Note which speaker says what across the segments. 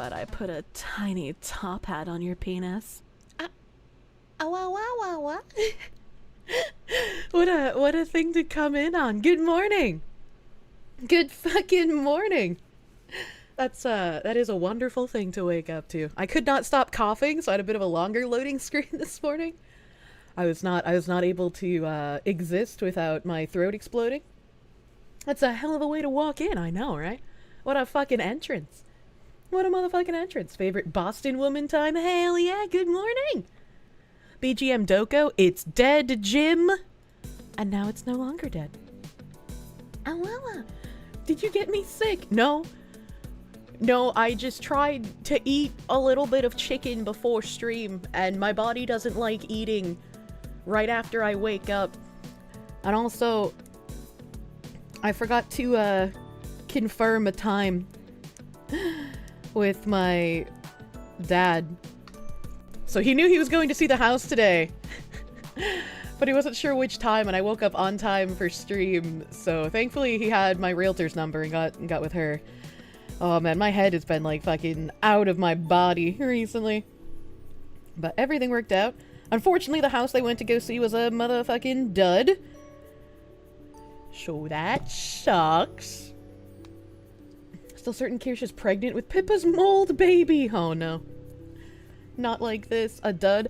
Speaker 1: about I put a tiny top hat on your penis? What a thing to come in on. Good morning. Good fucking morning. That is a wonderful thing to wake up to. I could not stop coughing, so I had a bit of a longer loading screen this morning. I was not able to exist without my throat exploding. That's a hell of a way to walk in, I know, right? What a fucking entrance. What a motherfucking entrance. Favorite Boston woman time? Hell yeah, good morning. BGM Doko, it's dead, Jim. And now it's no longer dead. Awala. Did you get me sick? No. No, I just tried to eat a little bit of chicken before stream, and my body doesn't like eating right after I wake up. And also, I forgot to confirm a time with my dad. So he knew he was going to see the house today, but he wasn't sure which time, and I woke up on time for stream, so thankfully he had my realtor's number and got with her. Oh man, my head has been like fucking out of my body recently. But everything worked out. Unfortunately, the house they went to go see was a motherfucking dud. So that sucks. Still certain Kirsche is pregnant with Pippa's mold baby. Oh no. Not like this. A dud.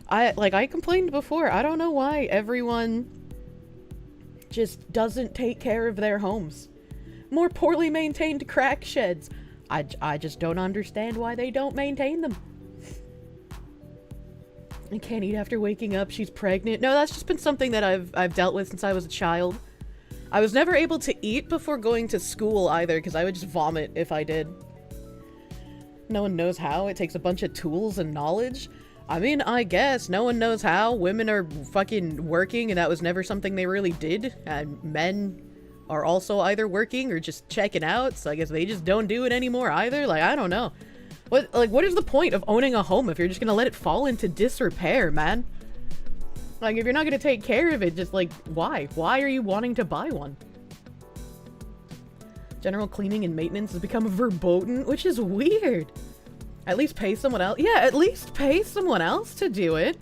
Speaker 1: I complained before. I don't know why everyone just doesn't take care of their homes. More poorly maintained crack sheds. I just don't understand why they don't maintain them. I can't eat after waking up. She's pregnant. No, that's just been something that I've dealt with since I was a child. I was never able to eat before going to school either, because I would just vomit if I did. No one knows how. It takes a bunch of tools and knowledge. I mean, I guess no one knows how. Women are fucking working, and that was never something they really did. And men are also either working or just checking out, so I guess they just don't do it anymore either. Like, I don't know. What is the point of owning a home if you're just gonna let it fall into disrepair, man? Like, if you're not gonna take care of it, just like, why? Why are you wanting to buy one? General cleaning and maintenance has become verboten, which is weird. At least pay someone else. Yeah, at least pay someone else to do it.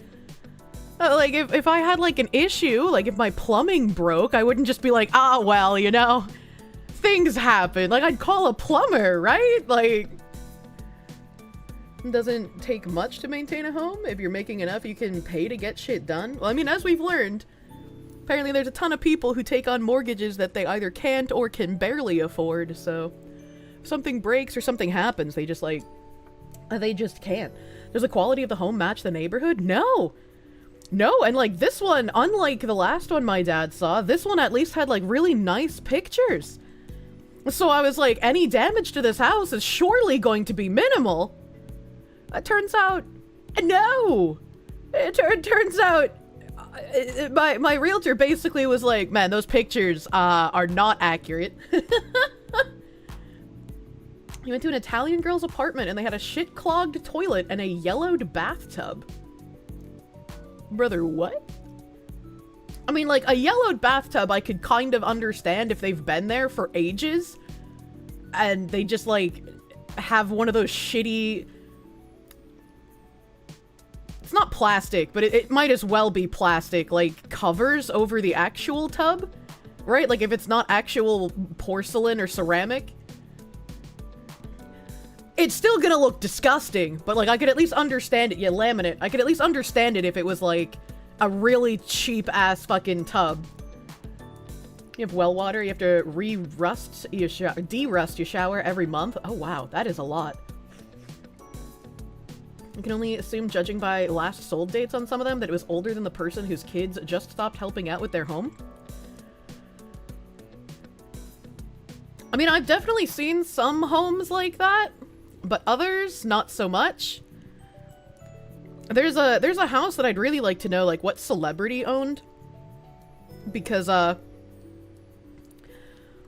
Speaker 1: Like, if I had, like, an issue, like, if my plumbing broke, I wouldn't just be like, ah, well, you know, things happen. Like, I'd call a plumber, right? Like, it doesn't take much to maintain a home. If you're making enough, you can pay to get shit done. Well, I mean, as we've learned, apparently there's a ton of people who take on mortgages that they either can't or can barely afford, so if something breaks or something happens, they just, like, they just can't. Does the quality of the home match the neighborhood? No! No, and like this one, unlike the last one my dad saw, this one at least had like really nice pictures. So I was like, any damage to this house is surely going to be minimal. It turns out, no! It turns out, my realtor basically was like, man, those pictures are not accurate. He went to an Italian girl's apartment and they had a shit-clogged toilet and a yellowed bathtub. Brother, what? I mean, like, a yellowed bathtub I could kind of understand if they've been there for ages and they just, like, have one of those shitty... It's not plastic, but it might as well be plastic, like, covers over the actual tub, right? Like, if it's not actual porcelain or ceramic. It's still gonna look disgusting, but, like, I could at least understand it. Yeah, laminate. I could at least understand it if it was, like, a really cheap-ass fucking tub. You have well water, you have to de-rust your shower every month. Oh, wow. That is a lot. You can only assume, judging by last sold dates on some of them, that it was older than the person whose kids just stopped helping out with their home. I mean, I've definitely seen some homes like that. But others, not so much. There's a house that I'd really like to know, like, what celebrity owned. Because, I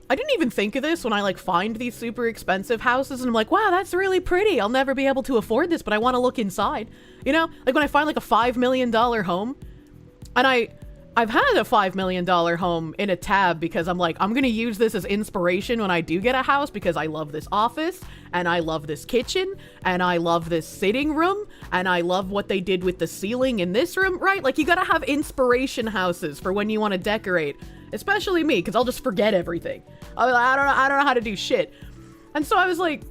Speaker 1: didn't even think of this when I, like, find these super expensive houses, and I'm like, wow, that's really pretty. I'll never be able to afford this, but I want to look inside. You know? Like, when I find, like, a $5 million home, and I've had a $5 million home in a tab because I'm like, I'm gonna use this as inspiration when I do get a house because I love this office, and I love this kitchen, and I love this sitting room, and I love what they did with the ceiling in this room, right? Like, you gotta have inspiration houses for when you want to decorate. Especially me, because I'll just forget everything. I don't know how to do shit. And so I was like,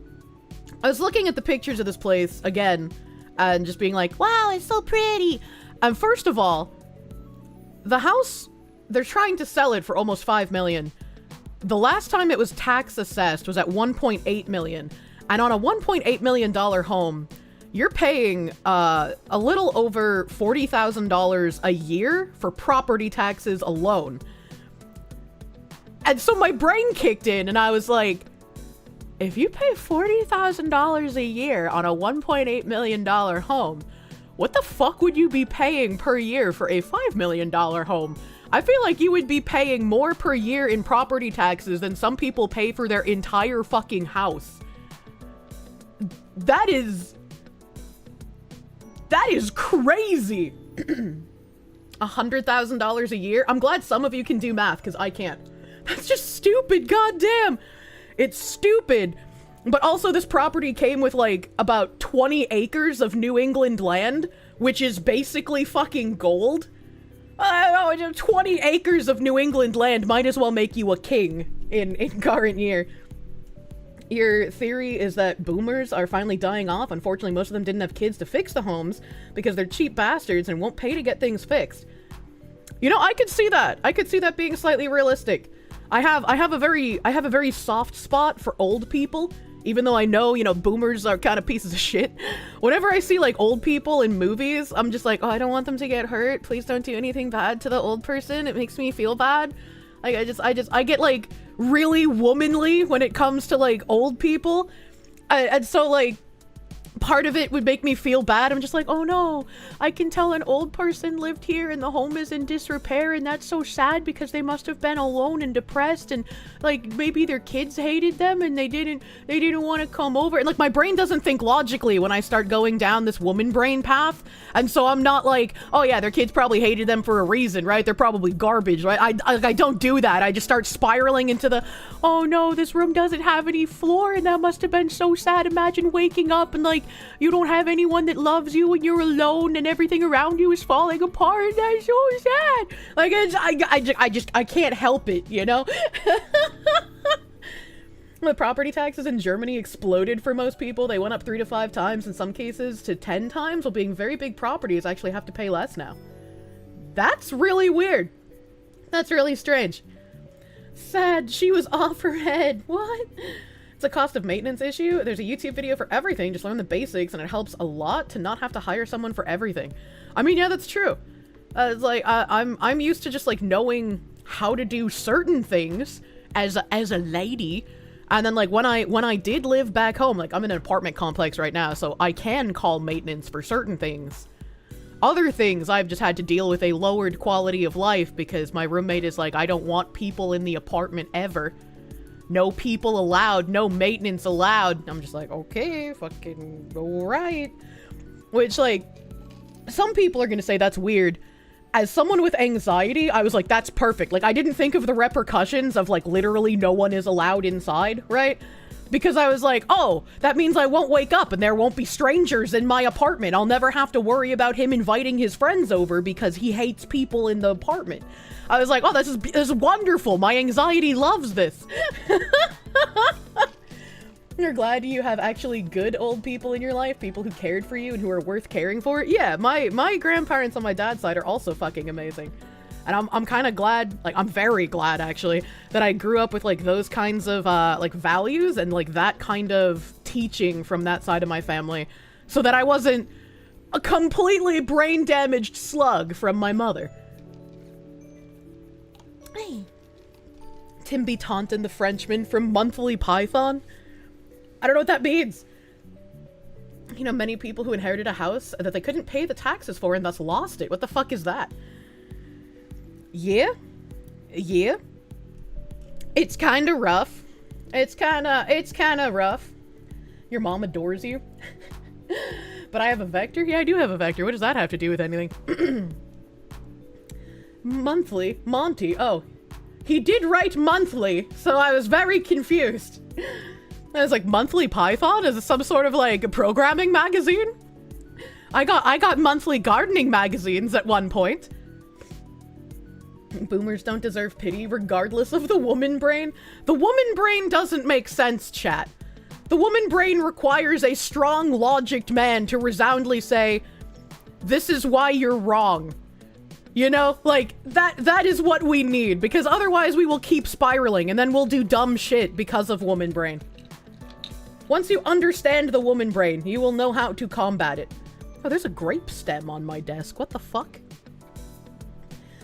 Speaker 1: I was looking at the pictures of this place again, and just being like, wow, it's so pretty. And first of all, the house, they're trying to sell it for almost $5 million. The last time it was tax assessed was at $1.8 million. And on a $1.8 million home, you're paying a little over $40,000 a year for property taxes alone. And so my brain kicked in and I was like, if you pay $40,000 a year on a $1.8 million home, what the fuck would you be paying per year for a $5 million home? I feel like you would be paying more per year in property taxes than some people pay for their entire fucking house. That is crazy. $100,000 a year? I'm glad some of you can do math, because I can't. That's just stupid, goddamn. It's stupid. But also this property came with like about 20 acres of New England land, which is basically fucking gold. 20 acres of New England land might as well make you a king in current year. Your theory is that boomers are finally dying off. Unfortunately, most of them didn't have kids to fix the homes because they're cheap bastards and won't pay to get things fixed. You know, I could see that. I could see that being slightly realistic. I have a very soft spot for old people, even though I know, you know, boomers are kind of pieces of shit. Whenever I see like old people in movies, I'm just like, oh, I don't want them to get hurt. Please don't do anything bad to the old person. It makes me feel bad. Like I get like really womanly when it comes to like old people. And so like part of it would make me feel bad. I'm just like, oh no, I can tell an old person lived here and the home is in disrepair, and that's so sad because they must have been alone and depressed, and like maybe their kids hated them and they didn't want to come over. And like my brain doesn't think logically when I start going down this woman brain path. And so I'm not like, oh yeah, their kids probably hated them for a reason, right? They're probably garbage, right? I don't do that. I just start spiraling into the, oh no, this room doesn't have any floor and that must have been so sad. Imagine waking up and like you don't have anyone that loves you and you're alone and everything around you is falling apart. That's so sad. Like I can't help it, you know? The property taxes in Germany exploded for most people. They went up 3 to 5 times, in some cases to 10 times, while being very big properties actually have to pay less now. That's really weird. That's really strange. Sad, she was off her head. What? It's a cost of maintenance issue. There's a YouTube video for everything. Just learn the basics, and it helps a lot to not have to hire someone for everything. I mean, yeah, that's true. It's like, I'm used to just like knowing how to do certain things as a lady. And then like when I did live back home, like I'm in an apartment complex right now, so I can call maintenance for certain things. Other things I've just had to deal with a lowered quality of life because my roommate is like, I don't want people in the apartment ever. No people allowed, no maintenance allowed. I'm just like, okay, fucking alright. Which like, some people are gonna say that's weird. As someone with anxiety, I was like, that's perfect. Like, I didn't think of the repercussions of, like, literally no one is allowed inside, right? Because I was like, oh, that means I won't wake up and there won't be strangers in my apartment. I'll never have to worry about him inviting his friends over because he hates people in the apartment. I was like, oh, this is wonderful. My anxiety loves this. You're glad you have actually good old people in your life, people who cared for you and who are worth caring for. Yeah, my grandparents on my dad's side are also fucking amazing. And I'm kind of glad, like, I'm very glad actually, that I grew up with like those kinds of like values and like that kind of teaching from that side of my family, so that I wasn't a completely brain damaged slug from my mother. Hey. Timby Taunton the Frenchman from Monthly Python. I don't know what that means. You know, many people who inherited a house that they couldn't pay the taxes for and thus lost it. What the fuck is that? Yeah. Yeah. It's kind of rough. It's kind of rough. Your mom adores you. But I have a vector? Yeah, I do have a vector. What does that have to do with anything? Monthly? Monty? Oh. He did write monthly, so I was very confused. I was like, Monthly Python? Is it some sort of, like, programming magazine? I got monthly gardening magazines at one point. Boomers don't deserve pity regardless of the woman brain. The woman brain doesn't make sense, chat. The woman brain requires a strong, logicked man to resoundly say, this is why you're wrong. You know, like, that is what we need, because otherwise we will keep spiraling, and then we'll do dumb shit because of woman brain. Once you understand the woman brain, you will know how to combat it. Oh, there's a grape stem on my desk. What the fuck?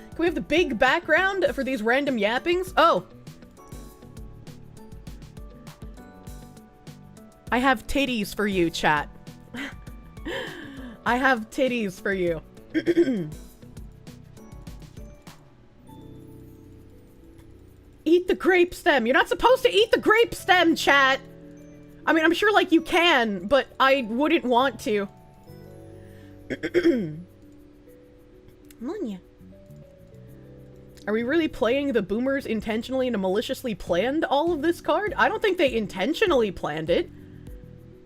Speaker 1: Can we have the big background for these random yappings? Oh. I have titties for you, chat. I have titties for you. Eat the grape stem. You're not supposed to eat the grape stem, chat. I mean, I'm sure, like, you can, but I wouldn't want to. Monya. Are we really playing the boomers intentionally and maliciously planned all of this card? I don't think they intentionally planned it.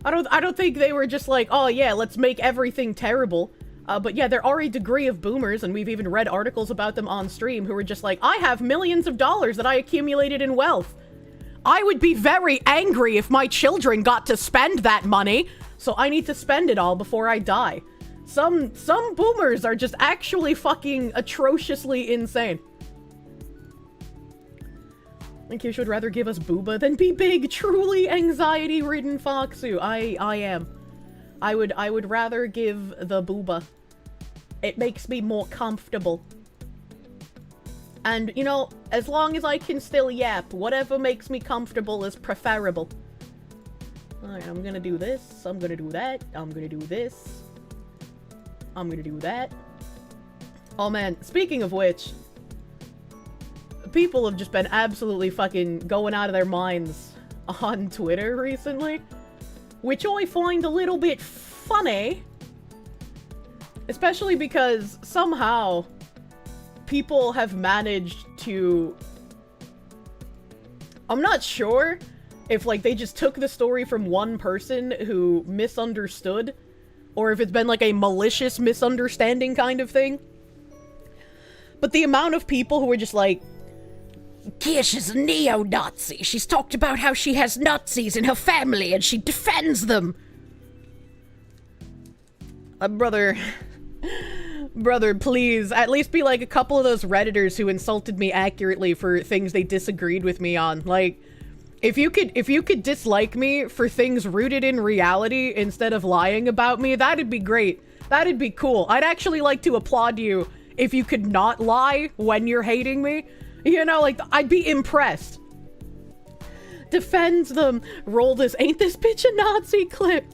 Speaker 1: I don't think they were just like, oh yeah, let's make everything terrible. But yeah, there are a degree of boomers, and we've even read articles about them on stream, who were just like, I have millions of dollars that I accumulated in wealth. I would be very angry if my children got to spend that money, so I need to spend it all before I die. Some boomers are just actually fucking atrociously insane. I think you should rather give us booba than be big. Truly anxiety-ridden Foxu. I am. I would rather give the booba. It makes me more comfortable. And, you know, as long as I can still yap, whatever makes me comfortable is preferable. Alright, I'm gonna do this. I'm gonna do that. I'm gonna do this. I'm gonna do that. Oh man, speaking of which, people have just been absolutely fucking going out of their minds on Twitter recently, which I find a little bit funny, especially because somehow people have managed to, I'm not sure if, like, they just took the story from one person who misunderstood, or if it's been like a malicious misunderstanding kind of thing. But the amount of people who were just like, Kirsche is a neo-Nazi. She's talked about how she has Nazis in her family and she defends them. Brother, please, at least be like a couple of those Redditors who insulted me accurately for things they disagreed with me on. Like, if you could dislike me for things rooted in reality instead of lying about me, that'd be great. That'd be cool. I'd actually like to applaud you if you could not lie when you're hating me. You know, like, I'd be impressed. Defends them. Roll this ain't this bitch a Nazi clip.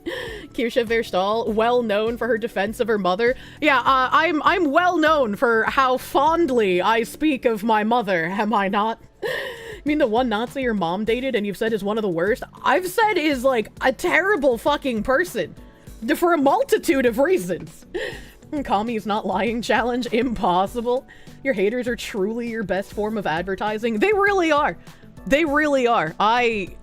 Speaker 1: Kirsche Verstal, well known for her defense of her mother. Yeah, I'm well known for how fondly I speak of my mother, am I not? I mean, the one Nazi your mom dated and you've said is one of the worst? I've said is, like, a terrible fucking person. For a multitude of reasons. Kami's not lying challenge, impossible. Your haters are truly your best form of advertising. They really are. They really are. I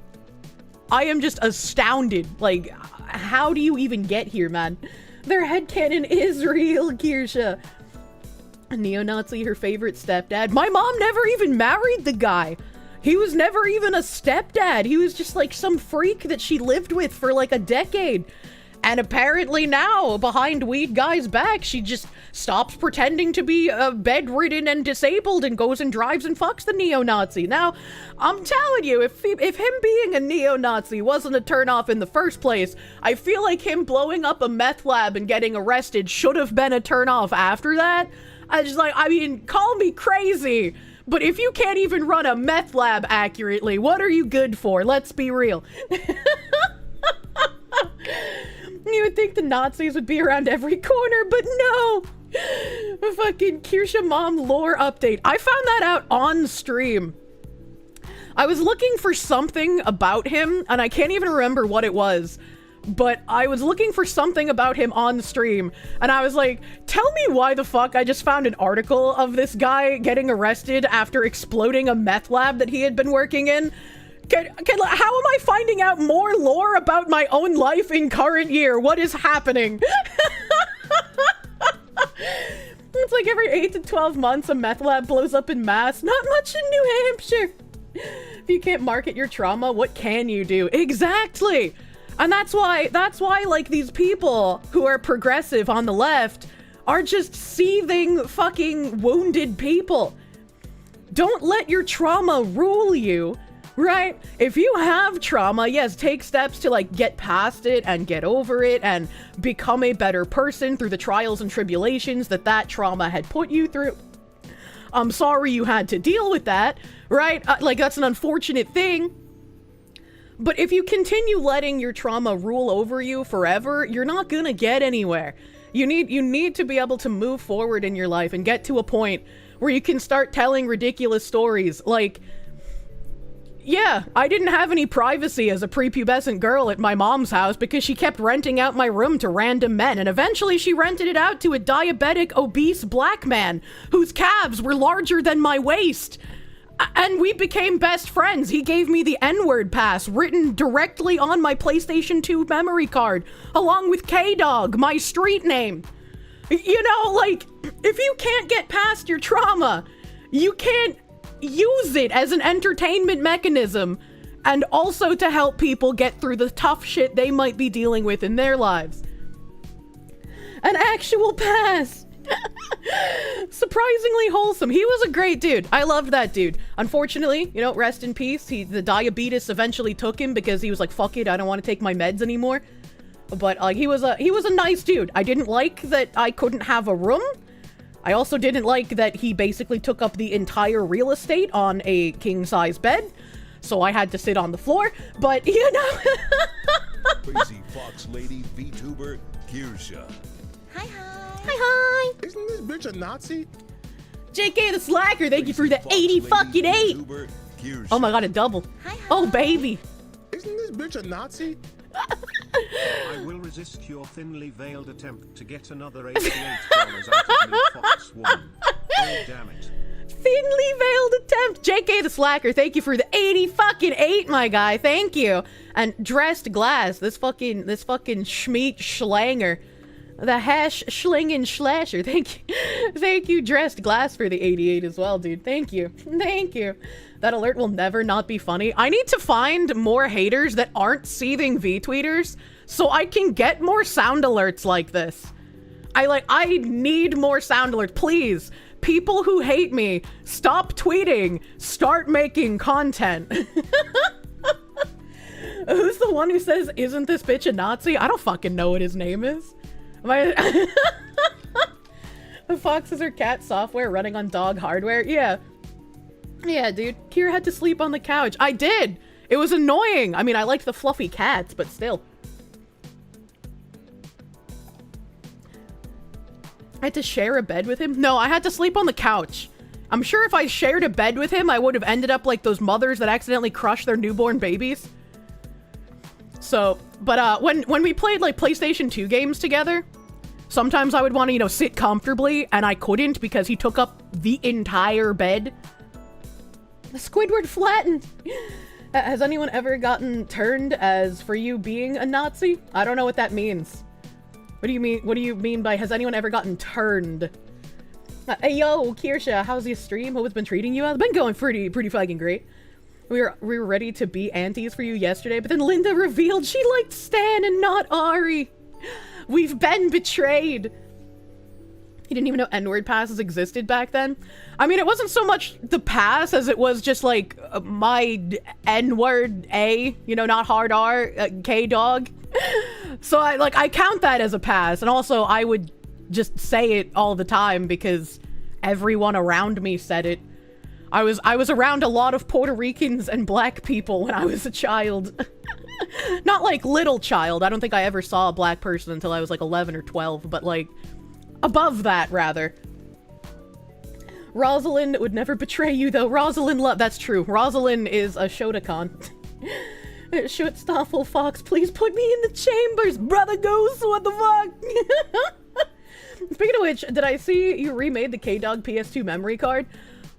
Speaker 1: am just astounded. Like, how do you even get here, man? Their headcanon is real, Kirsche. Neo-Nazi, her favorite stepdad. My mom never even married the guy. He was never even a stepdad. He was just like some freak that she lived with for like a decade. And apparently now, behind Weed Guy's back, she just stops pretending to be bedridden and disabled and goes and drives and fucks the neo-Nazi. Now, I'm telling you, if him being a neo-Nazi wasn't a turnoff in the first place, I feel like him blowing up a meth lab and getting arrested should have been a turnoff after that. I mean, call me crazy, but if you can't even run a meth lab accurately, what are you good for? Let's be real. You would think the Nazis would be around every corner, but no! Fucking Kirsche mom lore update. I found that out on stream. I was looking for something about him, and I can't even remember what it was. but I was looking for something about him on stream, and I was like, tell me why the fuck I just found an article of this guy getting arrested after exploding a meth lab that he had been working in. How am I finding out more lore about my own life in current year? What is happening? It's like every 8 to 12 months a meth lab blows up in mass. Not much in New Hampshire. If you can't market your trauma, what can you do? Exactly! And that's why, like, these people who are progressive on the left are just seething fucking wounded people. Don't let your trauma rule you, right? If you have trauma, yes, take steps to, like, get past it and get over it and become a better person through the trials and tribulations that trauma had put you through. I'm sorry you had to deal with that, right? Like, that's an unfortunate thing. But if you continue letting your trauma rule over you forever, you're not gonna get anywhere. You need to be able to move forward in your life and get to a point where you can start telling ridiculous stories. Like, yeah, I didn't have any privacy as a prepubescent girl at my mom's house because she kept renting out my room to random men, and eventually she rented it out to a diabetic, obese black man whose calves were larger than my waist. And we became best friends. He gave me the N-word pass written directly on my PlayStation 2 memory card, along with K-Dog, my street name. You know, like, if you can't get past your trauma, you can't use it as an entertainment mechanism and also to help people get through the tough shit they might be dealing with in their lives. An actual pass. Surprisingly wholesome. He was a great dude. I loved that dude. Unfortunately, you know, rest in peace. The diabetes eventually took him because he was like, fuck it, I don't want to take my meds anymore. But he was a nice dude. I didn't like that I couldn't have a room. I also didn't like that he basically took up the entire real estate on a king-size bed. So I had to sit on the floor. But, you know.
Speaker 2: Crazy Fox Lady VTuber Kirsche.
Speaker 3: Hi, hi.
Speaker 1: Hi, hi.
Speaker 4: Isn't this bitch a Nazi?
Speaker 1: JK the Slacker, thank you for the 80 fucking 8. Oh my god, a double.
Speaker 3: Hi, hi.
Speaker 1: Oh, baby.
Speaker 4: Isn't this bitch a Nazi?
Speaker 5: I will resist your thinly veiled attempt to get another $88 out of me, Fox One. Oh, damn it.
Speaker 1: Thinly veiled attempt. JK the Slacker, thank you for the 80 fucking 8, my guy. Thank you. And Dressed Glass, this fucking schmeat schlanger. The hash schlingen slasher. Thank you. Thank you, Dressed Glass, for the 88 as well, dude. Thank you. Thank you. That alert will never not be funny. I need to find more haters that aren't seething V-tweeters so I can get more sound alerts like this. I need more sound alerts. Please, people who hate me, stop tweeting. Start making content. Who's the one who says, isn't this bitch a Nazi? I don't fucking know what his name is. The foxes are cat software running on dog hardware. Yeah, dude. Kira had to sleep on the couch. I did. It was annoying. I mean, I liked the fluffy cats, but still. I had to share a bed with him? No, I had to sleep on the couch. I'm sure if I shared a bed with him, I would have ended up like those mothers that accidentally crush their newborn babies. So, but when we played like PlayStation 2 games together, sometimes I would want to, you know, sit comfortably, and I couldn't because he took up the entire bed. The Squidward flattened. Has anyone ever gotten turned as for you being a Nazi? I don't know what that means. What do you mean? What do you mean by has anyone ever gotten turned? Hey yo, Kirsche, how's your stream? How it's been treating you? It's been going pretty fucking great. We were ready to be aunties for you yesterday, but then Linda revealed she liked Stan and not Ari. We've been betrayed. You didn't even know N-word passes existed back then? I mean, it wasn't so much the pass as it was just like my N-word A, you know, not hard R, K-dog. So I count that as a pass, and also I would just say it all the time because everyone around me said it. I was around a lot of Puerto Ricans and black people when I was a child. Not like little child. I don't think I ever saw a black person until I was like 11 or 12, but like above that rather. Rosalind would never betray you though. Rosalind that's true. Rosalind is a Shotokan. Schutzstaffel Fox, please put me in the chambers. Brother Goose, what the fuck? Speaking of which, did I see you remade the K-Dog PS2 memory card?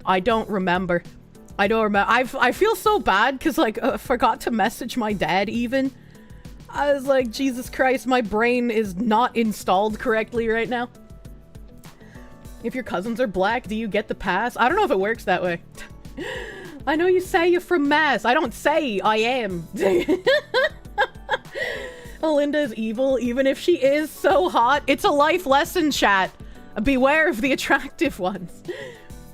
Speaker 1: I don't remember. I don't remember. I feel so bad because, like, I forgot to message my dad even. I was like, Jesus Christ, my brain is not installed correctly right now. If your cousins are black, do you get the pass? I don't know if it works that way. I know you say you're from Mass. I don't say I am. Linda is evil, even if she is so hot. It's a life lesson, chat. Beware of the attractive ones.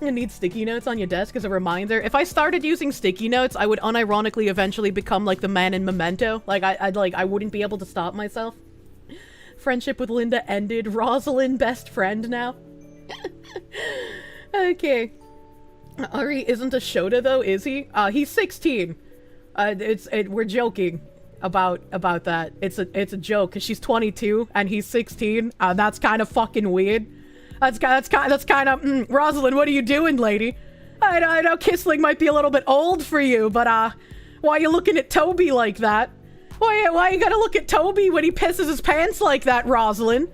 Speaker 1: You need sticky notes on your desk as a reminder. If I started using sticky notes, I would unironically eventually become like the man in Memento. Like, I wouldn't be able to stop myself. Friendship with Linda ended. Rosalind, best friend now. Okay. Ari isn't a Shota though, is he? He's 16. We're joking about that. It's a joke because she's 22 and he's 16. That's kind of fucking weird. That's kind of Rosalind, what are you doing, lady? I know Kissling might be a little bit old for you, but why are you looking at Toby like that? Why you gotta look at Toby when he pisses his pants like that, Rosalind?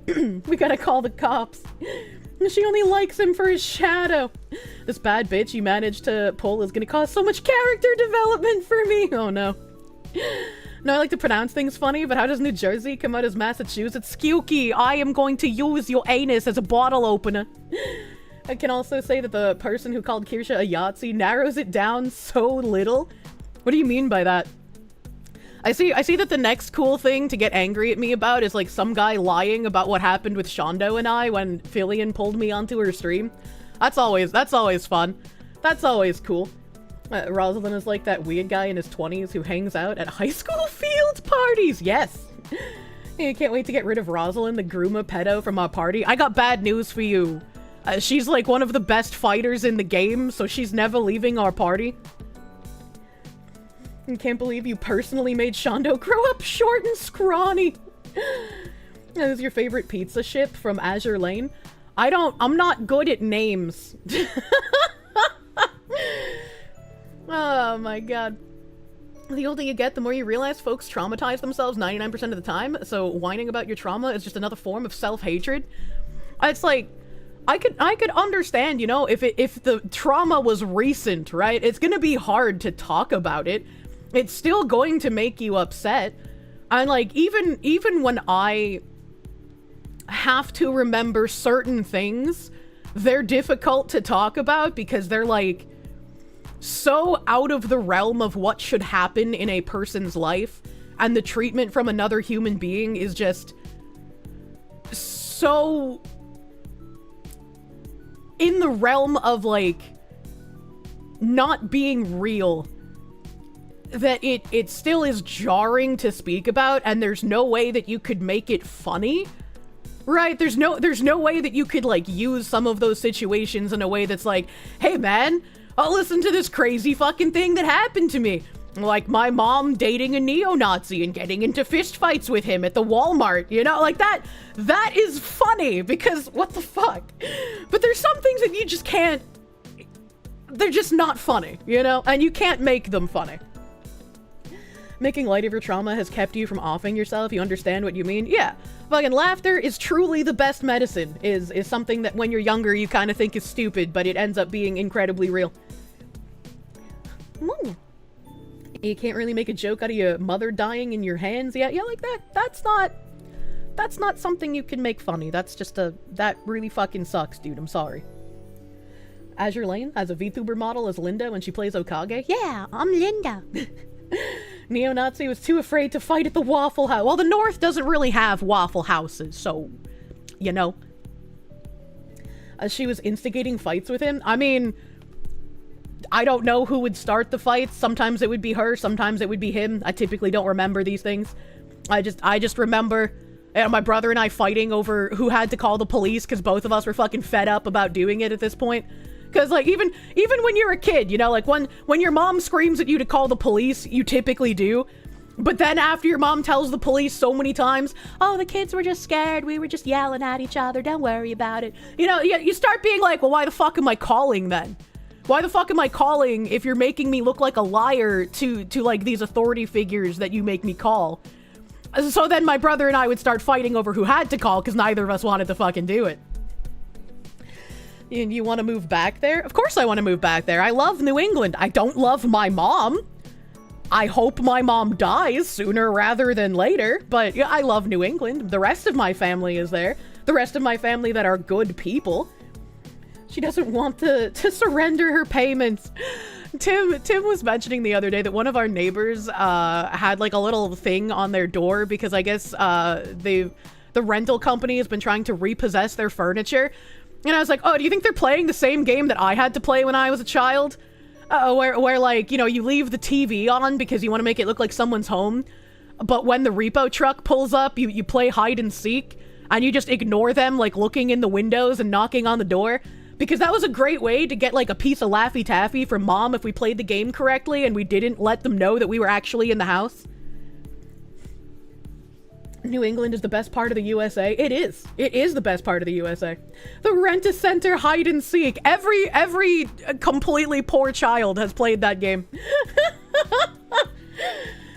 Speaker 1: We gotta call the cops. She only likes him for his shadow. This bad bitch you managed to pull is gonna cause so much character development for me. Oh no. No, I like to pronounce things funny, but how does New Jersey come out as Massachusetts? Skewky, I am going to use your anus as a bottle opener. I can also say that the person who called Kirsche a Yahtzee narrows it down so little. What do you mean by that? I see that the next cool thing to get angry at me about is like some guy lying about what happened with Shondo and I when Fillion pulled me onto her stream. That's always fun. That's always cool. Rosalind is like that weird guy in his 20s who hangs out at high school field parties. Yes. I can't wait to get rid of Rosalind, the groomer pedo from our party. I got bad news for you. She's like one of the best fighters in the game, so she's never leaving our party. I can't believe you personally made Shondo grow up short and scrawny. Who's your favorite pizza ship from Azure Lane? I'm not good at names. Oh my god. The older you get, the more you realize folks traumatize themselves 99% of the time, so whining about your trauma is just another form of self-hatred. It's like, I could understand, you know, if the trauma was recent, right? It's gonna be hard to talk about it. It's still going to make you upset. And like, even when I have to remember certain things, they're difficult to talk about because they're like so out of the realm of what should happen in a person's life, and the treatment from another human being is just so in the realm of like not being real that it still is jarring to speak about, and there's no way that you could make it funny, right? There's no way that you could like use some of those situations in a way that's like, hey man, I'll listen to this crazy fucking thing that happened to me. Like my mom dating a neo-Nazi and getting into fist fights with him at the Walmart, you know, like that is funny because what the fuck? But there's some things that you just can't, they're just not funny, you know, and you can't make them funny. Making light of your trauma has kept you from offing yourself. You understand what you mean? Yeah. Fucking laughter is truly the best medicine, is something that when you're younger you kind of think is stupid, but it ends up being incredibly real. Ooh. You can't really make a joke out of your mother dying in your hands. Yeah, like that. That's not something you can make funny. That's just that really fucking sucks, dude. I'm sorry. Azure Lane has a VTuber model as Linda when she plays Okage. Yeah, I'm Linda. Neo-Nazi was too afraid to fight at the Waffle House. Well, the North doesn't really have Waffle Houses, so, you know. She was instigating fights with him. I mean, I don't know who would start the fights. Sometimes it would be her, sometimes it would be him. I typically don't remember these things. I just remember my brother and I fighting over who had to call the police because both of us were fucking fed up about doing it at this point. Because, like, even when you're a kid, you know, like, when your mom screams at you to call the police, you typically do. But then after your mom tells the police so many times, oh, the kids were just scared, we were just yelling at each other, don't worry about it. You know, you start being like, well, why the fuck am I calling then? Why the fuck am I calling if you're making me look like a liar to like these authority figures that you make me call? So then my brother and I would start fighting over who had to call because neither of us wanted to fucking do it. And you want to move back there? Of course I want to move back there. I love New England. I don't love my mom. I hope my mom dies sooner rather than later, but yeah, I love New England. The rest of my family is there. The rest of my family that are good people. She doesn't want to surrender her payments. Tim was mentioning the other day that one of our neighbors had like a little thing on their door because I guess the rental company has been trying to repossess their furniture. And I was like, oh, do you think they're playing the same game that I had to play when I was a child? Where like, you know, you leave the TV on because you want to make it look like someone's home. But when the repo truck pulls up, you play hide and seek and you just ignore them, like looking in the windows and knocking on the door. Because that was a great way to get like a piece of Laffy Taffy from mom if we played the game correctly and we didn't let them know that we were actually in the house. New England is the best part of the USA. It is. It is the best part of the USA. The Rent-A-Center hide and seek. Every completely poor child has played that game.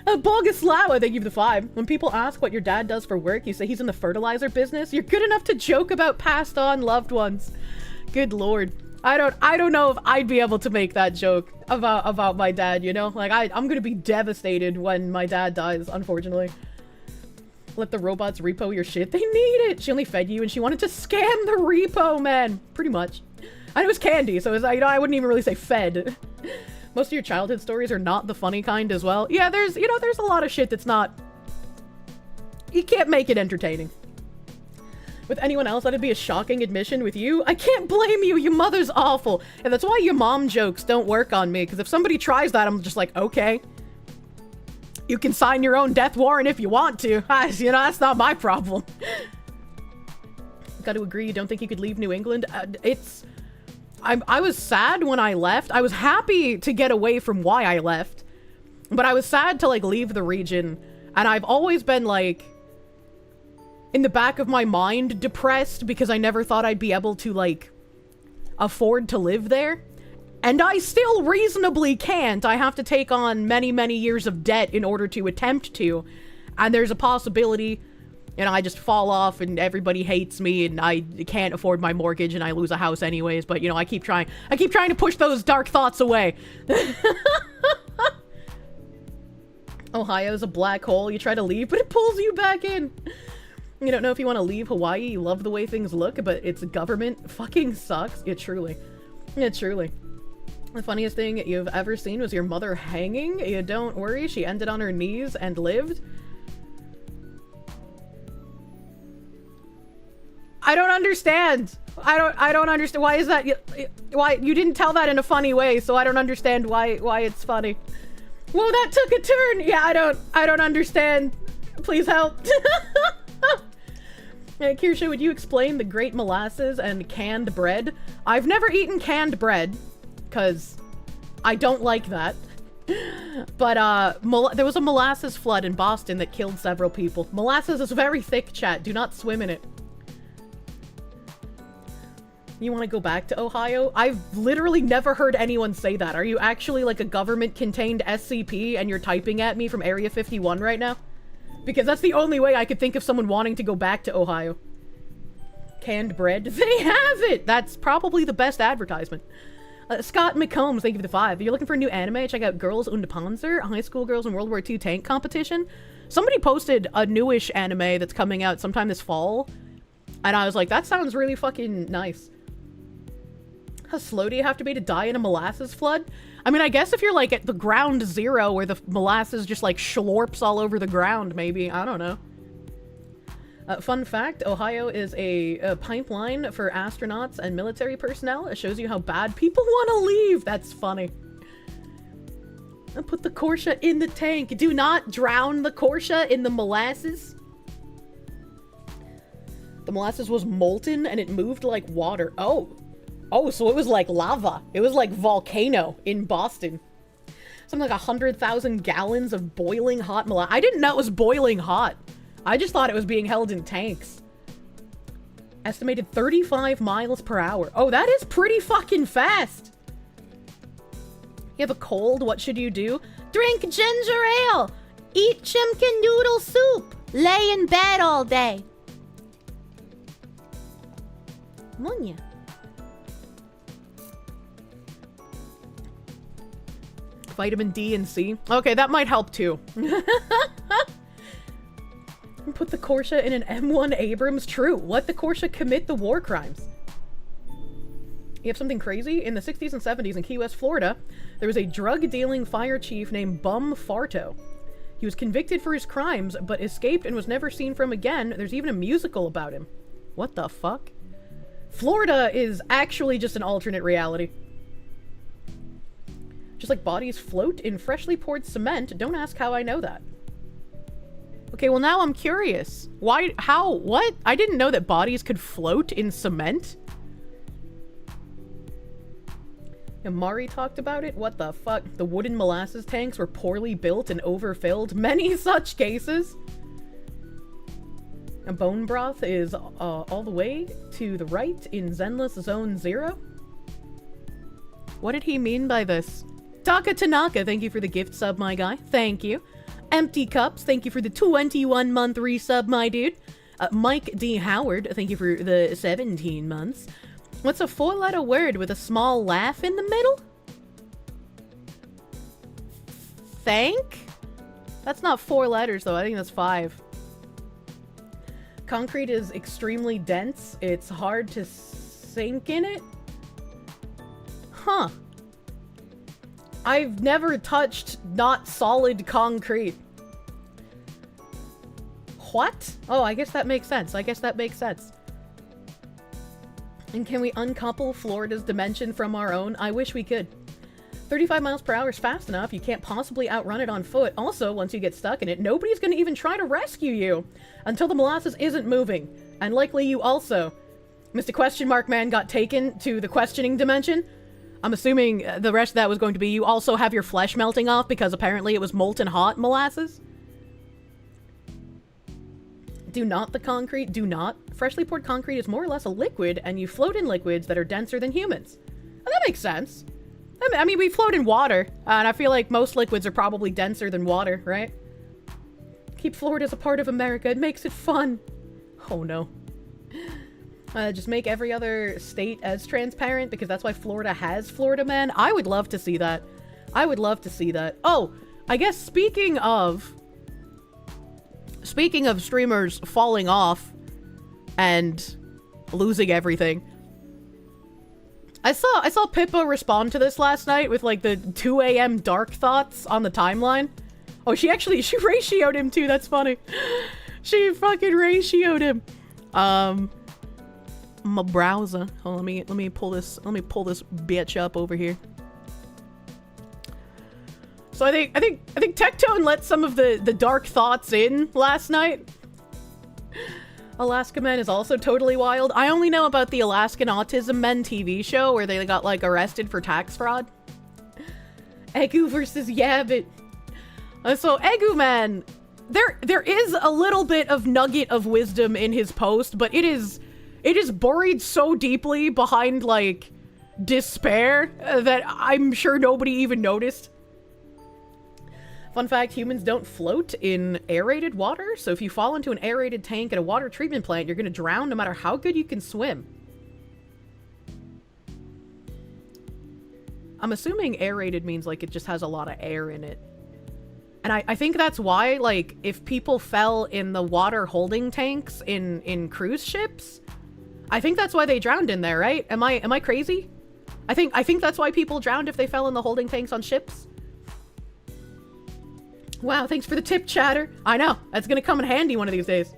Speaker 1: Boguslawa, thank you for the 5. When people ask what your dad does for work, you say he's in the fertilizer business. You're good enough to joke about passed on loved ones. Good lord. I don't know if I'd be able to make that joke about my dad, you know? Like I'm gonna be devastated when my dad dies, unfortunately. Let the robots repo your shit. They need it. She only fed you and she wanted to scam the repo, man. Pretty much. And it was candy, so it was, you know, I wouldn't even really say fed. Most of your childhood stories are not the funny kind as well. Yeah, there's a lot of shit that's not... You can't make it entertaining. With anyone else, that'd be a shocking admission. With you, I can't blame you. Your mother's awful. And that's why your mom jokes don't work on me. Because if somebody tries that, I'm just like, okay. You can sign your own death warrant if you want to. You know, that's not my problem. Got to agree, you don't think you could leave New England? I was sad when I left. I was happy to get away from why I left. But I was sad to, like, leave the region. And I've always been, like... in the back of my mind, depressed because I never thought I'd be able to, like, afford to live there. And I still reasonably can't. I have to take on many, many years of debt in order to attempt to. And there's a possibility, and I just fall off and everybody hates me and I can't afford my mortgage and I lose a house anyways. But, you know, I keep trying to push those dark thoughts away. Ohio's a black hole. You try to leave, but it pulls you back in. You don't know if you want to leave Hawaii. You love the way things look, but its government fucking sucks. It truly. The funniest thing you've ever seen was your mother hanging. You don't worry, she ended on her knees and lived. I don't understand. I don't understand. Why is that? Why you didn't tell that in a funny way, so I don't understand why it's funny. Whoa, that took a turn. Yeah, I don't understand. Please help. Kirsche, would you explain the Great Molasses and canned bread? I've never eaten canned bread, because I don't like that. But, there was a molasses flood in Boston that killed several people. Molasses is very thick, chat. Do not swim in it. You want to go back to Ohio? I've literally never heard anyone say that. Are you actually like a government-contained SCP and you're typing at me from Area 51 right now? Because that's the only way I could think of someone wanting to go back to Ohio. Canned bread? They have it! That's probably the best advertisement. Scott McCombs, thank you for the 5. If you're looking for a new anime, check out Girls und Panzer, High School Girls in World War II Tank Competition. Somebody posted a newish anime that's coming out sometime this fall. And I was like, that sounds really fucking nice. How slow do you have to be to die in a molasses flood? I mean, I guess if you're, like, at the ground zero where the molasses just, like, schlorps all over the ground, maybe. I don't know. Fun fact, Ohio is a pipeline for astronauts and military personnel. It shows you how bad people want to leave. That's funny. Put the korsche in the tank. Do not drown the korsche in the molasses. The molasses was molten and it moved like water. Oh, so it was like lava. It was like volcano in Boston. Something like 100,000 gallons of boiling hot molasses. I didn't know it was boiling hot. I just thought it was being held in tanks. Estimated 35 miles per hour. Oh, that is pretty fucking fast. You have a cold, what should you do? Drink ginger ale! Eat chimkin noodle soup! Lay in bed all day! Munya. Vitamin D and C. Okay, that might help too. Put the Korsche in an M1 Abrams? True. Let the Korsche commit the war crimes. You have something crazy? In the 60s and 70s in Key West, Florida, there was a drug-dealing fire chief named Bum Farto. He was convicted for his crimes, but escaped and was never seen from again. There's even a musical about him. What the fuck? Florida is actually just an alternate reality. Just like bodies float in freshly poured cement. Don't ask how I know that. Okay, well now I'm curious. Why? How? What? I didn't know that bodies could float in cement. And Mari talked about it? What the fuck? The wooden molasses tanks were poorly built and overfilled. Many such cases. And bone broth is all the way to the right in Zenless Zone 0. What did he mean by this? Taka Tanaka, thank you for the gift sub, my guy. Thank you. Empty Cups, thank you for the 21-month resub, my dude. Mike D. Howard, thank you for the 17 months. What's a 4-letter word with a small laugh in the middle? Thank? That's not 4 letters, though. I think that's 5. Concrete is extremely dense. It's hard to sink in it. Huh. I've never touched not solid concrete. What? Oh, I guess that makes sense. And can we uncouple Florida's dimension from our own? I wish we could. 35 miles per hour is fast enough. You can't possibly outrun it on foot. Also, once you get stuck in it, nobody's going to even try to rescue you until the molasses isn't moving. And likely you also. Mr. Question Mark Man got taken to the questioning dimension. I'm assuming the rest of that was going to be you also have your flesh melting off because apparently it was molten hot molasses. Do not the concrete. Do not. Freshly poured concrete is more or less a liquid, and you float in liquids that are denser than humans. And that makes sense. I mean, we float in water, and I feel like most liquids are probably denser than water, right? Keep Florida as a part of America. It makes it fun. Oh, no. Just make every other state as transparent, because that's why Florida has Florida Man. I would love to see that. I would love to see that. Oh, I guess speaking of streamers falling off and losing everything, I saw Pippa respond to this last night with like the 2 a.m. dark thoughts on the timeline. Oh, she ratioed him too. That's funny. She fucking ratioed him. My browser. Oh, let me pull this bitch up over here. So I think Tectone let some of the dark thoughts in last night. Alaska Men is also totally wild. I only know about the Alaskan Autism Men TV show where they got like arrested for tax fraud. Egu versus Yabbit. So Egu Man, there is a little bit of nugget of wisdom in his post, but it is buried so deeply behind like despair that I'm sure nobody even noticed. Fun fact, humans don't float in aerated water, so if you fall into an aerated tank at a water treatment plant, you're gonna drown no matter how good you can swim. I'm assuming aerated means like it just has a lot of air in it. And I think that's why, like, if people fell in the water holding tanks in cruise ships, I think that's why they drowned in there, right? Am I crazy? I think that's why people drowned if they fell in the holding tanks on ships. Wow, thanks for the tip, chatter. I know, that's gonna come in handy one of these days.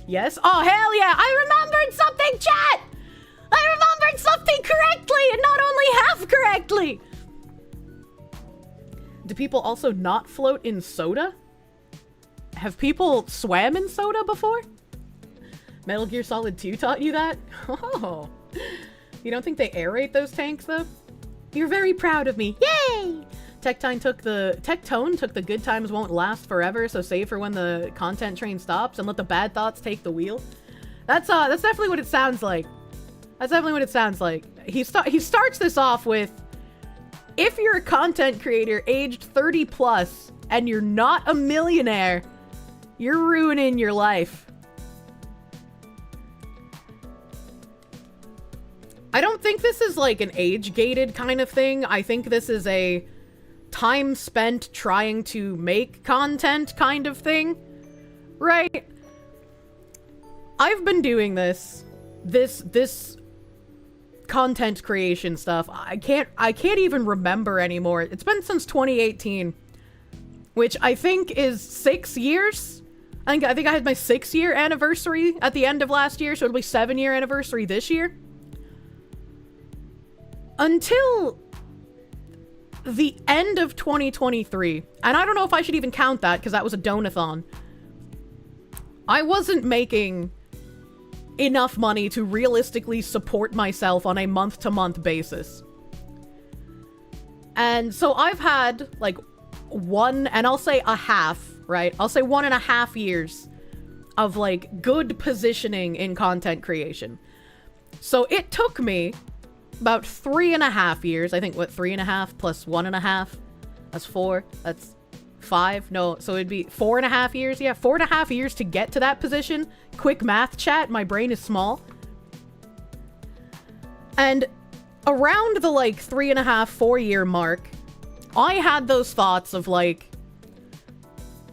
Speaker 1: Yes? Oh, hell yeah! I remembered something, chat! I remembered something correctly, and not only half correctly! Do people also not float in soda? Have people swam in soda before? Metal Gear Solid 2 taught you that? Oh. You don't think they aerate those tanks, though? You're very proud of me. Yay! Tectone took the good times won't last forever, so save for when the content train stops and let the bad thoughts take the wheel. That's definitely what it sounds like. That's definitely what it sounds like. He starts this off with, if you're a content creator aged 30 plus and you're not a millionaire, you're ruining your life. I don't think this is like an age-gated kind of thing. I think this is a time spent trying to make content kind of thing, right? I've been doing this content creation stuff. I can't even remember anymore. It's been since 2018, which I think is 6 years. I think I had my 6-year anniversary at the end of last year, so it'll be 7-year anniversary this year. Until the end of 2023, and I don't know if I should even count that because that was a donathon, I wasn't making enough money to realistically support myself on a month-to-month basis. And so I've had like one, and I'll say a half, right? I'll say 1.5 years of like good positioning in content creation. So it took me about 3.5 years. I think, what, 3.5 plus 1.5? That's 4. That's 5. No, so it'd be 4.5 years. Yeah, 4.5 years to get to that position. Quick math, chat. My brain is small. And around the like 3.5, 4-year mark, I had those thoughts of like,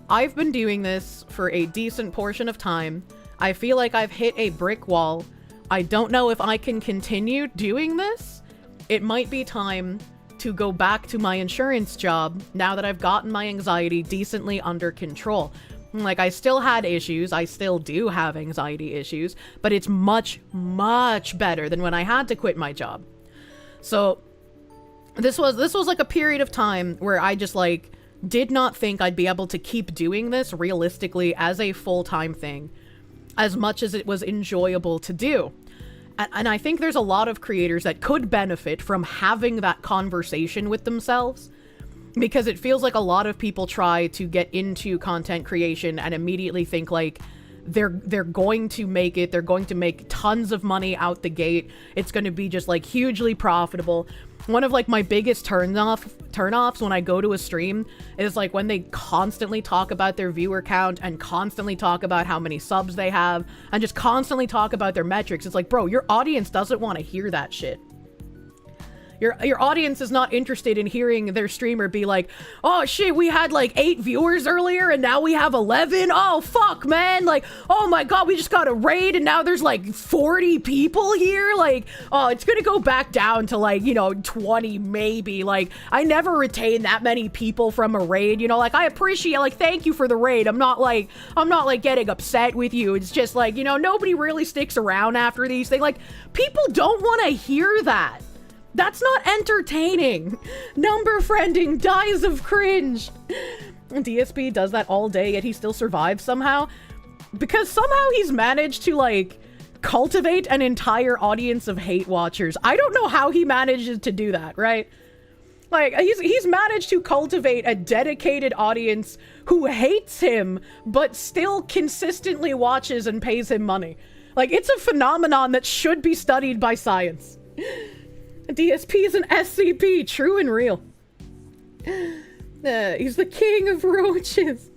Speaker 1: I've been doing this for a decent portion of time. I feel like I've hit a brick wall. I don't know if I can continue doing this. It might be time to go back to my insurance job now that I've gotten my anxiety decently under control. Like, I still had issues. I still do have anxiety issues, but it's much, much better than when I had to quit my job. So this was like a period of time where I just like did not think I'd be able to keep doing this realistically as a full-time thing, as much as it was enjoyable to do. And I think there's a lot of creators that could benefit from having that conversation with themselves, because it feels like a lot of people try to get into content creation and immediately think like they're going to make it, they're going to make tons of money out the gate, it's going to be just like hugely profitable. One of like my biggest turnoffs when I go to a stream is like when they constantly talk about their viewer count and constantly talk about how many subs they have and just constantly talk about their metrics. It's like, bro, your audience doesn't want to hear that shit. Your audience is not interested in hearing their streamer be like, oh shit, we had like 8 viewers earlier and now we have 11. Oh fuck, man. Like, oh my god, we just got a raid and now there's like 40 people here. Like, oh, it's gonna go back down to like, 20 maybe. Like, I never retain that many people from a raid. Like, I appreciate, like, thank you for the raid. I'm not like getting upset with you. It's just like, nobody really sticks around after these things. Like, people don't want to hear that. That's not entertaining. Number friending dies of cringe. DSP does that all day, yet he still survives somehow. Because somehow he's managed to, like, cultivate an entire audience of hate watchers. I don't know how he manages to do that, right? Like, he's managed to cultivate a dedicated audience who hates him, but still consistently watches and pays him money. Like, it's a phenomenon that should be studied by science. DSP is an SCP, true and real. He's the king of roaches.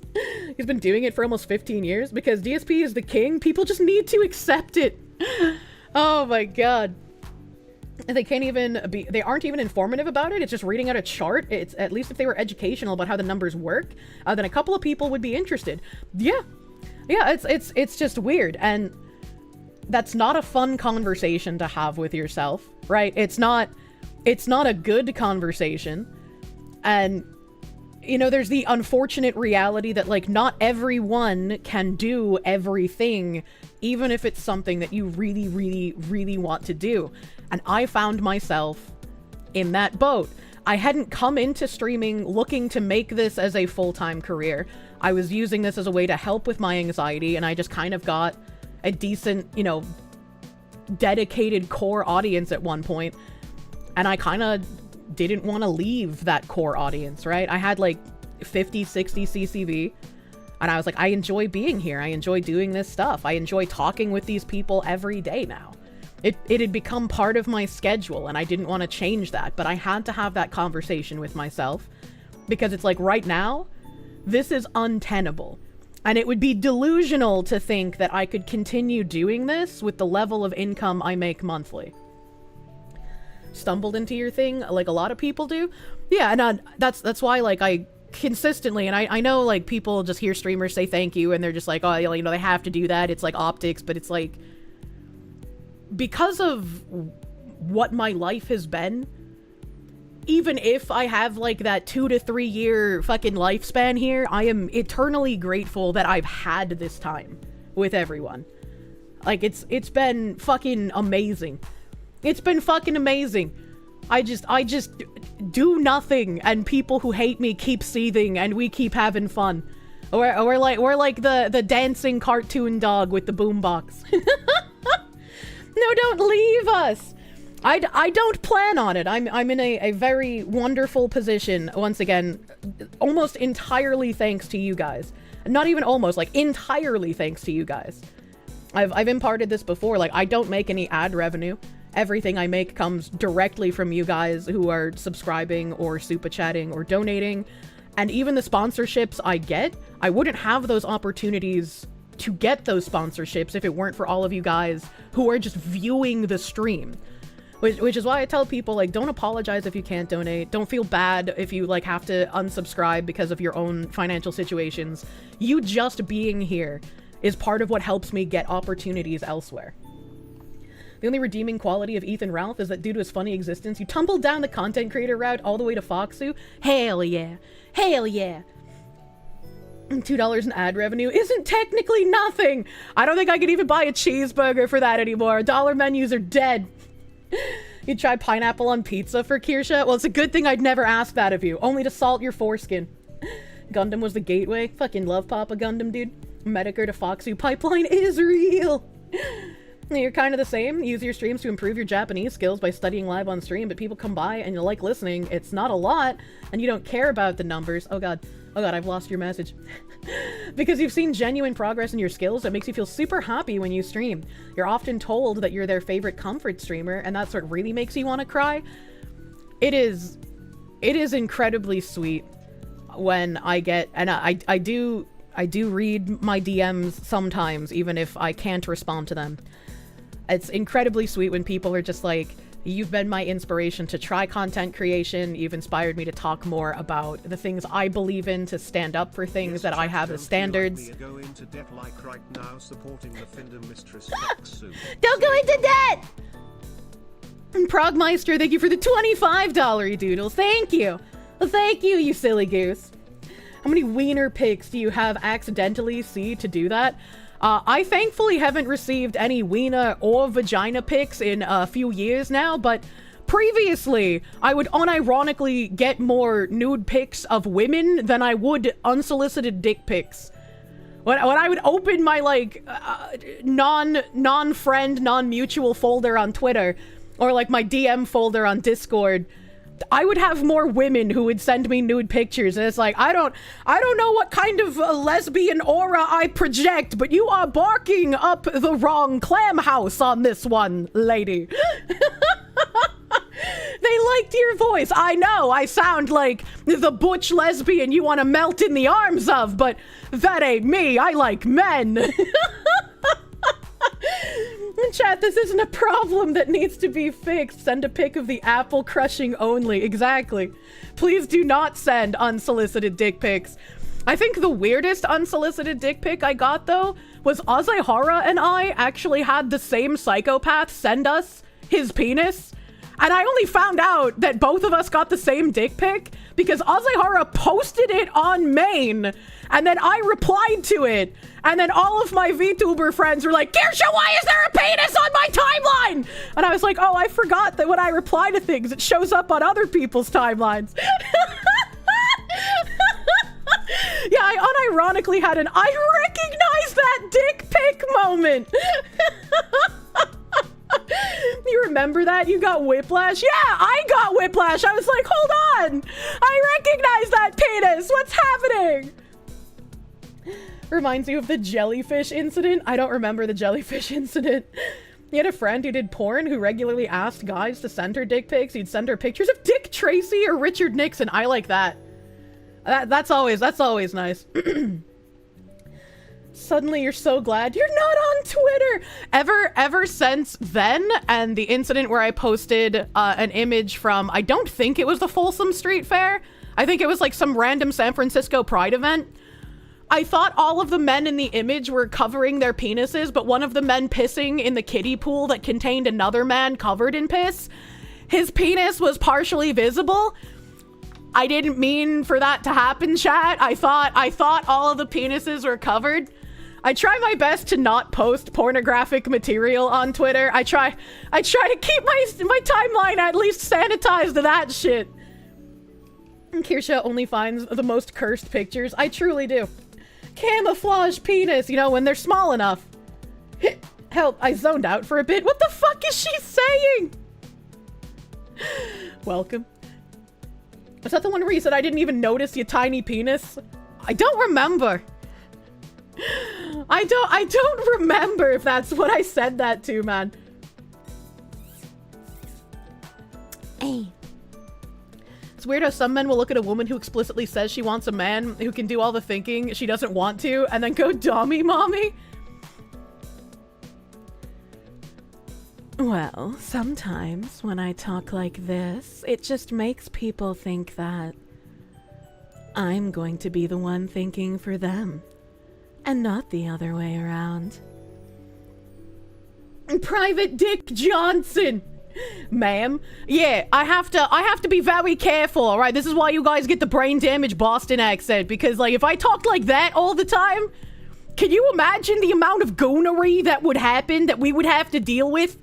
Speaker 1: He's been doing it for almost 15 years because DSP is the king. People just need to accept it. Oh my god. They aren't even informative about it. It's just reading out a chart. It's, at least if they were educational about how the numbers work, then a couple of people would be interested. Yeah, it's just weird. And that's not a fun conversation to have with yourself, right? It's not a good conversation. And, there's the unfortunate reality that, like, not everyone can do everything, even if it's something that you really, really, really want to do. And I found myself in that boat. I hadn't come into streaming looking to make this as a full-time career. I was using this as a way to help with my anxiety, and I just kind of got a decent, dedicated core audience at one point, and I kind of didn't want to leave that core audience, right? I had like 50, 60 CCV, and I was like, I enjoy being here. I enjoy doing this stuff. I enjoy talking with these people every day now. It had become part of my schedule, and I didn't want to change that, but I had to have that conversation with myself, because it's like, right now, this is untenable. And it would be delusional to think that I could continue doing this with the level of income I make monthly. Stumbled into your thing like a lot of people do. Yeah, and that's why, like, I consistently, and I know, like, people just hear streamers say thank you, and they're just like, oh, you know, they have to do that. It's like optics, but it's like, because of what my life has been, even if I have, like, that 2 to 3 year fucking lifespan here, I am eternally grateful that I've had this time with everyone. Like, it's been fucking amazing. It's been fucking amazing. I just do nothing, and people who hate me keep seething, and we keep having fun. We're like the dancing cartoon dog with the boombox. No, don't leave us. I don't plan on it. I'm in a very wonderful position, once again, almost entirely thanks to you guys. Not even almost, like, entirely thanks to you guys. I've imparted this before, like, I don't make any ad revenue. Everything I make comes directly from you guys who are subscribing or super chatting or donating. And even the sponsorships I get, I wouldn't have those opportunities to get those sponsorships if it weren't for all of you guys who are just viewing the stream. Which is why I tell people, like, don't apologize if you can't donate. Don't feel bad if you, like, have to unsubscribe because of your own financial situations. You just being here is part of what helps me get opportunities elsewhere. The only redeeming quality of Ethan Ralph is that due to his funny existence, you tumbled down the content creator route all the way to Foxu. Hell yeah. Hell yeah. $2 in ad revenue isn't technically nothing. I don't think I could even buy a cheeseburger for that anymore. Dollar menus are dead. You try pineapple on pizza for Kirsche? Well, it's a good thing I'd never ask that of you. Only to salt your foreskin. Gundam was the gateway. Fucking love Papa Gundam, dude. Medicare to Foxu pipeline is real. You're kind of the same. Use your streams to improve your Japanese skills by studying live on stream, but people come by and you like listening. It's not a lot, and you don't care about the numbers. Oh god, I've lost your message. Because you've seen genuine progress in your skills, it makes you feel super happy when you stream. You're often told that you're their favorite comfort streamer, and that's what really makes you want to cry. It is incredibly sweet when I get, and I do read my DMs sometimes, even if I can't respond to them. It's incredibly sweet when people are just like, you've been my inspiration to try content creation. You've inspired me to talk more about the things I believe in, to stand up for things that I have as standards.
Speaker 5: Don't go into debt like right now, supporting the Findom Mistress.
Speaker 1: Don't go into debt! And Progmeister, thank you for the $25 doodles. Thank you. Well, thank you, you silly goose. How many wiener pics do you have accidentally see to do that? I thankfully haven't received any wiener or vagina pics in a few years now, but previously, I would unironically get more nude pics of women than I would unsolicited dick pics. When I would open my, like, non-friend, non-mutual folder on Twitter, or, like, my DM folder on Discord, I would have more women who would send me nude pictures, and it's like, I don't know what kind of lesbian aura I project, but you are barking up the wrong clam house on this one, lady. They liked your voice. I know, I sound like the butch lesbian you want to melt in the arms of, but that ain't me. I like men. Chat, this isn't a problem that needs to be fixed. Send a pic of the apple crushing only. Exactly. Please do not send unsolicited dick pics. I think the weirdest unsolicited dick pic I got, though, was Azehara and I actually had the same psychopath send us his penis. And I only found out that both of us got the same dick pic because Azehara posted it on main, and then I replied to it, and then all of my VTuber friends were like, Kirsche, why is there a penis on my timeline? And I was like, oh, I forgot that when I reply to things, it shows up on other people's timelines. Yeah, I unironically had an I recognize that dick pic moment. You remember that? You got whiplash? Yeah, I got whiplash. I was like, hold on. I recognize that penis. What's happening? Reminds you of the jellyfish incident. I don't remember the jellyfish incident. He had a friend who did porn who regularly asked guys to send her dick pics. He'd send her pictures of Dick Tracy or Richard Nixon. I like that. That's always nice. Suddenly you're so glad you're not on Twitter. Ever since then, and the incident where I posted an image from, I don't think it was the Folsom Street Fair. I think it was like some random San Francisco Pride event. I thought all of the men in the image were covering their penises, but one of the men pissing in the kiddie pool that contained another man covered in piss, his penis was partially visible. I didn't mean for that to happen, chat. I thought all of the penises were covered. I try my best to not post pornographic material on Twitter. I try to keep my timeline at least sanitized to that shit. And Kirsche only finds the most cursed pictures. I truly do. Camouflage penis, you know, when they're small enough. Help, I zoned out for a bit. What the fuck is she saying? Welcome. Was that the one where you said I didn't even notice your tiny penis? I don't remember. I don't remember if that's what I said that to, man. Hey. It's weird how some men will look at a woman who explicitly says she wants a man who can do all the thinking she doesn't want to, and then go dummy mommy. Well, sometimes when I talk like this, it just makes people think that I'm going to be the one thinking for them, and not the other way around. Private Dick Johnson! Ma'am? Yeah, I have to be very careful, alright? This is why you guys get the brain damage Boston accent, because, like, if I talked like that all the time, can you imagine the amount of goonery that would happen, that we would have to deal with?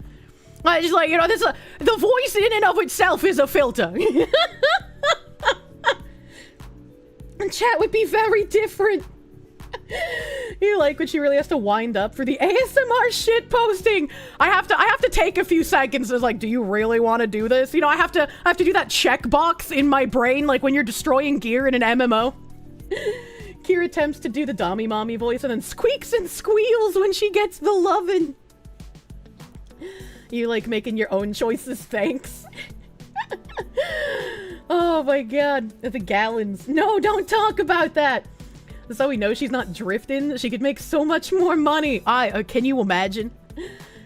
Speaker 1: Just like, you know, the voice in and of itself is a filter. And chat would be very different. You like when she really has to wind up for the ASMR shit posting. I have to take a few seconds. It's like, do you really want to do this? You know, I have to do that checkbox in my brain, like when you're destroying gear in an MMO. Kira attempts to do the Dommy Mommy voice and then squeaks and squeals when she gets the lovin'. You like making your own choices, thanks. Oh my god, the gallons. No, don't talk about that. That's how we know she's not drifting. She could make so much more money. Can you imagine?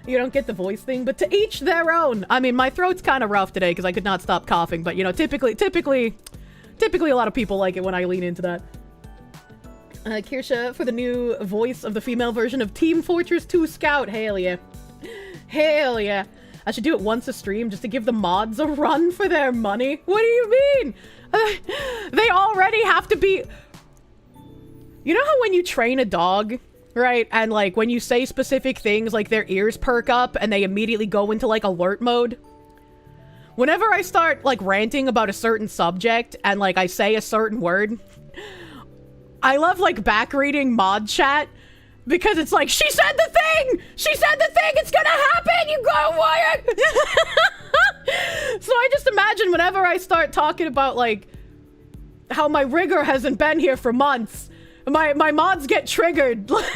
Speaker 1: You don't get the voice thing, but to each their own. I mean, my throat's kind of rough today because I could not stop coughing, but you know, typically a lot of people like it when I lean into that. Kirsche for the new voice of the female version of Team Fortress 2 Scout. Hell yeah. Hell yeah. I should do it once a stream just to give the mods a run for their money. What do you mean? They already have to be... You know how when you train a dog, right? And like when you say specific things, like their ears perk up and they immediately go into like alert mode? Whenever I start like ranting about a certain subject and like I say a certain word, I love like back reading mod chat. Because it's like, she said the thing! She said the thing! It's gonna happen! You go, Wyatt! So I just imagine whenever I start talking about, like, how my rigger hasn't been here for months, my mods get triggered. Because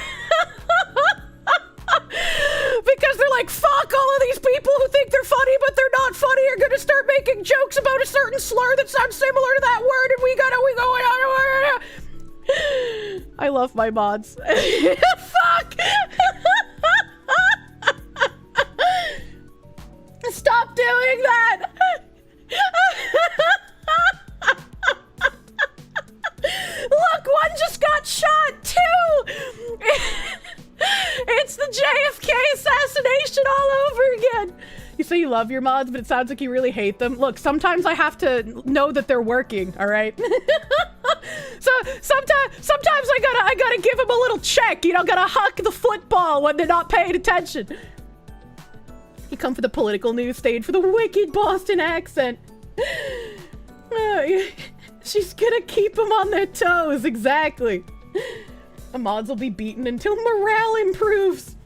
Speaker 1: they're like, fuck, all of these people who think they're funny but they're not funny are gonna start making jokes about a certain slur that sounds similar to that word, and we going on. I love my mods. Fuck! Stop doing that! Look, one just got shot, too! It's the JFK assassination all over again! You say you love your mods, but it sounds like you really hate them. Look, sometimes I have to know that they're working, alright? So, sometimes I gotta give them a little check, you know, gotta huck the football when they're not paying attention. You come for the political news, stayed for the wicked Boston accent. She's gonna keep them on their toes, exactly. The mods will be beaten until morale improves.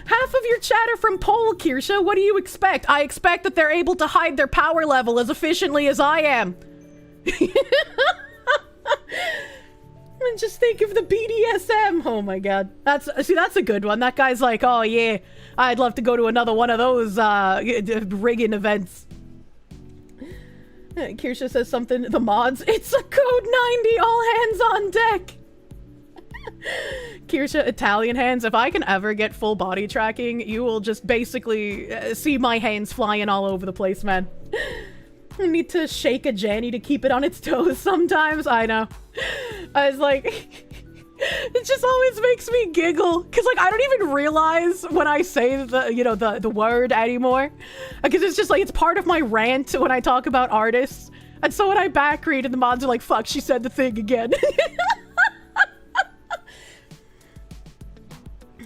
Speaker 1: Half of your chatter from Pole, Kirsche. What do you expect? I expect that they're able to hide their power level as efficiently as I am. And just think of the BDSM. Oh my god. That's a good one. That guy's like, oh yeah, I'd love to go to another one of those rigging events. Kirsche says something, the mods, it's a code 90, all hands on deck. Kirsche, Italian hands. If I can ever get full body tracking, you will just basically see my hands flying all over the place, man. I need to shake a Janny to keep it on its toes sometimes. I know. I was like, it just always makes me giggle. Cause like, I don't even realize when I say the word anymore. Cause it's just like, it's part of my rant when I talk about artists. And so when I back read and the mods are like, fuck, she said the thing again.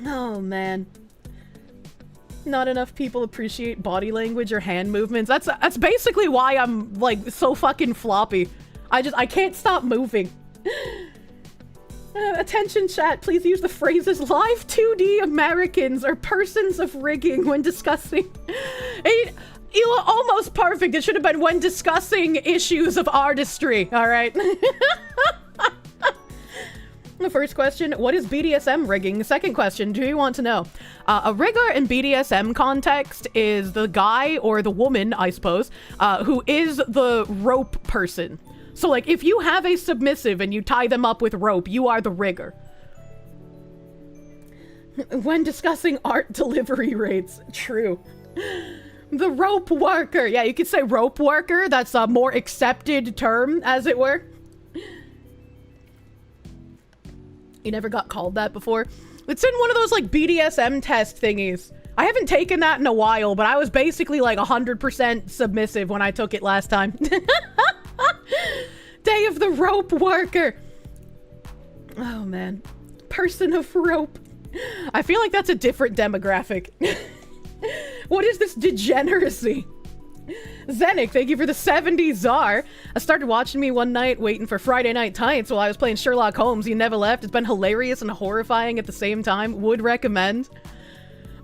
Speaker 1: Oh man. Not enough people appreciate body language or hand movements. That's basically why I'm like so fucking floppy. I can't stop moving. Attention chat, please use the phrases live 2D Americans or persons of rigging when discussing. You were almost perfect. It should have been when discussing issues of artistry. All right. The first question, what is BDSM rigging? The second question, do you want to know? A rigger in BDSM context is the guy or the woman, I suppose, who is the rope person. So like if you have a submissive and you tie them up with rope, you are the rigger. When discussing art delivery rates, true. The rope worker. Yeah, you could say rope worker. That's a more accepted term, as it were. You never got called that before? It's in one of those like BDSM test thingies. I haven't taken that in a while, but I was basically like 100% submissive when I took it last time. Day of the rope worker. Oh man. Person of rope. I feel like that's a different demographic. What is this degeneracy? Zenik, thank you for the 70s czar. I started watching me one night waiting for Friday Night Tights while I was playing Sherlock Holmes. You never left. It's been hilarious and horrifying at the same time. Would recommend.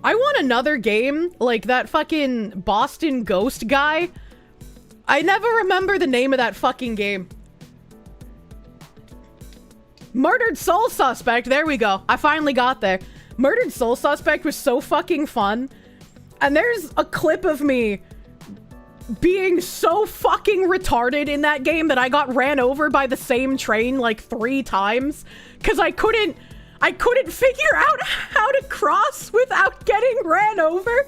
Speaker 1: I want another game like that fucking Boston Ghost guy. I never remember the name of that fucking game. Murdered Soul Suspect. There we go. I finally got there. Murdered Soul Suspect was so fucking fun. And there's a clip of me being so fucking retarded in that game that I got ran over by the same train like 3 times because I couldn't figure out how to cross without getting ran over.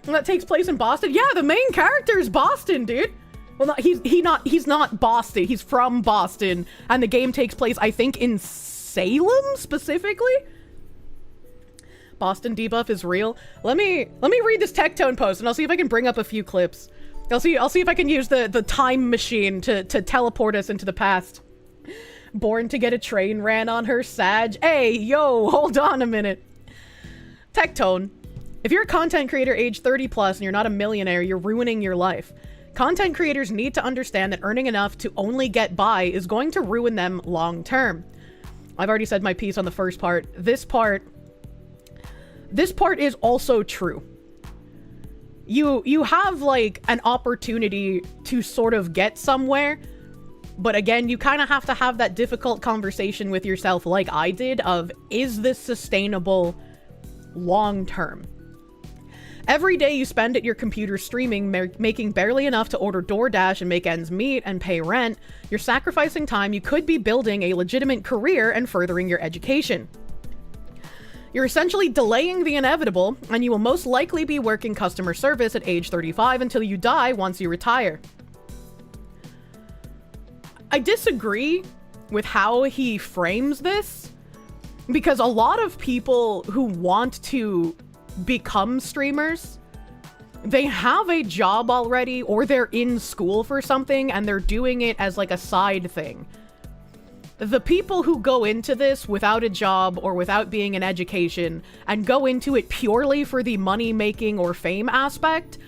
Speaker 1: That takes place in Boston. Yeah, the main character is Boston, dude. Well, he's not Boston. He's from Boston, and the game takes place, I think, in Salem specifically. Boston debuff is real. Let me read this Tectone post and I'll see if I can bring up a few clips. I'll see if I can use the time machine to teleport us into the past. Born to get a train ran on her, Sag. Hey, yo, hold on a minute. Tectone. If you're a content creator age 30 plus and you're not a millionaire, you're ruining your life. Content creators need to understand that earning enough to only get by is going to ruin them long term. I've already said my piece on the first part. This part is also true. You have like an opportunity to sort of get somewhere, but again, you kind of have to have that difficult conversation with yourself like I did of, is this sustainable long term? Every day you spend at your computer streaming, making barely enough to order DoorDash and make ends meet and pay rent, you're sacrificing time you could be building a legitimate career and furthering your education. You're essentially delaying the inevitable, and you will most likely be working customer service at age 35 until you die once you retire. I disagree with how he frames this, because a lot of people who want to become streamers, they have a job already, or they're in school for something, and they're doing it as like a side thing. The people who go into this without a job or without being in education and go into it purely for the money-making or fame aspect,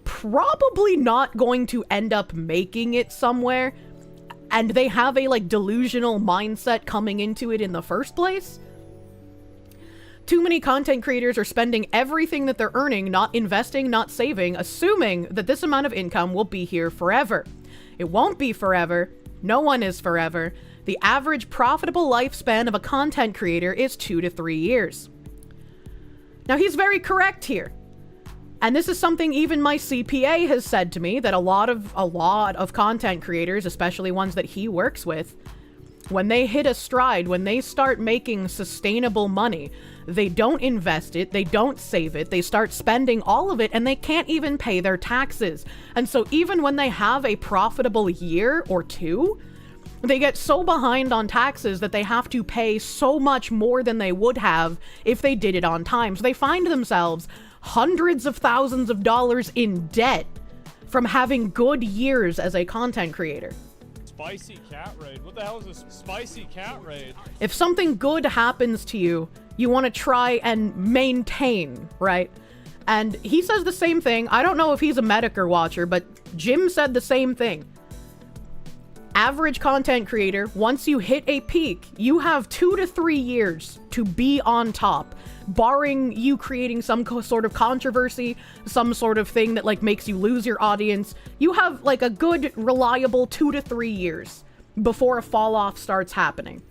Speaker 1: probably not going to end up making it somewhere, and they have a like delusional mindset coming into it in the first place. Too many content creators are spending everything that they're earning, not investing, not saving, assuming that this amount of income will be here forever. It won't be forever. No one is forever. The average profitable lifespan of a content creator is 2 to 3 years. Now, he's very correct here. And this is something even my CPA has said to me, that a lot of content creators, especially ones that he works with, when they hit a stride, when they start making sustainable money, they don't invest it, they don't save it, they start spending all of it, and they can't even pay their taxes. And so even when they have a profitable year or two, they get so behind on taxes that they have to pay so much more than they would have if they did it on time. So they find themselves hundreds of thousands of dollars in debt from having good years as a content creator.
Speaker 3: Spicy cat raid. What the hell is a spicy cat raid?
Speaker 1: If something good happens to you, you want to try and maintain, right? And he says the same thing. I don't know if he's a Medicare watcher, but Jim said the same thing. Average content creator, once you hit a peak, you have 2 to 3 years to be on top, barring you creating some sort of controversy, some sort of thing that like makes you lose your audience. You have like a good, reliable 2 to 3 years before a fall off starts happening.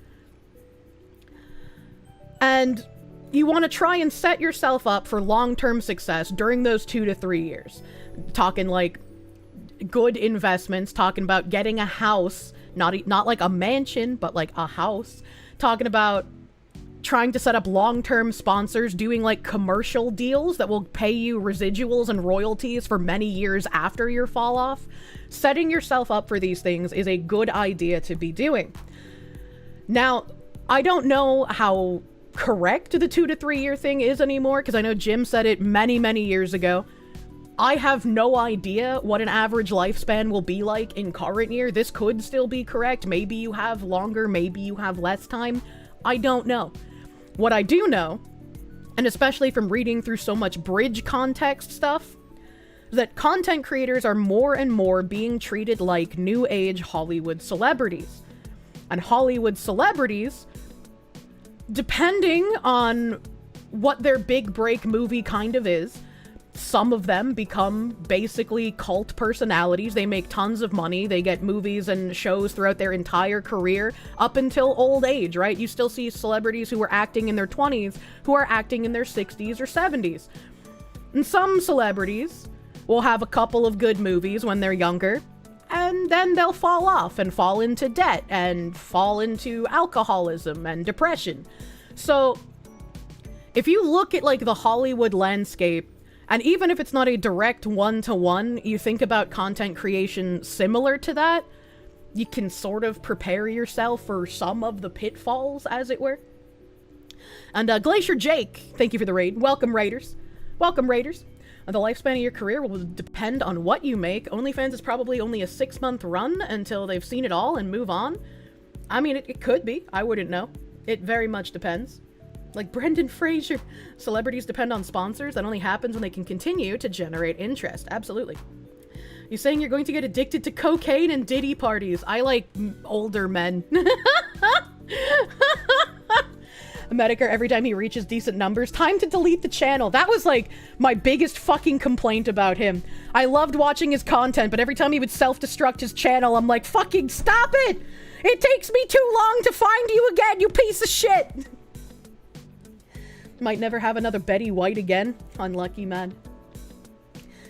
Speaker 1: And you want to try and set yourself up for long-term success during those 2 to 3 years. Talking like good investments, talking about getting a house, not like a mansion, but like a house. Talking about trying to set up long-term sponsors, doing like commercial deals that will pay you residuals and royalties for many years after your fall off. Setting yourself up for these things is a good idea to be doing. Now, I don't know how correct the 2 to 3 year thing is anymore, because I know Jim said it many, many years ago. I have no idea what an average lifespan will be like in current year. This could still be correct. Maybe you have longer, maybe you have less time. I don't know. What I do know, and especially from reading through so much bridge context stuff, is that content creators are more and more being treated like new age Hollywood celebrities. And Hollywood celebrities, depending on what their big break movie kind of is, some of them become basically cult personalities. They make tons of money. They get movies and shows throughout their entire career up until old age, right? You still see celebrities who are acting in their 20s who are acting in their 60s or 70s. And some celebrities will have a couple of good movies when they're younger, and then they'll fall off and fall into debt and fall into alcoholism and depression. So if you look at like the Hollywood landscape, and even if it's not a direct one-to-one, you think about content creation similar to that, you can sort of prepare yourself for some of the pitfalls, as it were. And Glacier Jake, thank you for the raid. Welcome, Raiders. Welcome, Raiders. The lifespan of your career will depend on what you make. OnlyFans is probably only a 6-month run until they've seen it all and move on. I mean, it could be. I wouldn't know. It very much depends. Like Brendan Fraser. Celebrities depend on sponsors. That only happens when they can continue to generate interest. Absolutely. You saying you're going to get addicted to cocaine and Diddy parties? I like older men. Medicare, every time he reaches decent numbers, time to delete the channel. That was like my biggest fucking complaint about him. I loved watching his content, but every time he would self-destruct his channel, I'm like, fucking stop it! It takes me too long to find you again, you piece of shit! Might never have another Betty White again. Unlucky, man.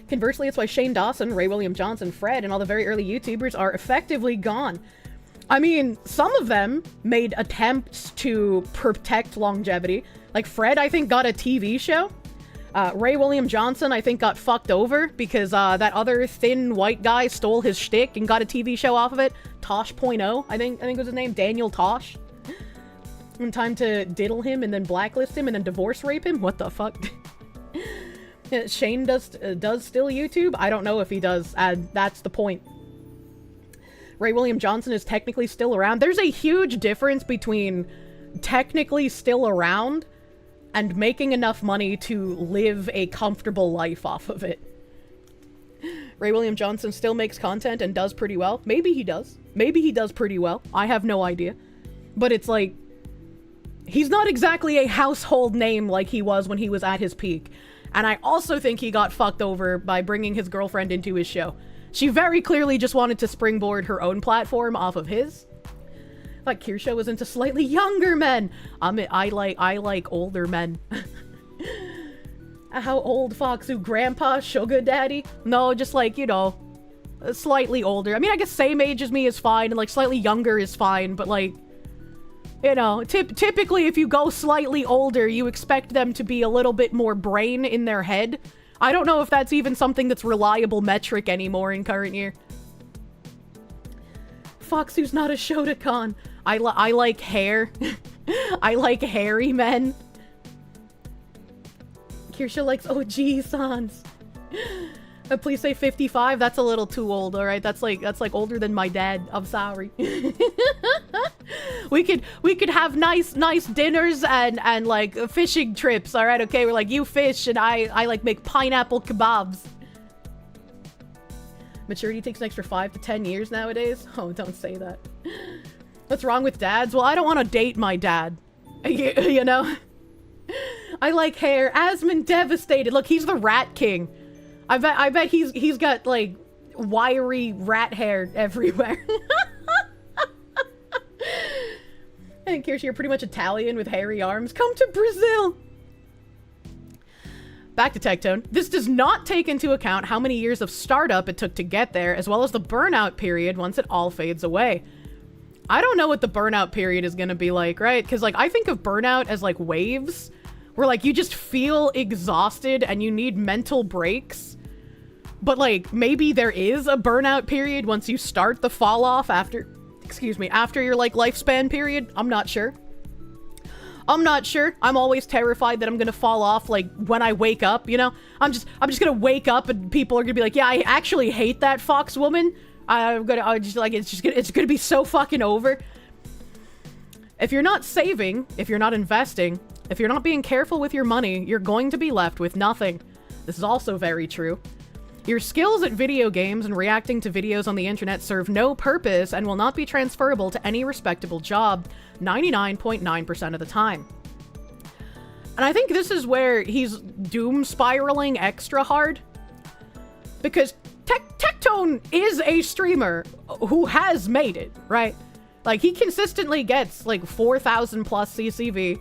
Speaker 1: Conversely, it's why Shane Dawson, Ray William Johnson, Fred, and all the very early YouTubers are effectively gone. I mean, some of them made attempts to protect longevity. Like Fred, I think, got a TV show. Ray William Johnson, I think, got fucked over because that other thin white guy stole his shtick and got a TV show off of it. Tosh.0, I think was his name. Daniel Tosh. In time to diddle him and then blacklist him and then divorce rape him? What the fuck? Shane does still YouTube? I don't know if he does. That's the point. Ray William Johnson is technically still around. There's a huge difference between technically still around and making enough money to live a comfortable life off of it. Ray William Johnson still makes content and does pretty well. Maybe he does. Maybe he does pretty well. I have no idea. But it's like, he's not exactly a household name like he was when he was at his peak. And I also think he got fucked over by bringing his girlfriend into his show. She very clearly just wanted to springboard her own platform off of his. Like Kirsche was into slightly younger men. I like older men. How old, Foxu? Grandpa? Sugar daddy? No, just like, you know, slightly older. I mean, I guess same age as me is fine, and like slightly younger is fine, but like, you know, typically if you go slightly older, you expect them to be a little bit more brain in their head. I don't know if that's even something that's reliable metric anymore in current year. Foxu's not a Shotokan. I like hair. I like hairy men. Kirsche likes OG sans. Please say 55. That's a little too old, all right? That's like older than my dad. I'm sorry. we could have nice dinners and like fishing trips, all right? Okay, we're like, you fish and I like make pineapple kebabs. Maturity takes an extra 5 to 10 years nowadays. Oh, don't say that. What's wrong with dads? Well, I don't want to date my dad. You know? I like hair. Asmund devastated. Look, he's the rat king. I bet he's got like wiry rat hair everywhere. And Kirsche, you're pretty much Italian with hairy arms. Come to Brazil. Back to Tectone. This does not take into account how many years of startup it took to get there, as well as the burnout period once it all fades away. I don't know what the burnout period is going to be like, right? Because like I think of burnout as like waves, where like you just feel exhausted and you need mental breaks. But like maybe there is a burnout period once you start the fall off after your like lifespan period. I'm not sure. I'm always terrified that I'm gonna fall off like when I wake up, you know? I'm just gonna wake up and people are gonna be like, yeah, I actually hate that fox woman. It's gonna be so fucking over. If you're not saving, if you're not investing, if you're not being careful with your money, you're going to be left with nothing. This is also very true. Your skills at video games and reacting to videos on the internet serve no purpose and will not be transferable to any respectable job 99.9% of the time. And I think this is where he's doom spiraling extra hard. Because Tectone is a streamer who has made it, right? Like, he consistently gets, like, 4,000 plus CCV.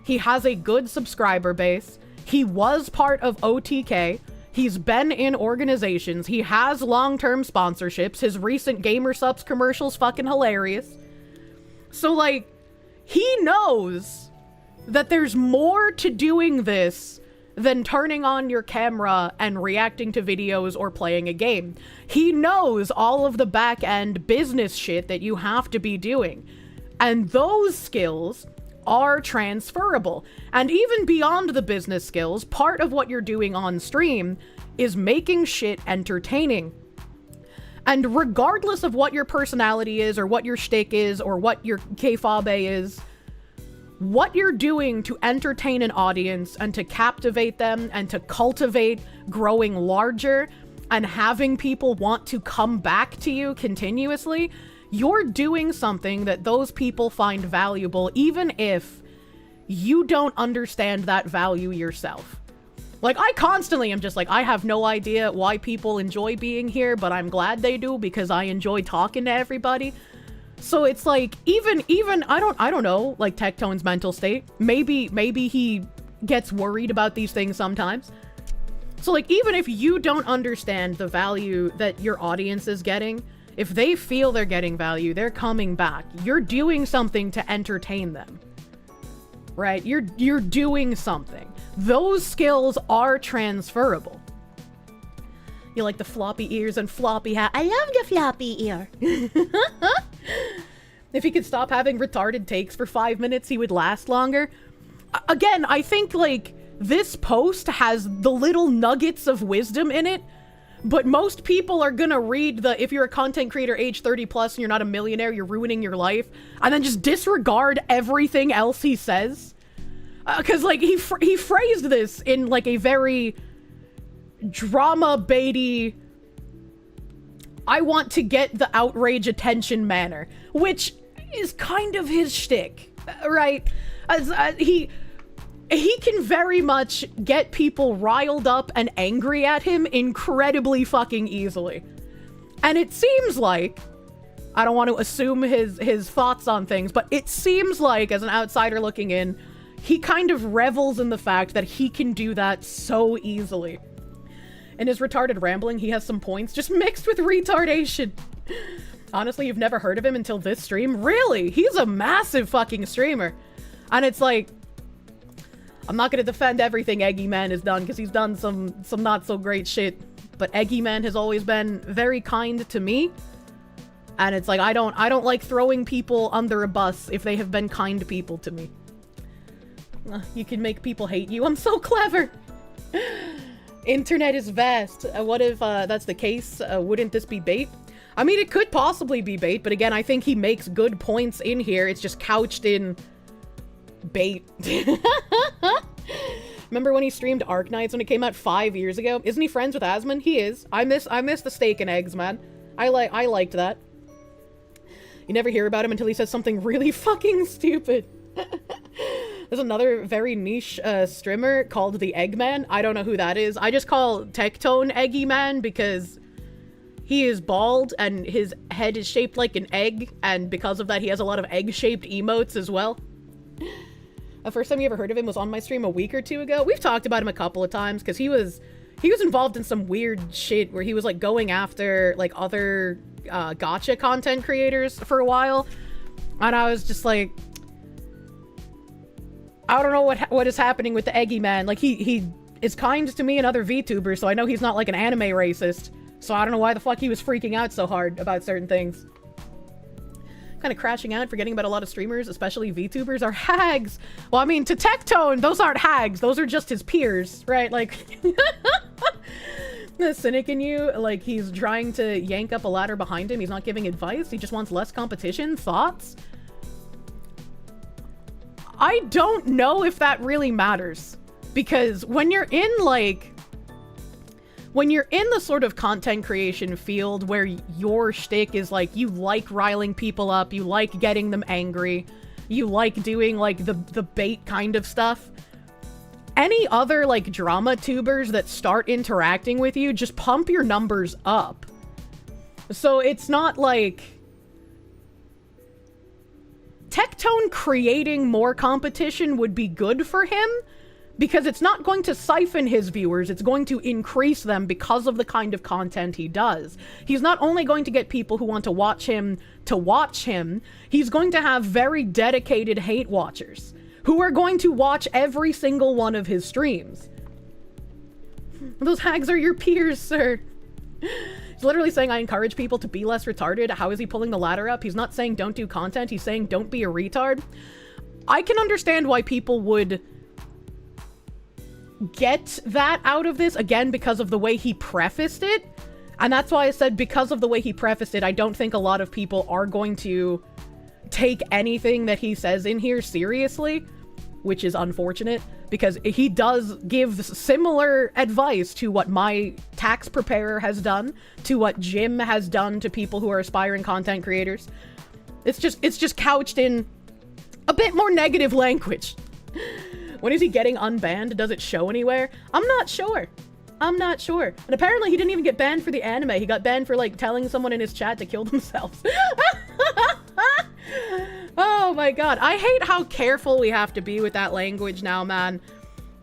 Speaker 1: He has a good subscriber base. He was part of OTK. He's been in organizations. He has long-term sponsorships. His recent Gamer Subs commercial's fucking hilarious. So, like, he knows that there's more to doing this than turning on your camera and reacting to videos or playing a game. He knows all of the back-end business shit that you have to be doing. And those skills are transferable. And even beyond the business skills, part of what you're doing on stream is making shit entertaining. And regardless of what your personality is, or what your shtick is, or what your kayfabe is, what you're doing to entertain an audience and to captivate them and to cultivate growing larger and having people want to come back to you continuously, you're doing something that those people find valuable, even if you don't understand that value yourself. Like, I constantly am just like, I have no idea why people enjoy being here, but I'm glad they do because I enjoy talking to everybody. So it's like, even I don't know, like Tectone's mental state. Maybe he gets worried about these things sometimes. So like, even if you don't understand the value that your audience is getting, if they feel they're getting value, they're coming back. You're doing something to entertain them. Right? You're doing something. Those skills are transferable. You like the floppy ears and floppy hat. I love the floppy ear. If he could stop having retarded takes for 5 minutes, he would last longer. Again, I think, like, this post has the little nuggets of wisdom in it, but most people are gonna read the, if you're a content creator age 30 plus and you're not a millionaire, you're ruining your life, and then just disregard everything else he says. Because, like, he phrased this in, like, a very drama baity, I want to get the outrage attention manner, which is kind of his shtick, right? He can very much get people riled up and angry at him incredibly fucking easily. And it seems like, I don't want to assume his thoughts on things, but it seems like, as an outsider looking in, he kind of revels in the fact that he can do that so easily. In his retarded rambling, he has some points just mixed with retardation. Honestly, you've never heard of him until this stream? Really? He's a massive fucking streamer. And it's like, I'm not gonna defend everything Eggy Man has done, because he's done some not so great shit. But Eggy Man has always been very kind to me. And it's like, I don't like throwing people under a bus if they have been kind people to me. You can make people hate you. I'm so clever. Internet is vast. What if that's the case? Wouldn't this be bait? I mean, it could possibly be bait, but again, I think he makes good points in here. It's just couched in bait. Remember when he streamed Arc Nights when it came out 5 years ago? Isn't he friends with Asmon? He is. I miss the steak and eggs, man. I liked that. You never hear about him until he says something really fucking stupid. There's another very niche streamer called the Eggman. I don't know who that is. I just call Tectone Eggy Man because he is bald and his head is shaped like an egg, and because of that he has a lot of egg-shaped emotes as well. The first time you ever heard of him was on my stream a week or two ago. We've talked about him a couple of times because he was involved in some weird shit where he was like going after like other gacha content creators for a while, and I was just like, I don't know what is happening with the Eggy Man. Like he is kind to me and other VTubers, so I know he's not like an anime racist, so I don't know why the fuck he was freaking out so hard about certain things. Kind of crashing out, forgetting about a lot of streamers, especially VTubers, are hags. Well, I mean, to Tectone, those aren't hags. Those are just his peers, right? Like, the cynic in you, like, he's trying to yank up a ladder behind him. He's not giving advice. He just wants less competition. Thoughts? I don't know if that really matters. Because when you're in, like... when you're in the sort of content creation field where your shtick is like, you like riling people up, you like getting them angry, you like doing like the bait kind of stuff, any other like drama tubers that start interacting with you just pump your numbers up. So it's not like Tectone creating more competition would be good for him, because it's not going to siphon his viewers, it's going to increase them because of the kind of content he does. He's not only going to get people who want to watch him, he's going to have very dedicated hate watchers who are going to watch every single one of his streams. Those hags are your peers, sir. He's literally saying, I encourage people to be less retarded. How is he pulling the ladder up? He's not saying don't do content, he's saying don't be a retard. I can understand why people would get that out of this, again, because of the way he prefaced it. And that's why I said because of the way he prefaced it, I don't think a lot of people are going to take anything that he says in here seriously, which is unfortunate, because he does give similar advice to what my tax preparer has done, to what Jim has done to people who are aspiring content creators. It's just couched in a bit more negative language. When is he getting unbanned? Does it show anywhere? I'm not sure. And apparently he didn't even get banned for the anime. He got banned for, like, telling someone in his chat to kill themselves. Oh my god. I hate how careful we have to be with that language now, man.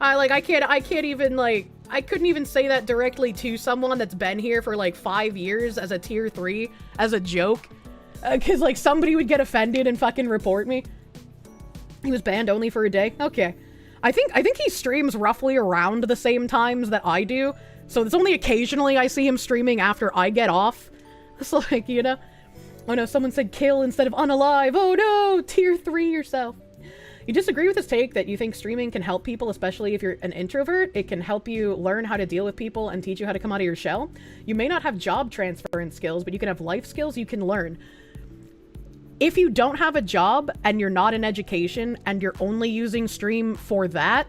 Speaker 1: I can't even, like, I couldn't even say that directly to someone that's been here for, like, 5 years as a tier 3, as a joke. Because, like, somebody would get offended and fucking report me. He was banned only for a day? Okay. I think he streams roughly around the same times that I do, so it's only occasionally I see him streaming after I get off. It's like, you know? Oh no, someone said kill instead of unalive. Oh no, tier 3 yourself. You disagree with his take that you think streaming can help people, especially if you're an introvert? It can help you learn how to deal with people and teach you how to come out of your shell? You may not have job transference skills, but you can have life skills you can learn. If you don't have a job and you're not in education and you're only using stream for that,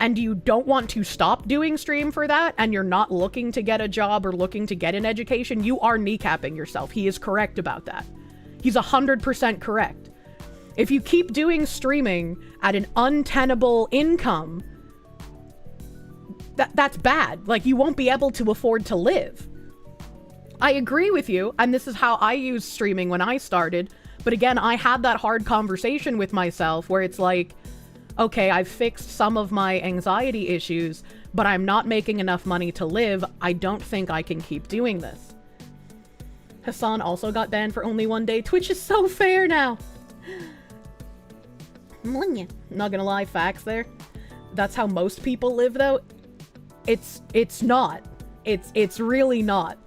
Speaker 1: and you don't want to stop doing stream for that, and you're not looking to get a job or looking to get an education, you are kneecapping yourself. He is correct about that. He's 100% correct. If you keep doing streaming at an untenable income, that's bad. Like, you won't be able to afford to live. I agree with you, and this is how I used streaming when I started. But again, I had that hard conversation with myself where it's like, okay, I've fixed some of my anxiety issues, but I'm not making enough money to live. I don't think I can keep doing this. Hassan also got banned for only 1 day. Twitch is so fair now. Not gonna lie, facts there. That's how most people live, though. It's not. It's really not.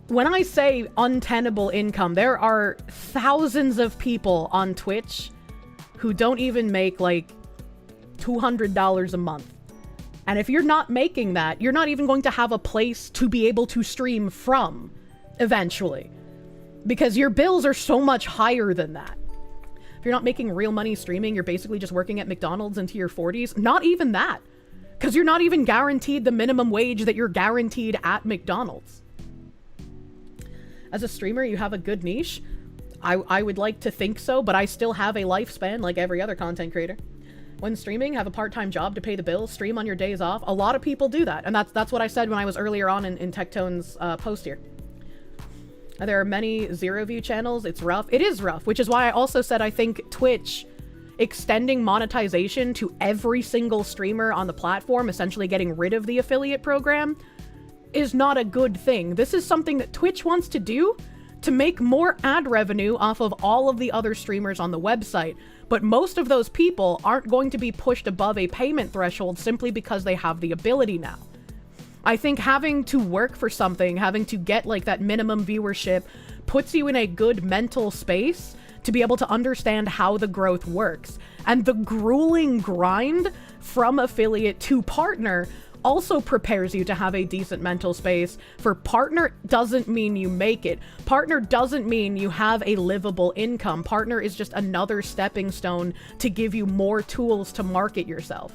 Speaker 1: When I say untenable income, there are thousands of people on Twitch who don't even make like $200 a month. And if you're not making that, you're not even going to have a place to be able to stream from eventually, because your bills are so much higher than that. If you're not making real money streaming, you're basically just working at McDonald's into your 40s. Not even that, because you're not even guaranteed the minimum wage that you're guaranteed at McDonald's. As a streamer, you have a good niche. I would like to think so, but I still have a lifespan like every other content creator. When streaming, have a part-time job to pay the bills, stream on your days off. A lot of people do that, and that's what I said when I was earlier on in Tectone's post here. There are many zero-view channels. It's rough. It is rough, which is why I also said I think Twitch extending monetization to every single streamer on the platform, essentially getting rid of the affiliate program, is not a good thing. This is something that Twitch wants to do to make more ad revenue off of all of the other streamers on the website. But most of those people aren't going to be pushed above a payment threshold simply because they have the ability now. I think having to work for something, having to get like that minimum viewership, puts you in a good mental space to be able to understand how the growth works. And the grueling grind from affiliate to partner also prepares you to have a decent mental space. For partner doesn't mean you make it. Partner doesn't mean you have a livable income. Partner is just another stepping stone to give you more tools to market yourself.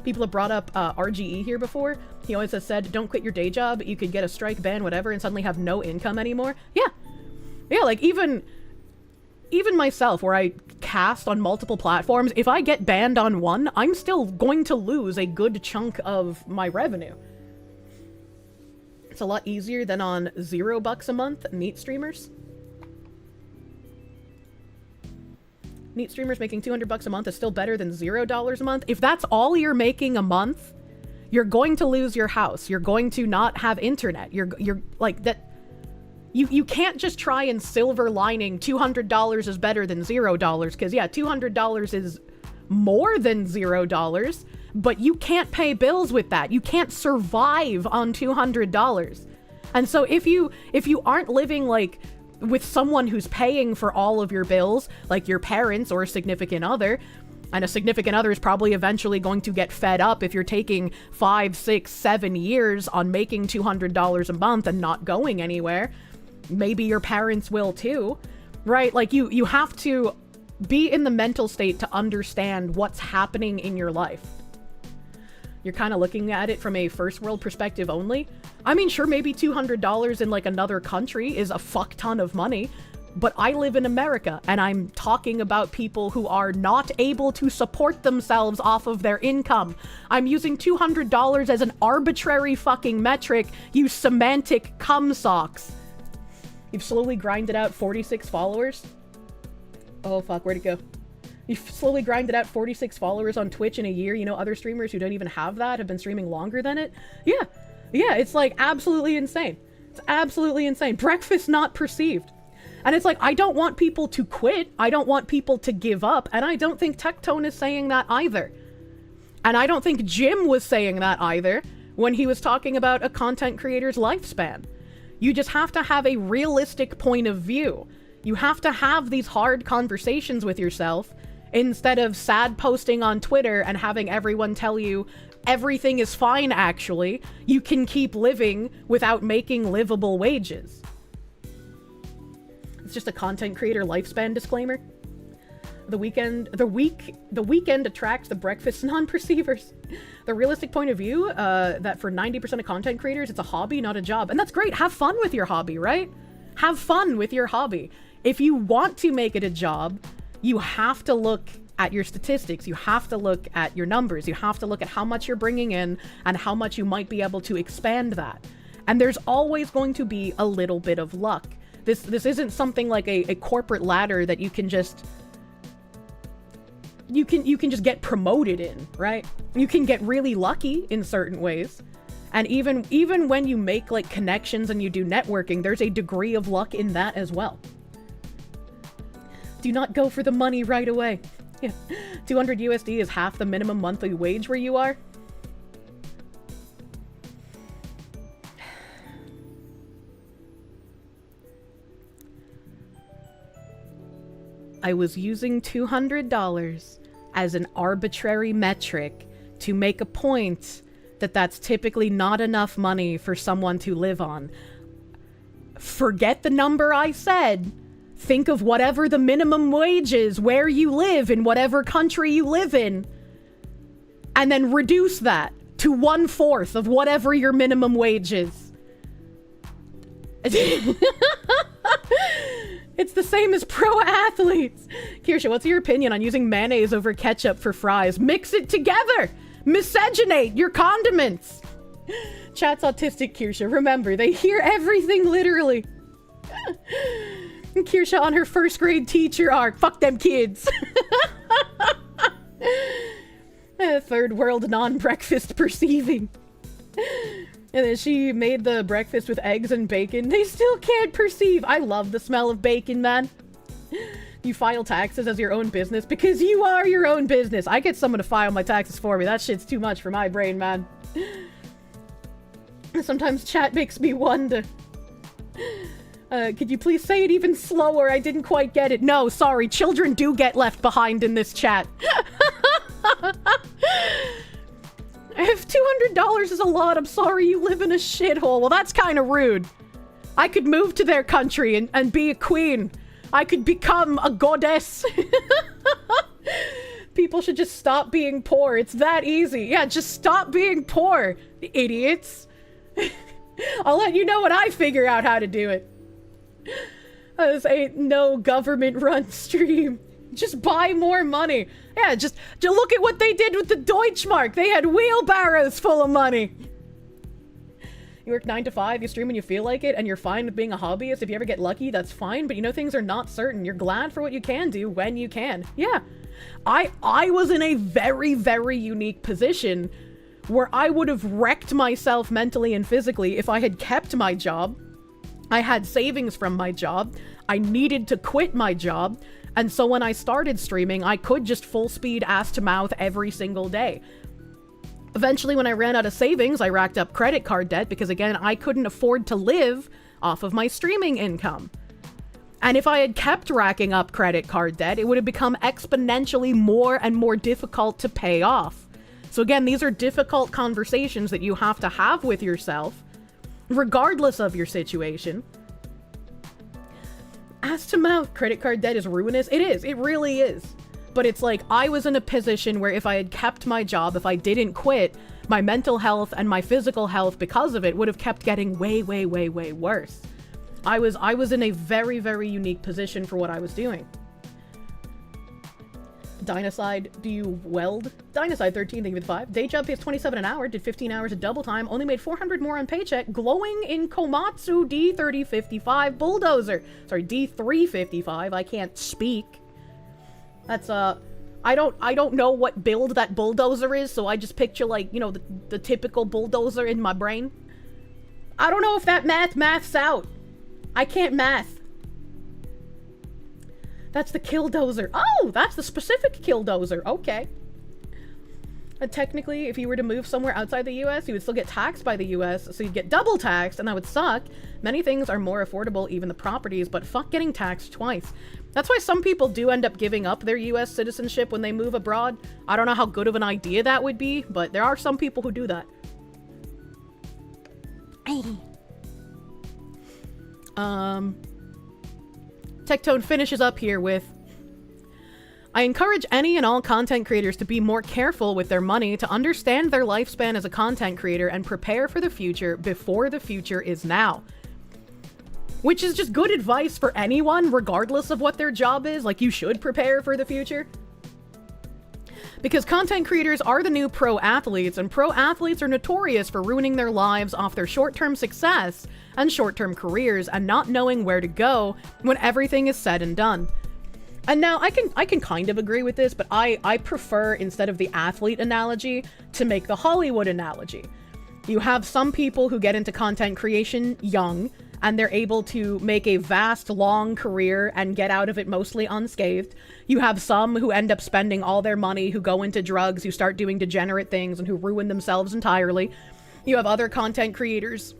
Speaker 1: People have brought up RGE here before. He always has said, don't quit your day job. You could get a strike, ban, whatever, and suddenly have no income anymore. Yeah. Yeah, like even myself, where I cast on multiple platforms, if I get banned on one, I'm still going to lose a good chunk of my revenue. It's a lot easier than on $0 a month neat streamers. Neat streamers making $200 a month is still better than $0 a month. If that's all you're making a month, you're going to lose your house. You're going to not have internet. You're like that. You can't just try and silver lining $200 is better than $0, because yeah, $200 is more than $0, but you can't pay bills with that. You can't survive on $200. And so if you aren't living like with someone who's paying for all of your bills, like your parents or a significant other, and a significant other is probably eventually going to get fed up if you're taking 5, 6, 7 years on making $200 a month and not going anywhere. Maybe your parents will too, right? Like you have to be in the mental state to understand what's happening in your life. You're kind of looking at it from a first world perspective only. I mean, sure, maybe $200 in like another country is a fuck ton of money, but I live in America and I'm talking about people who are not able to support themselves off of their income. I'm using $200 as an arbitrary fucking metric, you semantic cum socks. You've slowly grinded out 46 followers. Oh fuck, where'd it go? You've slowly grinded out 46 followers on Twitch in a year. You know, other streamers who don't even have that have been streaming longer than it. Yeah, it's like absolutely insane. It's absolutely insane. Breakfast not perceived. And it's like, I don't want people to quit. I don't want people to give up. And I don't think Tectone is saying that either. And I don't think Jim was saying that either when he was talking about a content creator's lifespan. You just have to have a realistic point of view. You have to have these hard conversations with yourself instead of sad posting on Twitter and having everyone tell you everything is fine actually. You can keep living without making livable wages. It's just a content creator lifespan disclaimer. The weekend attracts the breakfast non-perceivers. The realistic point of view, that for 90% of content creators, it's a hobby, not a job. And that's great. Have fun with your hobby, right? Have fun with your hobby. If you want to make it a job, you have to look at your statistics. You have to look at your numbers. You have to look at how much you're bringing in and how much you might be able to expand that. And there's always going to be a little bit of luck. This isn't something like a corporate ladder that you can just... You can just get promoted in, right? You can get really lucky in certain ways. And even when you make like connections and you do networking, there's a degree of luck in that as well. Do not go for the money right away. Yeah. 200 USD is half the minimum monthly wage where you are. I was using $200 as an arbitrary metric to make a point that that's typically not enough money for someone to live on. Forget the number I said. Think of whatever the minimum wage is where you live in whatever country you live in, and then reduce that to 1/4 of whatever your minimum wage is. It's the same as pro athletes. Kirsche, what's your opinion on using mayonnaise over ketchup for fries? Mix it together! Miscegenate your condiments! Chat's autistic, Kirsche. Remember, they hear everything literally. Kirsche on her first grade teacher arc. Fuck them kids. Third world non-breakfast perceiving. And then she made the breakfast with eggs and bacon. They still can't perceive. I love the smell of bacon, man. You file taxes as your own business because you are your own business. I get someone to file my taxes for me. That shit's too much for my brain, man. Sometimes chat makes me wonder. Could you please say it even slower? I didn't quite get it. No, sorry. Children do get left behind in this chat. If $200 is a lot, I'm sorry you live in a shithole. Well, that's kind of rude. I could move to their country and be a queen. I could become a goddess. People should just stop being poor. It's that easy. Yeah, just stop being poor, idiots. I'll let you know when I figure out how to do it. This ain't no government-run stream. Just buy more money. Yeah, just look at what they did with the Deutschmark. They had wheelbarrows full of money. You work 9 to 5, you stream when you feel like it, and you're fine with being a hobbyist. If you ever get lucky, that's fine, but you know things are not certain. You're glad for what you can do when you can. Yeah. I was in a very, very unique position where I would have wrecked myself mentally and physically if I had kept my job. I had savings from my job. I needed to quit my job. And so when I started streaming, I could just full speed ass to mouth every single day. Eventually, when I ran out of savings, I racked up credit card debt because, again, I couldn't afford to live off of my streaming income. And if I had kept racking up credit card debt, it would have become exponentially more and more difficult to pay off. So again, these are difficult conversations that you have to have with yourself, regardless of your situation. Ass to mouth, credit card debt is ruinous. It is. It really is. But it's like, I was in a position where if I had kept my job, if I didn't quit, my mental health and my physical health because of it would have kept getting way, way, way, way worse. I was in a very, very unique position for what I was doing. Dynacide, do you weld? Dynacide 13, thank you for the 5. Day job pays 27 an hour, did 15 hours at double time, only made 400 more on paycheck. Glowing in Komatsu D3055 Bulldozer. Sorry, D355, I can't speak. That's, I don't know what build that bulldozer is, so I just picture, like, you know, the typical bulldozer in my brain. I don't know if that maths out. I can't math. That's the killdozer. Oh, that's the specific killdozer. Okay. And technically, if you were to move somewhere outside the US, you would still get taxed by the US, so you'd get double taxed, and that would suck. Many things are more affordable, even the properties, but fuck getting taxed twice. That's why some people do end up giving up their US citizenship when they move abroad. I don't know how good of an idea that would be, but there are some people who do that. Tectone finishes up here with, I encourage any and all content creators to be more careful with their money, to understand their lifespan as a content creator, and prepare for the future before the future is now. Which is just good advice for anyone, regardless of what their job is. Like, you should prepare for the future. Because content creators are the new pro athletes, and pro athletes are notorious for ruining their lives off their short-term success and short-term careers and not knowing where to go when everything is said and done. And now I can kind of agree with this, but I prefer, instead of the athlete analogy, to make the Hollywood analogy. You have some people who get into content creation young, and they're able to make a vast, long career and get out of it mostly unscathed. You have some who end up spending all their money, who go into drugs, who start doing degenerate things, and who ruin themselves entirely. You have other content creators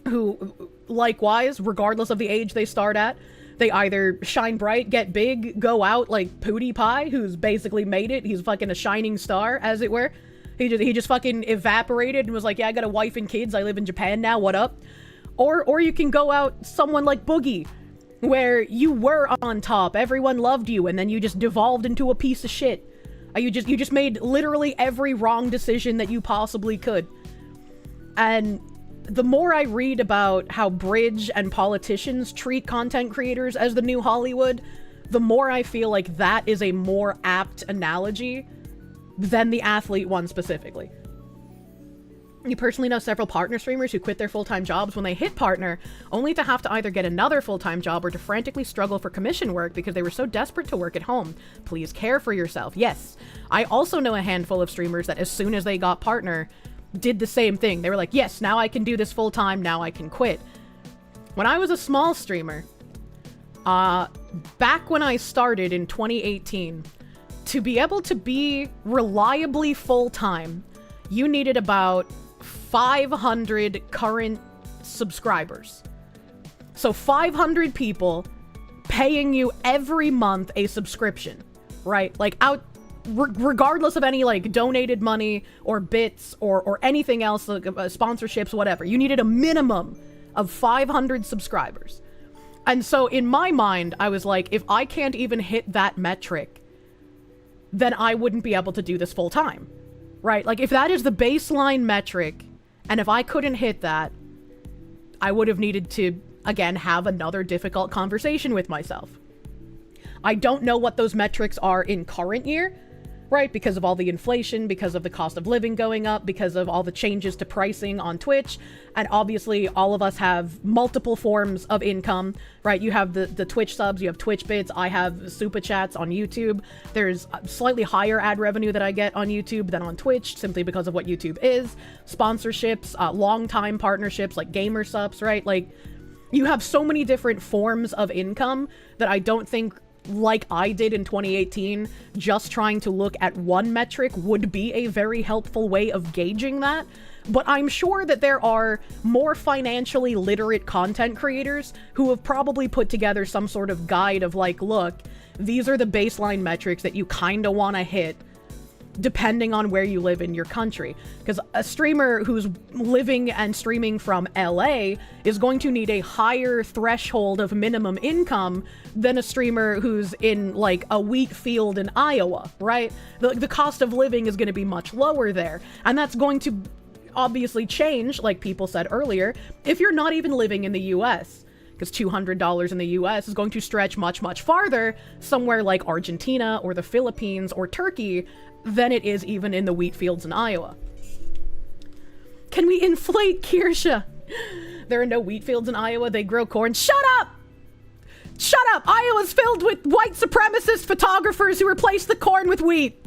Speaker 1: who, likewise, regardless of the age they start at, they either shine bright, get big, go out like PewDiePie, who's basically made it. He's fucking a shining star, as it were. He just fucking evaporated and was like, yeah, I got a wife and kids. I live in Japan now. What up? Or you can go out someone like Boogie, where you were on top, everyone loved you, and then you just devolved into a piece of shit. You just made literally every wrong decision that you possibly could. And the more I read about how Bridge and politicians treat content creators as the new Hollywood, the more I feel like that is a more apt analogy than the athlete one specifically. You personally know several partner streamers who quit their full-time jobs when they hit partner, only to have to either get another full-time job or to frantically struggle for commission work because they were so desperate to work at home. Please care for yourself. Yes, I also know a handful of streamers that as soon as they got partner, did the same thing. They were like, yes, now I can do this full-time, now I can quit. When I was a small streamer, back when I started in 2018, to be able to be reliably full-time, you needed about 500 current subscribers. So 500 people paying you every month a subscription, right? Like regardless of any like donated money or bits or anything else, like sponsorships, whatever. You needed a minimum of 500 subscribers. And so in my mind, I was like, if I can't even hit that metric, then I wouldn't be able to do this full time, right? Like if that is the baseline metric, and if I couldn't hit that, I would have needed to, again, have another difficult conversation with myself. I don't know what those metrics are in current year, right? Because of all the inflation, because of the cost of living going up, because of all the changes to pricing on Twitch. And obviously all of us have multiple forms of income, right? You have the Twitch subs, you have Twitch bits, I have super chats on YouTube. There's slightly higher ad revenue that I get on YouTube than on Twitch, simply because of what YouTube is. Sponsorships, long-time partnerships like gamer subs, right? Like you have so many different forms of income that I don't think, like I did in 2018, just trying to look at one metric would be a very helpful way of gauging that. But I'm sure that there are more financially literate content creators who have probably put together some sort of guide of like, look, these are the baseline metrics that you kind of want to hit depending on where you live in your country. Because a streamer who's living and streaming from LA is going to need a higher threshold of minimum income than a streamer who's in like a wheat field in Iowa, right? The cost of living is going to be much lower there. And that's going to obviously change, like people said earlier, if you're not even living in the US. Because $200 in the US is going to stretch much, much farther somewhere like Argentina or the Philippines or Turkey than it is even in the wheat fields in Iowa. Can we inflate Kirsche? There are no wheat fields in Iowa, they grow corn. Shut up! Shut up! Iowa's filled with white supremacist photographers who replace the corn with wheat.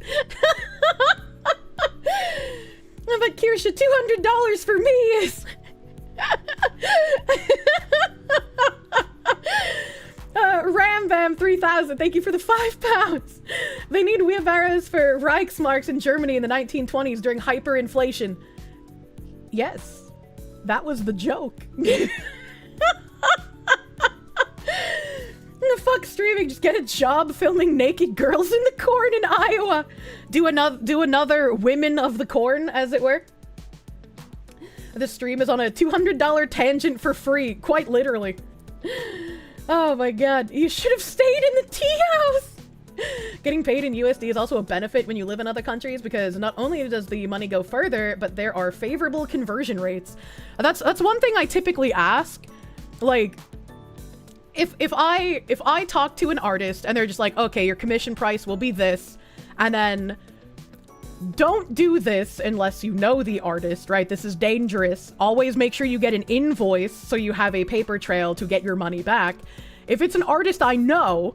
Speaker 1: But Kirsche, $200 for me is... Rambam 3000, thank you for the £5. They need wheelbarrows for Reichsmarks in Germany in the 1920s during hyperinflation. Yes, that was the joke. Fuck streaming, just get a job filming naked girls in the corn in Iowa. Do another Women of the Corn, as it were. The stream is on a $200 tangent for free, quite literally. Oh my god, you should have stayed in the tea house! Getting paid in USD is also a benefit when you live in other countries because not only does the money go further, but there are favorable conversion rates. That's one thing I typically ask. Like, if I talk to an artist and they're just like, okay, your commission price will be this, and then don't do this unless you know the artist, right? This is dangerous. Always make sure you get an invoice so you have a paper trail to get your money back. If it's an artist I know,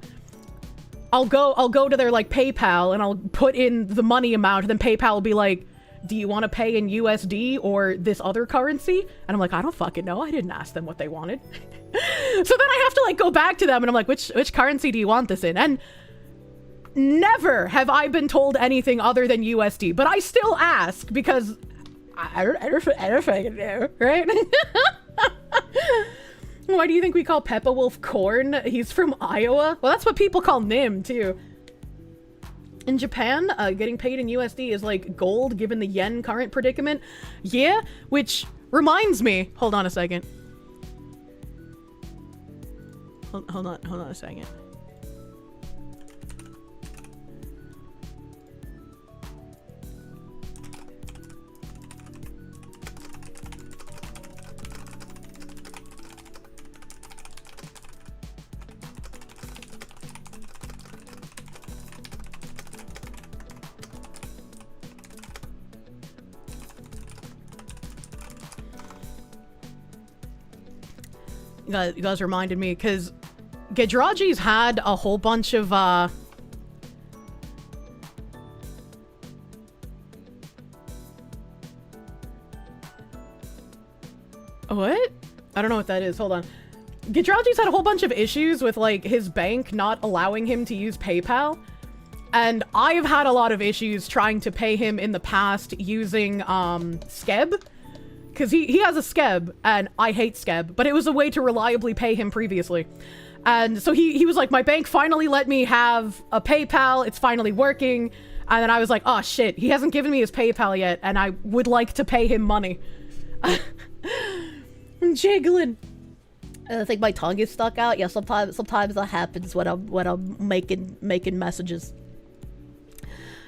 Speaker 1: I'll go to their like PayPal and I'll put in the money amount, and then PayPal will be like, do you want to pay in USD or this other currency? And I'm like, I don't fucking know. I didn't ask them what they wanted. So then I have to like go back to them and I'm like, which currency do you want this in? And never have I been told anything other than USD, but I still ask because I don't fucking know, right? Why do you think we call Peppa Wolf corn? He's from Iowa. Well, that's what people call Nim too. In Japan, getting paid in USD is like gold given the yen current predicament. Yeah, which reminds me, hold on a second. Hold on a second. You guys reminded me, because Gedraji's had a whole bunch of, What? I don't know what that is. Hold on. Gedraji's had a whole bunch of issues with, like, his bank not allowing him to use PayPal. And I have had a lot of issues trying to pay him in the past using, Skeb. Because he has a Skeb, and I hate Skeb, but it was a way to reliably pay him previously. And so he was like, my bank finally let me have a PayPal, it's finally working. And then I was like, oh shit, he hasn't given me his PayPal yet, and I would like to pay him money. I'm jiggling. I think my tongue is stuck out. Yeah, sometimes that happens when I'm making messages.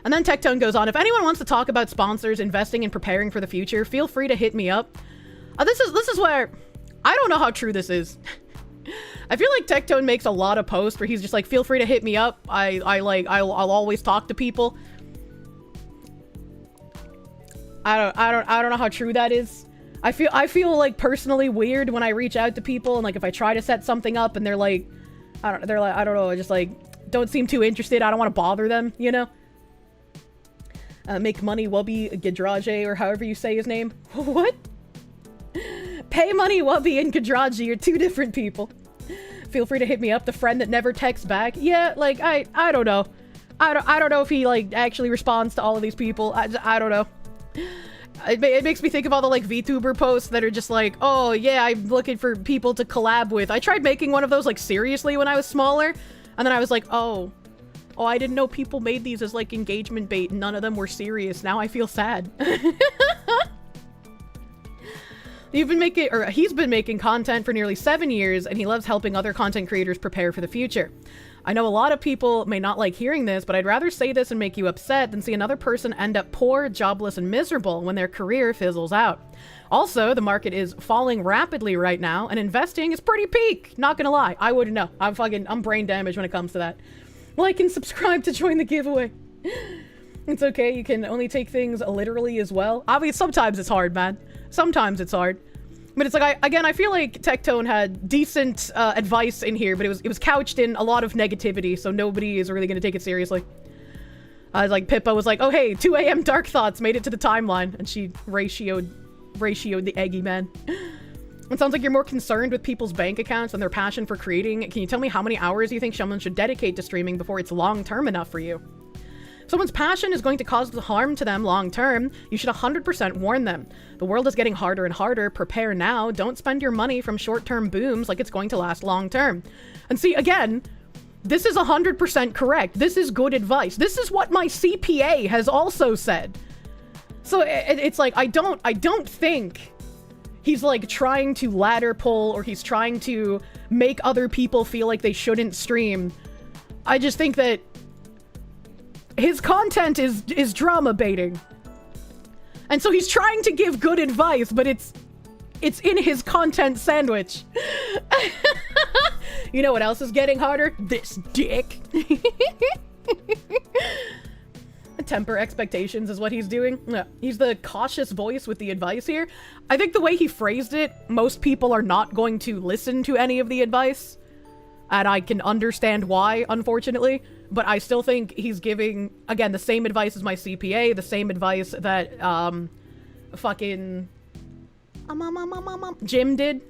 Speaker 1: And then Tectone goes on, if anyone wants to talk about sponsors, investing, and preparing for the future, feel free to hit me up. This is where I don't know how true this is. I feel like Tectone makes a lot of posts where he's just like, feel free to hit me up. I'll always talk to people. I don't know how true that is. I feel like personally weird when I reach out to people and like if I try to set something up and they're like, I don't know, just like don't seem too interested. I don't want to bother them, you know? Make money Wubby Gedraje, or however you say his name. What? Pay money Wubby and Gedraje are two different people. Feel free to hit me up, the friend that never texts back. Yeah, like, I don't know. I don't know if he, like, actually responds to all of these people. I don't know. It makes me think of all the, like, VTuber posts that are just like, oh, yeah, I'm looking for people to collab with. I tried making one of those, like, seriously when I was smaller. And then I was like, oh, I didn't know people made these as, like, engagement bait. None of them were serious. Now I feel sad. He's been making content for nearly 7 years, and he loves helping other content creators prepare for the future. I know a lot of people may not like hearing this, but I'd rather say this and make you upset than see another person end up poor, jobless, and miserable when their career fizzles out. Also, the market is falling rapidly right now, and investing is pretty peak. Not gonna lie, I wouldn't know. I'm brain damaged when it comes to that. Like and subscribe to join the giveaway. It's okay, you can only take things literally as well. Obviously, sometimes it's hard, man. Sometimes it's hard. But it's like, I feel like Tectone had decent advice in here, but it was couched in a lot of negativity, so nobody is really going to take it seriously. Like, Pippa was like, oh hey, 2 a.m. Dark Thoughts made it to the timeline, and she ratioed the eggy man. It sounds like you're more concerned with people's bank accounts and their passion for creating. Can you tell me how many hours you think someone should dedicate to streaming before it's long-term enough for you? If someone's passion is going to cause harm to them long-term, you should 100% warn them. The world is getting harder and harder. Prepare now. Don't spend your money from short-term booms like it's going to last long-term. And see, again, this is 100% correct. This is good advice. This is what my CPA has also said. So it's like, I don't think he's like trying to ladder pull or he's trying to make other people feel like they shouldn't stream. I just think that his content is drama baiting. And so he's trying to give good advice, but it's in his content sandwich. You know what else is getting harder? This dick. temper expectations is what he's doing. Yeah, he's the cautious voice with the advice here. I think the way he phrased it, most people are not going to listen to any of the advice. And I can understand why, unfortunately. But I still think he's giving, again, the same advice as my CPA, the same advice that, fucking... Jim did.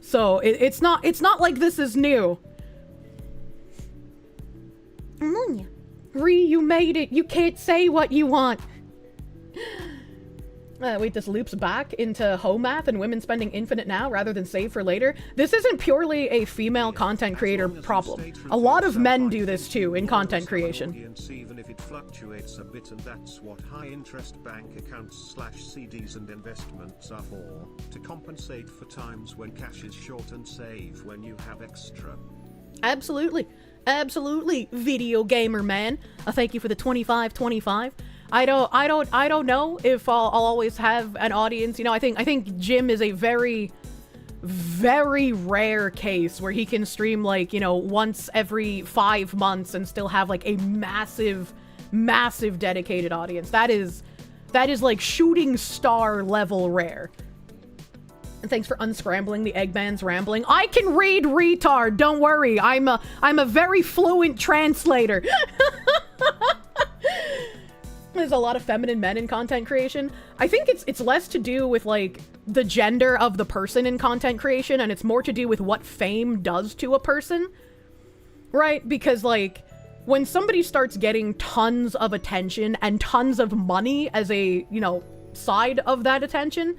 Speaker 1: So, it's not like this is new. Ree, you made it. You can't say what you want. Wait, this loops back into home math and women spending infinite now rather than save for later. This isn't purely a female content creator problem. A lot of men do this too in content creation.
Speaker 5: Even if it fluctuates a bit, and that's what high interest bank accounts / CDs and investments are for, to compensate for times when cash is short and save when you have extra.
Speaker 1: Absolutely. Absolutely, video gamer man. Thank you for the 25. I don't know if I'll always have an audience. You know, I think Jim is a very, very rare case where he can stream, like, you know, once every 5 months and still have like a massive dedicated audience. That is like shooting star level rare. And thanks for unscrambling the Eggman's rambling. I can read retard, don't worry. I'm a very fluent translator. There's a lot of feminine men in content creation. I think it's less to do with like the gender of the person in content creation, and it's more to do with what fame does to a person. Right? Because like when somebody starts getting tons of attention and tons of money as a, you know, side of that attention,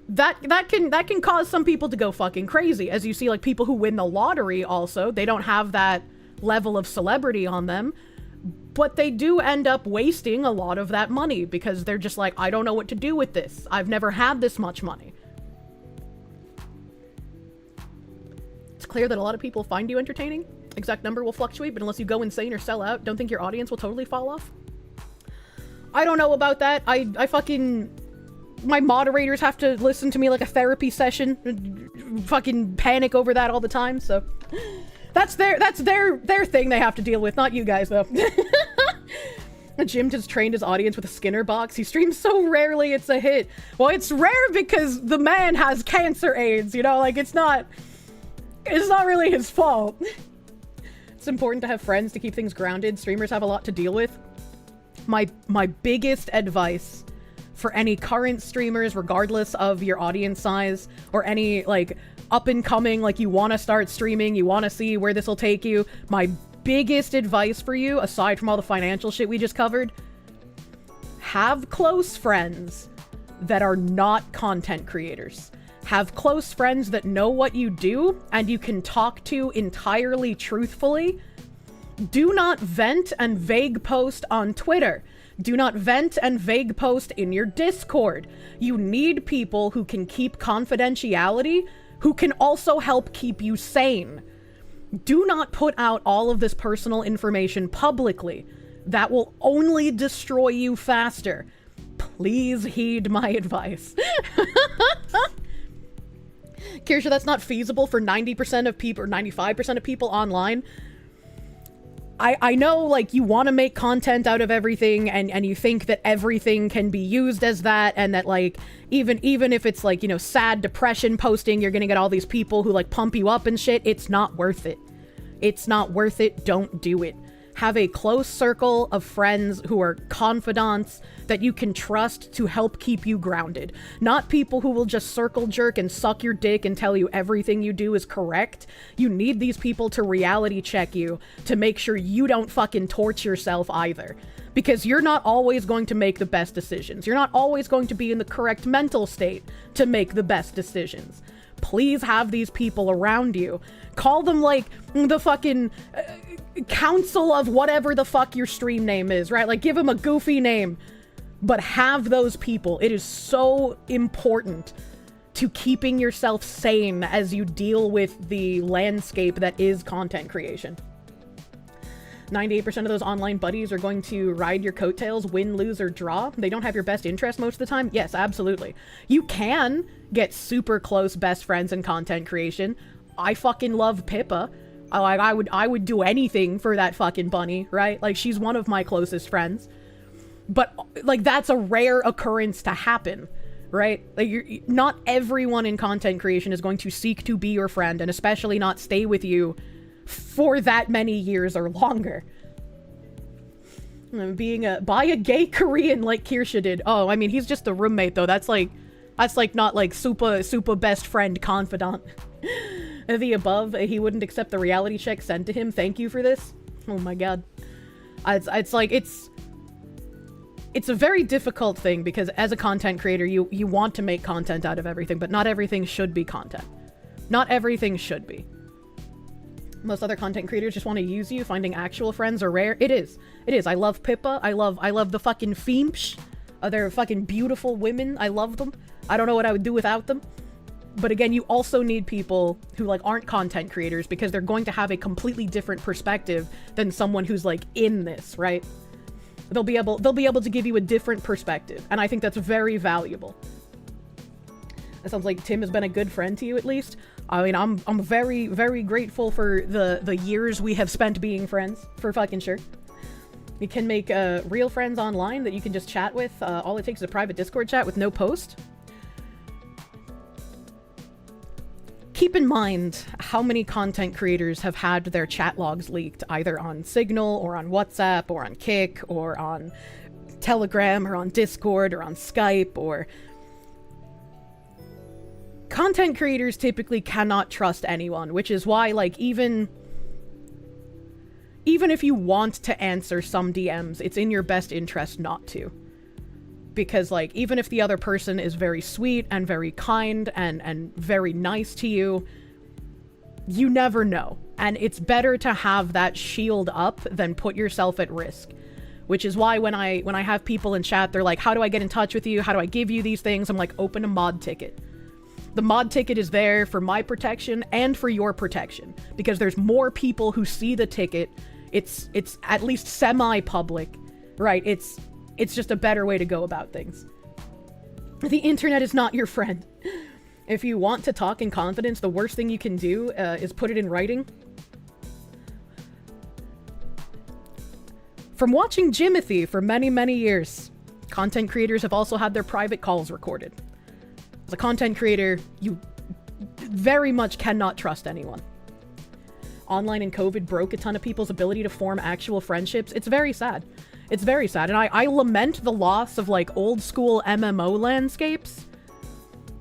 Speaker 1: that can cause some people to go fucking crazy. As you see, like, people who win the lottery also, they don't have that level of celebrity on them, but they do end up wasting a lot of that money because they're just like, I don't know what to do with this. I've never had this much money. It's clear that a lot of people find you entertaining. Exact number will fluctuate, but unless you go insane or sell out, don't think your audience will totally fall off. I don't know about that. I fucking... My moderators have to listen to me like a therapy session. Fucking panic over that all the time, so... That's their thing they have to deal with, not you guys, though. Jim just trained his audience with a Skinner box. He streams so rarely it's a hit. Well, it's rare because the man has cancer AIDS, you know? Like, it's not really his fault. It's important to have friends to keep things grounded. Streamers have a lot to deal with. My biggest advice for any current streamers, regardless of your audience size, or any, like, up-and-coming, like, you want to start streaming, you want to see where this will take you, my biggest advice for you, aside from all the financial shit we just covered, have close friends that are not content creators. Have close friends that know what you do, and you can talk to entirely truthfully. Do not vent and vague post on Twitter. Do not vent and vague post in your Discord. You need people who can keep confidentiality, who can also help keep you sane. Do not put out all of this personal information publicly. That will only destroy you faster. Please heed my advice. Kirsche, that's not feasible for 90% of people, or 95% of people online. I know, like, you want to make content out of everything, and you think that everything can be used as that, and that, like, even if it's, like, you know, sad depression posting, you're gonna get all these people who, like, pump you up and shit. It's not worth it. It's not worth it. Don't do it. Have a close circle of friends who are confidants that you can trust to help keep you grounded. Not people who will just circle jerk and suck your dick and tell you everything you do is correct. You need these people to reality check you to make sure you don't fucking torch yourself either. Because you're not always going to make the best decisions. You're not always going to be in the correct mental state to make the best decisions. Please have these people around you. Call them, like, the fucking... council of whatever the fuck your stream name is, right? Like, give them a goofy name, but have those people. It is so important to keeping yourself sane as you deal with the landscape that is content creation. 98% of those online buddies are going to ride your coattails, win, lose, or draw. They don't have your best interest most of the time. Yes, absolutely. You can get super close best friends in content creation. I fucking love Pippa. I would do anything for that fucking bunny, right? Like, she's one of my closest friends. But, like, that's a rare occurrence to happen, right? Like, not everyone in content creation is going to seek to be your friend, and especially not stay with you for that many years or longer. By a gay Korean like Kirsche did. Oh, I mean, he's just a roommate, though. That's like not, like, super best friend confidant. The above, he wouldn't accept the reality check sent to him. Thank you for this. Oh my god. It's like, it's a very difficult thing, because as a content creator, you want to make content out of everything, but not everything should be content. Not everything should be. Most other content creators just want to use you. Finding actual friends are rare. It is. I love Pippa. I love the fucking Feemsh. They're fucking beautiful women. I love them. I don't know what I would do without them. But again, you also need people who, like, aren't content creators, because they're going to have a completely different perspective than someone who's, like, in this, right? They'll be able to give you a different perspective, and I think that's very valuable. It sounds like Tim has been a good friend to you, at least. I mean, I'm very, very grateful for the years we have spent being friends, for fucking sure. You can make real friends online that you can just chat with. All it takes is a private Discord chat with no post. Keep in mind how many content creators have had their chat logs leaked, either on Signal, or on WhatsApp, or on Kick, or on Telegram, or on Discord, or on Skype, or... Content creators typically cannot trust anyone, which is why, like, even if you want to answer some DMs, it's in your best interest not to. Because, like, even if the other person is very sweet and very kind and very nice to you, you never know. And it's better to have that shield up than put yourself at risk. Which is why when I have people in chat, they're like, how do I get in touch with you? How do I give you these things? I'm like, open a mod ticket. The mod ticket is there for my protection and for your protection, because there's more people who see the ticket. It's at least semi-public, right? It's just a better way to go about things. The internet is not your friend. If you want to talk in confidence, the worst thing you can do is put it in writing. From watching Jimothy for many, many years, content creators have also had their private calls recorded. As a content creator, you very much cannot trust anyone. Online and COVID broke a ton of people's ability to form actual friendships. It's very sad. It's very sad. And I lament the loss of, like, old school MMO landscapes.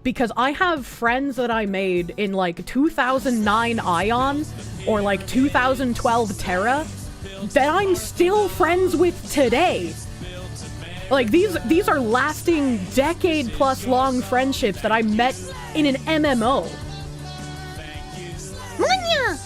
Speaker 1: Because I have friends that I made in, like, 2009 Ion or, like, 2012 Terra that I'm still friends with today. Like, these are lasting decade-plus long friendships that I met in an MMO. Munya!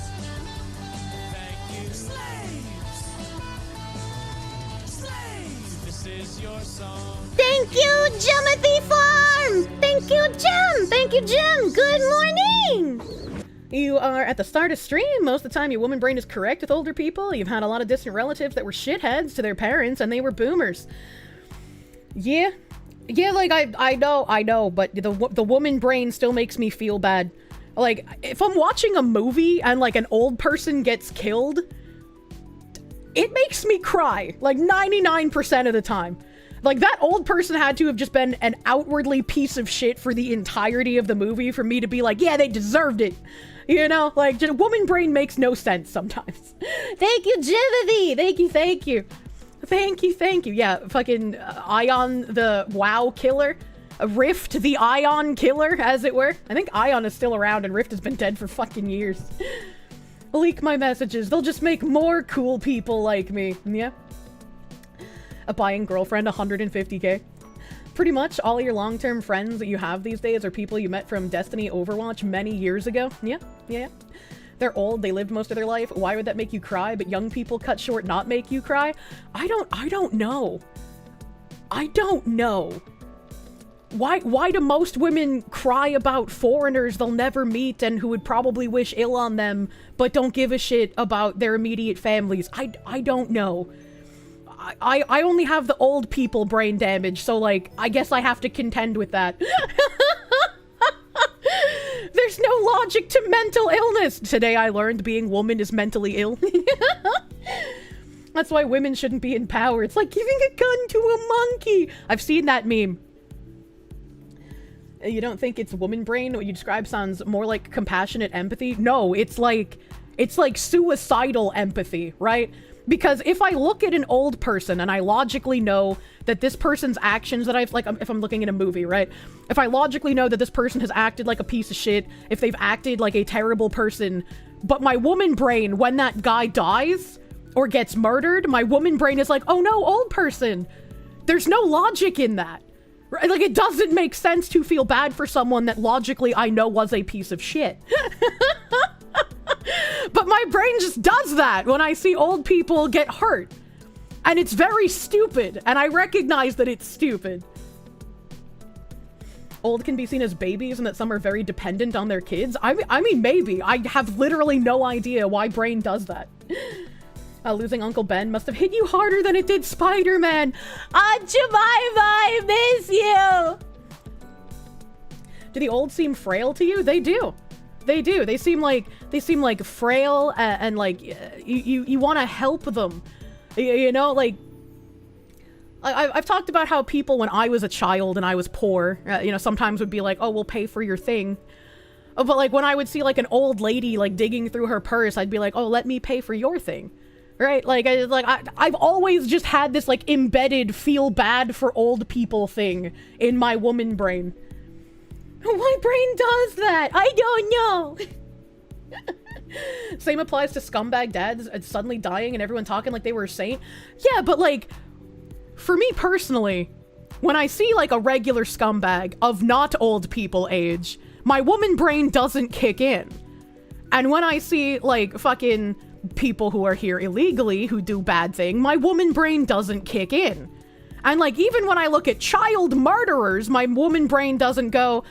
Speaker 1: Thank you, Jimothy Farm! Thank you, Jim! Thank you, Jim! Good morning! You are at the start of stream. Most of the time, your woman brain is correct with older people. You've had a lot of distant relatives that were shitheads to their parents, and they were boomers. Yeah, like, I know, but the woman brain still makes me feel bad. Like, if I'm watching a movie and, like, an old person gets killed, it makes me cry, like, 99% of the time. Like, that old person had to have just been an outwardly piece of shit for the entirety of the movie for me to be like, yeah, they deserved it. You know, like, just woman brain makes no sense sometimes. Thank you, Jimothy! Thank you. Thank you. Yeah, fucking Ion the WoW killer. Rift the Ion killer, as it were. I think Ion is still around and Rift has been dead for fucking years. Leak my messages. They'll just make more cool people like me. Yeah. A buying girlfriend, 150k. Pretty much all your long-term friends that you have these days are people you met from Destiny Overwatch many years ago. Yeah. They're old, they lived most of their life. Why would that make you cry? But young people cut short not make you cry? I don't know. Why do most women cry about foreigners they'll never meet and who would probably wish ill on them, but don't give a shit about their immediate families? I don't know. I only have the old people brain damage, so, like, I guess I have to contend with that. There's no logic to mental illness. Today I learned being woman is mentally ill. That's why women shouldn't be in power. It's like giving a gun to a monkey. I've seen that meme. You don't think it's woman brain? What you describe sounds more like compassionate empathy. No, it's like suicidal empathy, right? Because if I look at an old person and I logically know that this person's actions that I've, like, if I'm looking at a movie, right? If I logically know that this person has acted like a piece of shit, if they've acted like a terrible person, but my woman brain, when that guy dies or gets murdered, my woman brain is like, oh no, old person. There's no logic in that. Right? Like, it doesn't make sense to feel bad for someone that logically I know was a piece of shit. But my brain just does that when I see old people get hurt. And it's very stupid, and I recognize that it's stupid. Old can be seen as babies and that some are very dependent on their kids. I mean, maybe. I have literally no idea why brain does that. Losing Uncle Ben must have hit you harder than it did Spider-Man. Aunt Jemima, I miss you! Do the old seem frail to you? They do. They do. They seem like frail and like you want to help them. You know, like I've talked about how people when I was a child and I was poor, you know, sometimes would be like, oh, we'll pay for your thing. But like when I would see like an old lady like digging through her purse, I'd be like, oh, let me pay for your thing. Right? Like, I've always just had this like embedded feel bad for old people thing in my woman brain. My brain does that. I don't know. Same applies to scumbag dads suddenly dying and everyone talking like they were a saint. Yeah, but like, for me personally, when I see like a regular scumbag of not old people age, my woman brain doesn't kick in. And when I see like fucking people who are here illegally who do bad thing, my woman brain doesn't kick in. And like, even when I look at child murderers, my woman brain doesn't go,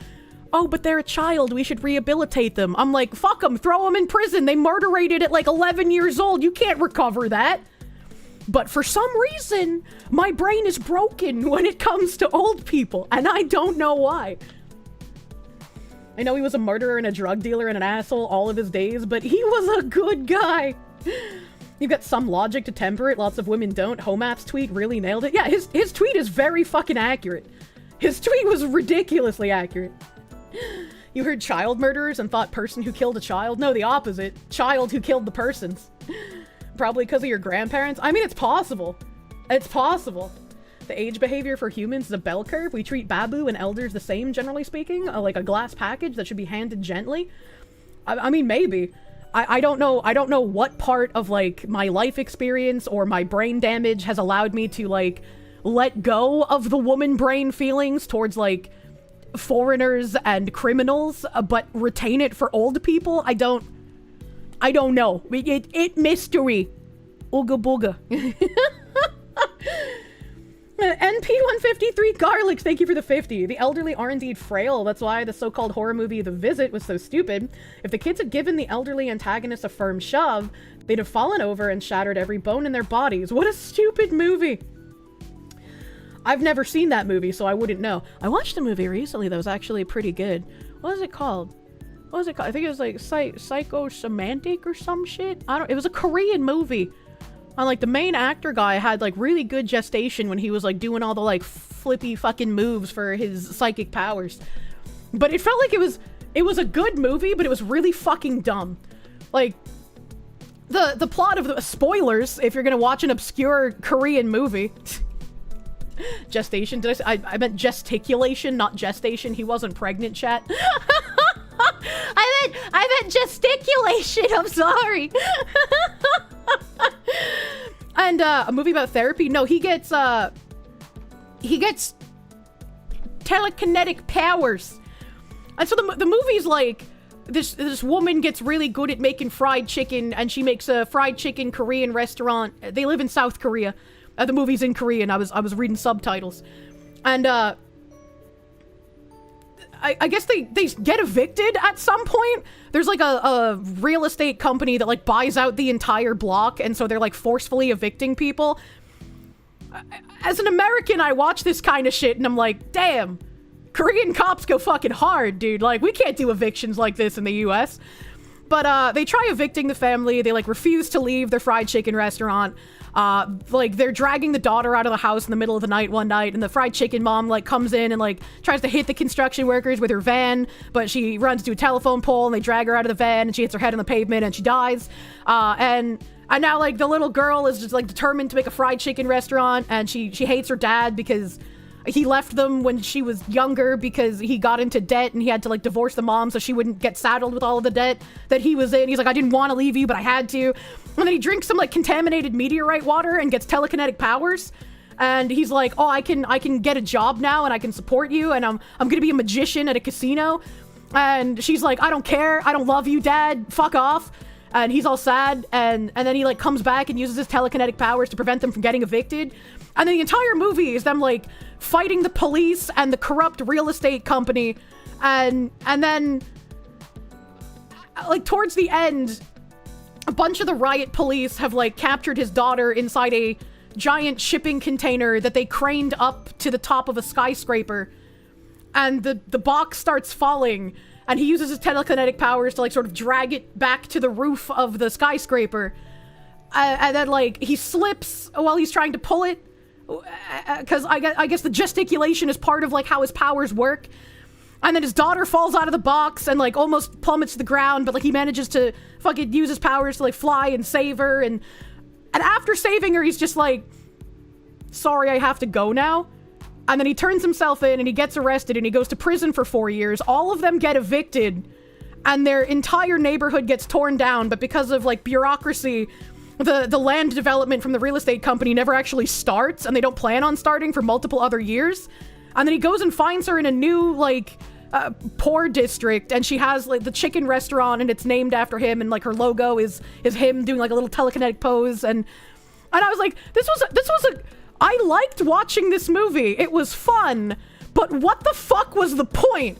Speaker 1: oh, but they're a child, we should rehabilitate them. I'm like, fuck them, throw them in prison. They murderated at like 11 years old. You can't recover that. But for some reason, my brain is broken when it comes to old people, and I don't know why. I know he was a murderer and a drug dealer and an asshole all of his days, but he was a good guy. You've got some logic to temper it. Lots of women don't. Homap's tweet really nailed it. Yeah, his tweet is very fucking accurate. His tweet was ridiculously accurate. You heard child murderers and thought person who killed a child? No, the opposite. Child who killed the persons. Probably because of your grandparents? I mean, it's possible. It's possible. The age behavior for humans is a bell curve. We treat babu and elders the same, generally speaking. Like a glass package that should be handed gently. I mean, maybe. I don't know. I don't know what part of, like, my life experience or my brain damage has allowed me to, like, let go of the woman brain feelings towards, like, foreigners and criminals, but retain it for old people. I don't know. It mystery. Ooga booga. NP153 Garlic, thank you for the 50. The elderly are indeed frail. That's why the so-called horror movie The Visit was so stupid. If the kids had given the elderly antagonists a firm shove, they'd have fallen over and shattered every bone in their bodies. What a stupid movie. I've never seen that movie, so I wouldn't know. I watched a movie recently that was actually pretty good. What was it called? I think it was like Psychosemantic or some shit. It was a Korean movie. And like the main actor guy had like really good gestation when he was like doing all the like flippy fucking moves for his psychic powers. But it felt like it was a good movie, but it was really fucking dumb. Like the plot of the spoilers, if you're gonna watch an obscure Korean movie. Gestation, did I say? I meant gesticulation, not gestation. He wasn't pregnant, chat. I meant gesticulation, I'm sorry. And a movie about therapy? No, he gets telekinetic powers. And so the movie's like this woman gets really good at making fried chicken, and she makes a fried chicken Korean restaurant. They live in South Korea. The movie's in Korean. I was reading subtitles. And I guess they get evicted at some point. There's like a real estate company that like buys out the entire block, and so they're like forcefully evicting people. As an American, I watch this kind of shit and I'm like, damn, Korean cops go fucking hard, dude. Like, we can't do evictions like this in the US. But, they try evicting the family. They, like, refuse to leave their fried chicken restaurant. Like, they're dragging the daughter out of the house in the middle of the night one night, and the fried chicken mom, like, comes in and, like, tries to hit the construction workers with her van, but she runs to a telephone pole, and they drag her out of the van, and she hits her head on the pavement, and she dies. And now, like, the little girl is just, like, determined to make a fried chicken restaurant, and she hates her dad because he left them when she was younger because he got into debt and he had to, like, divorce the mom so she wouldn't get saddled with all of the debt that he was in. He's like, I didn't want to leave you, but I had to. And then he drinks some, like, contaminated meteorite water and gets telekinetic powers. And he's like, oh, I can get a job now and I can support you, and I'm gonna be a magician at a casino. And she's like, I don't care. I don't love you, Dad. Fuck off. And he's all sad. And then he, like, comes back and uses his telekinetic powers to prevent them from getting evicted. And then the entire movie is them, like, fighting the police and the corrupt real estate company. And then, like, towards the end, a bunch of the riot police have, like, captured his daughter inside a giant shipping container that they craned up to the top of a skyscraper. And the box starts falling, and he uses his telekinetic powers to, like, sort of drag it back to the roof of the skyscraper. And then, like, he slips while he's trying to pull it. Because I guess the gesticulation is part of, like, how his powers work. And then his daughter falls out of the box and, like, almost plummets to the ground, but, like, he manages to fucking use his powers to, like, fly and save her. And after saving her, he's just like, sorry, I have to go now. And then he turns himself in and he gets arrested and he goes to prison for 4 years. All of them get evicted and their entire neighborhood gets torn down, but because of, like, bureaucracy, the land development from the real estate company never actually starts, and they don't plan on starting for multiple other years. And then he goes and finds her in a new, like, poor district, and she has, like, the chicken restaurant, and it's named after him, and, like, her logo is him doing, like, a little telekinetic pose. And I was like, I liked watching this movie. It was fun, but what the fuck was the point?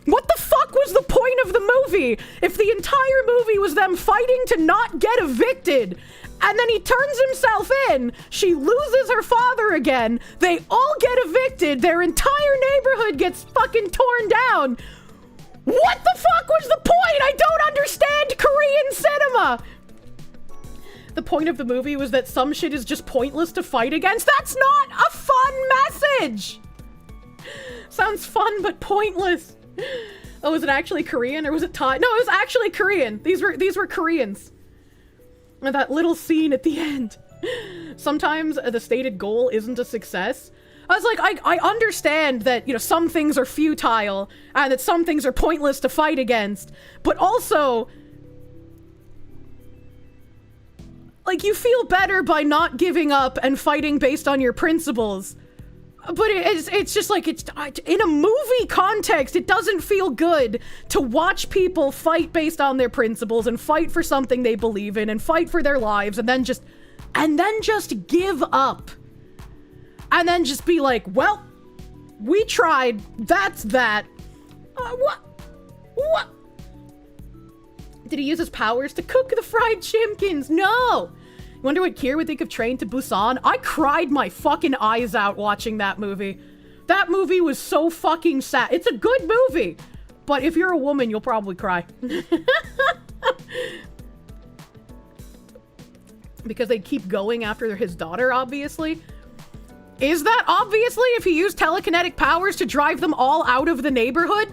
Speaker 1: What the fuck was the point of the movie if the entire movie was them fighting to not get evicted? And then he turns himself in, she loses her father again, they all get evicted, their entire neighborhood gets fucking torn down. What the fuck was the point? I don't understand Korean cinema. The point of the movie was that some shit is just pointless to fight against. That's not a fun message. Sounds fun, but pointless. Oh, was it actually Korean or was it Thai? No, it was actually Korean. These were Koreans. And that little scene at the end. Sometimes the stated goal isn't a success. I was like, I understand that, you know, some things are futile and that some things are pointless to fight against, but also, like, you feel better by not giving up and fighting based on your principles. But it's just like, it's in a movie context, it doesn't feel good to watch people fight based on their principles and fight for something they believe in and fight for their lives and then just give up. And then just be like, well, we tried, that's that. What? Did he use his powers to cook the fried chimkins? No! You wonder what Kier would think of Train to Busan? I cried my fucking eyes out watching that movie. That movie was so fucking sad. It's a good movie, but if you're a woman, you'll probably cry. Because they keep going after his daughter, obviously. Is that obviously if he used telekinetic powers to drive them all out of the neighborhood?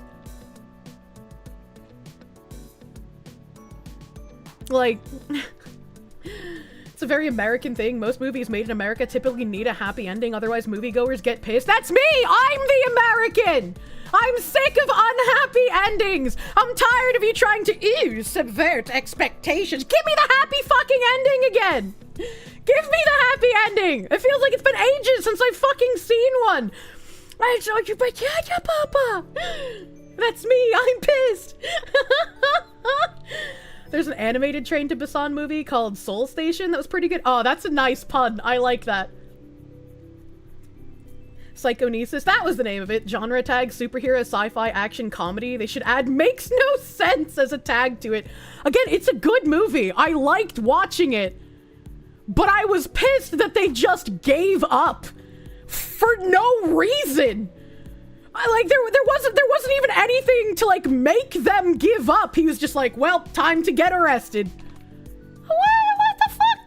Speaker 1: Like... It's a very American thing. Most movies made in America typically need a happy ending, otherwise moviegoers get pissed. That's me! I'm the American! I'm sick of unhappy endings! I'm tired of you trying to subvert expectations. Give me the happy fucking ending again! Give me the happy ending! It feels like it's been ages since I've fucking seen one! I saw you, but yeah, Papa! That's me, I'm pissed! There's an animated Train to Busan movie called Soul Station that was pretty good. Oh, that's a nice pun. I like that. Psychonesis, that was the name of it. Genre tag, superhero, sci-fi, action, comedy. They should add makes no sense as a tag to it. Again, it's a good movie. I liked watching it. But I was pissed that they just gave up. For no reason. There wasn't even anything to like make them give up. He was just like, well, time to get arrested. What the fuck?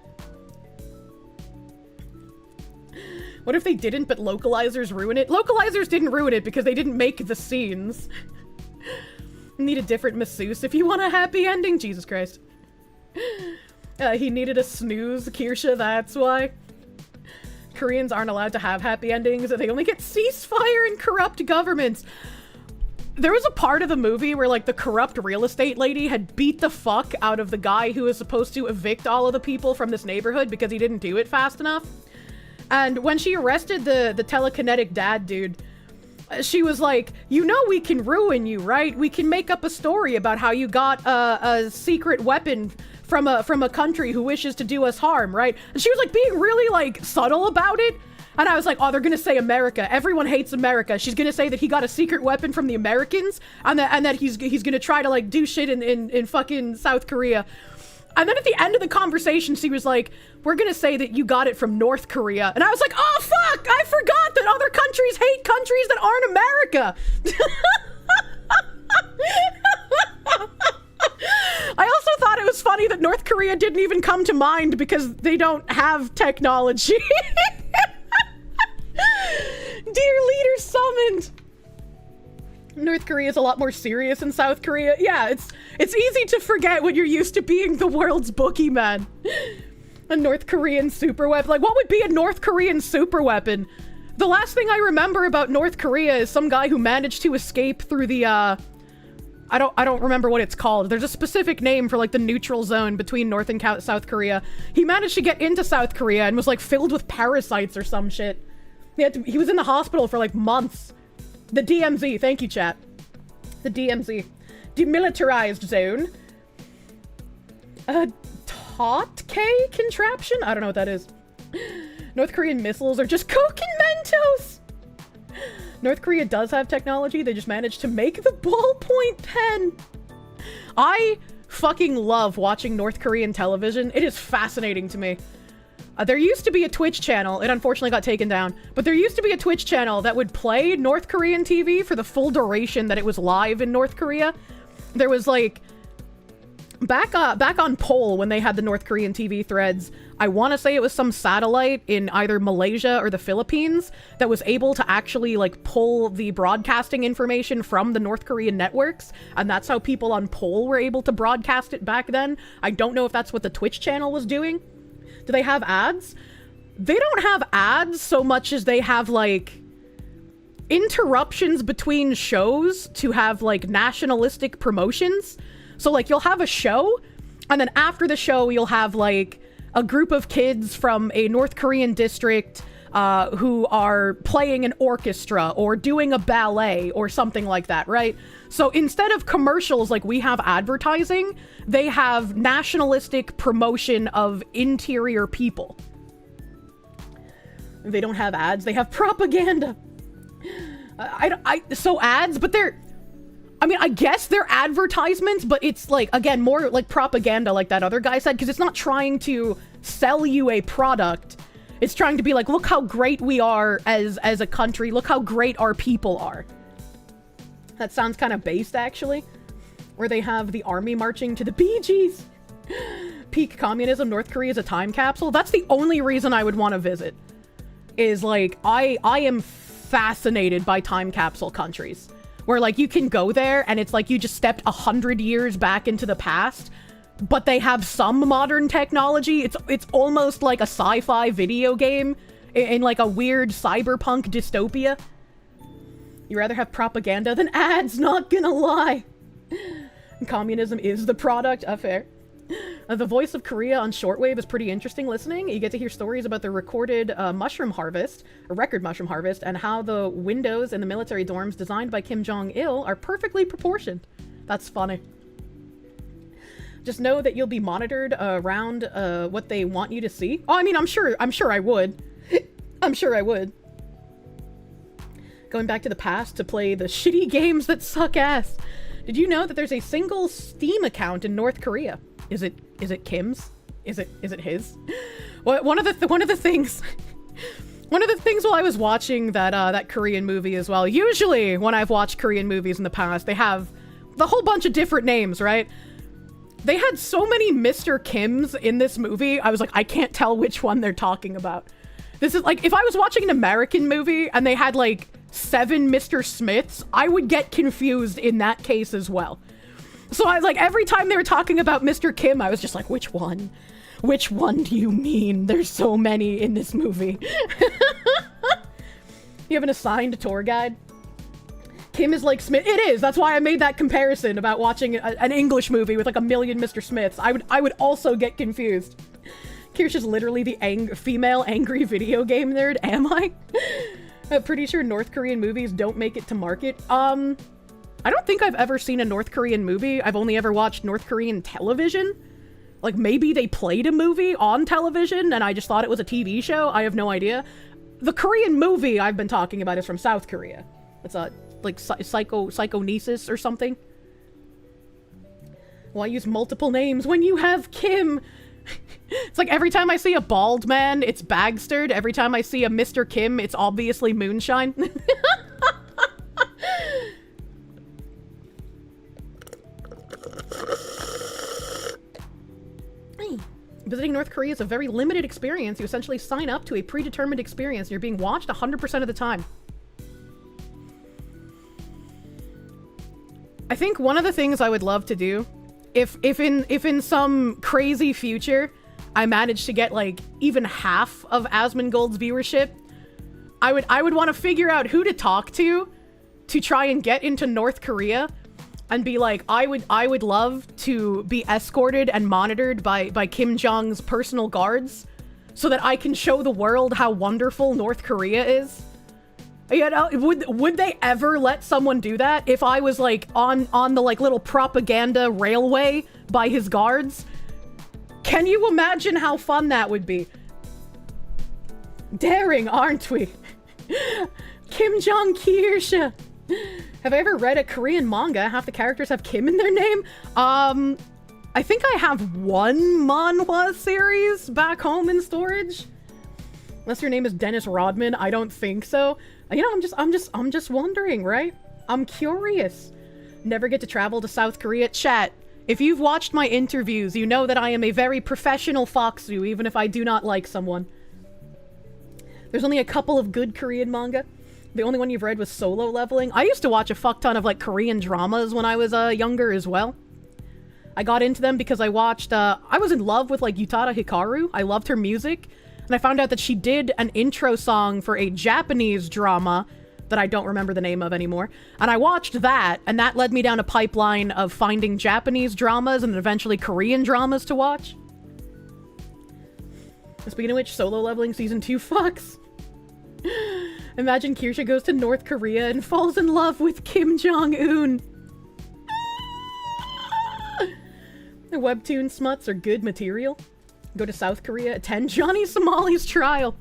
Speaker 1: What if they didn't, but localizers ruin it? Localizers didn't ruin it because they didn't make the scenes. Need a different masseuse if you want a happy ending. Jesus Christ. He needed a snooze, Kirsche, that's why. Koreans aren't allowed to have happy endings. They only get ceasefire and corrupt governments. There was a part of the movie where, like, the corrupt real estate lady had beat the fuck out of the guy who was supposed to evict all of the people from this neighborhood because he didn't do it fast enough. And when she arrested the telekinetic dad dude, she was like, you know we can ruin you, right? We can make up a story about how you got a secret weapon from a country who wishes to do us harm, right? And she was like being really like subtle about it. And I was like, oh, they're gonna say America. Everyone hates America. She's gonna say that he got a secret weapon from the Americans and that he's gonna try to like do shit in fucking South Korea. And then at the end of the conversation, she was like, we're gonna say that you got it from North Korea. And I was like, oh fuck, I forgot that other countries hate countries that aren't America. I also thought it was funny that North Korea didn't even come to mind because they don't have technology. Dear leader summoned. North Korea is a lot more serious than South Korea. Yeah, it's easy to forget when you're used to being the world's boogeyman. A North Korean super weapon. Like, what would be a North Korean super weapon? The last thing I remember about North Korea is some guy who managed to escape through the, I don't remember what it's called. There's a specific name for, like, the neutral zone between North and South Korea. He managed to get into South Korea and was, like, filled with parasites or some shit. He was in the hospital for, like, months. The DMZ, thank you, chat. The DMZ. Demilitarized zone. Tot-K contraption? I don't know what that is. North Korean missiles are just Coke and Mentos! North Korea does have technology, they just managed to make the ballpoint pen. I fucking love watching North Korean television. It is fascinating to me. There used to be a Twitch channel, it unfortunately got taken down, but there used to be a Twitch channel that would play North Korean TV for the full duration that it was live in North Korea. There was like, back on Pole when they had the North Korean TV threads, I want to say it was some satellite in either Malaysia or the Philippines that was able to actually like pull the broadcasting information from the North Korean networks, and that's how people on Pole were able to broadcast it back then. I don't know if that's what the Twitch channel was doing. Do they have ads? They don't have ads so much as they have like interruptions between shows to have like nationalistic promotions. So like you'll have a show and then after the show you'll have like a group of kids from a North Korean district who are playing an orchestra or doing a ballet or something like that, right? So instead of commercials like we have advertising, they have nationalistic promotion of interior people. They don't have ads, they have propaganda. So ads, but I mean, I guess they're advertisements, but it's like, again, more like propaganda like that other guy said, because it's not trying to sell you a product. It's trying to be like, look how great we are as a country. Look how great our people are. That sounds kind of based, actually. Where they have the army marching to the Bee Gees. Peak communism, North Korea is a time capsule. That's the only reason I would want to visit. Is like, I am fascinated by time capsule countries. Where like you can go there and it's like you just stepped 100 years back into the past. But they have some modern technology. It's almost like a sci-fi video game in like a weird cyberpunk dystopia. You rather have propaganda than ads, not gonna lie. Communism is the product. Fair. The voice of Korea on shortwave is pretty interesting listening. You get to hear stories about the recorded mushroom harvest, a record mushroom harvest, and how the windows in the military dorms designed by Kim Jong-il are perfectly proportioned. That's funny. Just know that you'll be monitored around what they want you to see. Oh, I mean, I'm sure I would. I'm sure I would. Going back to the past to play the shitty games that suck ass. Did you know that there's a single Steam account in North Korea? Is it Kim's? Is it his? One of the things One of the things while I was watching that Korean movie as well, usually when I've watched Korean movies in the past, they have the whole bunch of different names, right? They had so many Mr. Kims in this movie, I was like, I can't tell which one they're talking about. This is like, if I was watching an American movie and they had like 7 Mr. Smiths, I would get confused in that case as well. So I was like, every time they were talking about Mr. Kim, I was just like, which one? Which one do you mean? There's so many in this movie. You have an assigned tour guide? Kim is like Smith. It is. That's why I made that comparison about watching an English movie with like a million Mr. Smiths. I would also get confused. Kirsche is literally the female angry video game nerd. Am I? I'm pretty sure North Korean movies don't make it to market. I don't think I've ever seen a North Korean movie. I've only ever watched North Korean television. Like, maybe they played a movie on television and I just thought it was a TV show. I have no idea. The Korean movie I've been talking about is from South Korea. It's like psychonesis or something. Why use multiple names when you have Kim? It's like every time I see a bald man, it's Bagstered. Every time I see a Mr. Kim, it's obviously Moonshine. Visiting North Korea is a very limited experience. You essentially sign up to a predetermined experience and you're being watched 100% of the time. I think one of the things I would love to do, if in some crazy future I managed to get like even half of Asmongold's viewership, I would want to figure out who to talk to try and get into North Korea. And be like, I would love to be escorted and monitored by Kim Jong's personal guards so that I can show the world how wonderful North Korea is. You know, would they ever let someone do that if I was like on the like little propaganda railway by his guards? Can you imagine how fun that would be? Daring, aren't we? Kim Jong Kirsche. Have I ever read a Korean manga? Half the characters have Kim in their name. I think I have one manhwa series back home in storage. Unless your name is Dennis Rodman, I don't think so. You know, I'm just wondering, right? I'm curious. Never get to travel to South Korea. Chat, if you've watched my interviews, you know that I am a very professional foxu, even if I do not like someone. There's only a couple of good Korean manga. The only one you've read was Solo Leveling. I used to watch a fuck ton of like Korean dramas when I was younger as well. I got into them because I watched, I was in love with like Utada Hikaru. I loved her music. And I found out that she did an intro song for a Japanese drama that I don't remember the name of anymore. And I watched that, and that led me down a pipeline of finding Japanese dramas and then eventually Korean dramas to watch. Speaking of which, Solo Leveling Season 2 fucks. Imagine Kirsche goes to North Korea and falls in love with Kim Jong-un. The webtoon smuts are good material. Go to South Korea, attend Johnny Somali's trial.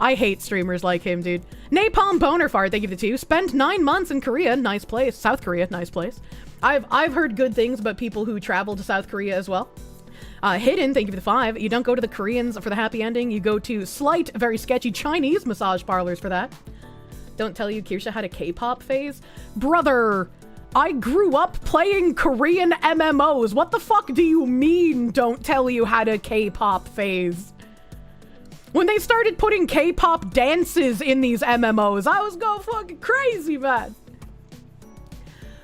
Speaker 1: I hate streamers like him, dude. Napalm Boner Fart, thank you for the 2. Spent 9 months in Korea, nice place. South Korea, nice place. I've heard good things about people who travel to South Korea as well. Hidden, thank you for the 5. You don't go to the Koreans for the happy ending. You go to slight, very sketchy Chinese massage parlors for that. Don't tell you Kirsche had a K-pop phase. Brother, I grew up playing Korean MMOs. What the fuck do you mean don't tell you had a K-pop phase? When they started putting K-pop dances in these MMOs, I was going fucking crazy, man.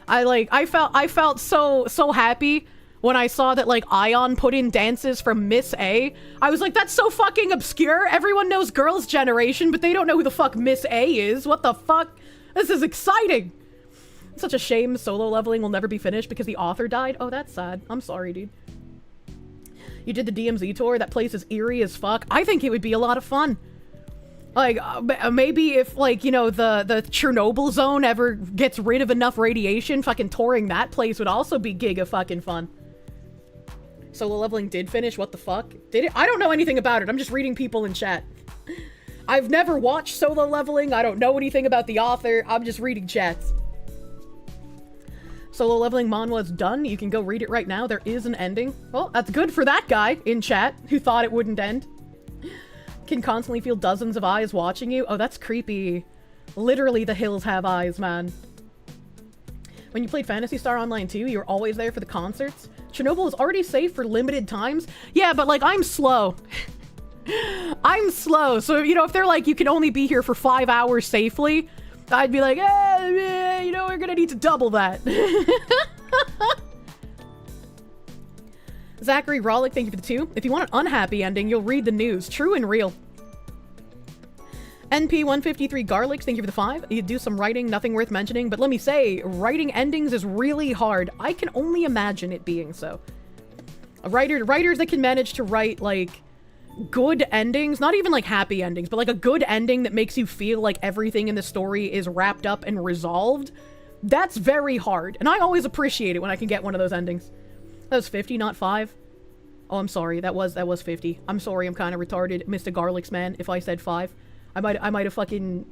Speaker 1: I felt so happy when I saw that, like, Ion put in dances from Miss A. I was like, that's so fucking obscure. Everyone knows Girls' Generation, but they don't know who the fuck Miss A is. What the fuck? This is exciting. It's such a shame Solo Leveling will never be finished because the author died. Oh, that's sad. I'm sorry, dude. You did the DMZ tour? That place is eerie as fuck. I think it would be a lot of fun. Like, maybe if, like, you know, the Chernobyl zone ever gets rid of enough radiation, fucking touring that place would also be giga fucking fun. Solo Leveling did finish? What the fuck? Did it? I don't know anything about it. I'm just reading people in chat. I've never watched Solo Leveling. I don't know anything about the author. I'm just reading chats. Solo Leveling manhwa's done. You can go read it right now. There is an ending. Well, that's good for that guy in chat who thought it wouldn't end. Can constantly feel dozens of eyes watching you. Oh, that's creepy. Literally, the hills have eyes, man. When you played Phantasy Star Online 2, you were always there for the concerts. Chernobyl is already safe for limited times. Yeah, but, like, I'm slow. I'm slow. So, you know, if they're like, you can only be here for 5 hours safely, I'd be like, you know, we're gonna need to double that. Zachary Rollick, thank you for the 2. If you want an unhappy ending, you'll read the news. True and real. NP153 Garlics, thank you for the 5. You do some writing, nothing worth mentioning, but let me say, writing endings is really hard. I can only imagine it being so. Writers that can manage to write, like, good endings, not even like happy endings, but like a good ending that makes you feel like everything in the story is wrapped up and resolved, that's very hard. And I always appreciate it when I can get one of those endings. That was 50, not 5. Oh, I'm sorry. That was 50. I'm sorry. I'm kind of retarded, Mr. Garlics man, if I said 5. I might have fucking,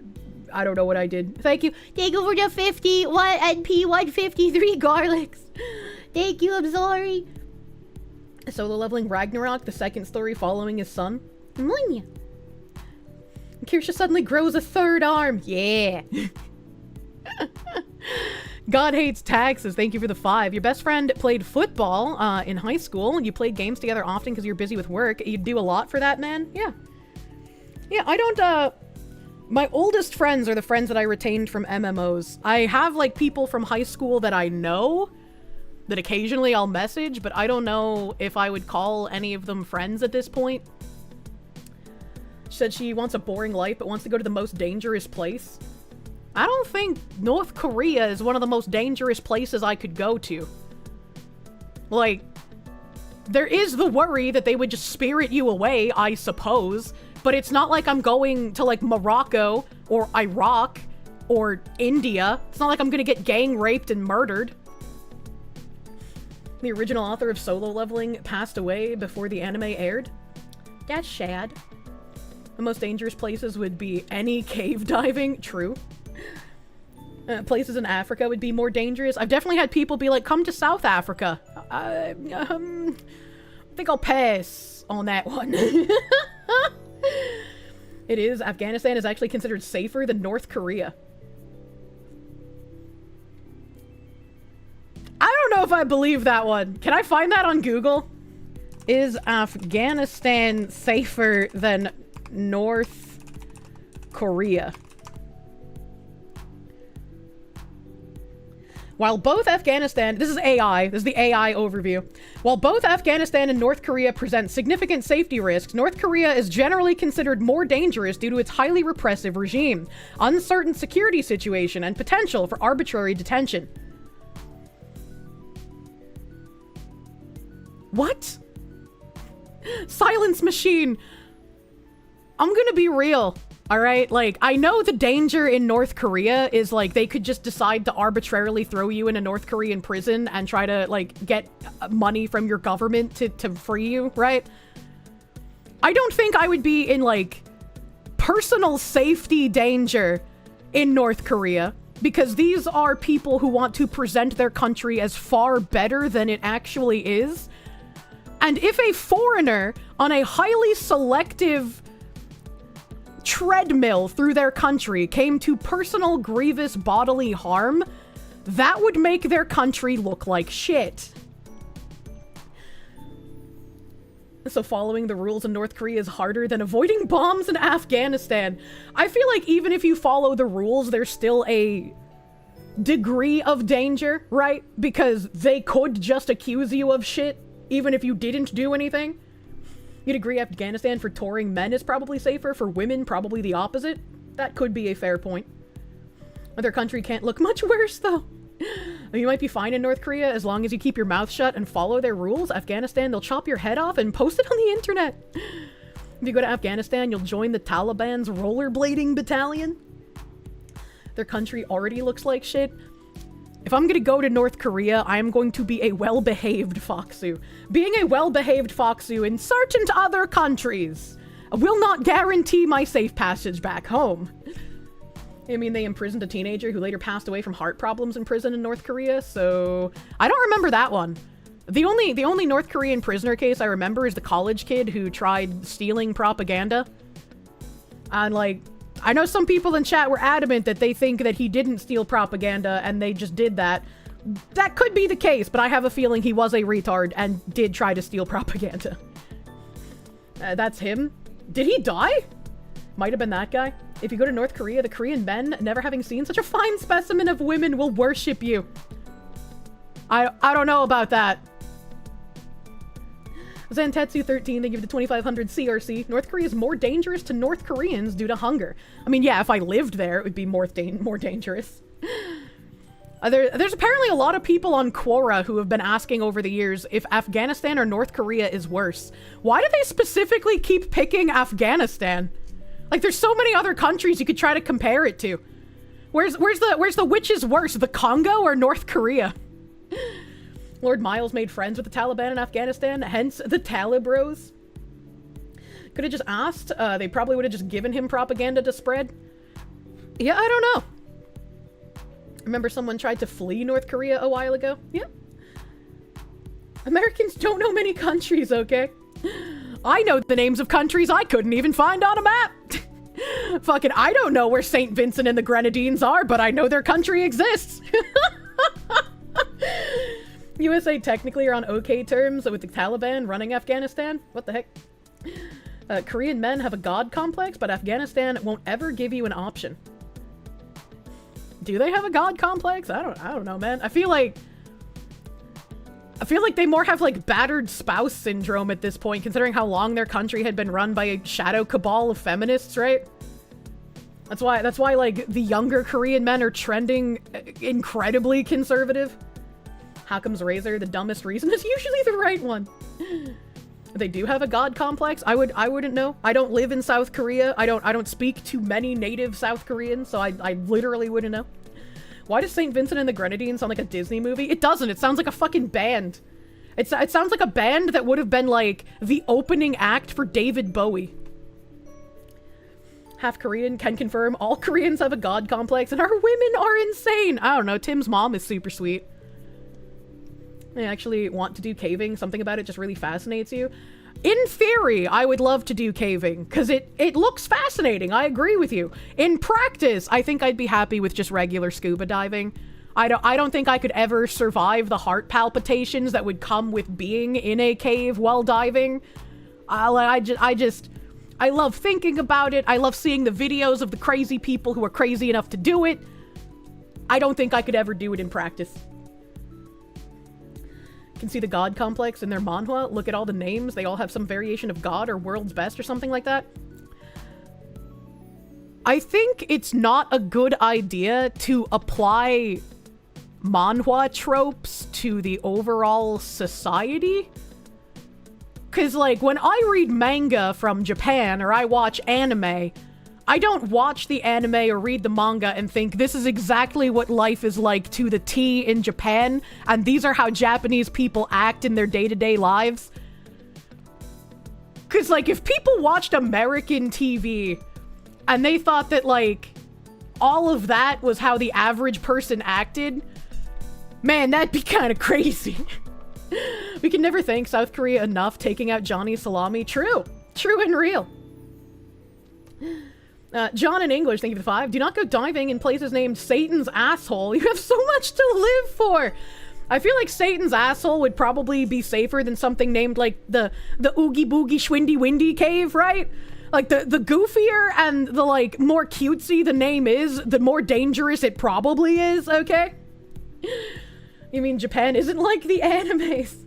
Speaker 1: I don't know what I did. Thank you. Thank you for the 50 NP153 Garlics. Thank you. I'm sorry. Solo leveling Ragnarok, the second story following his son. Kirsche suddenly grows a 3rd arm. Yeah. God hates taxes. Thank you for the 5. Your best friend played football in high school. You played games together often because you're busy with work. You do a lot for that, man. Yeah. Yeah, I don't, my oldest friends are the friends that I retained from MMOs. I have, like, people from high school that I know that occasionally I'll message, but I don't know if I would call any of them friends at this point. She said she wants a boring life, but wants to go to the most dangerous place. I don't think North Korea is one of the most dangerous places I could go to. Like, there is the worry that they would just spirit you away, I suppose, but it's not like I'm going to, like, Morocco or Iraq or India. It's not like I'm gonna get gang raped and murdered. The original author of Solo Leveling passed away before the anime aired. That's sad. The most dangerous places would be any cave diving. True. Places in Africa would be more dangerous. I've definitely had people be like, come to South Africa. I think I'll pass on that one. It is. Afghanistan is actually considered safer than North Korea. I don't know if I believe that one. Can I find that on Google? Is Afghanistan safer than North Korea? While both Afghanistan... This is AI. This is the AI overview. While both Afghanistan and North Korea present significant safety risks, North Korea is generally considered more dangerous due to its highly repressive regime, uncertain security situation, and potential for arbitrary detention. What? Silence machine. I'm gonna be real, alright? Like, I know the danger in North Korea is, like, they could just decide to arbitrarily throw you in a North Korean prison and try to, like, get money from your government to free you, right? I don't think I would be in, like, personal safety danger in North Korea, because these are people who want to present their country as far better than it actually is. And if a foreigner on a highly selective treadmill through their country came to personal grievous bodily harm, that would make their country look like shit. So following the rules in North Korea is harder than avoiding bombs in Afghanistan. I feel like even if you follow the rules, there's still a degree of danger, right? Because they could just accuse you of shit even if you didn't do anything. You'd agree Afghanistan for touring men is probably safer, for women probably the opposite? That could be a fair point. Their country can't look much worse, though. You might be fine in North Korea as long as you keep your mouth shut and follow their rules. Afghanistan, they'll chop your head off and post it on the internet. If you go to Afghanistan, you'll join the Taliban's rollerblading battalion. Their country already looks like shit. If I'm gonna go to North Korea, I'm going to be a well-behaved foxu. Being a well-behaved foxu in certain other countries will not guarantee my safe passage back home. I mean, they imprisoned a teenager who later passed away from heart problems in prison in North Korea, so I don't remember that one. The only North Korean prisoner case I remember is the college kid who tried stealing propaganda And, like, I know some people in chat were adamant that they think that he didn't steal propaganda and they just did that. That could be the case, but I have a feeling he was a retard and did try to steal propaganda. That's him. Did he die? Might have been that guy. If you go to North Korea, the Korean men, never having seen such a fine specimen of women, will worship you. I don't know about that. Zantetsu13, they give the 2500 CRC. North Korea is more dangerous to North Koreans due to hunger. I mean, yeah, if I lived there, it would be more dangerous. There's apparently a lot of people on Quora who have been asking over the years if Afghanistan or North Korea is worse. Why do they specifically keep picking Afghanistan? Like, there's so many other countries you could try to compare it to. Where's the which is worse, the Congo or North Korea? Lord Miles made friends with the Taliban in Afghanistan, hence the Talibros. Could have just asked. They probably would have just given him propaganda to spread. Yeah, I don't know. Remember someone tried to flee North Korea a while ago? Yeah. Americans don't know many countries, okay? I know the names of countries I couldn't even find on a map. Fucking, I don't know where St. Vincent and the Grenadines are, but I know their country exists. USA technically are on okay terms with the Taliban running Afghanistan. What the heck? Korean men have a god complex, but Afghanistan won't ever give you an option. Do they have a god complex? I don't know, man. I feel like they more have like battered spouse syndrome at this point, considering how long their country had been run by a shadow cabal of feminists, right? That's why like the younger Korean men are trending incredibly conservative. How come's razor the dumbest reason is usually the right one. They do have a god complex. I wouldn't know. I don't live in South Korea. I don't speak to many native South Koreans, so I literally wouldn't know. Why does St. Vincent and the Grenadines sound like a Disney movie? It doesn't. It sounds like a fucking band. It sounds like a band that would have been like the opening act for David Bowie. Half Korean, can confirm all Koreans have a god complex and our women are insane. I don't know. Tim's mom is super sweet. I actually want to do caving. Something about it just really fascinates you. In theory, I would love to do caving because it looks fascinating. I agree with you. In practice, I think I'd be happy with just regular scuba diving. I don't think I could ever survive the heart palpitations that would come with being in a cave while diving. I love thinking about it. I love seeing the videos of the crazy people who are crazy enough to do it. I don't think I could ever do it in practice. Can see the god complex in their manhwa. Look at all the names. They all have some variation of god or world's best or something like that. I think it's not a good idea to apply manhwa tropes to the overall society. Because, like, when I read manga from Japan or I watch anime, I don't watch the anime or read the manga and think this is exactly what life is like to the T in Japan, and these are how Japanese people act in their day-to-day lives. Because, like, if people watched American TV and they thought that, like, all of that was how the average person acted, man, that'd be kind of crazy. We can never thank South Korea enough taking out Johnny Salami. True. True and real. John in English, thank you for the 5. Do not go diving in places named Satan's Asshole. You have so much to live for. I feel like Satan's Asshole would probably be safer than something named like the Oogie Boogie Schwindy Windy Cave, right? Like the goofier and the like more cutesy the name is, the more dangerous it probably is, okay? You mean Japan isn't like the animes?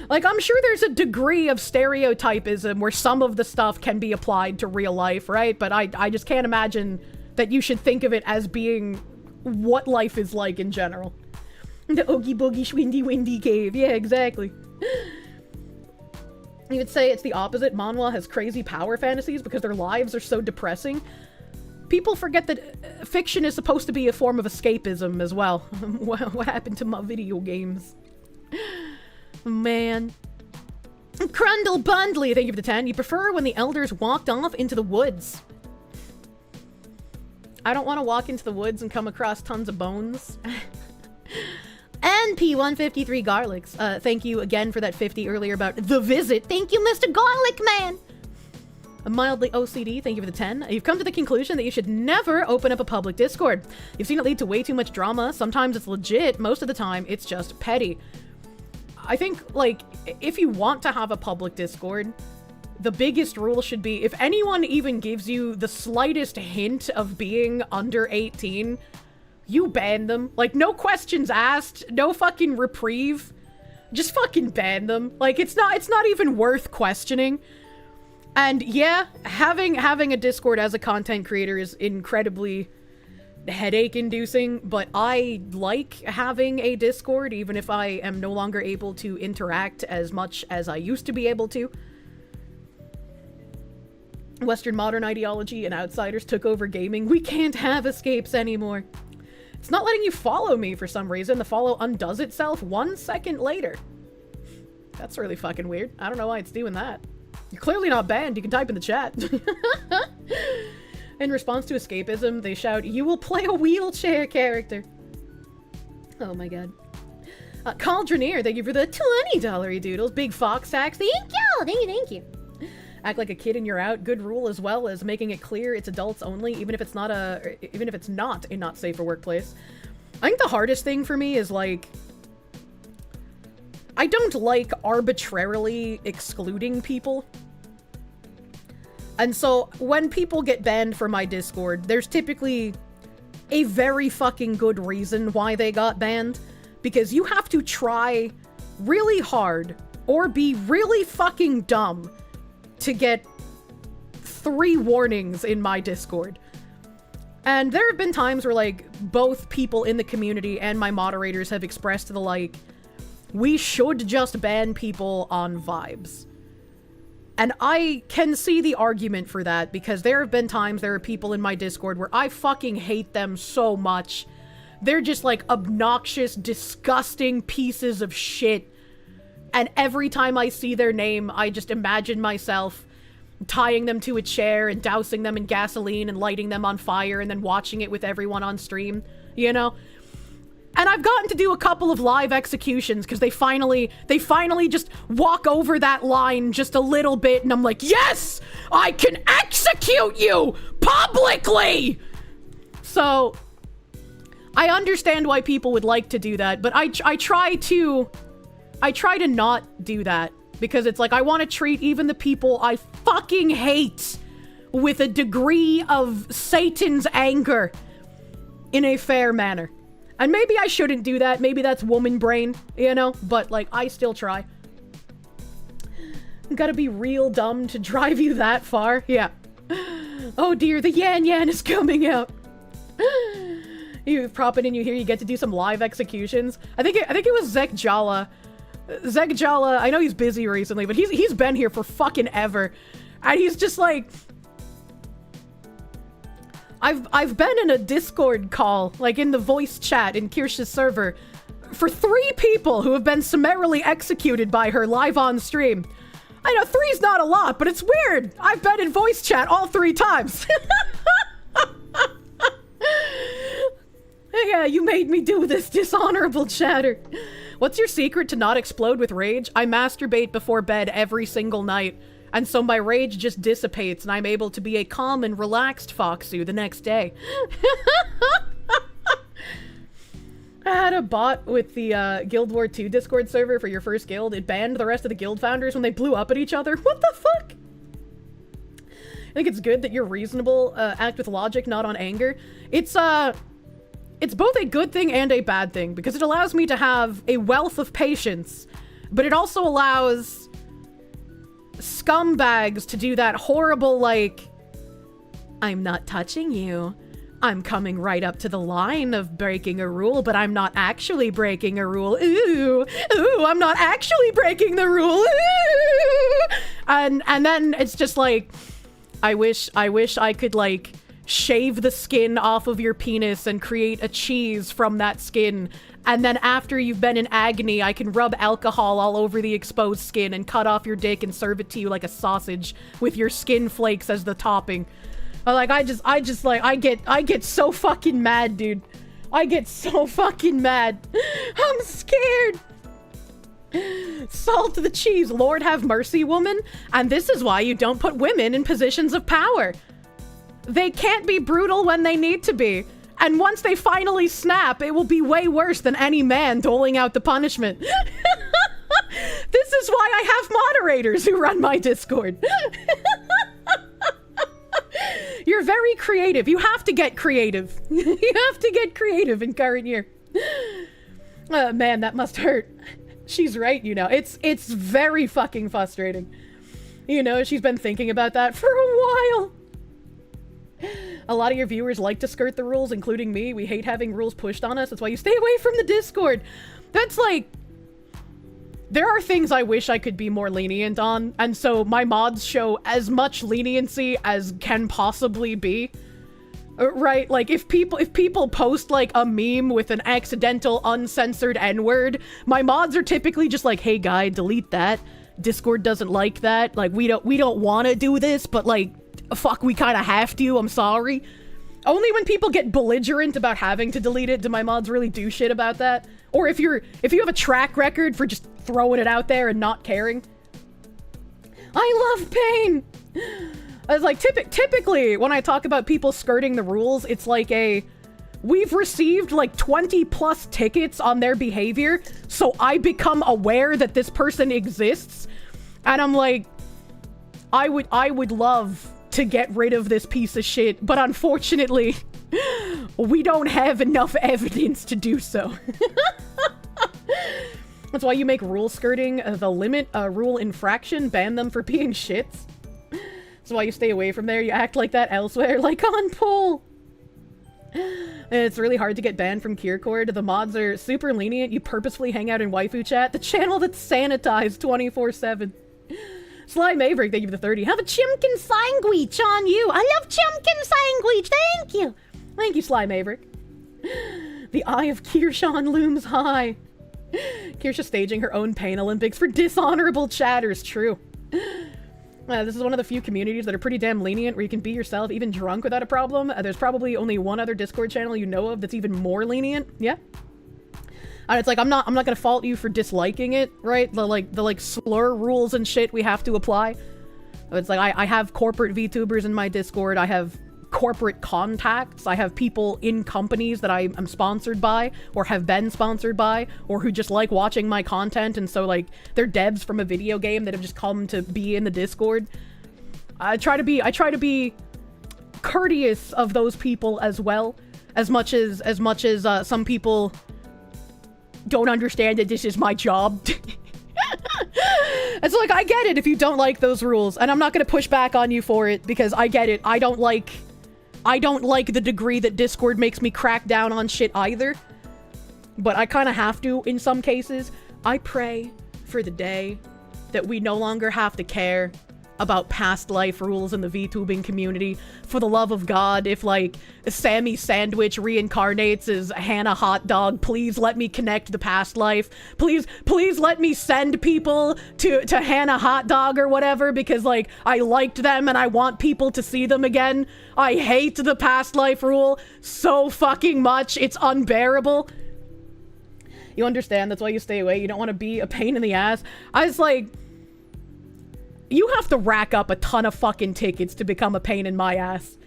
Speaker 1: Like, I'm sure there's a degree of stereotypism where some of the stuff can be applied to real life, right? But I just can't imagine that you should think of it as being what life is like in general. The Oogie Boogie Schwindy Windy Cave. Yeah, exactly. You would say it's the opposite. Manhwa has crazy power fantasies because their lives are so depressing. People forget that fiction is supposed to be a form of escapism as well. What happened to my video games? Man. Crundle Bundley, thank you for the 10. You prefer when the elders walked off into the woods. I don't want to walk into the woods and come across tons of bones. And P153 Garlics, thank you again for that 50 earlier about the visit. Thank you, Mr. Garlic Man. Mildly OCD, thank you for the 10. You've come to the conclusion that you should never open up a public Discord. You've seen it lead to way too much drama. Sometimes it's legit. Most of the time, it's just petty. I think, like, if you want to have a public Discord, the biggest rule should be if anyone even gives you the slightest hint of being under 18, you ban them. Like, no questions asked, no fucking reprieve. Just fucking ban them. Like, it's not even worth questioning. And yeah, having a Discord as a content creator is incredibly headache-inducing, but I like having a Discord, even if I am no longer able to interact as much as I used to be able to. Western modern ideology and outsiders took over gaming. We can't have escapes anymore. It's not letting you follow me for some reason. The follow undoes itself 1 second later. That's really fucking weird. I don't know why it's doing that. You're clearly not banned. You can type in the chat. In response to escapism, they shout, "You will play a wheelchair character." Oh my god. Cauldroneer, thank you for the $20 doodles. Big Fox Tax, thank you, thank you. Act like a kid and you're out. Good rule, as well as making it clear it's adults only, even if it's not a not safe for workplace. I think the hardest thing for me is, like, I don't like arbitrarily excluding people. And so when people get banned from my Discord, there's typically a very fucking good reason why they got banned, because you have to try really hard or be really fucking dumb to get 3 warnings in my Discord. And there have been times where, like, both people in the community and my moderators have expressed the, like, we should just ban people on vibes. And I can see the argument for that, because there have been times there are people in my Discord where I fucking hate them so much. They're just, like, obnoxious, disgusting pieces of shit. And every time I see their name, I just imagine myself tying them to a chair and dousing them in gasoline and lighting them on fire and then watching it with everyone on stream, you know? And I've gotten to do a couple of live executions because they finally just walk over that line just a little bit, and I'm like, yes, I can execute you publicly. So I understand why people would like to do that, but I try to not do that, because it's like I want to treat even the people I fucking hate with a degree of Satan's anger in a fair manner. And maybe I shouldn't do that. Maybe that's woman brain, you know? But, like, I still try. Gotta be real dumb to drive you that far. Yeah. Oh dear, the Yan Yan is coming out. You prop it in, you hear you get to do some live executions. I think it was Zek Jala. Zek Jala, I know he's busy recently, but he's been here for fucking ever. And he's just like, I've been in a Discord call, like in the voice chat in Kirsche's server, for 3 people who have been summarily executed by her live on stream. I know 3's not a lot, but it's weird. I've been in voice chat all 3 times. Yeah, you made me do this dishonorable chatter. What's your secret to not explode with rage? I masturbate before bed every single night. And so my rage just dissipates and I'm able to be a calm and relaxed Foxu the next day. I had a bot with the Guild War 2 Discord server for your first guild. It banned the rest of the guild founders when they blew up at each other. What the fuck? I think it's good that you're reasonable, act with logic, not on anger. It's both a good thing and a bad thing, because it allows me to have a wealth of patience, but it also allows scumbags to do that horrible, like, I'm not touching you. I'm coming right up to the line of breaking a rule, but I'm not actually breaking a rule. Ooh, I'm not actually breaking the rule. Ooh. And then it's just like, I wish I could, like, shave the skin off of your penis and create a cheese from that skin. And then after you've been in agony, I can rub alcohol all over the exposed skin and cut off your dick and serve it to you like a sausage with your skin flakes as the topping. Like, I get so fucking mad, dude. I get so fucking mad. I'm scared. Salt the cheese, Lord have mercy, woman. And this is why you don't put women in positions of power. They can't be brutal when they need to be. And once they finally snap, it will be way worse than any man doling out the punishment. This is why I have moderators who run my Discord. You're very creative. You have to get creative. You have to get creative in current year. Man, that must hurt. She's right, you know. It's very fucking frustrating. You know, she's been thinking about that for a while. A lot of your viewers like to skirt the rules, including me. We hate having rules pushed on us. That's why you stay away from the Discord. That's like... There are things I wish I could be more lenient on, and so my mods show as much leniency as can possibly be. Right? Like, if people post, like, a meme with an accidental, uncensored N-word, my mods are typically just like, hey, guy, delete that. Discord doesn't like that. Like, we don't want to do this, but, like, fuck, we kind of have to. I'm sorry. Only when people get belligerent about having to delete it do my mods really do shit about that. Or if you have a track record for just throwing it out there and not caring. I love pain! I was like, typically, when I talk about people skirting the rules, it's like we've received like 20 plus tickets on their behavior, so I become aware that this person exists, and I'm like, I would love to get rid of this piece of shit, but unfortunately, we don't have enough evidence to do so. That's why you make rule skirting the limit, rule infraction, ban them for being shits. That's why you stay away from there. You act like that elsewhere, like on Poll. It's really hard to get banned from Kiercord. The mods are super lenient. You purposefully hang out in waifu chat. The channel that's sanitized 24/7. Sly Maverick, thank you for the 30. Have a chimkin sandwich on you. I love chimkin sandwich. Thank you. Thank you, Sly Maverick. The eye of Kirsche looms high. Kirsche staging her own pain Olympics for dishonorable chatters. True. This is one of the few communities that are pretty damn lenient where you can be yourself, even drunk, without a problem. There's probably only one other Discord channel you know of that's even more lenient. Yeah. And it's like, I'm not gonna fault you for disliking it, right? The slur rules and shit we have to apply. It's like, I have corporate VTubers in my Discord. I have corporate contacts. I have people in companies that I am sponsored by, or have been sponsored by, or who just like watching my content, and so, like, they're devs from a video game that have just come to be in the Discord. I try to be courteous of those people as well, as much as some people don't understand that this is my job. It's like, I get it if you don't like those rules, and I'm not gonna push back on you for it, because I get it. I don't like the degree that Discord makes me crack down on shit either. But I kind of have to in some cases. I pray for the day that we no longer have to care about past life rules in the VTubing community. For the love of God, if, like, Sammy Sandwich reincarnates as Hannah Hot Dog, please let me connect the past life. Please let me send people to Hannah Hot Dog or whatever, because, like, I liked them and I want people to see them again. I hate the past life rule so fucking much. It's unbearable. You understand, that's why you stay away. You don't want to be a pain in the ass. I was like, you have to rack up a ton of fucking tickets to become a pain in my ass.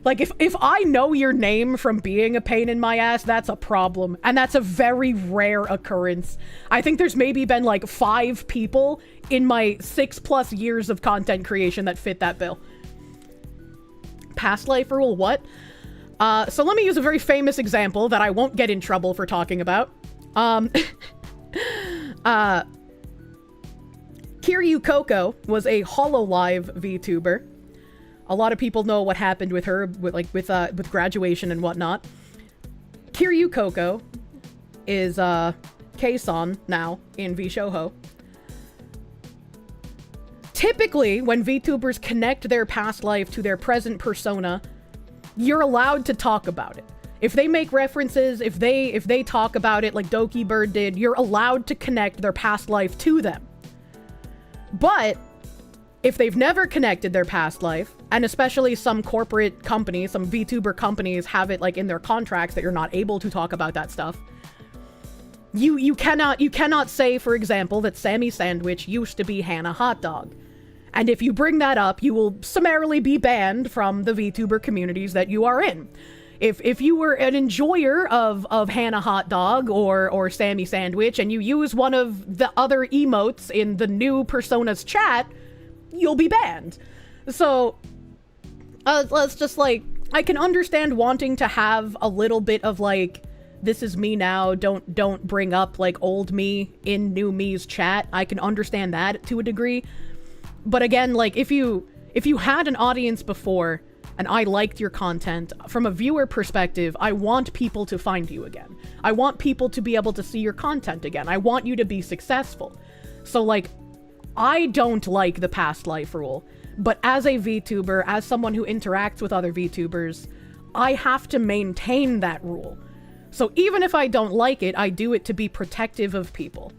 Speaker 1: Like, if I know your name from being a pain in my ass, that's a problem. And that's a very rare occurrence. I think there's maybe been, like, 5 people in my 6+ years of content creation that fit that bill. Past life rule, what? So let me use a very famous example that I won't get in trouble for talking about. Kiryu Coco was a HoloLive VTuber. A lot of people know what happened with her, with graduation and whatnot. Kiryu Coco is Kei-san now in VShoho. Typically, when VTubers connect their past life to their present persona, you're allowed to talk about it. If they make references, if they talk about it like Doki Bird did, you're allowed to connect their past life to them. But if they've never connected their past life, and especially some corporate companies, some VTuber companies have it like in their contracts that you're not able to talk about that stuff, You cannot say, for example, that Sammy Sandwich used to be Hannah Hot Dog. And if you bring that up, you will summarily be banned from the VTuber communities that you are in. If you were an enjoyer of Hannah Hot Dog or Sammy Sandwich and you use one of the other emotes in the new Persona's chat, you'll be banned. So, let's just, like, I can understand wanting to have a little bit of, like, this is me now, don't bring up, like, old me in new me's chat. I can understand that to a degree. But again, like, if you had an audience before and I liked your content, from a viewer perspective, I want people to find you again. I want people to be able to see your content again. I want you to be successful. So, like, I don't like the past life rule, but as a VTuber, as someone who interacts with other VTubers, I have to maintain that rule. So even if I don't like it, I do it to be protective of people.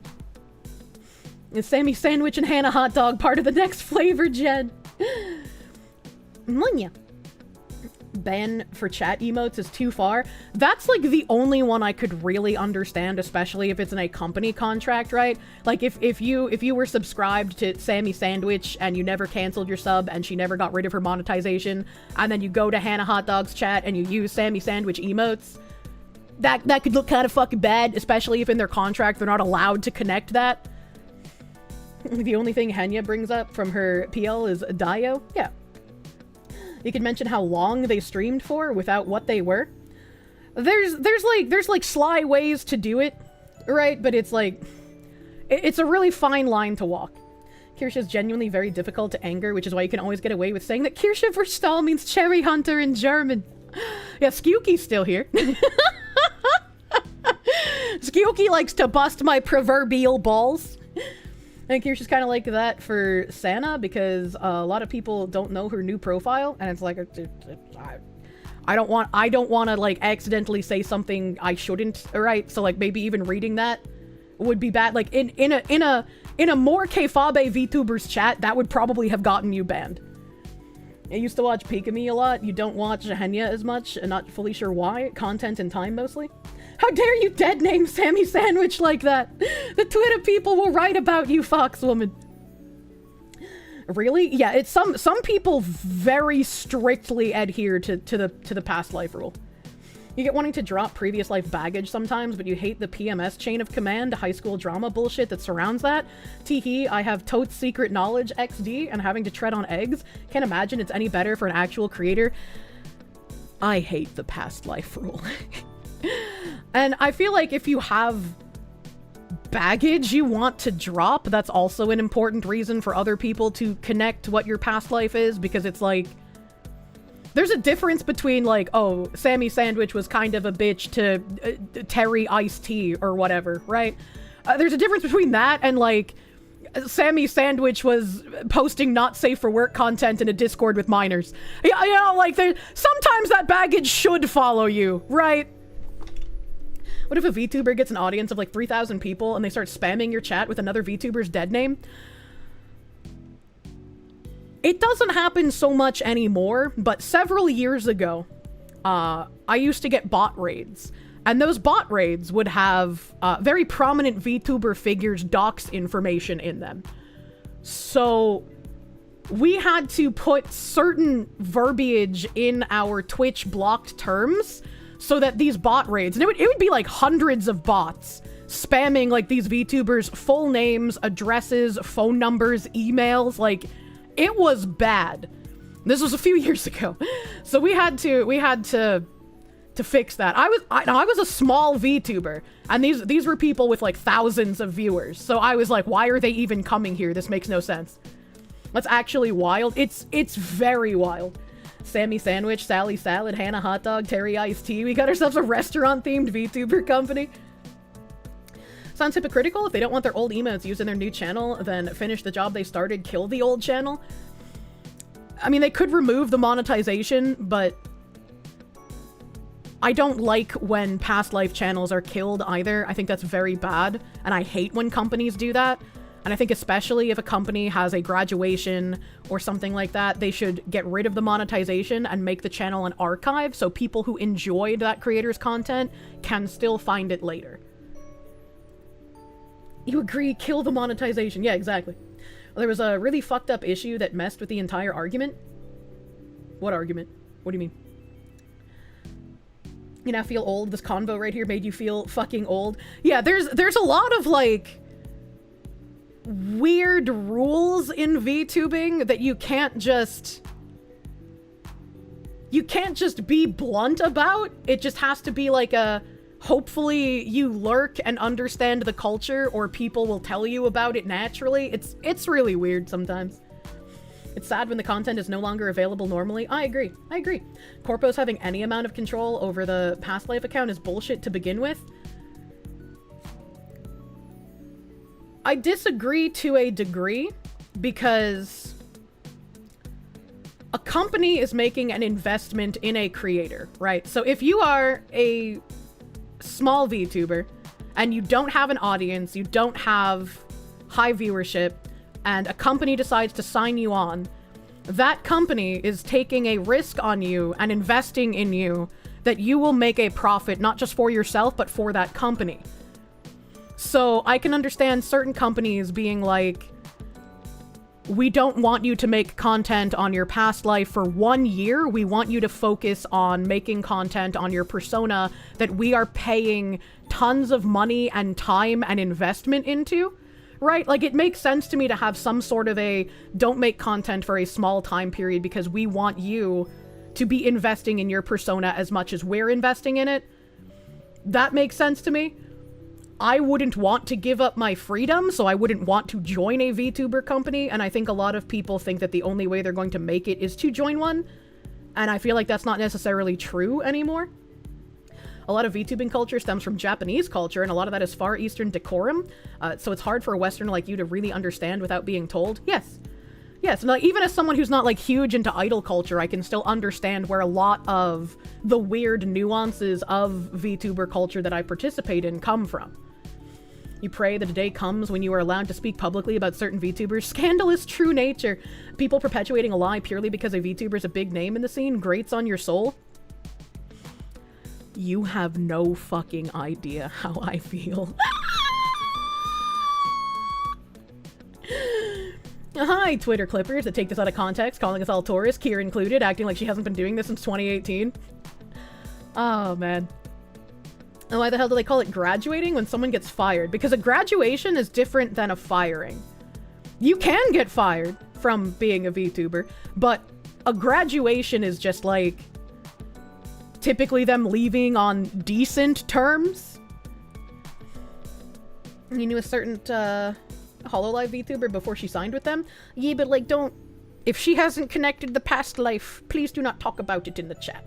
Speaker 1: Is Sammy Sandwich and Hannah Hot Dog part of the next flavor gen? Munya. Ban for chat emotes is too far. That's like the only one I could really understand, especially if it's in a company contract, right? Like if you were subscribed to Sammy Sandwich and you never canceled your sub and she never got rid of her monetization, and then you go to Hannah Hot Dog's chat and you use Sammy Sandwich emotes, that could look kind of fucking bad, especially if in their contract they're not allowed to connect that. The only thing Henya brings up from her PL is Dio. Yeah. You can mention how long they streamed for without what they were. There's like sly ways to do it, right? But it's like, it's a really fine line to walk. Kirsche is genuinely very difficult to anger, which is why you can always get away with saying that Kirsche Verstall means cherry hunter in German. Yeah, Skewky's still here. Skewky likes to bust my proverbial balls. I think Kirsche is kind of like that for Sana, because a lot of people don't know her new profile, and it's like, I don't want to like accidentally say something I shouldn't, right? So like maybe even reading that would be bad. Like in a more Kfabe VTubers chat, that would probably have gotten you banned. I used to watch Pikami a lot. You don't watch Henya as much, and not fully sure why. Content and time mostly. How dare you dead name Sammy Sandwich like that? The Twitter people will write about you, Foxwoman. Really? Yeah, it's some people very strictly adhere to the past life rule. You get wanting to drop previous life baggage sometimes, but you hate the PMS chain of command, high school drama bullshit that surrounds that. Teehee, I have totes secret knowledge XD and having to tread on eggs. Can't imagine it's any better for an actual creator. I hate the past life rule. And I feel like if you have baggage you want to drop, that's also an important reason for other people to connect what your past life is, because it's like, there's a difference between like, oh, Sammy Sandwich was kind of a bitch to Terry Iced Tea or whatever, right? There's a difference between that and like, Sammy Sandwich was posting not safe for work content in a Discord with minors. Yeah, you know, like sometimes that baggage should follow you, right? What if a VTuber gets an audience of like 3,000 people and they start spamming your chat with another VTuber's dead name? It doesn't happen so much anymore, but several years ago, I used to get bot raids. And those bot raids would have very prominent VTuber figures' docs information in them. So we had to put certain verbiage in our Twitch blocked terms so that these bot raids, and it would be like hundreds of bots spamming like these VTubers' full names, addresses, phone numbers, emails. Like, it was bad. This was a few years ago. So we had to fix that. I was a small VTuber, and these were people with like thousands of viewers. So I was like, why are they even coming here? This makes no sense. That's actually wild. It's very wild. Sammy Sandwich, Sally Salad, Hannah Hot Dog, Terry Iced Tea. We got ourselves a restaurant-themed VTuber company. Sounds hypocritical. If they don't want their old emotes used in their new channel, then finish the job they started, kill the old channel. I mean, they could remove the monetization, but I don't like when past life channels are killed either. I think that's very bad, and I hate when companies do that. And I think especially if a company has a graduation or something like that, they should get rid of the monetization and make the channel an archive so people who enjoyed that creator's content can still find it later. You agree, kill the monetization. Yeah, exactly. Well, there was a really fucked up issue that messed with the entire argument. What argument? What do you mean? You now feel old? This convo right here made you feel fucking old? Yeah, there's a lot of, like, weird rules in VTubing that you can't just be blunt about. It just has to be like a, hopefully you lurk and understand the culture, or people will tell you about it naturally. It's really weird sometimes. It's sad when the content is no longer available normally. I agree. Corpos having any amount of control over the past life account is bullshit to begin with. I disagree to a degree, because a company is making an investment in a creator, right? So if you are a small VTuber and you don't have an audience, you don't have high viewership, and a company decides to sign you on, that company is taking a risk on you and investing in you that you will make a profit, not just for yourself, but for that company. So I can understand certain companies being like, we don't want you to make content on your past life for 1 year. We want you to focus on making content on your persona that we are paying tons of money and time and investment into, right? Like, it makes sense to me to have some sort of a, don't make content for a small time period because we want you to be investing in your persona as much as we're investing in it. That makes sense to me. I wouldn't want to give up my freedom, so I wouldn't want to join a VTuber company, and I think a lot of people think that the only way they're going to make it is to join one, and I feel like that's not necessarily true anymore. A lot of VTubing culture stems from Japanese culture, and a lot of that is Far Eastern decorum, so it's hard for a Westerner like you to really understand without being told. Yes, and like, even as someone who's not like huge into idol culture, I can still understand where a lot of the weird nuances of VTuber culture that I participate in come from. You pray that a day comes when you are allowed to speak publicly about certain VTubers' scandalous true nature. People perpetuating a lie purely because a VTuber is a big name in the scene grates on your soul. You have no fucking idea how I feel. Hi, Twitter clippers that take this out of context, calling us all tourists, Kier included, acting like she hasn't been doing this since 2018. Oh, man. And why the hell do they call it graduating when someone gets fired? Because a graduation is different than a firing. You can get fired from being a VTuber, but a graduation is just like typically them leaving on decent terms. You knew a certain Hololive VTuber before she signed with them? Yeah, but like, don't... If she hasn't connected the past life, please do not talk about it in the chat.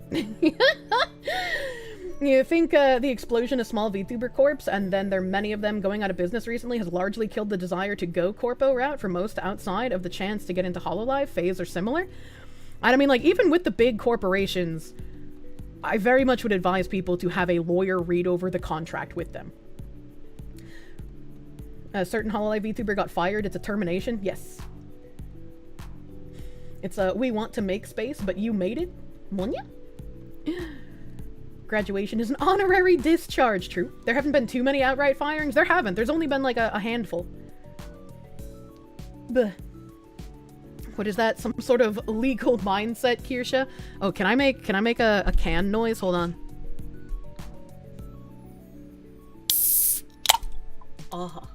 Speaker 1: You think the explosion of small VTuber corps, and then there are many of them going out of business recently, has largely killed the desire to go corpo route for most outside of the chance to get into Hololive, phase, or similar? I mean, like, even with the big corporations, I very much would advise people to have a lawyer read over the contract with them. A certain Hololive VTuber got fired. It's a termination. Yes. It's a, we want to make space, but you made it? Munya? Graduation is an honorary discharge. True. There haven't been too many outright firings. There haven't. There's only been like a handful. Bleh. What is that? Some sort of legal mindset, Kirsche? Oh, can I make a can noise? Hold on. Oh.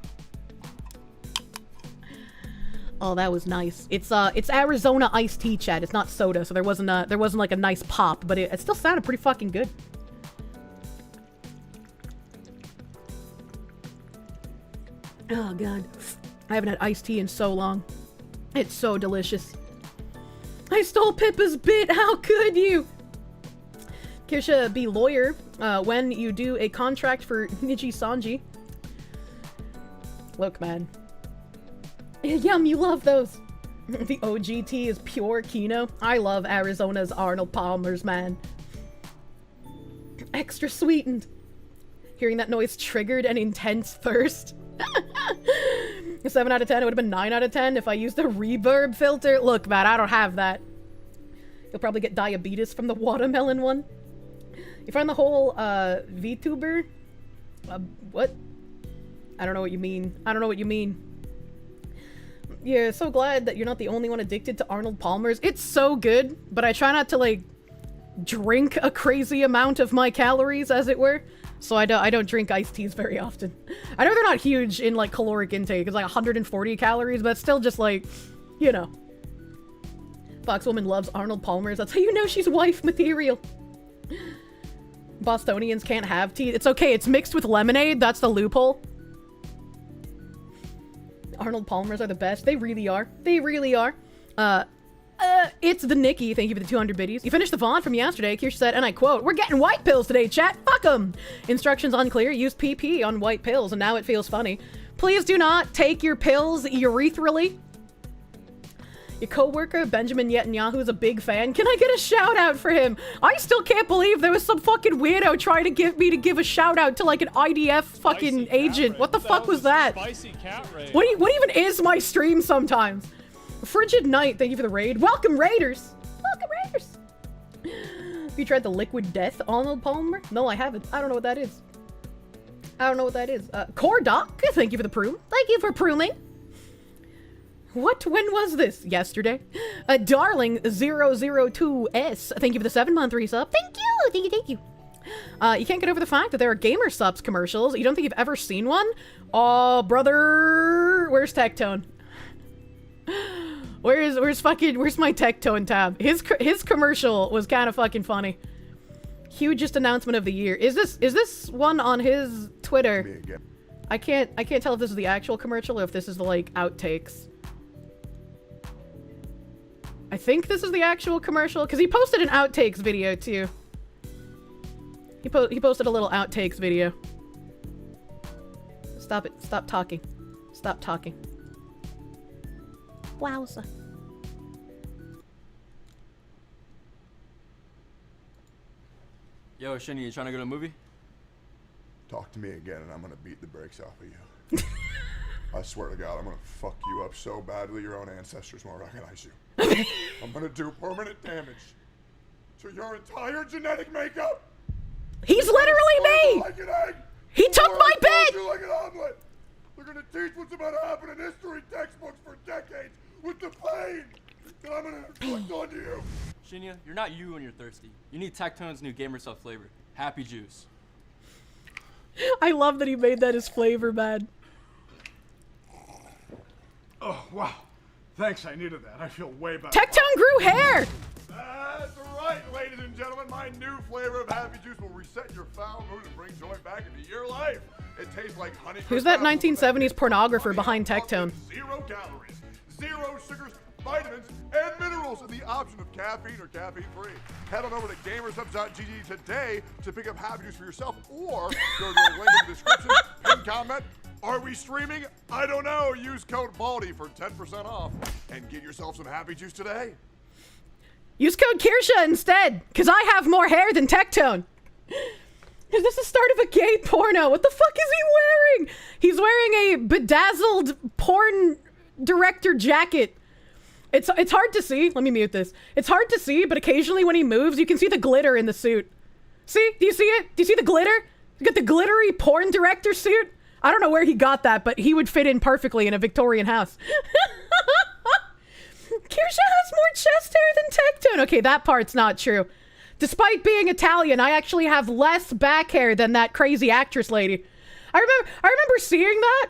Speaker 1: Oh, that was nice. It's Arizona iced tea, chat. It's not soda, so there wasn't like a nice pop, but it still sounded pretty fucking good. Oh god, I haven't had iced tea in so long. It's so delicious. I stole Pippa's bit. How could you? Kirsche, be lawyer when you do a contract for Niji Sanji. Look, man. Yum, you love those. The OGT is pure Kino. I love Arizona's Arnold Palmer's, man. Extra sweetened. Hearing that noise triggered an intense thirst. 7 out of 10. It would have been 9 out of 10 if I used a reverb filter. Look, man, I don't have that. You'll probably get diabetes from the watermelon one. You find the whole VTuber? What? I don't know what you mean. I don't know what you mean. Yeah, so glad that you're not the only one addicted to Arnold Palmer's. It's so good, but I try not to, like, drink a crazy amount of my calories, as it were. So I don't drink iced teas very often. I know they're not huge in, like, caloric intake. It's like 140 calories, but it's still just, like, you know. Foxwoman loves Arnold Palmer's. That's how you know she's wife material. Bostonians can't have tea. It's okay, it's mixed with lemonade. That's the loophole. Arnold Palmer's are the best. They really are. They really are. It's the Nikki. Thank you for the 200 biddies. You finished the VoD from yesterday. Kirsche said, and I quote, "We're getting white pills today, chat. Fuck 'em. Instructions unclear. Use PP on white pills, and now it feels funny. Please do not take your pills urethral-y." Your co-worker, Benjamin Netanyahu, is a big fan. Can I get a shout out for him? I still can't believe there was some fucking weirdo trying to get me to give a shout out to like an IDF fucking agent. What the fuck was that?
Speaker 3: Spicy cat raid.
Speaker 1: What even is my stream sometimes? Frigid Night, thank you for the raid. Welcome Raiders! Welcome Raiders! Have you tried the Liquid Death Arnold Palmer? No, I haven't. I don't know what that is. I don't know what that is. Core Doc, thank you for the prune. Thank you for pruning. What? When was this? Yesterday? Darling 002S, thank you for the 7-month resub. Thank you! Thank you, thank you. You can't get over the fact that there are Gamer Subs commercials. You don't think you've ever seen one? Oh, brother. Where's Tectone? Where's my Tectone tab? His commercial was kind of fucking funny. Hugest announcement of the year. Is this one on his Twitter? I can't tell if this is the actual commercial or if this is the like outtakes. I think this is the actual commercial because he posted an outtakes video too. He posted a little outtakes video. Stop it. Stop talking. Stop talking. Wowza.
Speaker 6: Yo, Shinny, you trying to go to a movie?
Speaker 7: Talk to me again and I'm gonna beat the brakes off of you. I swear to God, I'm gonna fuck you up so badly your own ancestors won't recognize you. I'm gonna do permanent damage to your entire genetic makeup.
Speaker 1: He's literally me!
Speaker 7: Like an egg.
Speaker 1: He took my bed!
Speaker 7: You like an omelet. They're gonna teach what's about to happen in history textbooks for decades with the pain that I'm gonna inflict onto you.
Speaker 6: Shinya, you're not you when you're thirsty. You need Tectone's new Gamer Stuff flavor, Happy Juice.
Speaker 1: I love that he made that his flavor, man.
Speaker 8: Oh, wow. Thanks, I needed that. I feel way better.
Speaker 1: Tectone grew hair!
Speaker 7: That's right, ladies and gentlemen. My new flavor of Happy Juice will reset your foul mood and bring joy back into your life. It tastes like honey.
Speaker 1: Who's that 1970s pornographer behind Tectone?
Speaker 7: 0 calories, 0 sugars, vitamins, and minerals, and the option of caffeine or caffeine-free. Head on over to gamersubs.gg today to pick up Happy Juice for yourself, or go to the link in the description, pin comment. Are we streaming? I don't know. Use code BALDY for 10% off and get yourself some Happy Juice today.
Speaker 1: Use code Kirsche instead, because I have more hair than Tectone. Is this the start of a gay porno? What the fuck is he wearing? He's wearing a bedazzled porn director jacket. It's hard to see. Let me mute this. It's hard to see, but occasionally when he moves, you can see the glitter in the suit. See? Do you see it? Do you see the glitter? You got the glittery porn director suit? I don't know where he got that, but he would fit in perfectly in a Victorian house. Kirsche has more chest hair than Tectone. Okay, that part's not true. Despite being Italian, I actually have less back hair than that crazy actress lady. I remember seeing that,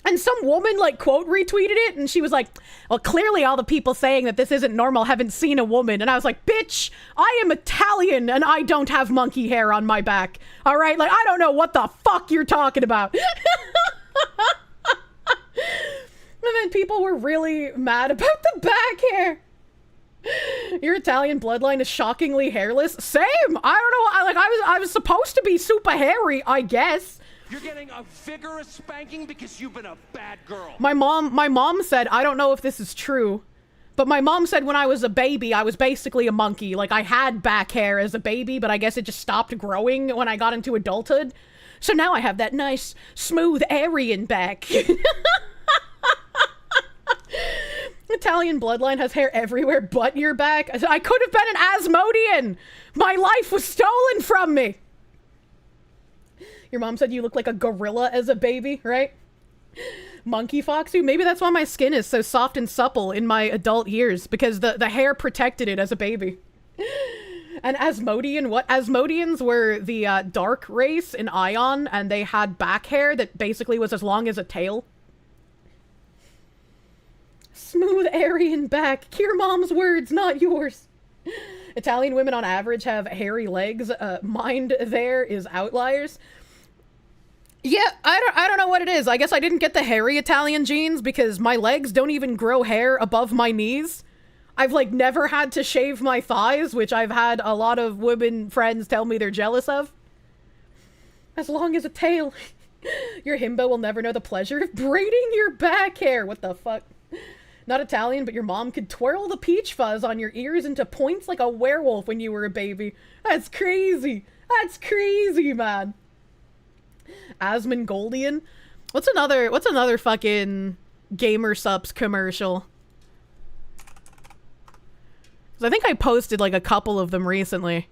Speaker 1: and some woman like quote retweeted it, and she was like, well, clearly all the people saying that this isn't normal haven't seen a woman. And I was like, bitch, I am Italian and I don't have monkey hair on my back. All right, like I don't know what the fuck you're talking about. And then people were really mad about the back hair. Your Italian bloodline is shockingly hairless. Same. I don't know. I was supposed to be super hairy, I guess.
Speaker 9: You're getting a vigorous spanking because you've been a bad girl.
Speaker 1: My mom said, I don't know if this is true, but my mom said when I was a baby, I was basically a monkey. Like I had back hair as a baby, but I guess it just stopped growing when I got into adulthood. So now I have that nice, smooth Aryan back. Italian bloodline has hair everywhere but your back. I could have been an Asmodean. My life was stolen from me. Your mom said you look like a gorilla as a baby, right? Monkey Foxy? Maybe that's why my skin is so soft and supple in my adult years, because the hair protected it as a baby. And Asmodean, what? Asmodeans were the dark race in Ion, and they had back hair that basically was as long as a tail. Smooth Aryan back. Your mom's words, not yours. Italian women on average have hairy legs. Mine there is outliers. Yeah, I don't know what it is. I guess I didn't get the hairy Italian genes because my legs don't even grow hair above my knees. I've, like, never had to shave my thighs, which I've had a lot of women friends tell me they're jealous of. As long as a tail. Your himbo will never know the pleasure of braiding your back hair. What the fuck? Not Italian, but your mom could twirl the peach fuzz on your ears into points like a werewolf when you were a baby. That's crazy. That's crazy, man. Asmongoldien? What's another fucking Gamer Supps commercial? 'Cause I think I posted like a couple of them recently.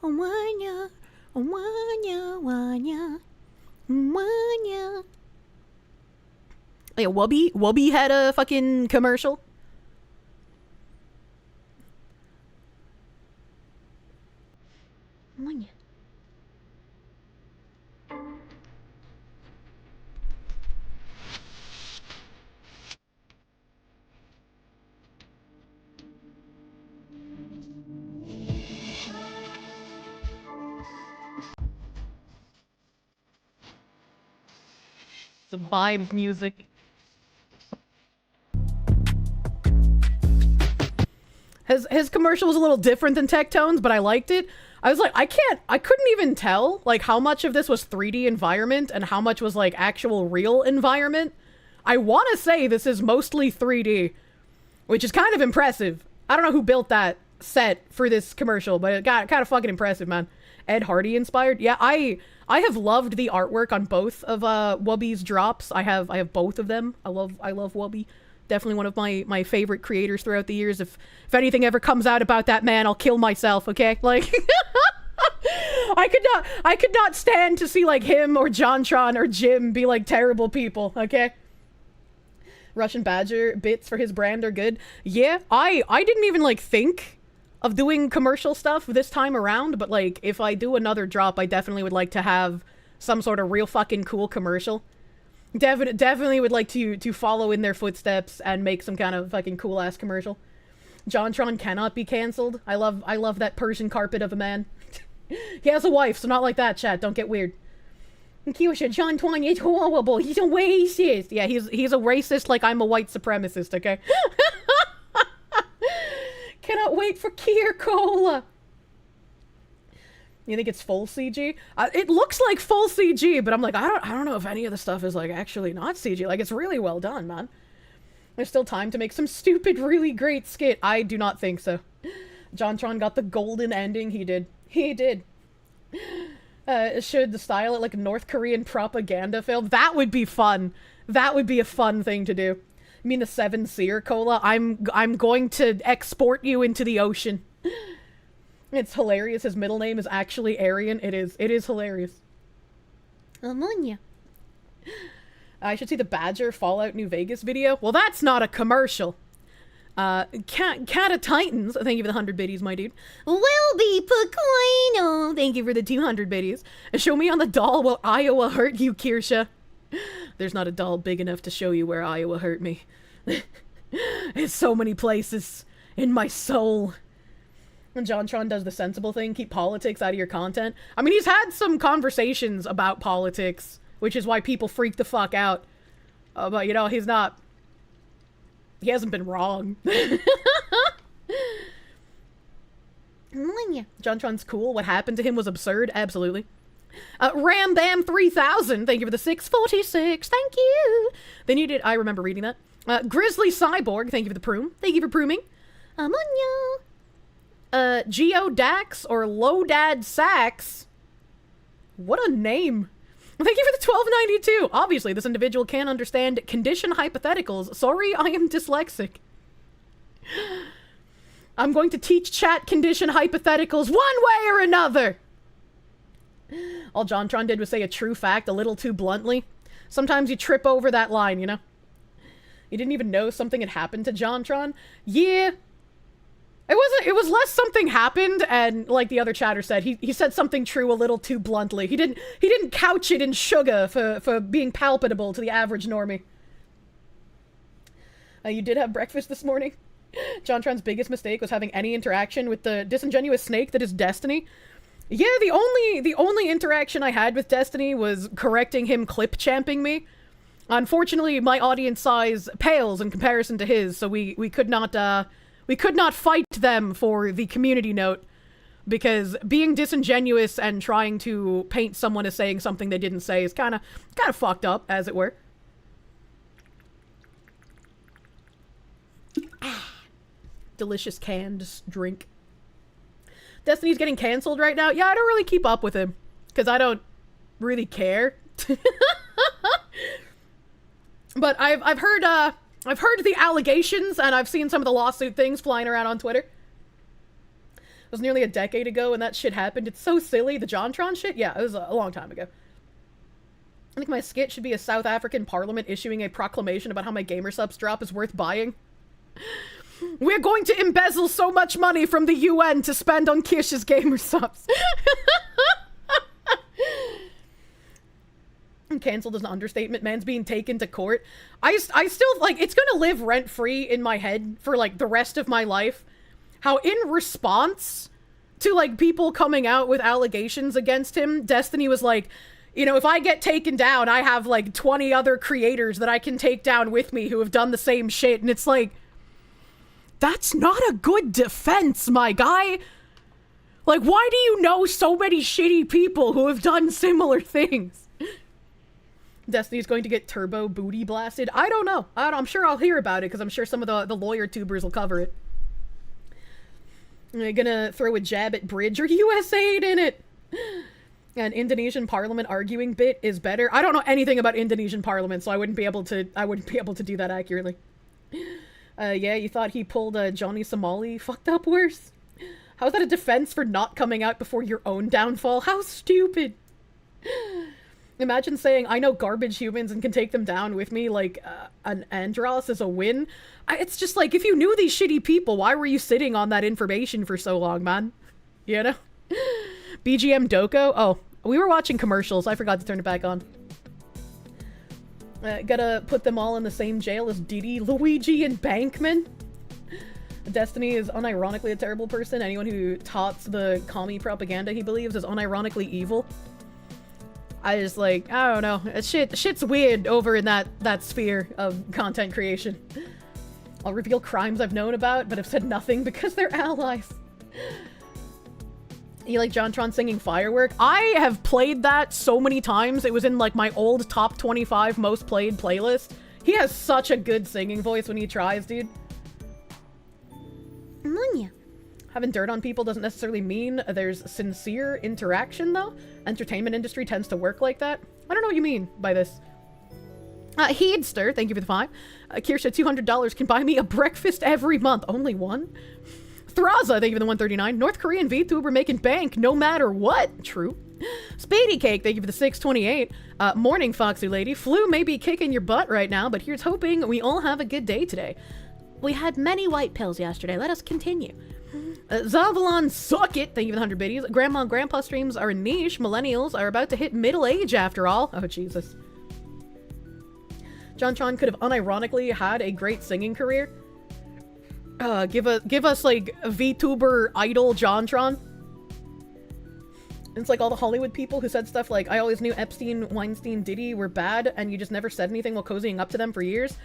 Speaker 1: Wanya, wanya, wanya, wanya. Yeah, Wubby had a fucking commercial. Wanya. The vibe music. His commercial was a little different than Tectone's, but I liked it. I was like, I couldn't even tell, like, how much of this was 3D environment and how much was, like, actual real environment. I want to say this is mostly 3D, which is kind of impressive. I don't know who built that set for this commercial, but it got kind of fucking impressive, man. Ed Hardy inspired. Yeah, I have loved the artwork on both of Wubby's drops. I have both of them. I love Wubby. Definitely one of my favorite creators throughout the years. If anything ever comes out about that man, I'll kill myself, okay? Like I could not stand to see like him or JonTron or Jim be like terrible people, okay? Russian Badger bits for his brand are good. Yeah, I didn't even like think of doing commercial stuff this time around, but like if I do another drop, I definitely would like to have some sort of real fucking cool commercial. Definitely would like to follow in their footsteps and make some kind of fucking cool ass commercial. JonTron cannot be cancelled. I love that Persian carpet of a man. He has a wife, so not like that, chat. Don't get weird. Kirsche, JonTron is horrible. He's a racist. Yeah, he's a racist like I'm a white supremacist, okay? Cannot wait for Kier Cola. You think it's full CG? It looks like full CG, but I'm like, I don't know if any of the stuff is like actually not CG. Like, it's really well done, man. There's still time to make some stupid, really great skit. I do not think so. JonTron got the golden ending. He did. He did. Should the style it like a North Korean propaganda film? That would be fun. That would be a fun thing to do. You mean the 7 Seer Cola? I'm going to export you into the ocean. It's hilarious. His middle name is actually Aryan. It is hilarious. Ammonia. I should see the Badger Fallout New Vegas video. Well, that's not a commercial. Cat of Titans. Thank you for the 100 biddies, my dude. Will be Pequeno. Thank you for the 200 biddies. Show me on the doll will Iowa hurt you, Kirsche. There's not a doll big enough to show you where Iowa hurt me. It's so many places in my soul. When JonTron does the sensible thing, keep politics out of your content. I mean, he's had some conversations about politics, which is why people freak the fuck out. But, you know, he hasn't been wrong. JonTron's cool. What happened to him was absurd. Absolutely. Ram Bam 3000. Thank you for the 646. Thank you. Then you did. I remember reading that. Grizzly Cyborg. Thank you for the prune. Thank you for pruning. Amonyo. Geodax or Lodad Sax. What a name. Thank you for the 1292. Obviously, this individual can't understand condition hypotheticals. Sorry, I am dyslexic. I'm going to teach chat condition hypotheticals one way or another. All JonTron did was say a true fact a little too bluntly. Sometimes you trip over that line, you know? You didn't even know something had happened to JonTron? Yeah. It was less something happened, and like the other chatter said, he said something true a little too bluntly. He didn't couch it in sugar for being palpable to the average normie. You did have breakfast this morning? JonTron's biggest mistake was having any interaction with the disingenuous snake that is Destiny. Yeah, the only interaction I had with Destiny was correcting him clip champing me. Unfortunately, my audience size pales in comparison to his, so we could not fight them for the community note, because being disingenuous and trying to paint someone as saying something they didn't say is kind of fucked up, as it were. Delicious canned drink. Destiny's getting canceled right now. Yeah, I don't really keep up with him because I don't really care. But I've heard the allegations, and I've seen some of the lawsuit things flying around on Twitter. It was nearly a decade ago when that shit happened. It's so silly. The JonTron shit? Yeah, it was a long time ago. I think my skit should be a South African parliament issuing a proclamation about how my gamer subs drop is worth buying. We're going to embezzle so much money from the UN to spend on Kirsche's gamer subs. Cancelled is an understatement. Man's being taken to court. I still, like, it's gonna live rent-free in my head for, like, the rest of my life. How in response to, like, people coming out with allegations against him, Destiny was like, you know, if I get taken down, I have, like, 20 other creators that I can take down with me who have done the same shit. And it's like, that's not a good defense, my guy. Like, why do you know so many shitty people who have done similar things? Destiny's going to get turbo booty blasted. I don't know. I'm sure I'll hear about it, because I'm sure some of the lawyer tubers will cover it. They're gonna throw a jab at Bridge or USAID in it. An Indonesian parliament arguing bit is better. I don't know anything about Indonesian parliament, so I wouldn't be able to do that accurately. Yeah, you thought he pulled Johnny Somali fucked up worse? How is that a defense for not coming out before your own downfall? How stupid. Imagine saying, I know garbage humans and can take them down with me, like, an Andros is a win. It's just like, if you knew these shitty people, why were you sitting on that information for so long, man? You know? BGM Doko? Oh, we were watching commercials. I forgot to turn it back on. Gotta put them all in the same jail as Diddy, Luigi, and Bankman. Destiny is unironically a terrible person. Anyone who tots the commie propaganda he believes is unironically evil. I just, like, I don't know. Shit's weird over in that sphere of content creation. I'll reveal crimes I've known about, but have said nothing because they're allies. You like JonTron singing Firework? I have played that so many times. It was in, like, my old top 25 most played playlist. He has such a good singing voice when he tries, dude. Having dirt on people doesn't necessarily mean there's sincere interaction, though. Entertainment industry tends to work like that. I don't know what you mean by this. Heedster, thank you for the 5. Kirsche, $200 can buy me a breakfast every month. Only one? Thraza, thank you for the 139. North Korean VTuber making bank no matter what. True. Speedy Cake, thank you for the 628. Morning, Foxy Lady. Flu may be kicking your butt right now, but here's hoping we all have a good day today. We had many white pills yesterday. Let us continue. Zavalon, suck it. Thank you for the 100 biddies. Grandma and Grandpa streams are a niche. Millennials are about to hit middle age after all. Oh, Jesus. JonTron could have unironically had a great singing career. Give us, like, VTuber idol JonTron. It's like all the Hollywood people who said stuff like, I always knew Epstein, Weinstein, Diddy were bad, and you just never said anything while cozying up to them for years.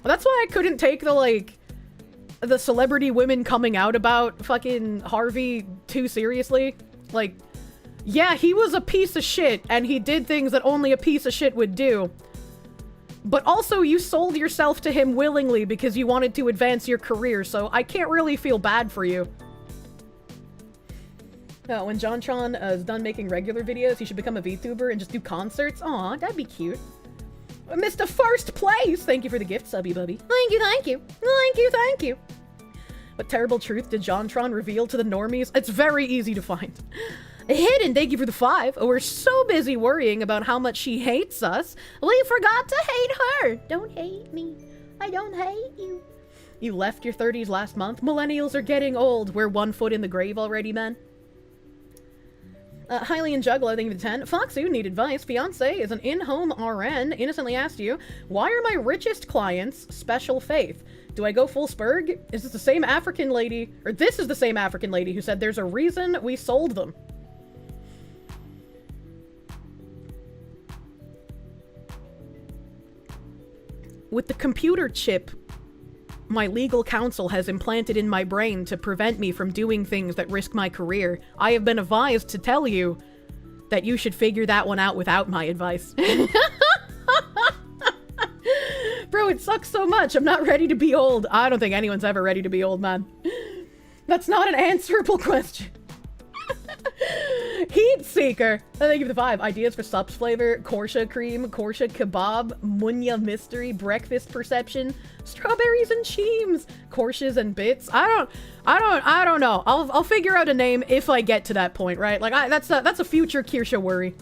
Speaker 1: Well, that's why I couldn't take the celebrity women coming out about fucking Harvey too seriously. Like, yeah, he was a piece of shit, and he did things that only a piece of shit would do. But also, you sold yourself to him willingly because you wanted to advance your career, so I can't really feel bad for you. When JonTron is done making regular videos, he should become a VTuber and just do concerts. Aw, that'd be cute. Mr. First Place! Thank you for the gift, Subby Bubby. Thank you, thank you. Thank you, thank you. What terrible truth did JonTron reveal to the normies? It's very easy to find. Hidden, thank you for the 5. We're so busy worrying about how much she hates us, we forgot to hate her. Don't hate me. I don't hate you. You left your 30s last month. Millennials are getting old. We're 1 foot in the grave already, man. Hylian Juggler, thank you for the 10. Foxu, need advice. Fiance is an in-home RN. Innocently asked you, why are my richest clients special faith? Do I go full spurg? Is this the same African lady, or this is the same African lady who said there's a reason we sold them? With the computer chip my legal counsel has implanted in my brain to prevent me from doing things that risk my career, I have been advised to tell you that you should figure that one out without my advice. Bro, it sucks so much. I'm not ready to be old. I don't think anyone's ever ready to be old, man. That's not an answerable question. Heat Seeker. Thank you for the 5. Ideas for subs flavor: korsche cream, korsche kebab, munya mystery, breakfast perception, strawberries and cheems, korsches and bits. I don't know. I'll figure out a name if I get to that point, right? Like that's a future Kirsche worry.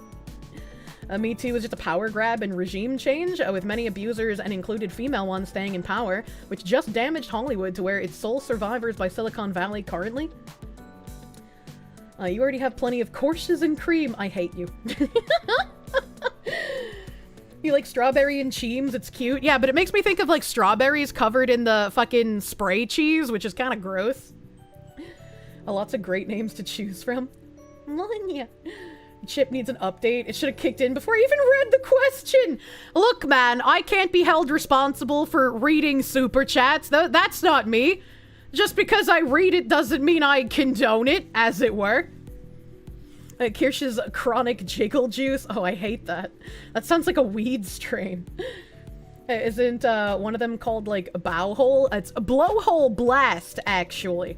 Speaker 1: Me Too is just a power grab and regime change, with many abusers and included female ones staying in power, which just damaged Hollywood to where it's sole survivors by Silicon Valley currently. You already have plenty of korsches and cream. I hate you. You like strawberry and cheems? It's cute. Yeah, but it makes me think of like strawberries covered in the fucking spray cheese, which is kind of gross. Lots of great names to choose from. Munya. Chip needs an update. It should have kicked in before I even read the question. Look, man, I can't be held responsible for reading super chats. That's not me. Just because I read it doesn't mean I condone it, as it were. Kirsch's chronic jiggle juice. Oh, I hate that. That sounds like a weed strain. Isn't one of them called, like, a bow hole? It's a blowhole blast, actually.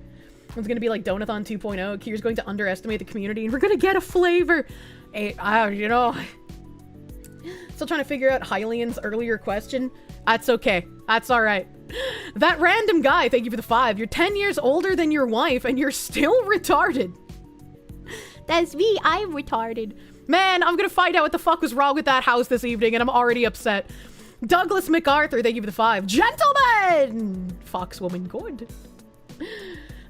Speaker 1: It's gonna be like Donathon 2.0. Kier's going to underestimate the community, and we're gonna get a flavor. You know... Still trying to figure out Hylian's earlier question. That's okay. That's alright. That random guy, thank you for the 5. You're 10 years older than your wife, and you're still retarded. That's me. I'm retarded. Man, I'm gonna find out what the fuck was wrong with that house this evening, and I'm already upset. Douglas MacArthur, thank you for the 5. Gentlemen! Foxwoman, good.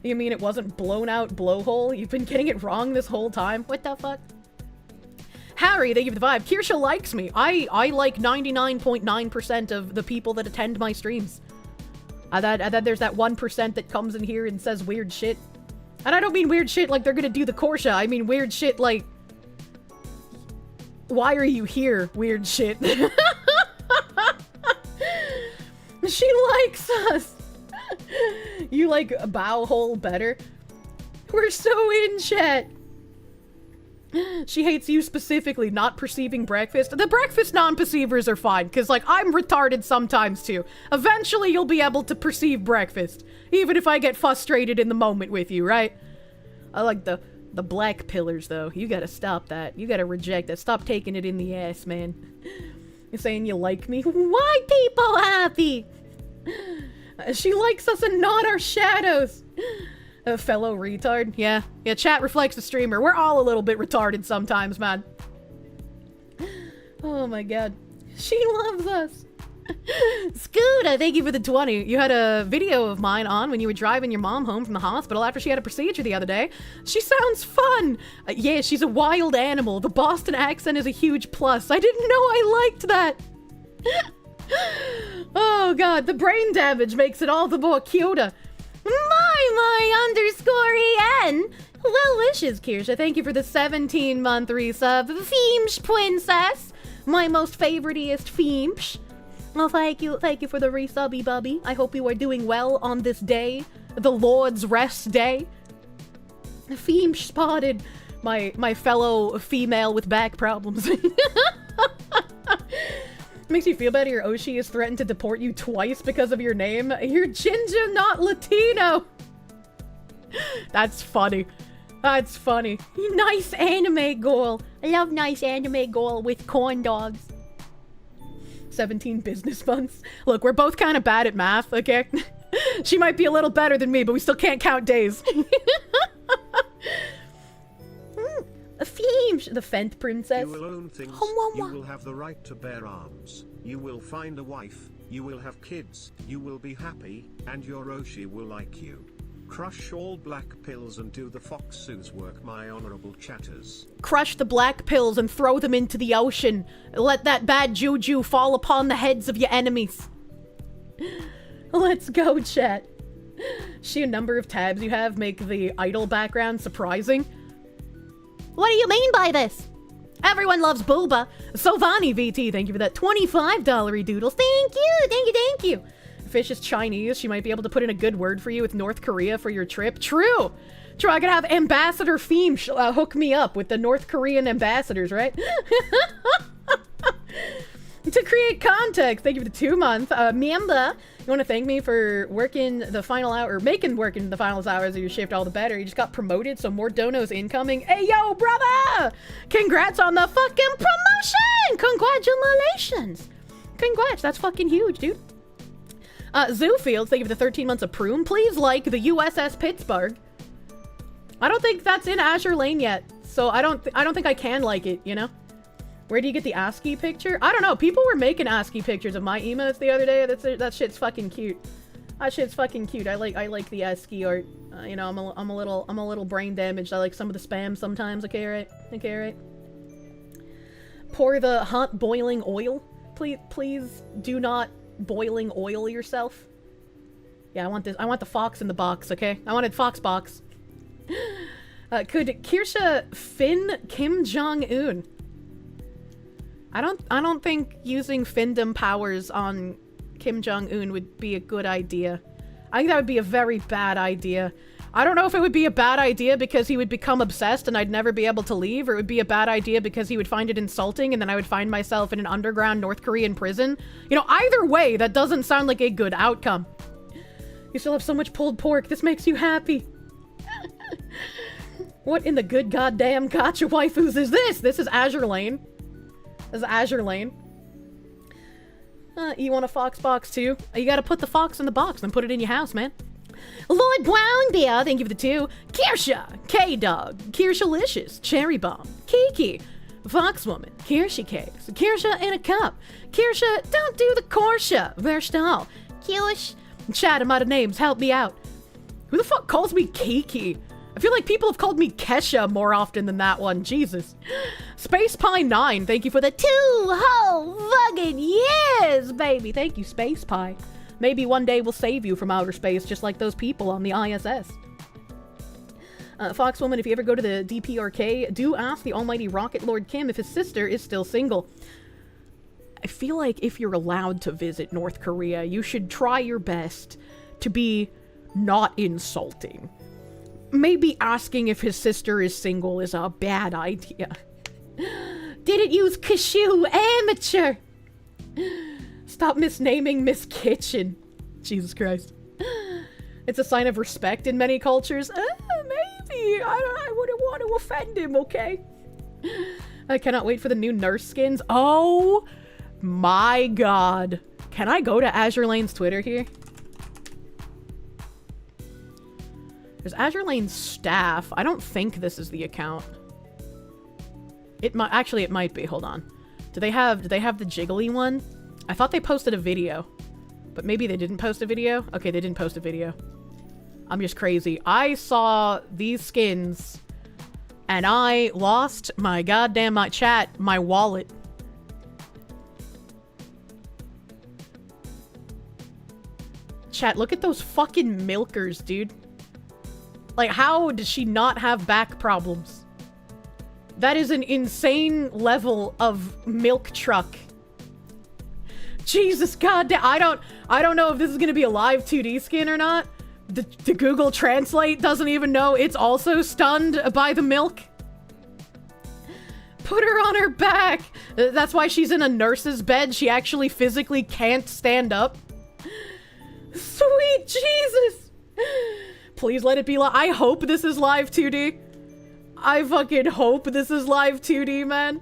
Speaker 1: You mean it wasn't blown out blowhole? You've been getting it wrong this whole time? What the fuck? Harry, thank you for the 5. Kirsche likes me. I like 99.9% of the people that attend my streams. And then there's that 1% that comes in here and says weird shit. And I don't mean weird shit like they're gonna do the Korsche. I mean weird shit like... Why are you here? Weird shit. She likes us. You like a bow hole better? We're so in chat. She hates you specifically, not perceiving breakfast. The breakfast non-perceivers are fine, because, like, I'm retarded sometimes, too. Eventually, you'll be able to perceive breakfast, even if I get frustrated in the moment with you, right? I like the black pillars, though. You gotta stop that. You gotta reject that. Stop taking it in the ass, man. You're saying you like me? Why people happy? She likes us and not our shadows. A fellow retard. Yeah, chat reflects the streamer. We're all a little bit retarded sometimes, man. Oh my god. She loves us. Scooter, thank you for the 20. You had a video of mine on when you were driving your mom home from the hospital after she had a procedure the other day. She sounds fun. Yeah, she's a wild animal. The Boston accent is a huge plus. I didn't know I liked that. Oh god, the brain damage makes it all the more cuter. My _EN. Well wishes, Kirsche. Thank you for the 17-month resub. Feemsh Princess. My most favoriteest Feemsh. Well, thank you for the resubby bubby. I hope you are doing well on this day. The Lord's Rest Day. Feemsh spotted. My fellow female with back problems. Makes you feel better your Oshi has threatened to deport you twice because of your name. You're ginger, not Latino. That's funny. That's funny. Nice anime girl. I love nice anime girl with corn dogs. 17 business months. Look, we're both kind of bad at math, okay? She might be a little better than me, but we still can't count days. the Fent princess.
Speaker 5: You will own things. You will have the right to bear arms. You will find a wife. You will have kids. You will be happy, and your Oshi will like you. Crush all black pills and do the Fox's work, my honorable chatters.
Speaker 1: Crush the black pills and throw them into the ocean. Let that bad juju fall upon the heads of your enemies. Let's go, chat. Sheer number of tabs you have make the idle background surprising. What do you mean by this? Everyone loves Booba. Sovani VT, thank you for that $25 doodles. Thank you. Fish is Chinese. She might be able to put in a good word for you with North Korea for your trip. True. I could have Ambassador Theme hook me up with the North Korean ambassadors, right? To create context, thank you for the 2-month. Miemba, you want to thank me for working the final hour, or making working the final hours of your shift all the better. You just got promoted, so more donos incoming. Hey, yo, brother! Congrats on the fucking promotion! Congratulations! Congrats, that's fucking huge, dude. Zoofields, thank you for the 13 months of Prune. Please like the USS Pittsburgh. I don't think that's in Azure Lane yet, so I don't think I can like it, you know? Where do you get the ASCII picture? I don't know. People were making ASCII pictures of my emotes the other day. That shit's fucking cute. That shit's fucking cute. I like the ASCII art. You know, I'm a little brain damaged. I like some of the spam sometimes. Okay, right. Pour the hot boiling oil. Please do not boiling oil yourself. Yeah, I want this. I want the fox in the box. Okay, I wanted fox box. Could Kirsche fin Kim Jong-un? I don't think using Findom powers on Kim Jong-un would be a good idea. I think that would be a very bad idea. I don't know if it would be a bad idea because he would become obsessed and I'd never be able to leave, or it would be a bad idea because he would find it insulting and then I would find myself in an underground North Korean prison. You know, either way, that doesn't sound like a good outcome. You still have so much pulled pork. This makes you happy. What in the good goddamn gotcha waifus is this? This is Azure Lane. You want a fox box too? You gotta put the fox in the box and put it in your house, man. Lloyd Brownbeer, thank you for the 2. Kirsche, K-Dog, Kirsche-licious, Cherry Bomb, Kiki, Foxwoman, Kirsche Cakes, Kirsche in a cup, Kirsche, don't do the korsche, Verstal, Kirsche, chat, I'm out of names, help me out. Who the fuck calls me Kiki? I feel like people have called me Kesha more often than that one. Jesus. Space Pie 9, thank you for the 2 whole fucking years, baby. Thank you, Space Pie. Maybe one day we'll save you from outer space, just like those people on the ISS. Foxwoman, if you ever go to the DPRK, do ask the almighty Rocket Lord Kim if his sister is still single. I feel like if you're allowed to visit North Korea, you should try your best to be not insulting. Maybe asking if his sister is single is a bad idea. Didn't use cashew, amateur! Stop misnaming Miss Kitchen. Jesus Christ. It's a sign of respect in many cultures. Maybe. I wouldn't want to offend him, okay? I cannot wait for the new nurse skins. Oh my god. Can I go to Azure Lane's Twitter here? There's Azure Lane's staff. I don't think this is the account. It might actually, it might be. Hold on. Do they have the jiggly one? I thought they posted a video, but maybe they didn't post a video. Okay, they didn't post a video. I'm just crazy. I saw these skins and I lost my goddamn my wallet. Chat, look at those fucking milkers, dude. Like, how does she not have back problems? That is an insane level of milk truck. Jesus goddamn, I don't know if this is gonna be a live 2D skin or not. The Google Translate doesn't even know it's also stunned by the milk. Put her on her back. That's why she's in a nurse's bed. She actually physically can't stand up. Sweet Jesus. Please let it be live. I hope this is live 2D. I fucking hope this is live 2D, man.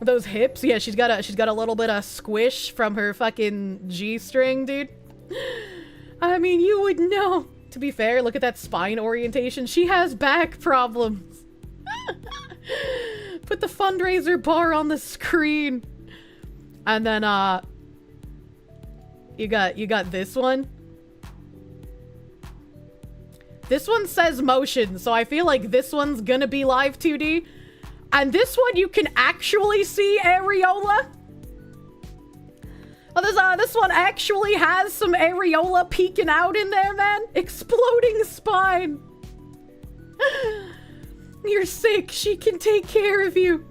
Speaker 1: Those hips, yeah, she's got a little bit of squish from her fucking G-string, dude. I mean, you would know. To be fair, look at that spine orientation. She has back problems. Put the fundraiser bar on the screen. And then, you got this one. This one says motion, so I feel like this one's gonna be live 2D. And this one, you can actually see areola. Oh, this one actually has some areola peeking out in there, man. Exploding spine. You're sick. She can take care of you.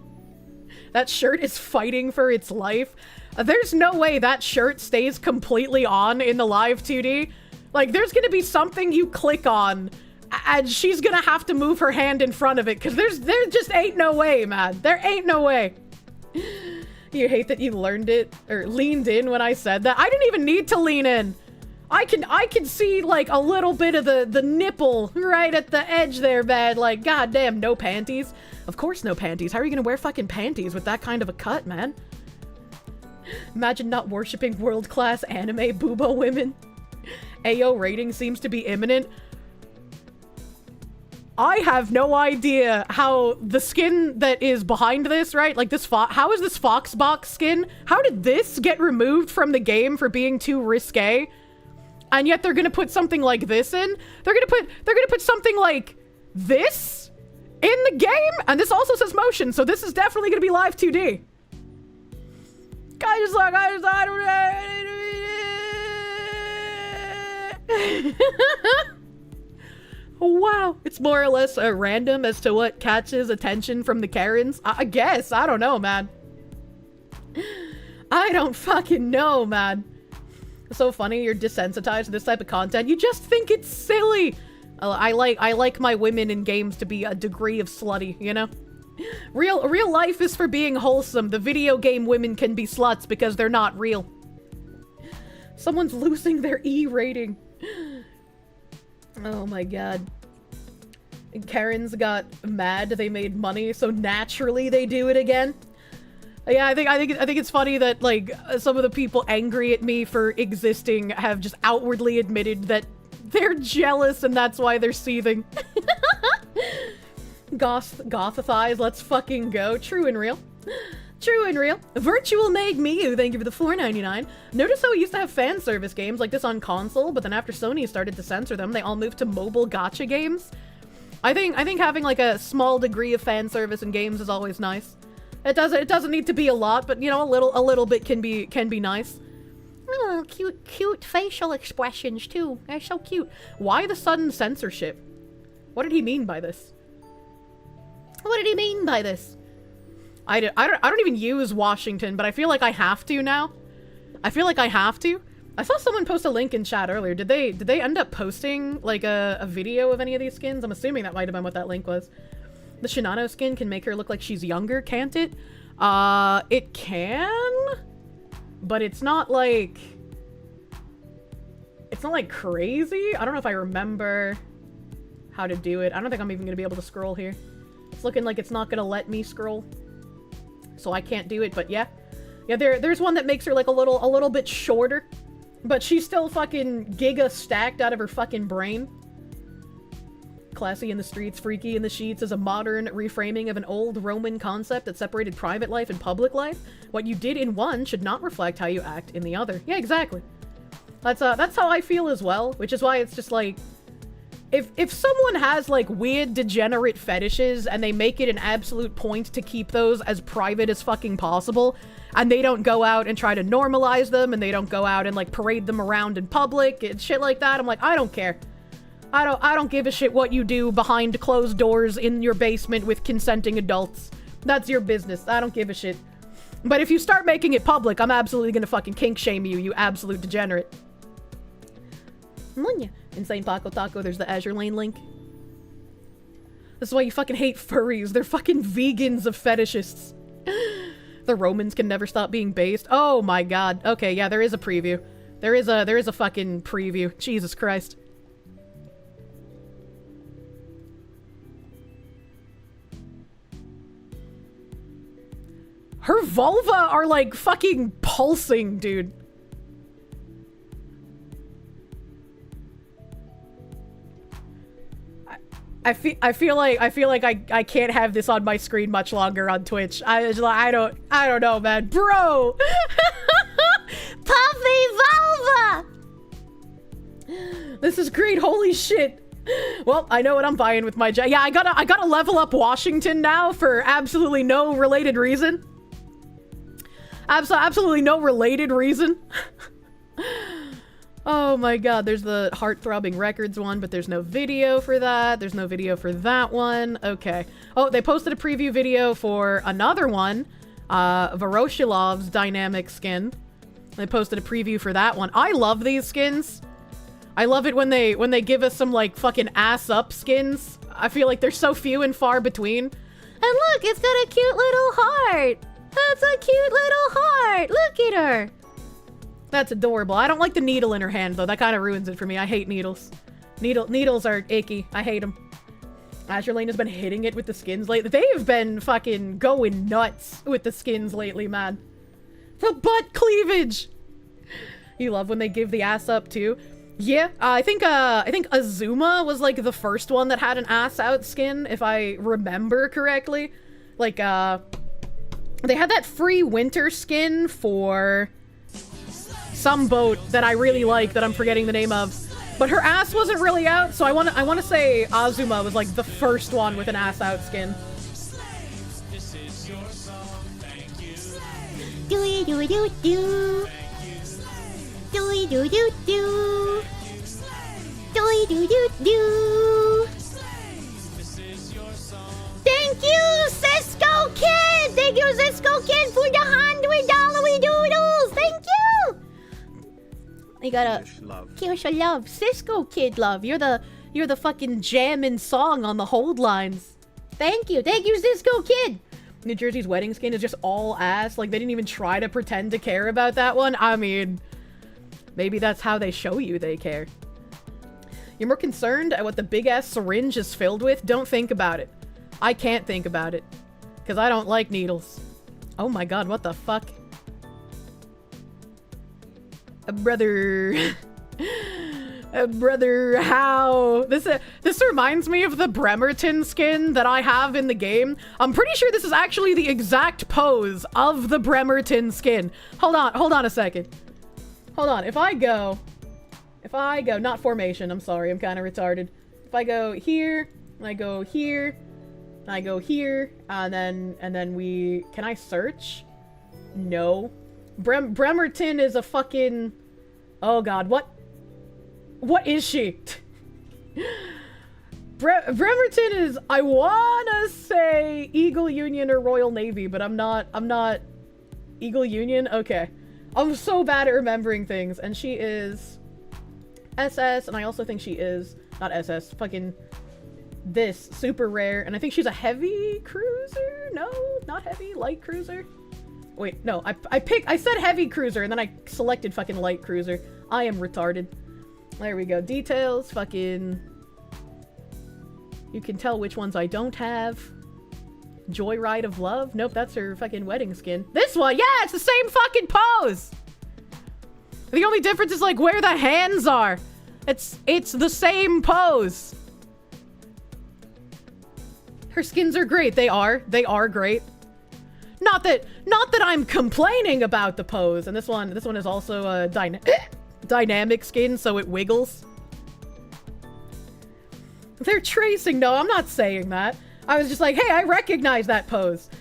Speaker 1: That shirt is fighting for its life. There's no way that shirt stays completely on in the live 2D. Like, there's gonna be something you click on, and she's gonna have to move her hand in front of it, because there just ain't no way, man. There ain't no way. You hate that you learned it, or leaned in when I said that. I didn't even need to lean in. I can see, like, a little bit of the nipple right at the edge there, man. Like, goddamn, no panties. Of course no panties. How are you gonna wear fucking panties with that kind of a cut, man? Imagine not worshipping world-class anime boobo women. AO rating seems to be imminent. I have no idea how the skin that is behind this, right? Like this how is this Foxbox skin? How did this get removed from the game for being too risque? And yet they're gonna put something like this in? They're gonna put something like this in the game? And this also says motion, so this is definitely gonna be live 2D. I don't wow, it's more or less random as to what catches attention from the Karens. I guess, I don't know, man. I don't fucking know, man. It's so funny, you're desensitized to this type of content. You just think it's silly. I like my women in games to be a degree of slutty, you know? Real life is for being wholesome. The video game women can be sluts because they're not real. Someone's losing their E rating. Oh my god. And Karens got mad they made money, so naturally they do it again. Yeah, I think it's funny that, like, some of the people angry at me for existing have just outwardly admitted that they're jealous and that's why they're seething. Gothifies, let's fucking go. True and real. True and real. Virtual Meg Miu, thank you for the $4.99. Notice how we used to have fan service games like this on console, but then after Sony started to censor them, they all moved to mobile gacha games. I think having like a small degree of fan service in games is always nice. It doesn't need to be a lot, but you know, a little bit can be nice. Oh, cute facial expressions too. They're so cute. Why the sudden censorship? What did he mean by this? What did he mean by this? I don't even use Washington, but I feel like I have to now. I feel like I have to. I saw someone post a link in chat earlier. Did they end up posting like a video of any of these skins? I'm assuming that might have been what that link was. The Shinano skin can make her look like she's younger, can't it? It can, but it's not like crazy. I don't know if I remember how to do it. I don't think I'm even gonna be able to scroll here. It's looking like it's not gonna let me scroll. So I can't do it, but yeah. Yeah, there's one that makes her like a little bit shorter, but she's still fucking giga stacked out of her fucking brain. Classy in the streets, freaky in the sheets is a modern reframing of an old Roman concept that separated private life and public life. What you did in one should not reflect how you act in the other. Yeah, exactly. That's how I feel as well, which is why it's just like, if someone has like weird degenerate fetishes and they make it an absolute point to keep those as private as fucking possible, and they don't go out and try to normalize them, and they don't go out and like parade them around in public and shit like that, I'm like, I don't care. I don't give a shit what you do behind closed doors in your basement with consenting adults. That's your business. I don't give a shit. But if you start making it public, I'm absolutely gonna fucking kink shame you, you absolute degenerate. Insane Paco Taco, there's the Azure Lane link. This is why you fucking hate furries. They're fucking vegans of fetishists. The Romans can never stop being based. Oh my god. Okay, yeah, there is a preview. There is a fucking preview. Jesus Christ. Her vulva are like fucking pulsing, dude. I feel like I can't have this on my screen much longer on Twitch. I don't know, man. Bro! Puffy Vulva! This is great, holy shit. Well, I know what I'm buying with my yeah, I gotta level up Washington now for absolutely no related reason. Absolutely no related reason. Oh my god, there's the Heart-Throbbing Records one, but there's no video for that. There's no video for that one. Okay. Oh, they posted a preview video for another one. Voroshilov's dynamic skin. They posted a preview for that one. I love these skins. I love it when they give us some, like, fucking ass-up skins. I feel like they're so few and far between. And look, it's got a cute little heart. That's a cute little heart. Look at her. That's adorable. I don't like the needle in her hand, though. That kind of ruins it for me. I hate needles. Needles are icky. I hate them. Azure Lane has been hitting it with the skins lately. They've been fucking going nuts with the skins lately, man. The butt cleavage! You love when they give the ass up, too. Yeah, I think Azuma was, like, the first one that had an ass-out skin, if I remember correctly. Like, they had that free winter skin for some boat that I really like that I'm forgetting the name of. But her ass wasn't really out, so I wanna say Azuma was like the first one with an ass out skin. Do do do do. Do do do do. Do do do do. Thank you, Cisco Kid! Thank you, Cisco Kid, for the $100 doodles! Thank you! I got a Kirsche love. Cisco Kid love. You're the fucking jammin' song on the hold lines. Thank you, Cisco Kid! New Jersey's wedding skin is just all ass. Like, they didn't even try to pretend to care about that one. I mean, maybe that's how they show you they care. You're more concerned at what the big-ass syringe is filled with? Don't think about it. I can't think about it. Because I don't like needles. Oh my god, what the fuck? Brother... brother, how? This reminds me of the Bremerton skin that I have in the game. I'm pretty sure this is actually the exact pose of the Bremerton skin. Hold on a second. Hold on, if I go, not formation, I'm sorry, I'm kind of retarded. If I go here, and I go here, and I go here, and then we, can I search? No. Bremerton is a fucking, oh god, what is she? Bremerton is, I wanna say Eagle Union or Royal Navy, but I'm not Eagle Union? Okay. I'm so bad at remembering things, and she is SS, and I also think she is, not SS, fucking this, super rare, and I think she's a heavy cruiser? No, not heavy, light cruiser? Wait, no, I said heavy cruiser, and then I selected fucking light cruiser. I am retarded. There we go, details, fucking... You can tell which ones I don't have. Joyride of Love? Nope, that's her fucking wedding skin. This one! Yeah, it's the same fucking pose! The only difference is, like, where the hands are. It's the same pose. Her skins are great. They are great. Not that I'm complaining about the pose. And this one is also a dynamic skin, so it wiggles. They're tracing. No, I'm not saying that. I was just like, hey, I recognize that pose.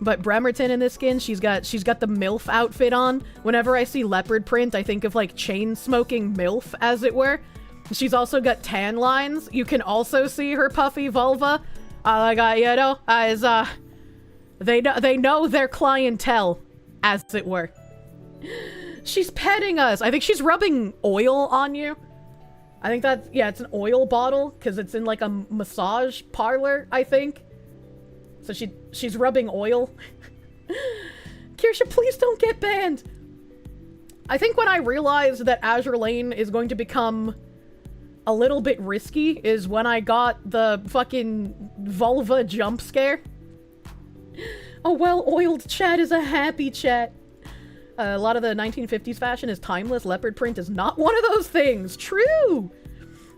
Speaker 1: But Bremerton in this skin, she's got the MILF outfit on. Whenever I see leopard print, I think of like chain-smoking MILF, as it were. She's also got tan lines. You can also see her puffy vulva. They know their clientele, as it were. She's petting us. I think she's rubbing oil on you. I think that's, yeah, it's an oil bottle, because it's in like a massage parlor, I think. So she's rubbing oil. Kirsche, please don't get banned. I think when I realized that Azure Lane is going to become a little bit risky is when I got the fucking vulva jump scare. A well-oiled chat is a happy chat. A lot of the 1950s fashion is timeless. Leopard print is not one of those things. True!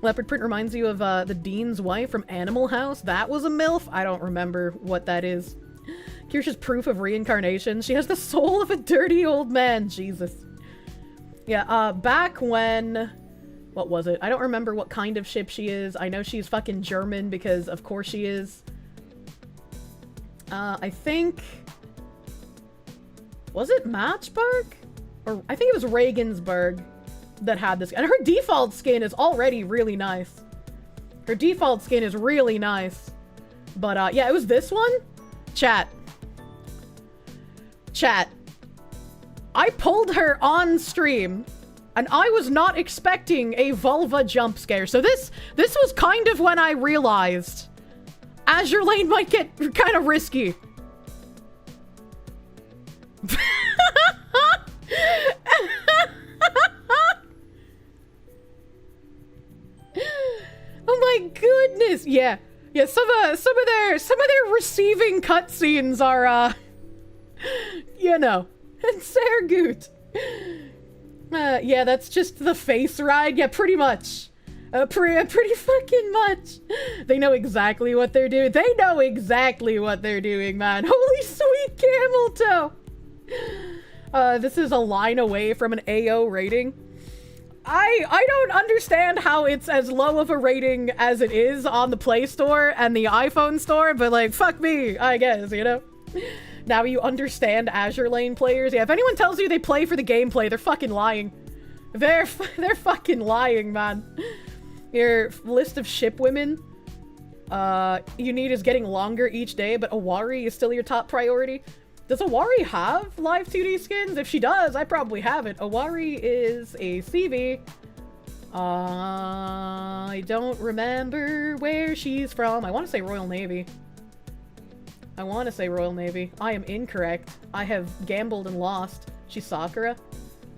Speaker 1: Leopard print reminds you of the Dean's wife from Animal House. That was a MILF? I don't remember what that is. Kirsche's proof of reincarnation. She has the soul of a dirty old man. Jesus. Yeah, back when... What was it? I don't remember what kind of ship she is. I know she's fucking German because of course she is. I think... Was it Matchburg? Or I think it was Regensburg that had this. And her default skin is already really nice. Her default skin is really nice. But yeah, it was this one. Chat. I pulled her on stream. And I was not expecting a vulva jump scare. So this was kind of when I realized Azure Lane might get kind of risky. Oh my goodness. Yeah. Yeah, some of their receiving cutscenes are you know, it's sehr gut. Yeah, that's just the face ride. Yeah, pretty much. Pretty fucking much. They know exactly what they're doing. They know exactly what they're doing, man. Holy sweet camel toe. This is a line away from an AO rating. I don't understand how it's as low of a rating as it is on the Play Store and the iPhone Store, but like, fuck me, I guess, you know? Now you understand Azure Lane players. Yeah, if anyone tells you they play for the gameplay, they're fucking lying. They're fucking lying, man. Your list of ship women you need is getting longer each day, but Awari is still your top priority. Does Awari have live 2D skins? If she does, I probably have it. Awari is a CV. I don't remember where she's from. I want to say Royal Navy. I am incorrect. I have gambled and lost. She's Sakura.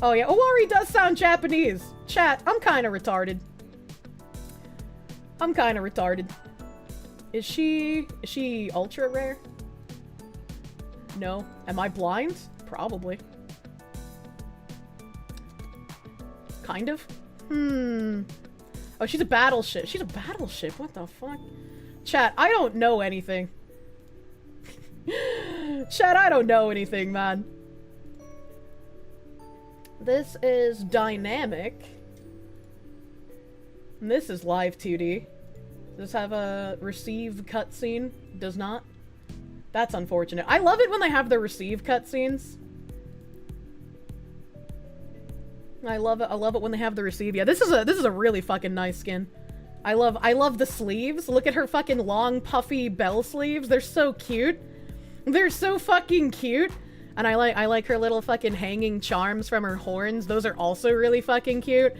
Speaker 1: Oh yeah, Owari does sound Japanese. Chat, I'm kind of retarded. Is she ultra rare? No. Am I blind? Probably. Kind of. Oh, she's a battleship. What the fuck? Chat, I don't know anything. Chat, I don't know anything, man. This is dynamic. And this is live 2D. Does this have a receive cutscene? Does not. That's unfortunate. I love it when they have the receive cutscenes. I love it when they have the receive. Yeah, this is a really fucking nice skin. I love the sleeves. Look at her fucking long puffy bell sleeves. They're so cute. They're so fucking cute. And I like her little fucking hanging charms from her horns. Those are also really fucking cute.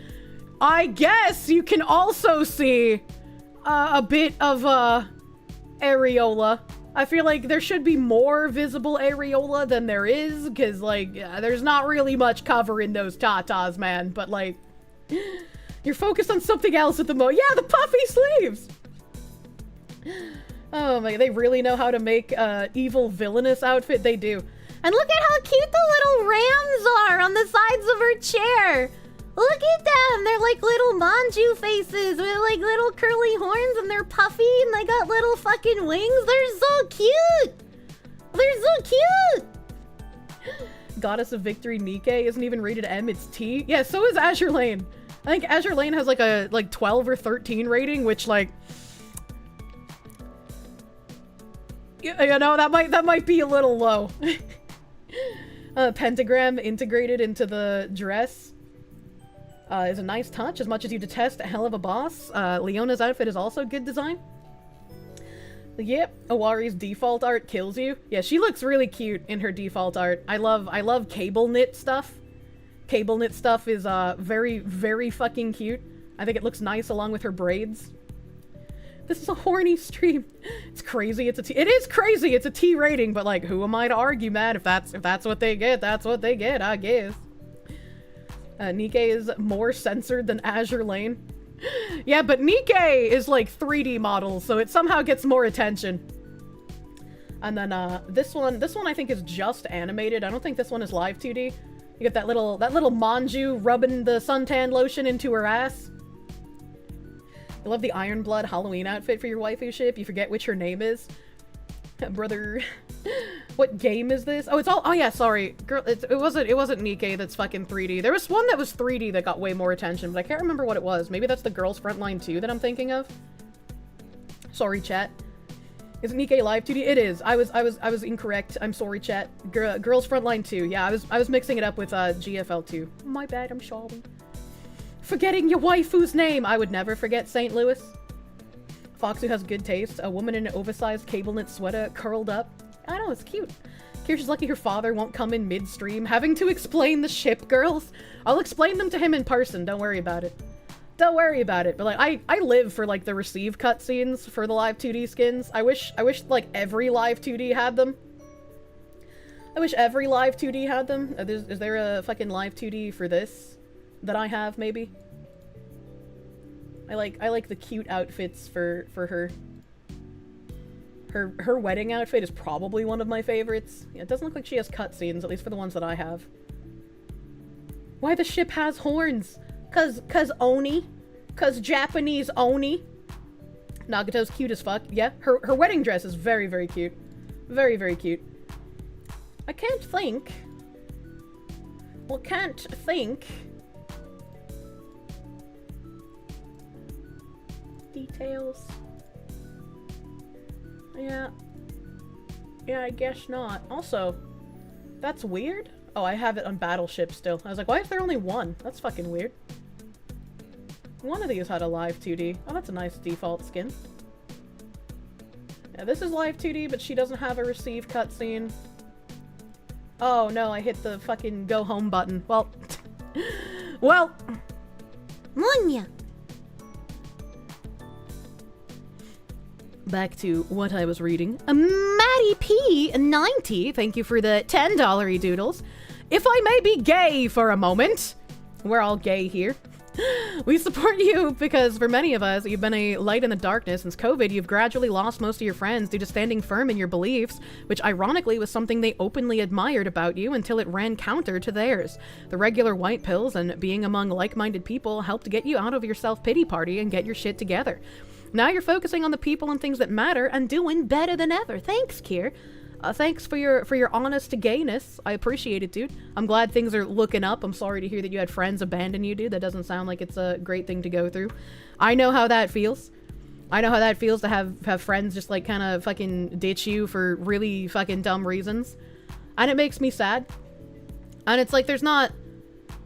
Speaker 1: I guess you can also see a bit of areola. I feel like there should be more visible areola than there is, because like there's not really much covering those tatas, man. But like you're focused on something else at the moment. Yeah, the puffy sleeves. Oh my, they really know how to make evil villainous outfit. They do. And look at how cute the little rams are on the sides of her chair. Look at them. They're like little manju faces with like little curly horns, and they're puffy and they got little fucking wings. They're so cute. Goddess of Victory Nikke isn't even rated M, it's T. Yeah, so is Azure Lane. I think Azure Lane has like a 12 or 13 rating, which like, you know, that might be a little low. Pentagram integrated into the dress is a nice touch, as much as you detest a hell of a boss. Leona's outfit is also good design. Yep, Awari's default art kills you. Yeah, she looks really cute in her default art. I love cable knit stuff. Cable knit stuff is very, very fucking cute. I think it looks nice along with her braids. This is a horny stream. It's crazy. It is crazy. It's a T rating, but like, who am I to argue, man? If that's what they get, that's what they get, I guess. Nikke is more censored than Azure Lane. Yeah, but Nikke is like 3D models, so it somehow gets more attention. And then this one I think is just animated. I don't think this one is live 2D. You get that little manju rubbing the suntan lotion into her ass. I love the Iron Blood Halloween outfit for your waifu ship. You forget which her name is. Brother. What game is this? Oh, it's all- oh yeah, sorry. Girl, it wasn't Nikkei that's fucking 3D. There was one that was 3D that got way more attention, but I can't remember what it was. Maybe that's the Girls Frontline 2 that I'm thinking of. Sorry, chat. Is it Nikkei Live 2D? It is. I was incorrect. I'm sorry, chat. Girls Frontline 2. Yeah, I was mixing it up with GFL 2. My bad, I'm sorry. Forgetting your waifu's name! I would never forget St. Louis. Foxu has good taste. A woman in an oversized cable knit sweater curled up. I know, it's cute. Kirsche lucky her father won't come in midstream, having to explain the ship girls. I'll explain them to him in person, don't worry about it. Don't worry about it, but like, I live for like the receive cutscenes for the live 2D skins. I wish like every live 2D had them. I wish every live 2D had them. Is there a fucking live 2D for this that I have, maybe? I like the cute outfits for her. Her wedding outfit is probably one of my favorites. Yeah, it doesn't look like she has cutscenes, at least for the ones that I have. Why the ship has horns? Cause Oni. Cause Japanese Oni. Nagato's cute as fuck. Yeah, her wedding dress is very, very cute. Very, very cute. I can't think. Well, can't think. Details. Yeah. Yeah, I guess not. Also, that's weird. Oh, I have it on Battleship still. I was like, why is there only one? That's fucking weird. One of these had a live 2D. Oh, that's a nice default skin. Yeah, this is live 2D, but she doesn't have a receive cutscene. Oh no, I hit the fucking go home button. Well, well, Munya. Back to what I was reading. Maddie P90, thank you for the $10 doodles. If I may be gay for a moment, we're all gay here. We support you because for many of us, you've been a light in the darkness. Since COVID, you've gradually lost most of your friends due to standing firm in your beliefs, which ironically was something they openly admired about you until it ran counter to theirs. The regular white pills and being among like-minded people helped get you out of your self-pity party and get your shit together. Now you're focusing on the people and things that matter and doing better than ever. Thanks, Kier. Thanks for your honest gayness. I appreciate it, dude. I'm glad things are looking up. I'm sorry to hear that you had friends abandon you, dude. That doesn't sound like it's a great thing to go through. I know how that feels. I know how that feels to have friends just like kind of fucking ditch you for really fucking dumb reasons. And it makes me sad. And it's like there's not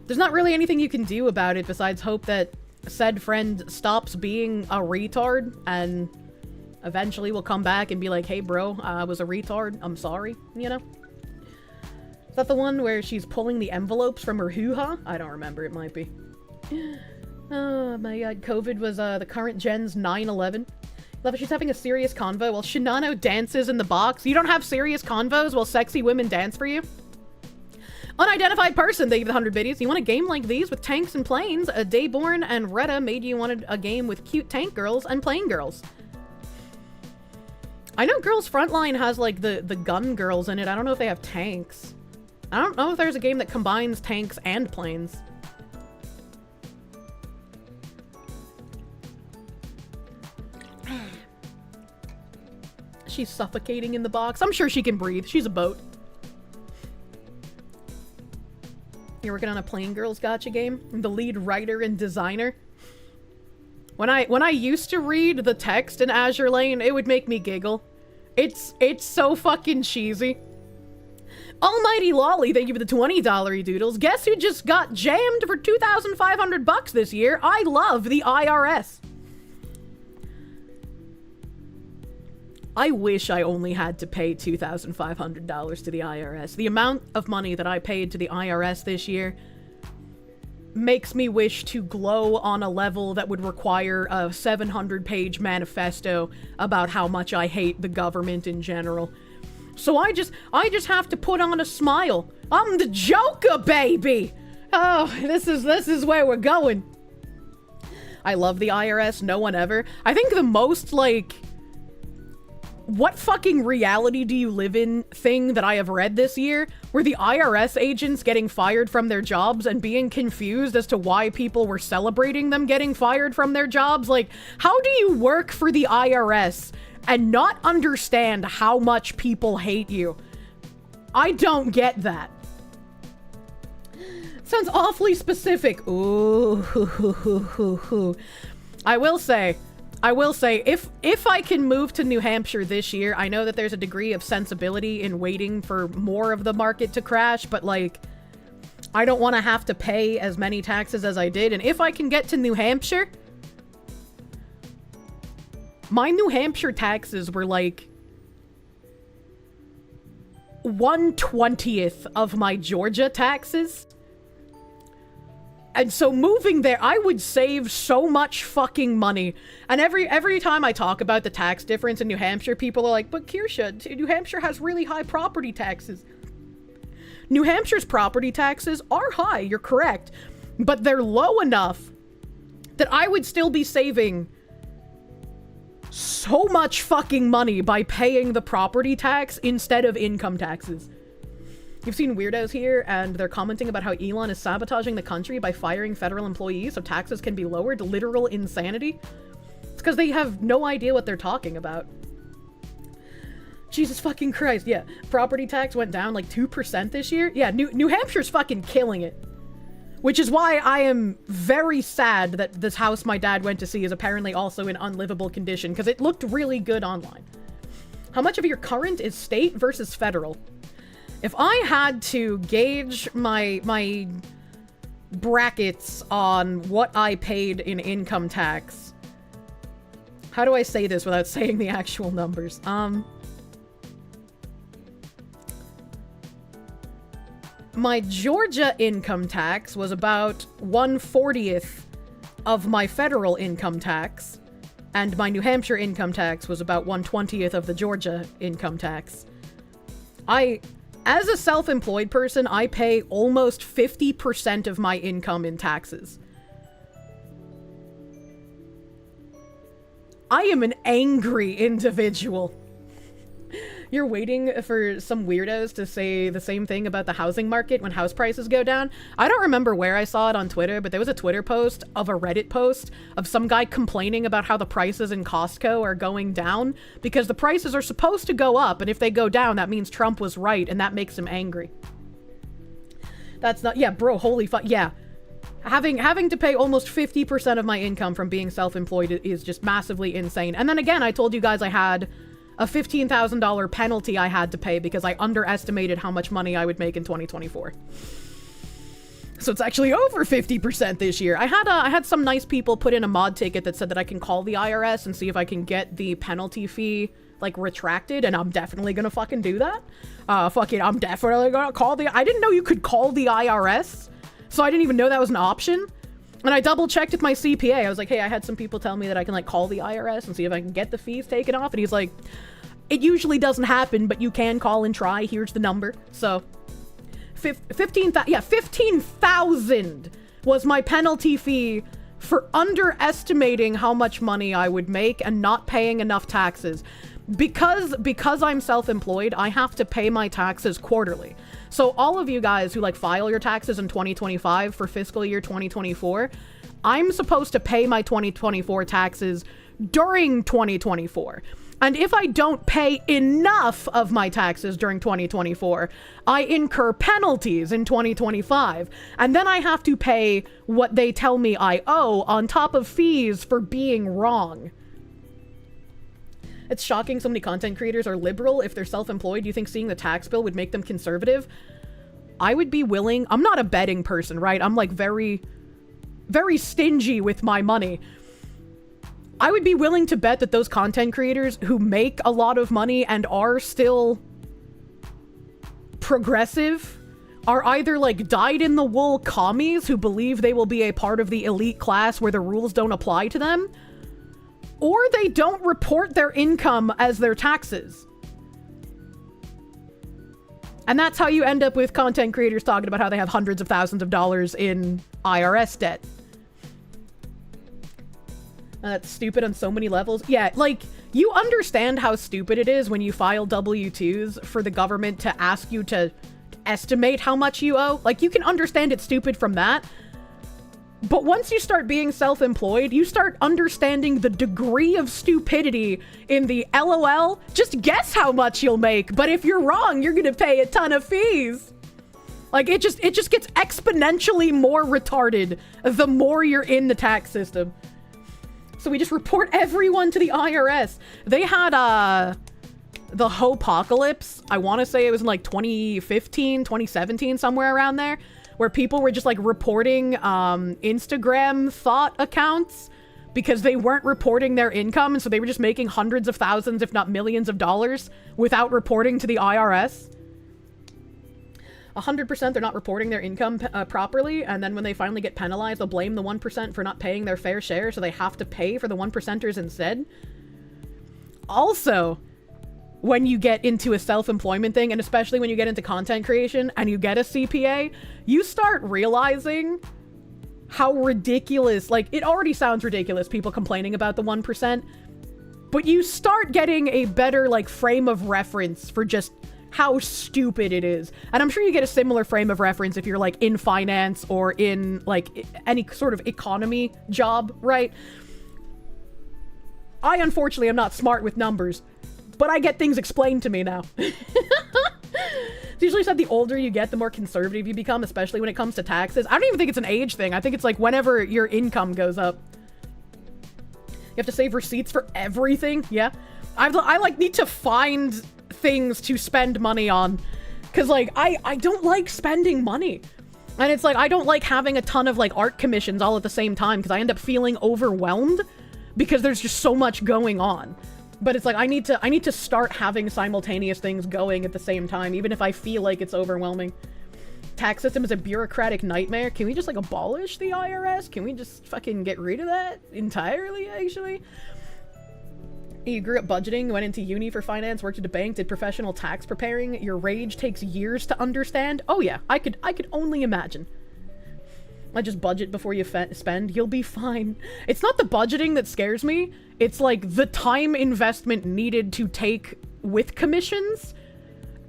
Speaker 1: really anything you can do about it besides hope that said friend stops being a retard and eventually will come back and be like, hey bro, I was a retard, I'm sorry, you know? Is that the one where she's pulling the envelopes from her hoo-ha? I don't remember, it might be. Oh my god, COVID was the current gen's 9/11. Love it, she's having a serious convo while Shinano dances in the box. You don't have serious convos while sexy women dance for you? Unidentified person, thank you for the 100 biddies. You want a game like these with tanks and planes? Dayborn and Retta made you wanted a game with cute tank girls and plane girls. I know Girls Frontline has, like, the gun girls in it. I don't know if they have tanks. I don't know if there's a game that combines tanks and planes. She's suffocating in the box. I'm sure she can breathe. She's a boat. You're working on a Plain Girls Gotcha game? I'm the lead writer and designer. When I used to read the text in Azure Lane, it would make me giggle. It's so fucking cheesy. Almighty Lolly, thank you for the $20 doodles. Guess who just got jammed for 2,500 bucks this year? I love the IRS. I wish I only had to pay $2,500 to the IRS. The amount of money that I paid to the IRS this year makes me wish to glow on a level that would require a 700-page manifesto about how much I hate the government in general. So I just have to put on a smile. I'm the Joker, baby! Oh, this is where we're going. I love the IRS, no one ever. I think the most, like, what fucking reality do you live in thing that I have read this year, where the IRS agents getting fired from their jobs and being confused as to why people were celebrating them getting fired from their jobs? Like, how do you work for the IRS and not understand how much people hate you? I don't get that. Sounds awfully specific. Ooh. I will say, if I can move to New Hampshire this year, I know that there's a degree of sensibility in waiting for more of the market to crash, but like, I don't want to have to pay as many taxes as I did. And if I can get to New Hampshire, my New Hampshire taxes were like 1/20th of my Georgia taxes. And so moving there, I would save so much fucking money. And every time I talk about the tax difference in New Hampshire, people are like, but Kirsche, New Hampshire has really high property taxes. New Hampshire's property taxes are high, you're correct. But they're low enough that I would still be saving so much fucking money by paying the property tax instead of income taxes. You've seen weirdos here, and they're commenting about how Elon is sabotaging the country by firing federal employees so taxes can be lowered. Literal insanity. It's because they have no idea what they're talking about. Jesus fucking Christ, yeah. Property tax went down like 2% this year. Yeah, New Hampshire's fucking killing it. Which is why I am very sad that this house my dad went to see is apparently also in unlivable condition, because it looked really good online. How much of your current is state versus federal? If I had to gauge my brackets on what I paid in income tax, how do I say this without saying the actual numbers? My Georgia income tax was about 1/40th of my federal income tax, and my New Hampshire income tax was about 1/20th of the Georgia income tax. As a self-employed person, I pay almost 50% of my income in taxes. I am an angry individual. You're waiting for some weirdos to say the same thing about the housing market when house prices go down. I don't remember where I saw it on Twitter, but there was a Twitter post of a Reddit post of some guy complaining about how the prices in Costco are going down because the prices are supposed to go up, and if they go down, that means Trump was right, and that makes him angry. That's not, yeah, bro, holy fuck, yeah. Having to pay almost 50% of my income from being self-employed is just massively insane. And then again, I told you guys I had a $15,000 penalty I had to pay because I underestimated how much money I would make in 2024. So it's actually over 50% this year. I had some nice people put in a mod ticket that said that I can call the IRS and see if I can get the penalty fee, like, retracted, and I'm definitely gonna fucking do that. I'm definitely gonna call I didn't know you could call the IRS, so I didn't even know that was an option. And I double checked with my CPA. I was like, hey, I had some people tell me that I can like call the IRS and see if I can get the fees taken off. And he's like, it usually doesn't happen, but you can call and try. Here's the number. So 15,000 was my penalty fee for underestimating how much money I would make and not paying enough taxes. Because I'm self-employed, I have to pay my taxes quarterly. So all of you guys who like file your taxes in 2025 for fiscal year 2024, I'm supposed to pay my 2024 taxes during 2024. And if I don't pay enough of my taxes during 2024, I incur penalties in 2025. And then I have to pay what they tell me I owe on top of fees for being wrong. It's shocking so many content creators are liberal if they're self-employed. Do you think seeing the tax bill would make them conservative? I would be willing. I'm not a betting person, right? I'm like very, very stingy with my money. I would be willing to bet that those content creators who make a lot of money and are still progressive are either like dyed-in-the-wool commies who believe they will be a part of the elite class where the rules don't apply to them, or they don't report their income as their taxes. And that's how you end up with content creators talking about how they have hundreds of thousands of dollars in IRS debt. That's stupid on so many levels. Yeah, like, you understand how stupid it is when you file W-2s for the government to ask you to estimate how much you owe. Like, you can understand it's stupid from that. But once you start being self-employed, you start understanding the degree of stupidity in the LOL. Just guess how much you'll make, but if you're wrong, you're gonna pay a ton of fees. Like, it just gets exponentially more retarded the more you're in the tax system. So we just report everyone to the IRS. They had, the Hopocalypse. I want to say it was in, like, 2015, 2017, somewhere around there, where people were just, like, reporting, Instagram thought accounts because they weren't reporting their income, and so they were just making hundreds of thousands, if not millions of dollars without reporting to the IRS. 100% they're not reporting their income properly, and then when they finally get penalized, they'll blame the 1% for not paying their fair share, so they have to pay for the 1%ers instead. Also, when you get into a self-employment thing, and especially when you get into content creation and you get a CPA, you start realizing how ridiculous, like, it already sounds ridiculous, people complaining about the 1%, but you start getting a better, like, frame of reference for just how stupid it is. And I'm sure you get a similar frame of reference if you're, like, in finance or in, like, any sort of economy job, right? I, unfortunately, am not smart with numbers, but I get things explained to me now. It's usually said the older you get, the more conservative you become, especially when it comes to taxes. I don't even think it's an age thing. I think it's, like, whenever your income goes up. You have to save receipts for everything. Yeah. I like, need to find things to spend money on, because, like, I don't like spending money, and it's like I don't like having a ton of, like, art commissions all at the same time, because I end up feeling overwhelmed because there's just so much going on. But it's like I need to start having simultaneous things going at the same time, even if I feel like it's overwhelming. Tax system is a bureaucratic nightmare. Can we just, like, abolish the IRS? Can we just fucking get rid of that entirely, actually? You grew up budgeting, went into uni for finance, worked at a bank, did professional tax preparing. Your rage takes years to understand. Oh yeah, I could only imagine. I just budget before you spend. You'll be fine. It's not the budgeting that scares me. It's, like, the time investment needed to take with commissions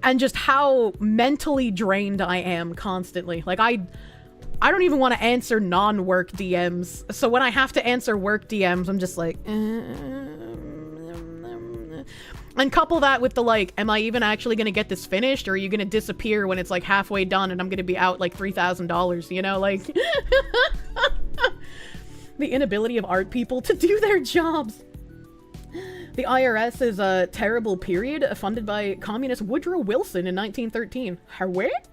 Speaker 1: and just how mentally drained I am constantly. Like, I don't even want to answer non-work DMs. So when I have to answer work DMs, I'm just like, And couple that with the, like, am I even actually gonna get this finished, or are you gonna disappear when it's, like, halfway done and I'm gonna be out, like, $3,000, you know? Like, the inability of art people to do their jobs. The IRS is a terrible period funded by communist Woodrow Wilson in 1913. What?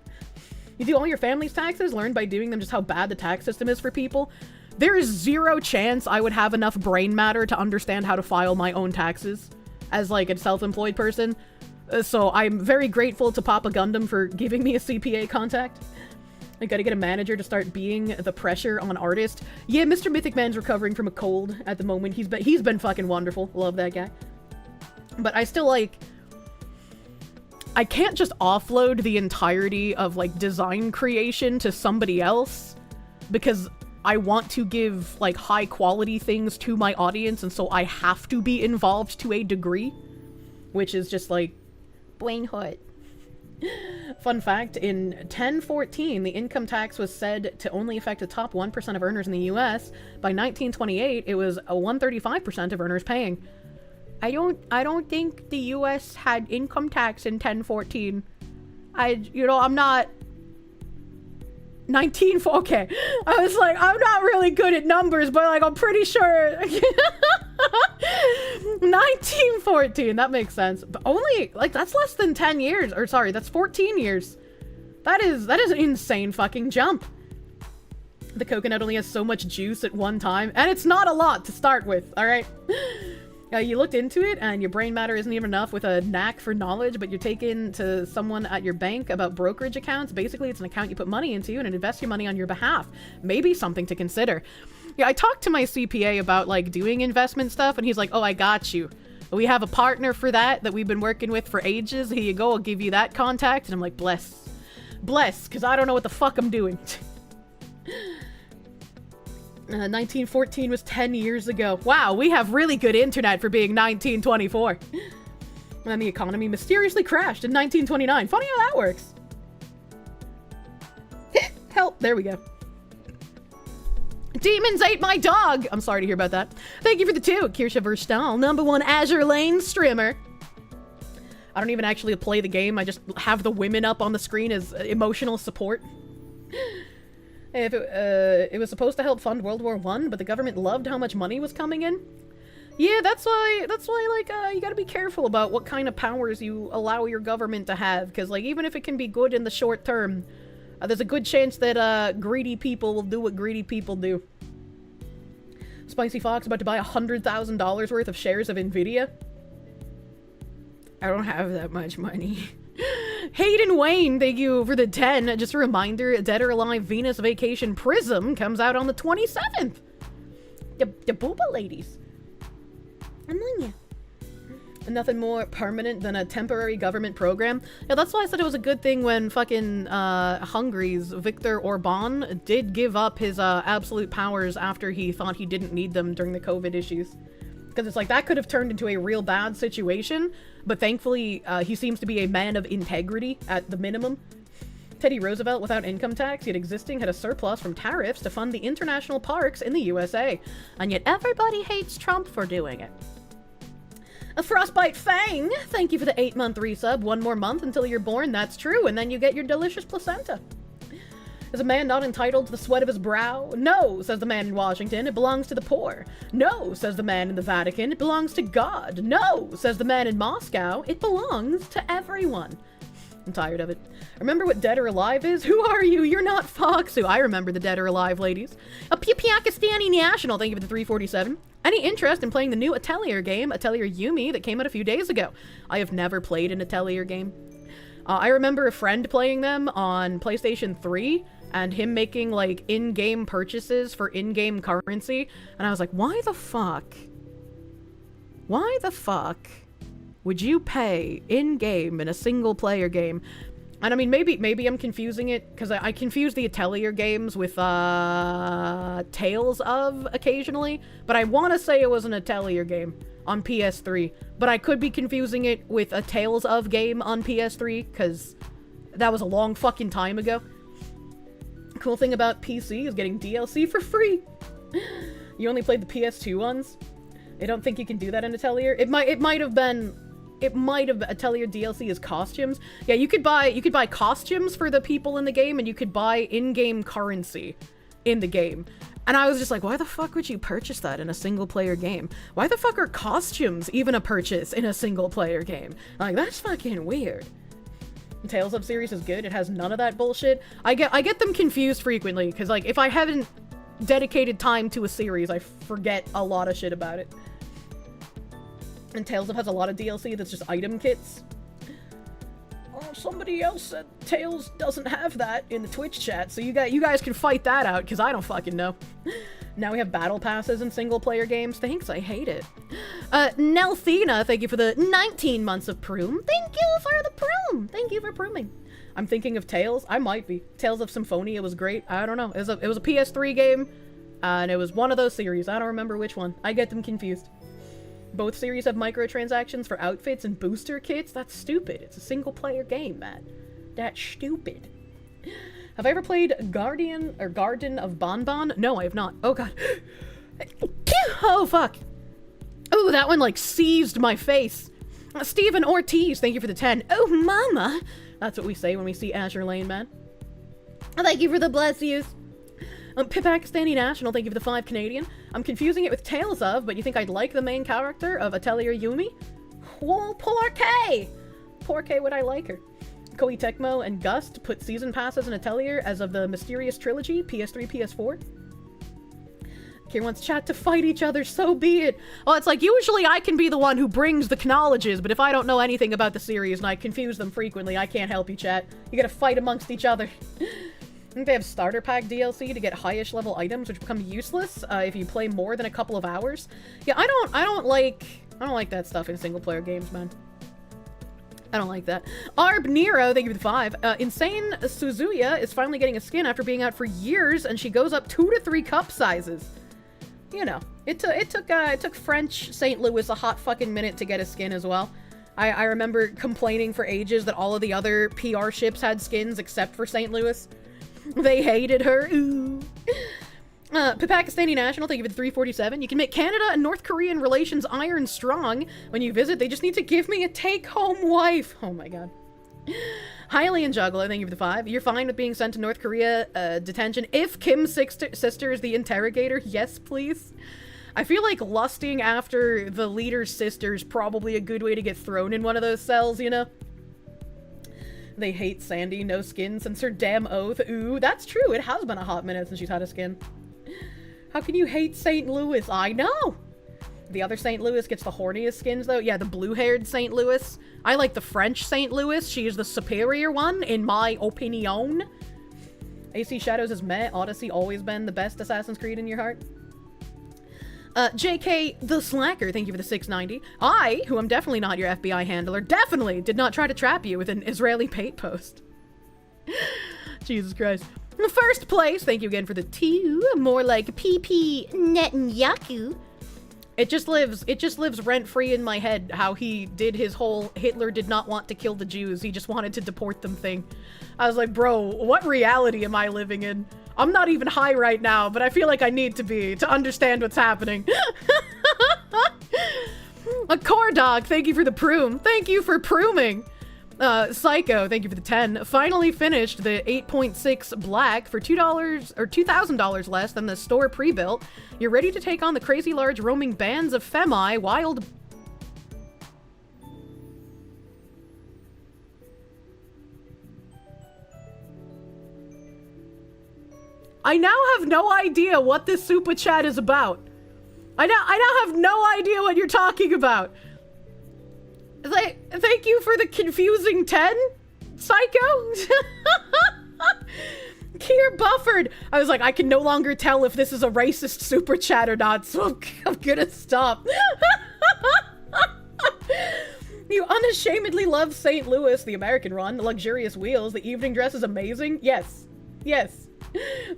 Speaker 1: You do all your family's taxes, learn by doing them just how bad the tax system is for people. There is zero chance I would have enough brain matter to understand how to file my own taxes as, like, a self-employed person. So I'm very grateful to Papa Gundam for giving me a CPA contact. I gotta get a manager to start being the pressure on artists. Yeah, Mr. Mythic Man's recovering from a cold at the moment. He's been fucking wonderful. Love that guy. But I still, like, I can't just offload the entirety of, like, design creation to somebody else, because I want to give, like, high quality things to my audience, and so I have to be involved to a degree, which is just, like, Blaine Hood. Fun fact, in 1014, the income tax was said to only affect the top 1% of earners in the US. By 1928, it was 135% of earners paying. I don't think the US had income tax in 1014. I'm not... Okay. I was like, I'm not really good at numbers, but, like, I'm pretty sure. 1914, that makes sense. But only, like, that's less than 10 years. Or, sorry, that's 14 years. That is an insane fucking jump. The coconut only has so much juice at one time, and it's not a lot to start with, alright? You looked into it, and your brain matter isn't even enough with a knack for knowledge, but you're taken to someone at your bank about brokerage accounts. Basically, it's an account you put money into, and it invests your money on your behalf. Maybe something to consider. Yeah, I talked to my CPA about, like, doing investment stuff, and he's like, oh, I got you. We have a partner for that we've been working with for ages. Here you go, I'll give you that contact. And I'm like, bless, because I don't know what the fuck I'm doing. 1914 was 10 years ago. Wow, we have really good internet for being 1924. And then the economy mysteriously crashed in 1929. Funny how that works. Help, there we go. Demons ate my dog! I'm sorry to hear about that. Thank you for the 2, Kirsche Verstal, #1 Azure Lane streamer. I don't even actually play the game, I just have the women up on the screen as emotional support. If it was supposed to help fund World War I, but the government loved how much money was coming in. Yeah, that's why, like, you gotta be careful about what kind of powers you allow your government to have, because, like, even if it can be good in the short term, there's a good chance that, greedy people will do what greedy people do. Spicy Fox about to buy $100,000 worth of shares of Nvidia. I don't have that much money. Hayden Wayne, thank you for the 10. Just a reminder, Dead or Alive Venus Vacation Prism comes out on the 27th. The booba ladies. I'm on you. Nothing more permanent than a temporary government program. Yeah, that's why I said it was a good thing when fucking Hungary's Viktor Orban did give up his absolute powers after he thought he didn't need them during the COVID issues. Because it's like, that could have turned into a real bad situation, but thankfully he seems to be a man of integrity at the minimum. Teddy Roosevelt, without income tax yet existing, had a surplus from tariffs to fund the international parks in the USA. And yet everybody hates Trump for doing it. A Frostbite Fang, thank you for the 8-month resub. 1 more month until you're born, that's true, and then you get your delicious placenta. Is a man not entitled to the sweat of his brow? No, says the man in Washington, it belongs to the poor. No, says the man in the Vatican, it belongs to God. No, says the man in Moscow, it belongs to everyone. I'm tired of it. Remember what Dead or Alive is? Who are you? You're not Foxu. I remember the Dead or Alive ladies. A Pakistani National, thank you for the 347. Any interest in playing the new Atelier game, Atelier Yumi, that came out a few days ago? I have never played an Atelier game. I remember a friend playing them on PlayStation 3, and him making, like, in-game purchases for in-game currency, and I was like, why the fuck? Why the fuck would you pay in-game in a single-player game? And I mean, maybe I'm confusing it, because I confuse the Atelier games with, Tales of occasionally, but I want to say it was an Atelier game on PS3, but I could be confusing it with a Tales of game on PS3, because that was a long fucking time ago. Cool thing about PC is getting DLC for free. You only played the PS2 ones? I don't think you can do that in Atelier. It might have Atelier DLC as costumes. Yeah, you could buy costumes for the people in the game, and you could buy in-game currency in the game. And I was just like, why the fuck would you purchase that in a single-player game? Why the fuck are costumes even a purchase in a single-player game? Like, that's fucking weird. The Tales of series is good. It has none of that bullshit. I get them confused frequently, because, like, if I haven't dedicated time to a series, I forget a lot of shit about it. And Tales of has a lot of DLC that's just item kits. Oh, somebody else said Tales doesn't have that in the Twitch chat, so you guys can fight that out, because I don't fucking know. Now we have battle passes in single-player games. Thanks, I hate it. Nelthina, thank you for the 19 months of Proom. Thank you for the Proom! Thank you for Prooming. I'm thinking of Tales. I might be. Tales of Symphonia was great. I don't know. It was a PS3 game, and it was one of those series. I don't remember which one. I get them confused. Both series have microtransactions for outfits and booster kits. That's stupid. It's a single-player game, man. That's stupid. Have I ever played Garden of Bonbon? No, I have not. Oh, God. Oh, fuck. Oh, that one, like, seized my face. Stephen Ortiz, thank you for the 10. Oh, mama. That's what we say when we see Azure Lane, man. Thank you for the bless yous. Pakistani National, thank you for the 5 Canadian. I'm confusing it with Tales of, but you think I'd like the main character of Atelier Yumi? Well, poor K! Poor K, would I like her? Koei Tecmo and Gust put season passes in Atelier as of the Mysterious Trilogy, PS3, PS4. Kier wants chat to fight each other, so be it. Well, it's like, usually I can be the one who brings the knowledges, but if I don't know anything about the series and I confuse them frequently, I can't help you, chat. You gotta fight amongst each other. I think they have starter pack DLC to get highish level items, which become useless if you play more than a couple of hours. Yeah, I don't like that stuff in single player games, man. I don't like that. Arb Nero, thank you for the 5. Insane Suzuya is finally getting a skin after being out for years, and she goes up 2 to 3 cup sizes. You know, it took French St. Louis a hot fucking minute to get a skin as well. I remember complaining for ages that all of the other PR ships had skins except for St. Louis. They hated her. Ooh. Pakistani National, thank you for the 347. You can make Canada and North Korean relations iron strong. When you visit, they just need to give me a take-home wife. Oh my god. Hylian Juggler, thank you for the 5. You're fine with being sent to North Korea detention if Kim's sister is the interrogator. Yes, please. I feel like lusting after the leader's sister is probably a good way to get thrown in one of those cells, you know? They hate Sandy, no skin since her damn oath. Ooh, that's true. It has been a hot minute since she's had a skin. How can you hate St. Louis? I know! The other St. Louis gets the horniest skins, though. Yeah, the blue-haired St. Louis. I like the French St. Louis. She is the superior one, in my opinion. AC Shadows is meh. Odyssey always been the best Assassin's Creed in your heart. JK the Slacker, thank you for the 690. I, who am definitely not your FBI handler, definitely did not try to trap you with an Israeli hate post. Jesus Christ. First place, thank you again for the 2. More like PP Netanyahu. It just lives rent-free in my head how he did his whole Hitler did not want to kill the Jews, he just wanted to deport them thing. I was like, bro, what reality am I living in? I'm not even high right now, but I feel like I need to be to understand what's happening. A core dog, thank you for the prune. Thank you for pruning. Psycho, thank you for the 10. Finally finished the 8.6 black for $2 or $2,000 less than the store pre-built. You're ready to take on the crazy large roaming bands of femi, wild... I now have no idea what this super chat is about. I now have no idea what you're talking about. Thank you for the confusing 10, Psycho. Kier buffered. I was like, I can no longer tell if this is a racist super chat or not, so I'm gonna stop. You unashamedly love St. Louis, the American run, the luxurious wheels, the evening dress is amazing. Yes. Yes.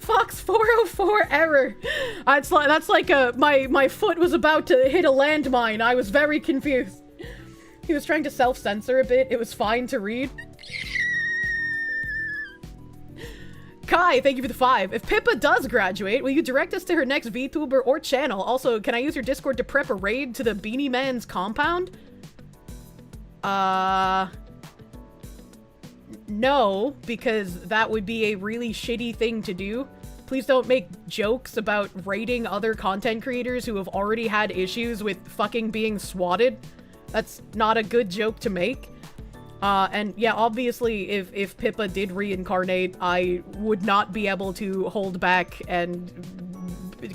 Speaker 1: Fox 404 error. That's like my foot was about to hit a landmine. I was very confused. He was trying to self-censor a bit. It was fine to read. Kai, thank you for the 5. If Pippa does graduate, will you direct us to her next VTuber or channel? Also, can I use your Discord to prep a raid to the Beanie Man's compound? No, because that would be a really shitty thing to do. Please don't make jokes about raiding other content creators who have already had issues with fucking being swatted. That's not a good joke to make. And yeah, obviously, if Pippa did reincarnate, I would not be able to hold back and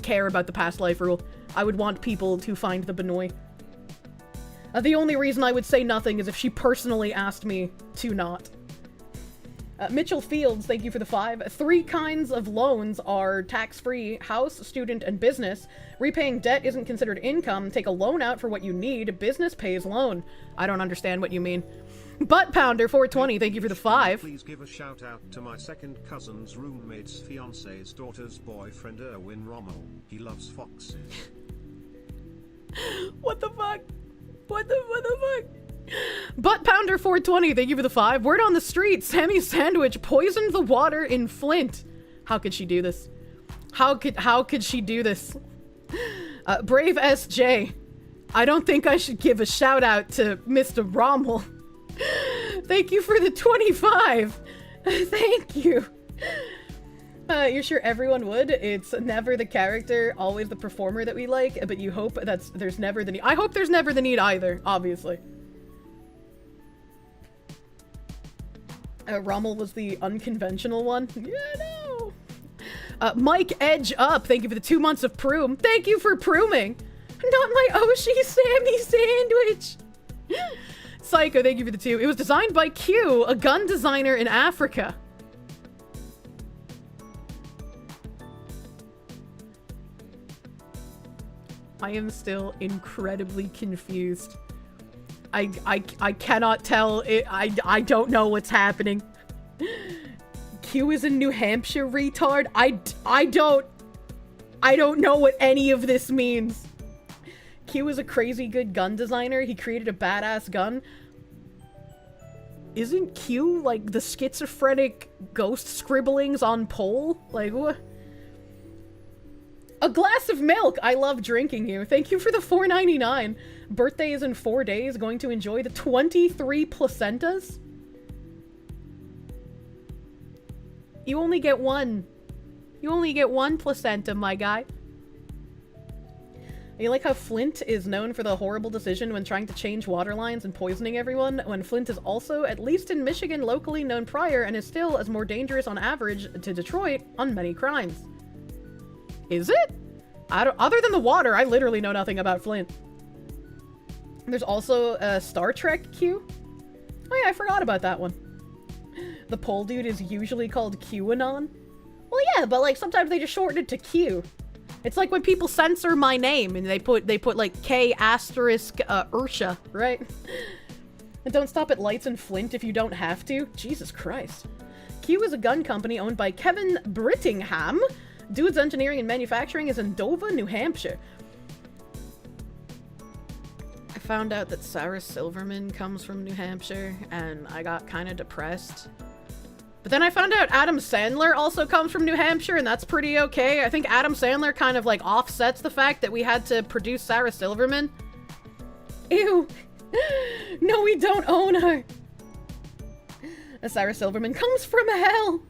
Speaker 1: care about the past life rule. I would want people to find the Benoi. The only reason I would say nothing is if she personally asked me to not. Mitchell Fields, thank you for the 5. 3 kinds of loans are tax-free: house, student, and business. Repaying debt isn't considered income. Take a loan out for what you need. Business pays loan. I don't understand what you mean. Butt Pounder 420, thank you for the 5.
Speaker 5: Please give a shout out to my second cousin's roommate's fiance's daughter's boyfriend Erwin Rommel. He loves foxes.
Speaker 1: What the fuck? What the fuck? Butt Pounder 420, thank you for the 5. Word on the street, Sammy Sandwich poisoned the water in Flint. How could she do this? How could she do this? Brave SJ, I don't think I should give a shout out to Mr. Rommel. Thank you for the 25. Thank you. You're sure everyone would? It's never the character, always the performer that we like, but you hope there's never the need. I hope there's never the need either, obviously. Rommel was the unconventional one. Yeah, no. Mike Edge Up, thank you for the 2 months of Proom. Thank you for prooming. Not my Oshi Sammy Sandwich. Psycho, thank you for the 2. It was designed by Q, a gun designer in Africa. I am still incredibly confused. I cannot tell. I don't know what's happening. Q is in New Hampshire, retard. I don't know what any of this means. Q is a crazy good gun designer. He created a badass gun. Isn't Q like the schizophrenic ghost scribblings on pole? Like what? A glass of milk. I love drinking you. Thank you for the $4.99. Birthday is in 4 days. Going to enjoy the 23 placentas. You only get one. You only get one placenta, my guy. You like how Flint is known for the horrible decision when trying to change water lines and poisoning everyone, when Flint is also, at least in Michigan, locally known prior and is still as more dangerous on average to Detroit on many crimes. Is it? Other than the water, I literally know nothing about Flint. There's also a Star Trek Q. Oh yeah, I forgot about that one. The pole dude is usually called QAnon. Well, yeah, but like sometimes they just shorten it to Q. It's like when people censor my name and they put like K asterisk Ursha, right? And don't stop at lights in Flint if you don't have to. Jesus Christ. Q is a gun company owned by Kevin Brittingham. Dude's engineering and manufacturing is in Dover, New Hampshire. I found out that Sarah Silverman comes from New Hampshire and I got kind of depressed. But then I found out Adam Sandler also comes from New Hampshire, and that's pretty okay. I think Adam Sandler kind of like offsets the fact that we had to produce Sarah Silverman. Ew. No, we don't own her. Sarah Silverman comes from hell.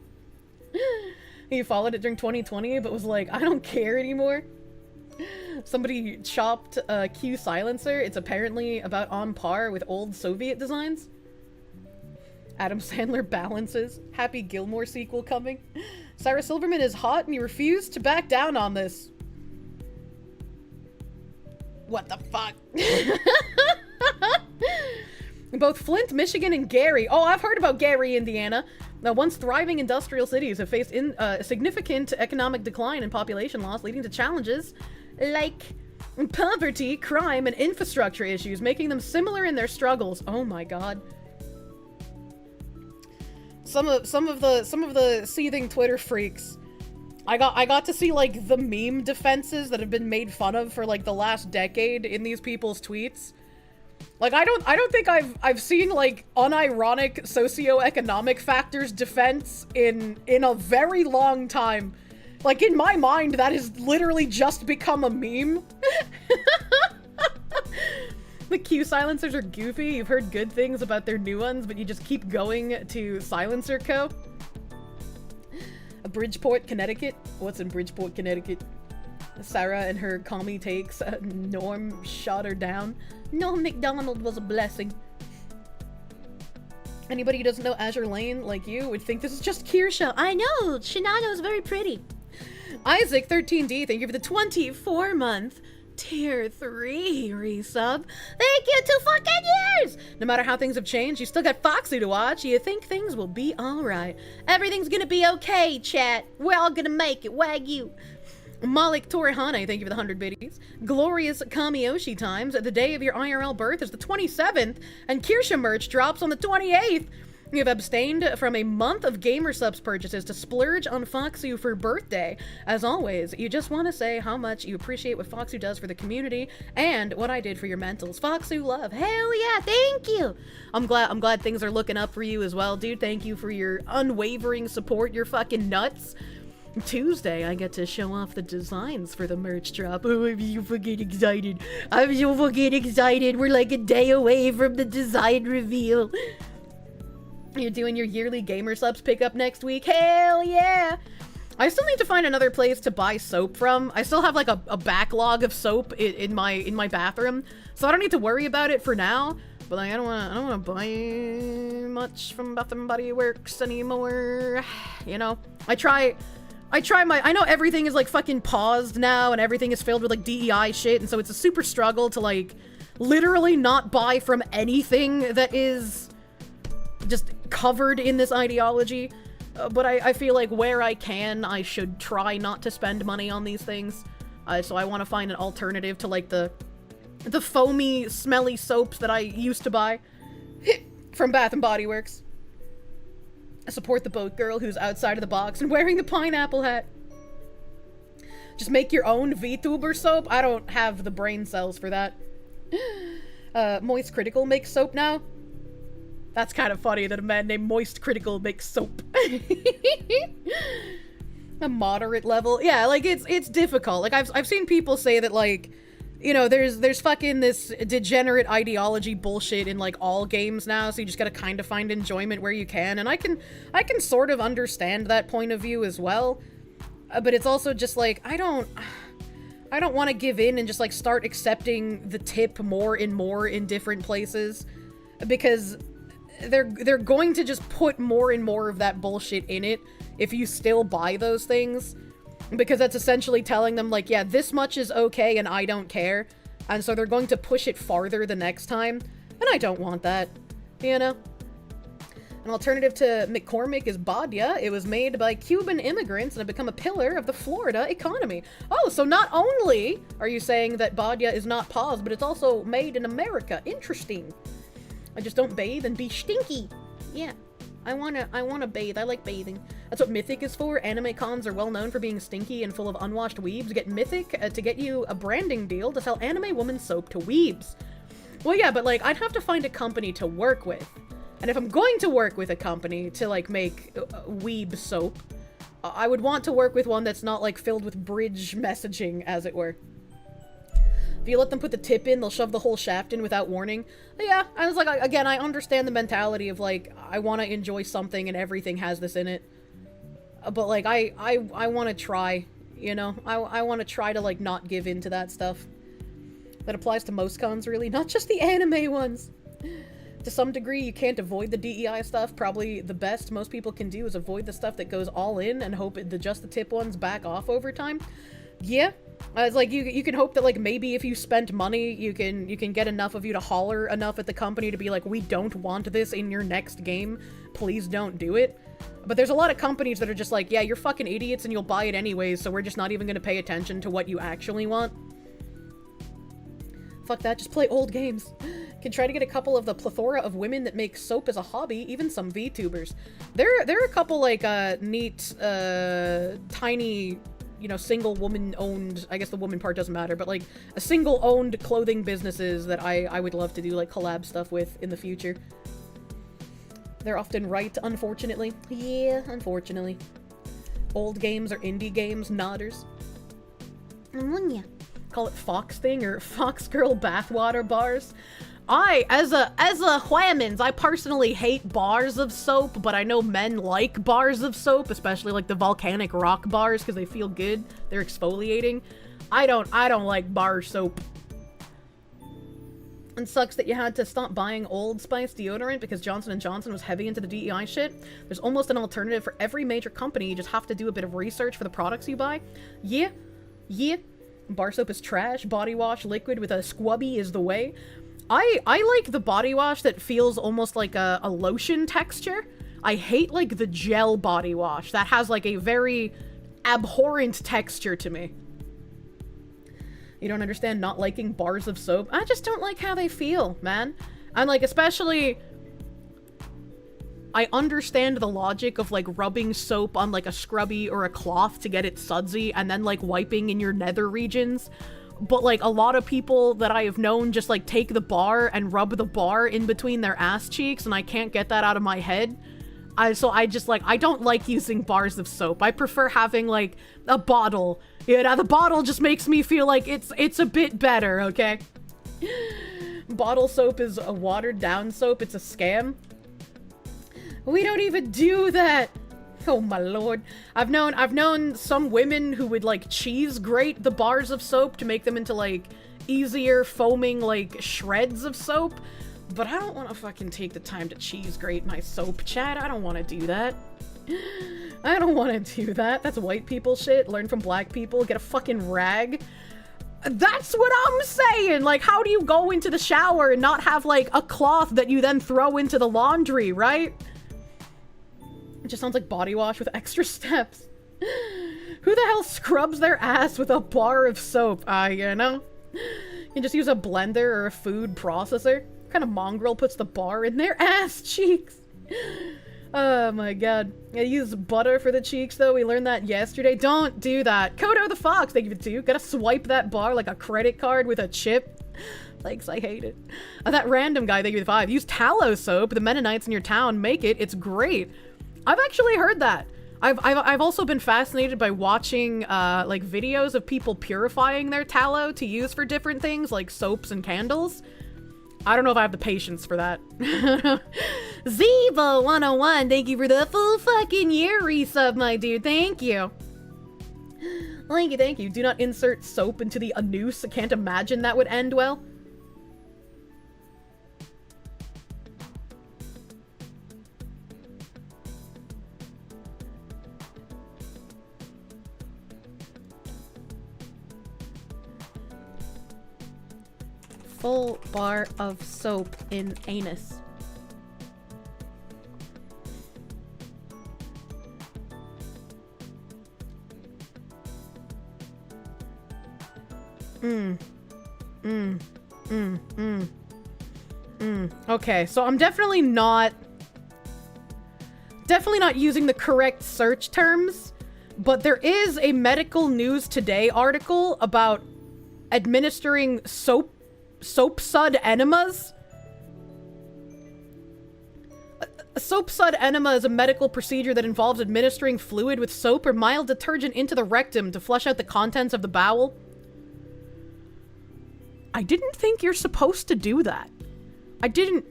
Speaker 1: He followed it during 2020, but was like, I don't care anymore. Somebody chopped a Q silencer. It's apparently about on par with old Soviet designs. Adam Sandler balances. Happy Gilmore sequel coming. Sarah Silverman is hot and he refused to back down on this. What the fuck? Both Flint, Michigan, and Gary. Oh, I've heard about Gary, Indiana. Now, once thriving industrial cities have faced significant economic decline and population loss, leading to challenges like poverty, crime, and infrastructure issues, making them similar in their struggles. Oh my god. Some of the seething Twitter freaks. I got to see like the meme defenses that have been made fun of for like the last decade in these people's tweets. Like I don't think I've seen like unironic socioeconomic factors defense in a very long time. Like in my mind that has literally just become a meme. The Q silencers are goofy. You've heard good things about their new ones, but you just keep going to Silencer Co. Bridgeport, Connecticut. What's in Bridgeport, Connecticut? Sarah and her commie takes. Norm shot her down. Norm McDonald was a blessing. Anybody who doesn't know Azure Lane, like you, would think this is just Kirsche. I know! Shinano's very pretty. Isaac, 13D, thank you for the 24-month Tier 3 resub. Thank you, 2 fucking years! No matter how things have changed, you still got Foxy to watch. You think things will be alright. Everything's gonna be okay, chat. We're all gonna make it. Wagyu. Malik Torihane, thank you for the 100 biddies. Glorious Kamiyoshi times. The day of your IRL birth is the 27th, and Kirsche merch drops on the 28th. You have abstained from a month of gamer subs purchases to splurge on Foxu for birthday. As always, you just want to say how much you appreciate what Foxu does for the community and what I did for your mentals. Foxu love. Hell yeah, thank you. I'm glad things are looking up for you as well, dude. Thank you for your unwavering support. You're fucking nuts. Tuesday, I get to show off the designs for the merch drop. Oh, I'm so fucking excited. I'm so fucking excited. We're like a day away from the design reveal. You're doing your yearly gamer subs pickup next week? Hell yeah! I still need to find another place to buy soap from. I still have like a backlog of soap in my bathroom, so I don't need to worry about it for now. But like, I don't wanna buy much from Bath and Body Works anymore. You know, I know everything is like fucking paused now and everything is filled with like DEI shit, and so it's a super struggle to like literally not buy from anything that is just covered in this ideology. But I feel like where I can, I should try not to spend money on these things. So I want to find an alternative to like the the foamy, smelly soaps that I used to buy from Bath & Body Works. I support the boat girl who's outside of the box and wearing the pineapple hat. Just make your own VTuber soap? I don't have the brain cells for that. Moist Critical makes soap now? That's kind of funny that a man named Moist Critical makes soap. A moderate level. Yeah, like, it's difficult. Like, I've seen people say that, like, you know, there's fucking this degenerate ideology bullshit in, like, all games now, so you just gotta kind of find enjoyment where you can, and I can sort of understand that point of view as well, but it's also just, like, I don't want to give in and just, like, start accepting the tip more and more in different places, because they're going to just put more and more of that bullshit in it if you still buy those things. Because that's essentially telling them, like, yeah, this much is okay and I don't care. And so they're going to push it farther the next time. And I don't want that, you know? An alternative to McCormick is Badia. It was made by Cuban immigrants and have become a pillar of the Florida economy. Oh, so not only are you saying that Badia is not paused, but it's also made in America. Interesting. I just don't bathe and be stinky. Yeah. I wanna bathe. I like bathing. That's what Mythic is for. Anime cons are well known for being stinky and full of unwashed weebs. Get Mythic to get you a branding deal to sell anime woman soap to weebs. Well, yeah, but, like, I'd have to find a company to work with. And if I'm going to work with a company to, like, make weeb soap, I would want to work with one that's not, like, filled with bridge messaging, as it were. If you let them put the tip in, they'll shove the whole shaft in without warning. But yeah, I was like, again, I understand the mentality of, like, I want to enjoy something and everything has this in it. But, like, I want to try, you know? I want to try to, like, not give in to that stuff. That applies to most cons, really, not just the anime ones. To some degree, you can't avoid the DEI stuff. Probably the best most people can do is avoid the stuff that goes all in and hope just the tip ones back off over time. Yeah. It's like, you can hope that, like, maybe if you spent money, you can get enough of you to holler enough at the company to be like, we don't want this in your next game. Please don't do it. But there's a lot of companies that are just like, yeah, you're fucking idiots and you'll buy it anyways, so we're just not even gonna pay attention to what you actually want. Fuck that, just play old games. Can try to get a couple of the plethora of women that make soap as a hobby, even some VTubers. There are a couple, like, neat, tiny, you know, single woman-owned, I guess the woman part doesn't matter, but, like, a single-owned clothing businesses that I would love to do, like, collab stuff with in the future. They're often right, unfortunately. Yeah, unfortunately. Old games or indie games, nodders. Call it Fox Thing or Fox Girl bathwater bars. As a whamins, I personally hate bars of soap, but I know men like bars of soap, especially like the volcanic rock bars because they feel good. They're exfoliating. I don't like bar soap. It sucks that you had to stop buying Old Spice deodorant because Johnson & Johnson was heavy into the DEI shit. There's almost an alternative for every major company. You just have to do a bit of research for the products you buy. Yeah. Bar soap is trash. Body wash liquid with a squubby is the way. I like the body wash that feels almost like a lotion texture. I hate, like, the gel body wash. That has, like, a very abhorrent texture to me. You don't understand not liking bars of soap? I just don't like how they feel, man. And, like, especially... I understand the logic of, like, rubbing soap on, like, a scrubby or a cloth to get it sudsy and then, like, wiping in your nether regions. But, like, a lot of people that I have known just, like, take the bar and rub the bar in between their ass cheeks, and I can't get that out of my head. So I just, like, I don't like using bars of soap. I prefer having, like, a bottle. You know, the bottle just makes me feel like it's a bit better, okay? Bottle soap is a watered-down soap. It's a scam. We don't even do that! Oh my lord. I've known some women who would, like, cheese grate the bars of soap to make them into, like, easier foaming, like, shreds of soap. But I don't want to fucking take the time to cheese grate my soap, chat. I don't want to do that. I don't want to do that. That's white people shit. Learn from black people. Get a fucking rag. That's what I'm saying! Like, how do you go into the shower and not have, like, a cloth that you then throw into the laundry, right? It just sounds like body wash with extra steps. Who the hell scrubs their ass with a bar of soap? You know? You just use a blender or a food processor. What kind of mongrel puts the bar in their ass cheeks? Oh my god. I use butter for the cheeks though. We learned that yesterday. Don't do that. Kodo the Fox, thank you for 2. Gotta swipe that bar like a credit card with a chip. Thanks, I hate it. That random guy, thank you for 5. Use tallow soap. The Mennonites in your town make it. It's great. I've actually heard that. I've also been fascinated by watching like videos of people purifying their tallow to use for different things like soaps and candles. I don't know if I have the patience for that. Zevo101, thank you for the full fucking year resub, my dude. Thank you. Thank you, thank you. Do not insert soap into the anus. I can't imagine that would end well. Full bar of soap in anus. Okay, so I'm definitely not using the correct search terms, but there is a Medical News Today article about administering soap sud enemas. A soap sud enema is a medical procedure that involves administering fluid with soap or mild detergent into the rectum to flush out the contents of the bowel. I didn't think you're supposed to do that. I don't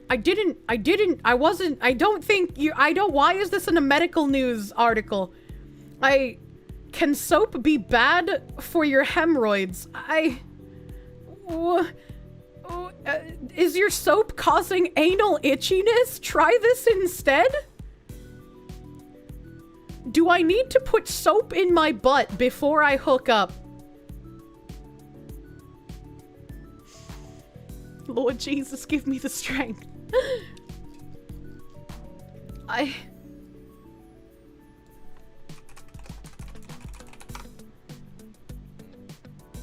Speaker 1: think you, why is this in a medical news article? Can soap be bad for your hemorrhoids? Is your soap causing anal itchiness? Try this instead? Do I need to put soap in my butt before I hook up? Lord Jesus, give me the strength.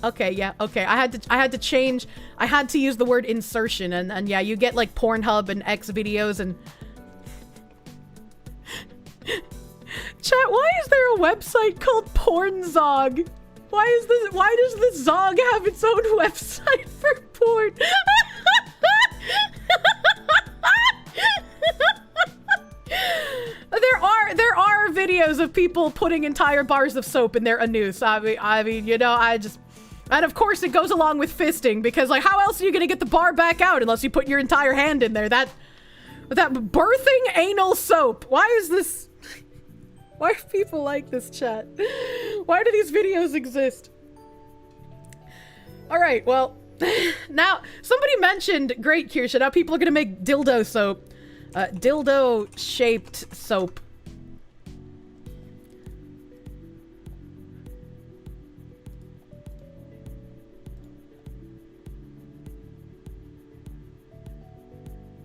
Speaker 1: Okay, yeah, okay. I had to change. I had to use the word insertion, and yeah, you get like Pornhub and X videos and chat, why is there a website called Pornzog? Why does this Zog have its own website for porn? There are videos of people putting entire bars of soap in their anus. I mean, you know, and of course it goes along with fisting, because like, how else are you gonna get the bar back out unless you put your entire hand in there? That birthing anal soap. Why do people like this, chat? Why do these videos exist? All right, well, now somebody mentioned, great, Kirsche, now people are gonna make dildo soap. Dildo-shaped soap.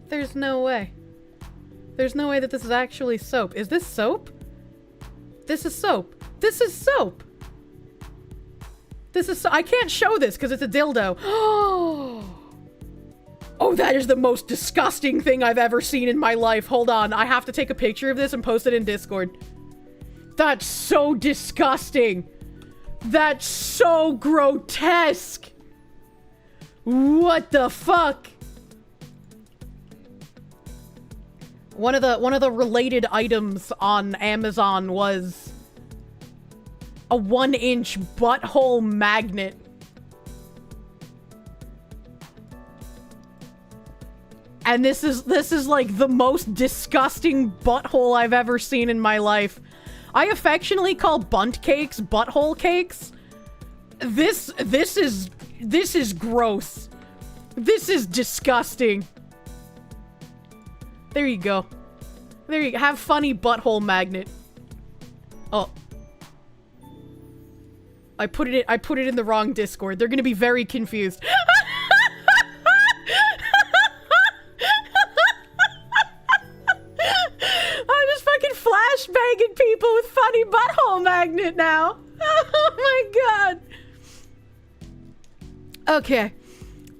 Speaker 1: There's no way. There's no way that this is actually soap. Is this soap? This is soap. This is soap. I can't show this because it's a dildo. Oh, that is the most disgusting thing I've ever seen in my life. Hold on. I have to take a picture of this and post it in Discord. That's so disgusting. That's so grotesque. What the fuck? One of the related items on Amazon was a 1-inch butthole magnet. And this is like the most disgusting butthole I've ever seen in my life. I affectionately call bunt cakes butthole cakes. This is gross. This is disgusting. There you go. There you go. Have funny butthole magnet. Oh. I put it in the wrong Discord. They're gonna be very confused. I'm just fucking flashbanging people with funny butthole magnet now. Oh my god. Okay.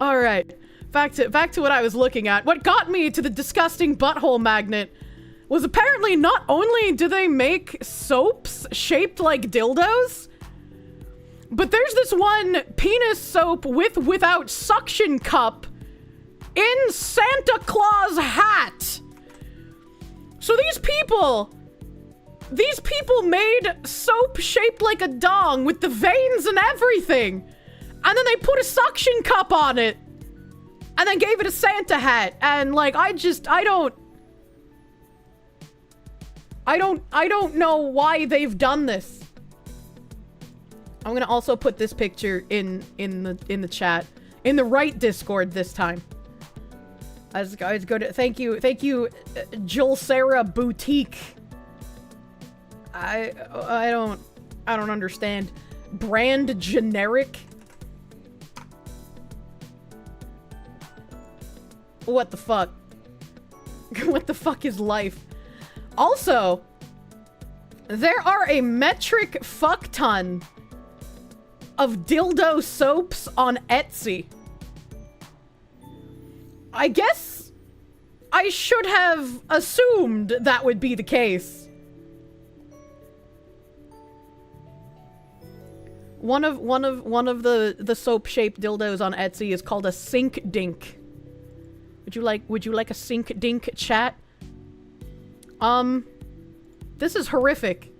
Speaker 1: All right. Back to what I was looking at. What got me to the disgusting butthole magnet was apparently not only do they make soaps shaped like dildos, but there's this one penis soap without suction cup in Santa Claus hat. So these people made soap shaped like a dong with the veins and everything. And then they put a suction cup on it. And then gave it a Santa hat. And like, I don't know why they've done this. I'm gonna also put this picture in the chat. In the right Discord this time. As guys go to thank you, Jill Sarah Boutique. I don't understand. Brand generic. What the fuck? What the fuck is life? Also, there are a metric fuck ton of dildo soaps on Etsy. I guess I should have assumed that would be the case. One of the soap-shaped dildos on Etsy is called a sink dink. Would you like a sink dink, chat? This is horrific.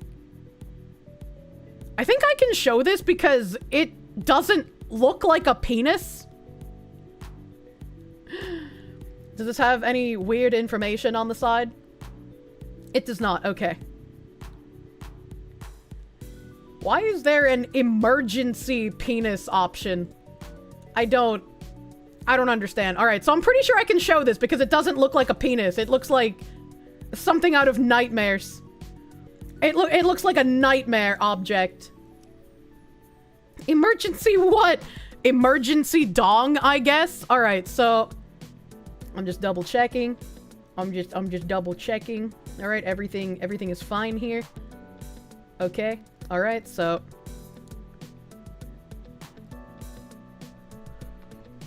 Speaker 1: I think I can show this because it doesn't look like a penis. Does this have any weird information on the side? It does not. Okay. Why is there an emergency penis option? I don't understand. All right, so I'm pretty sure I can show this because it doesn't look like a penis. It looks like something out of nightmares. It looks like a nightmare object. Emergency what? Emergency dong, I guess. All right, so I'm just double checking. I'm just double checking. All right, everything is fine here. Okay. All right, so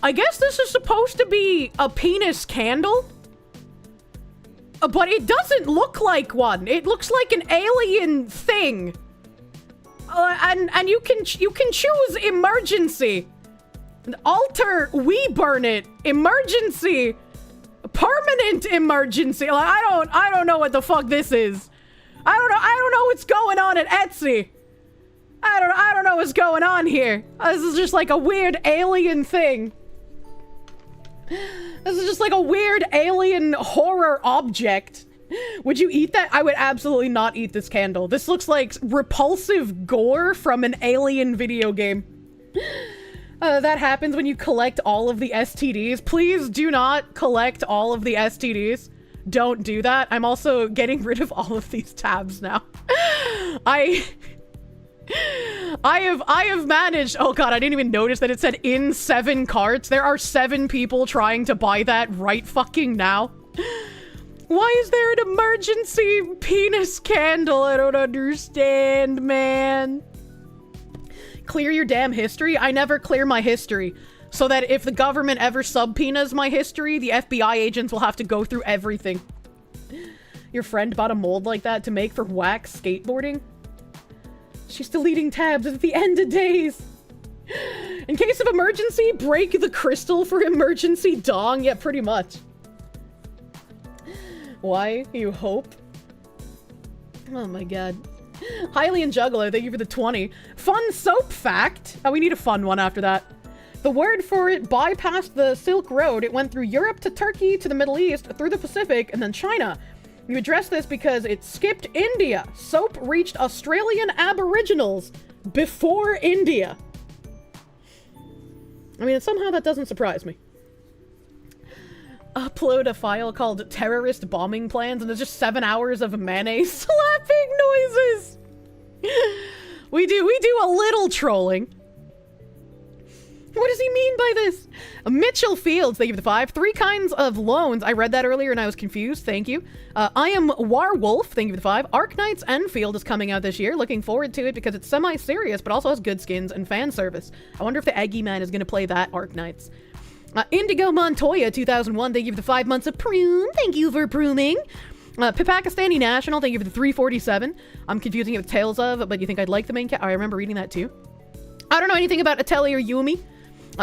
Speaker 1: I guess this is supposed to be a penis candle, but it doesn't look like one. It looks like an alien thing. And you can choose emergency, alter, we burn it, emergency, permanent emergency. Like I don't know what the fuck this is. I don't know what's going on at Etsy. I don't know what's going on here. This is just like a weird alien thing. This is just like a weird alien horror object. Would you eat that? I would absolutely not eat this candle. This looks like repulsive gore from an alien video game. That happens when you collect all of the STDs. Please do not collect all of the STDs. Don't do that. I'm also getting rid of all of these tabs now. I have managed. Oh god, I didn't even notice that it said in 7 carts. There are 7 people trying to buy that right fucking now. Why is there an emergency penis candle? I don't understand, man. Clear your damn history? I never clear my history. So that if the government ever subpoenas my history, the FBI agents will have to go through everything. Your friend bought a mold like that to make for wax skateboarding? She's deleting tabs at the end of days. In case of emergency, break the crystal for emergency dong. Yeah, pretty much. Why? You hope? Oh my god. Hylian Juggler, thank you for the 20. Fun soap fact. Oh, we need a fun one after that. The word for it bypassed the Silk Road. It went through Europe to Turkey to the Middle East, through the Pacific, and then China. You address this because it skipped India. Soap reached Australian Aboriginals before India. I mean, somehow that doesn't surprise me. Upload a file called terrorist bombing plans and there's just 7 hours of mayonnaise slapping noises. We do a little trolling. What does he mean by this? Mitchell Fields, thank you for the 5. 3 kinds of loans. I read that earlier and I was confused. Thank you. I am Warwolf, thank you for the 5. Arknight's Enfield is coming out this year. Looking forward to it because it's semi-serious, but also has good skins and fan service. I wonder if the Eggy Man is going to play that Arknights. Indigo Montoya 2001, thank you for the 5 months of prune. Thank you for pruning. Pakistani National, thank you for the 347. I'm confusing it with Tales of, but you think I'd like the main cat? I remember reading that too. I don't know anything about Atelier Yumi.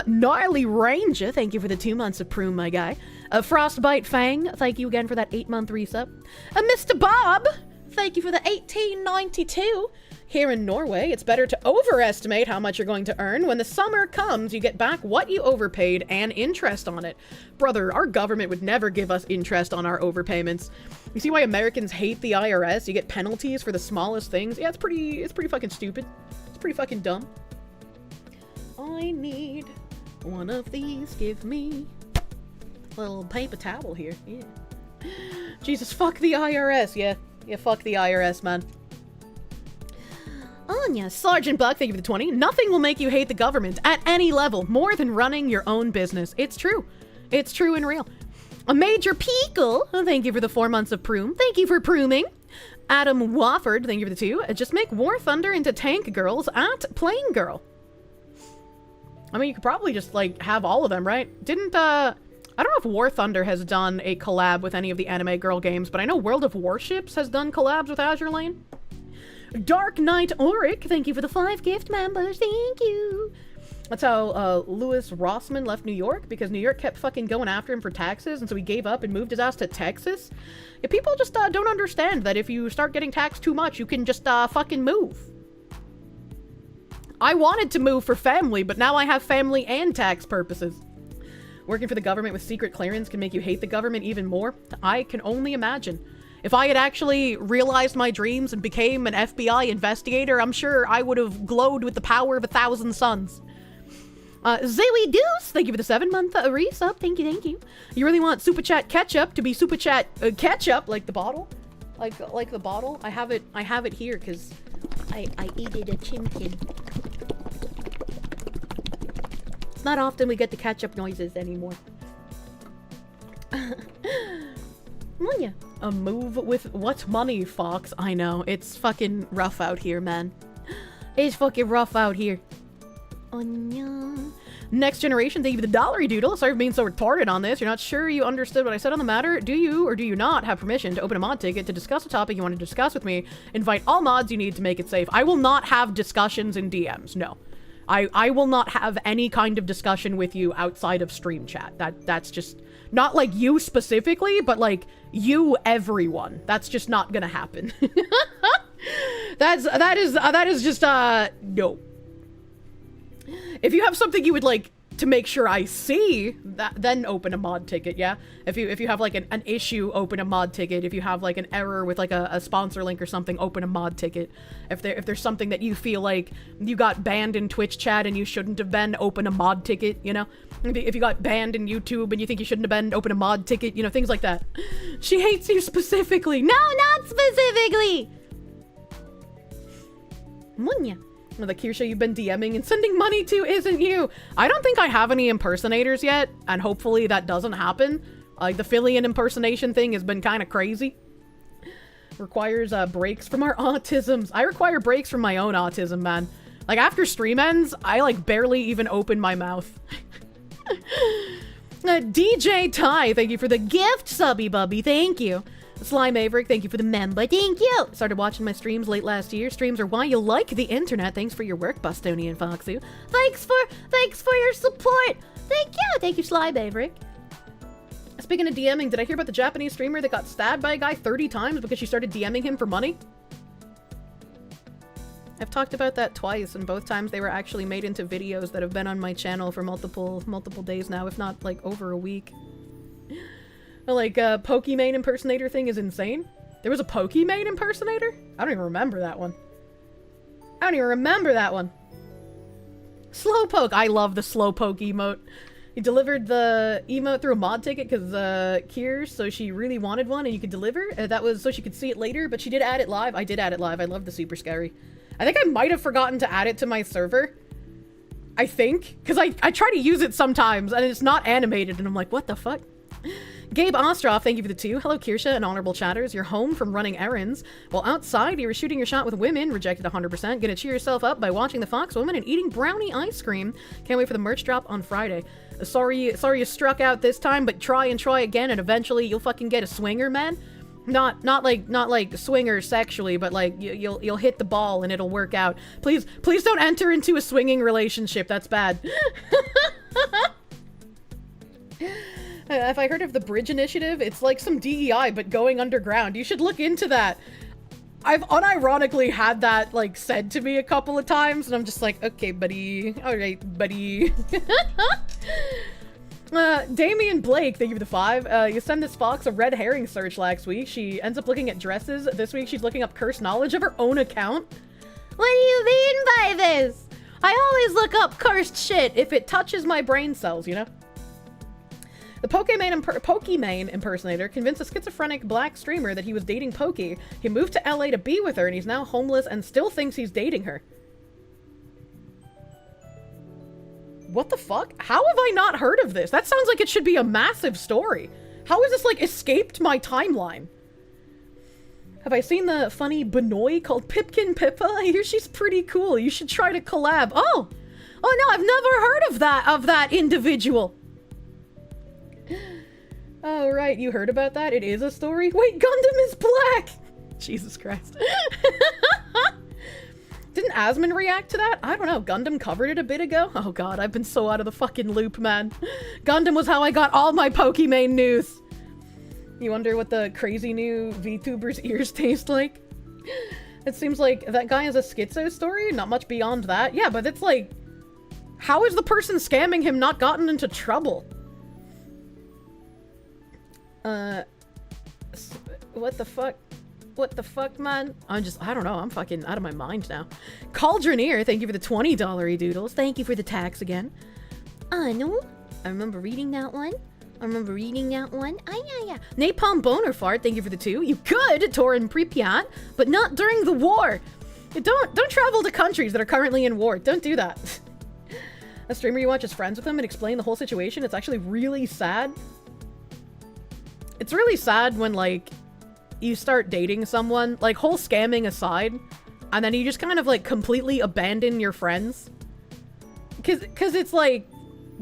Speaker 1: Gnarly Ranger, thank you for the 2 months of prune, my guy. Frostbite Fang, thank you again for that 8-month resub. Mr. Bob, thank you for the 1892. Here in Norway, it's better to overestimate how much you're going to earn. When the summer comes, you get back what you overpaid and interest on it. Brother, our government would never give us interest on our overpayments. You see why Americans hate the IRS? You get penalties for the smallest things. Yeah, it's pretty fucking stupid. It's pretty fucking dumb. I need one of these. Give me a little paper towel here. Yeah. Jesus, fuck the IRS. Yeah, fuck the IRS, man. Anya, Sergeant Buck, thank you for the 20. Nothing will make you hate the government at any level more than running your own business. It's true. It's true and real. A Major Pickle, thank you for the 4 months of prune. Thank you for pruning. Adam Wofford, thank you for the 2. Just make War Thunder into Tank Girls at Plain Girl. I mean, you could probably just, like, have all of them, right? Didn't, I don't know if War Thunder has done a collab with any of the anime girl games, but I know World of Warships has done collabs with Azure Lane. Dark Knight Auric, thank you for the 5 gift members, thank you. That's how Louis Rossman left New York, because New York kept fucking going after him for taxes, and so he gave up and moved his ass to Texas. Yeah, people just don't understand that if you start getting taxed too much, you can just fucking move. I wanted to move for family, but now I have family and tax purposes. Working for the government with secret clearance can make you hate the government even more. I can only imagine. If I had actually realized my dreams and became an FBI investigator, I'm sure I would have glowed with the power of 1,000 suns. Zoe Deuce, thank you for the 7-month resub. Thank you, thank you. You really want Super Chat Ketchup to be Super Chat Ketchup, like the bottle? Like the bottle? I have it here, because I eat it a chimkin. It's not often we get the ketchup noises anymore. Yeah. A move with what money, Fox? I know. It's fucking rough out here, man. It's fucking rough out here. Oh no. Next Generation, thank you for the Dollary Doodle. Sorry for being so retarded on this. You're not sure you understood what I said on the matter. Do you or do you not have permission to open a mod ticket to discuss a topic you want to discuss with me? Invite all mods you need to make it safe. I will not have discussions in DMs. No. I will not have any kind of discussion with you outside of stream chat. That's just not like you specifically, but like you everyone. That's just not gonna happen. that is just no. If you have something you would like to make sure I see, then open a mod ticket, yeah? If you have like an issue, open a mod ticket. If you have like an error with like a sponsor link or something, open a mod ticket. If there's something that you feel like you got banned in Twitch chat and you shouldn't have been, open a mod ticket, you know? If you got banned in YouTube and you think you shouldn't have been, open a mod ticket, you know, things like that. She hates you specifically. No, not specifically! Munya. The Kirsche you've been DMing and sending money to isn't you. I don't think I have any impersonators yet, and hopefully that doesn't happen. Like, the Phillian impersonation thing has been kind of crazy. Requires breaks from our autisms. I require breaks from my own autism, man. Like, after stream ends, I, like, barely even open my mouth. DJ Ty, thank you for the gift, subby bubby, thank you. Sly Maverick, thank you for the member. Thank you! Started watching my streams late last year. Streams are why you like the internet. Thanks for your work, Bostonian Foxu. Thanks for your support! Thank you, Sly Maverick. Speaking of DMing, did I hear about the Japanese streamer that got stabbed by a guy 30 times because she started DMing him for money? I've talked about that twice, and both times they were actually made into videos that have been on my channel for multiple days now, if not, like, over a week. Like, Pokimane impersonator thing is insane. There was a Pokimane impersonator? I don't even remember that one. Slowpoke. I love the Slowpoke emote. He delivered the emote through a mod ticket because Kirsche, so she really wanted one and you could deliver. That was so she could see it later, but she did add it live. I did add it live. I love the Super Scary. I think I might have forgotten to add it to my server. I think. Because I try to use it sometimes and it's not animated and I'm like, what the fuck? Gabe Ostroff, thank you for the 2. Hello, Kirsche and honorable chatters. You're home from running errands. While outside, you were shooting your shot with women, rejected 100%. Gonna cheer yourself up by watching the Fox Woman and eating brownie ice cream. Can't wait for the merch drop on Friday. Sorry you struck out this time, but try and try again, and eventually you'll fucking get a swinger, man. Not like swinger sexually, but like you'll hit the ball and it'll work out. Please don't enter into a swinging relationship. That's bad. Have I heard of the Bridge Initiative? It's like some DEI, but going underground. You should look into that. I've unironically had that, like, said to me a couple of times, and I'm just like, okay, buddy. Alright, buddy. Damian Blake, thank you for the 5. You send this fox a red herring search last week. She ends up looking at dresses. This week she's looking up cursed knowledge of her own account. What do you mean by this? I always look up cursed shit if it touches my brain cells, you know? The Pokimane impersonator convinced a schizophrenic black streamer that he was dating Pokey. He moved to LA to be with her, and he's now homeless and still thinks he's dating her. What the fuck? How have I not heard of this? That sounds like it should be a massive story. How has this, like, escaped my timeline? Have I seen the funny Benoy called Pipkin Pippa? I hear she's pretty cool. You should try to collab. Oh no, I've never heard of that individual. Oh, right, you heard about that? It is a story? Wait, Gundam is black! Jesus Christ. Didn't Asmon react to that? I don't know, Gundam covered it a bit ago? Oh god, I've been so out of the fucking loop, man. Gundam was how I got all my Pokimane news. You wonder what the crazy new VTuber's ears taste like? It seems like that guy has a schizo story, not much beyond that. Yeah, but it's like, how is the person scamming him not gotten into trouble? What the fuck? What the fuck, man? I don't know. I'm fucking out of my mind now. Cauldroneer, thank you for the $20 e-doodles. Thank you for the tax again. No. I remember reading that one. Yeah. Napalm Boner Fart, thank you for the 2. You could tour in Pripyat, but not during the war. Don't travel to countries that are currently in war. Don't do that. A streamer you watch is friends with them and explain the whole situation. It's actually really sad. It's really sad when, like, you start dating someone, like, whole scamming aside, and then you just kind of, like, completely abandon your friends. Cause it's like,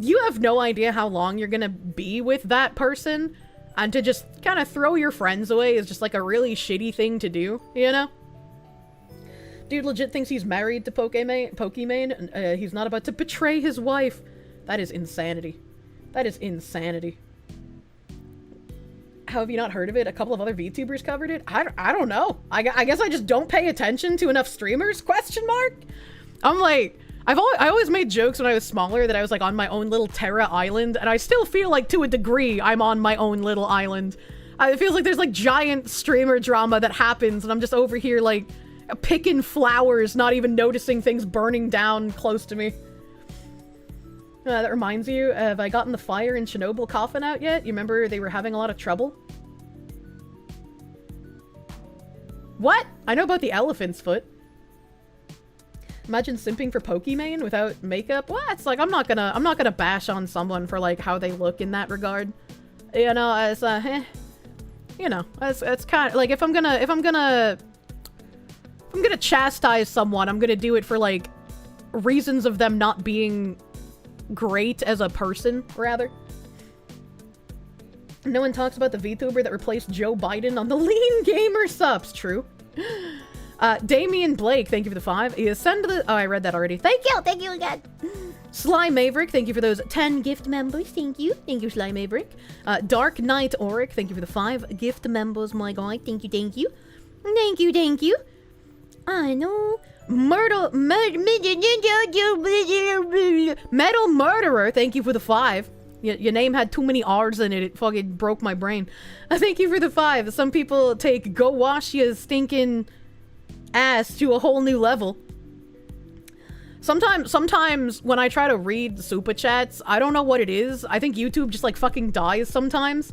Speaker 1: you have no idea how long you're gonna be with that person, and to just kind of throw your friends away is just, like, a really shitty thing to do, you know? Dude legit thinks he's married to Pokimane, and he's not about to betray his wife. That is insanity. That is insanity. How have you not heard of it? A couple of other VTubers covered it? I don't know. I guess I just don't pay attention to enough streamers? Question mark? I'm like, I always made jokes when I was smaller that I was like on my own little Terra island, and I still feel like to a degree I'm on my own little island. It feels like there's like giant streamer drama that happens, and I'm just over here like picking flowers, not even noticing things burning down close to me. That reminds you, have I gotten the fire in Chernobyl coffin out yet? You remember they were having a lot of trouble? What? I know about the elephant's foot. Imagine simping for Pokimane without makeup. Well, it's like I'm not gonna bash on someone for like how they look in that regard. You know, as you know, it's kind of like if I'm gonna chastise someone, I'm gonna do it for like reasons of them not being great as a person, rather. No one talks about the VTuber that replaced Joe Biden on the Lean Gamer subs. True. Damian Blake, thank you for the 5. You send the... Oh, I read that already. Thank you again. Sly Maverick, thank you for those 10 gift members. Thank you, Sly Maverick. Dark Knight Auric, thank you for the 5 gift members, my guy. Thank you. I know. Metal Murderer, thank you for the 5. Your name had too many R's in it. It fucking broke my brain. Thank you for the 5. Some people take go wash your stinking ass to a whole new level. Sometimes when I try to read the super chats, I don't know what it is. I think YouTube just like fucking dies sometimes.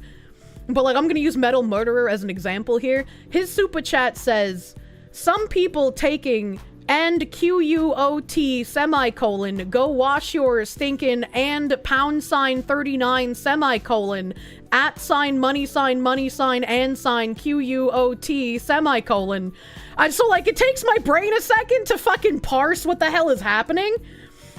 Speaker 1: But like I'm gonna use Metal Murderer as an example here. His super chat says, some people taking and QUOT semicolon, go wash your stinking and pound sign 39 semicolon, at sign, money sign, and sign, QUOT semicolon. So, like, it takes my brain a second to fucking parse what the hell is happening.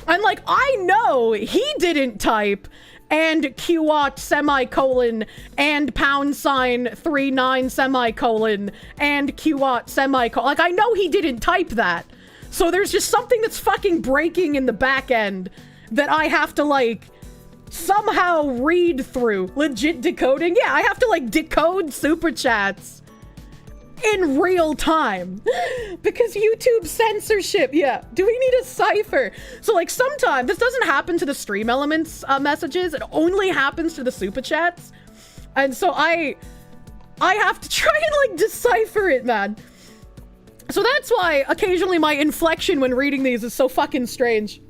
Speaker 1: And, like, I know he didn't type and QWOT semicolon and pound sign 39 semicolon and QWOT semicolon. Like, I know he didn't type that. So there's just something that's fucking breaking in the back end that I have to, like, somehow read through. Legit decoding. Yeah, I have to, like, decode super chats in real time because YouTube censorship. Yeah, do we need a cipher? So, like, sometimes this doesn't happen to the stream elements messages. It only happens to the super chats, and so I have to try and, like, decipher it, man. So that's why occasionally my inflection when reading these is so fucking strange.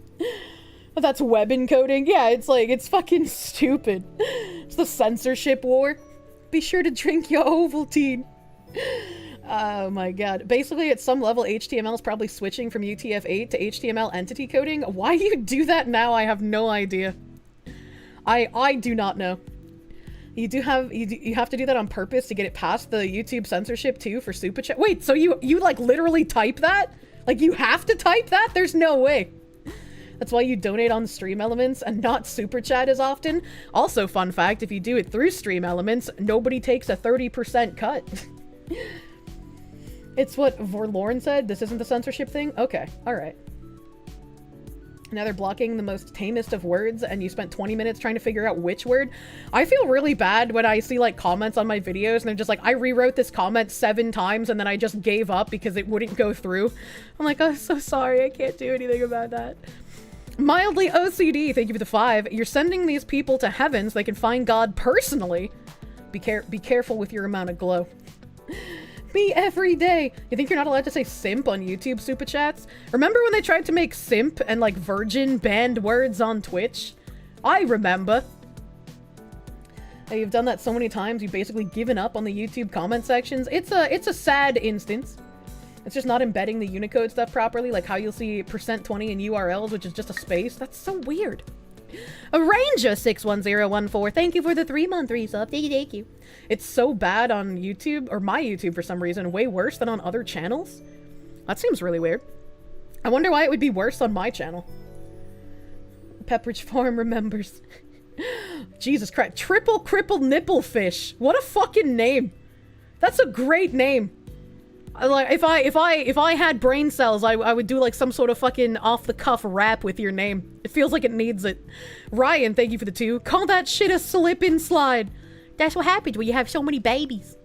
Speaker 1: That's web encoding. Yeah, it's like, it's fucking stupid. It's the censorship war. Be sure to drink your Ovaltine. Oh my god. Basically, at some level, HTML is probably switching from UTF-8 to HTML entity coding. Why you do that now, I have no idea. I do not know. You have to do that on purpose to get it past the YouTube censorship too for super chat. Wait, so you like literally type that? Like, you have to type that? There's no way. That's why you donate on Stream Elements and not super chat as often. Also, fun fact, if you do it through Stream Elements, nobody takes a 30% cut. It's what Vorlorn said. This isn't the censorship thing? Okay, alright. Now they're blocking the most tamest of words and you spent 20 minutes trying to figure out which word. I feel really bad when I see, like, comments on my videos and they're just like, I rewrote this comment 7 times and then I just gave up because it wouldn't go through. I'm like, I'm so sorry, I can't do anything about that. Mildly OCD, thank you for the 5. You're sending these people to heaven so they can find God personally. Be careful with your amount of glow. Me every day. You think you're not allowed to say simp on YouTube super chats? Remember when they tried to make simp and, like, virgin banned words on Twitch? I remember. You've done that so many times, you've basically given up on the YouTube comment sections. It's a sad instance. It's just not embedding the Unicode stuff properly, like how you'll see %20 in URLs, which is just a space. That's so weird. Arranger61014, thank you for the 3-month resub. Thank you. It's so bad on YouTube, or my YouTube for some reason, way worse than on other channels. That seems really weird. I wonder why it would be worse on my channel. Pepperidge Farm remembers. Jesus Christ. Triple Crippled Nipple Fish. What a fucking name. That's a great name. Like, if I had brain cells, I would do, like, some sort of fucking off-the-cuff rap with your name. It feels like it needs it. Ryan, thank you for the 2. Call that shit a slip-and-slide. That's what happens when you have so many babies.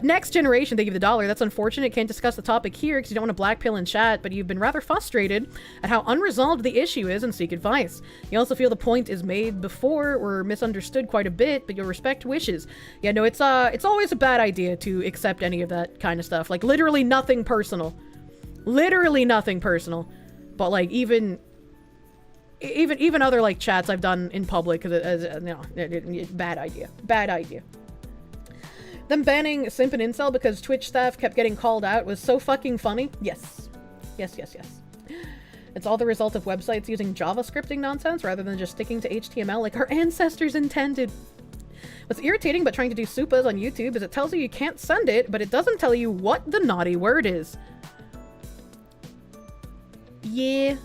Speaker 1: Next Generation, thank you for the $1. That's unfortunate. Can't discuss the topic here because you don't want to blackpill in chat, but you've been rather frustrated at how unresolved the issue is and seek advice. You also feel the point is made before or misunderstood quite a bit, but you'll respect wishes. Yeah, no, it's always a bad idea to accept any of that kind of stuff. Like, literally nothing personal. Literally nothing personal. But, like, even other, like, chats I've done in public, because no, bad idea. Bad idea. Them banning Simp and Incel because Twitch staff kept getting called out was so fucking funny. Yes. Yes. It's all the result of websites using JavaScripting nonsense rather than just sticking to HTML like our ancestors intended. What's irritating about trying to do supas on YouTube is it tells you can't send it, but it doesn't tell you what the naughty word is. Yeah,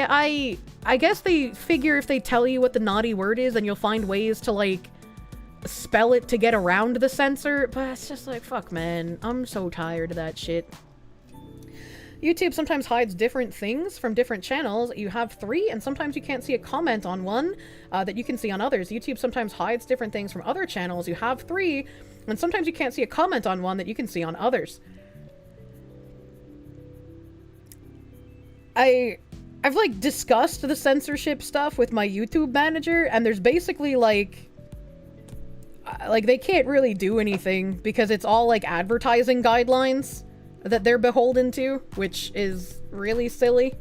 Speaker 1: I guess they figure if they tell you what the naughty word is, then you'll find ways to, like, spell it to get around the censor, but it's just like, fuck, man. I'm so tired of that shit. YouTube sometimes hides different things from different channels. You have 3, and sometimes you can't see a comment on one that you can see on others. YouTube sometimes hides different things from other channels. You have 3, and sometimes you can't see a comment on one that you can see on others. I've, like, discussed the censorship stuff with my YouTube manager, and there's basically, like, they can't really do anything because it's all, like, advertising guidelines that they're beholden to, which is really silly.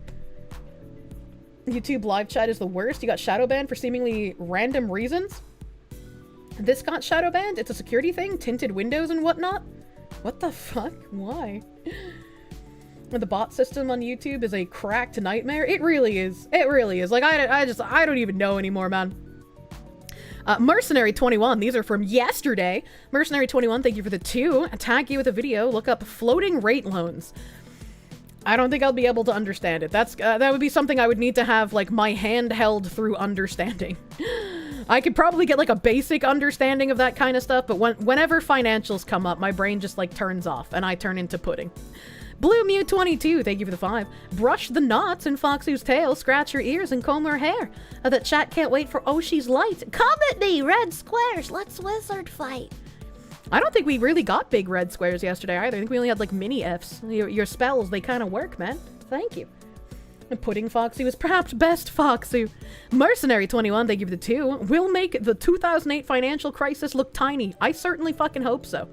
Speaker 1: YouTube live chat is the worst. You got shadow banned for seemingly random reasons. This got shadow banned? It's a security thing? Tinted windows and whatnot? What the fuck? Why? The bot system on YouTube is a cracked nightmare. It really is. It really is. Like, I don't even know anymore, man. Mercenary21, these are from yesterday. Mercenary21, thank you for the 2. Attack you with a video. Look up floating rate loans. I don't think I'll be able to understand it. That would be something I would need to have, like, my hand held through understanding. I could probably get, like, a basic understanding of that kind of stuff, but whenever financials come up, my brain just, like, turns off, and I turn into pudding. Blue Mew 22, thank you for the 5. Brush the knots in Foxy's tail, scratch her ears, and comb her hair. The chat can't wait for Oshi's light. Comment me, red squares, let's wizard fight. I don't think we really got big red squares yesterday either. I think we only had, like, mini Fs. Your spells, they kind of work, man. Thank you. And Pudding Foxy was perhaps best Foxy. Mercenary 21, thank you for the 2. Will make the 2008 financial crisis look tiny. I certainly fucking hope so.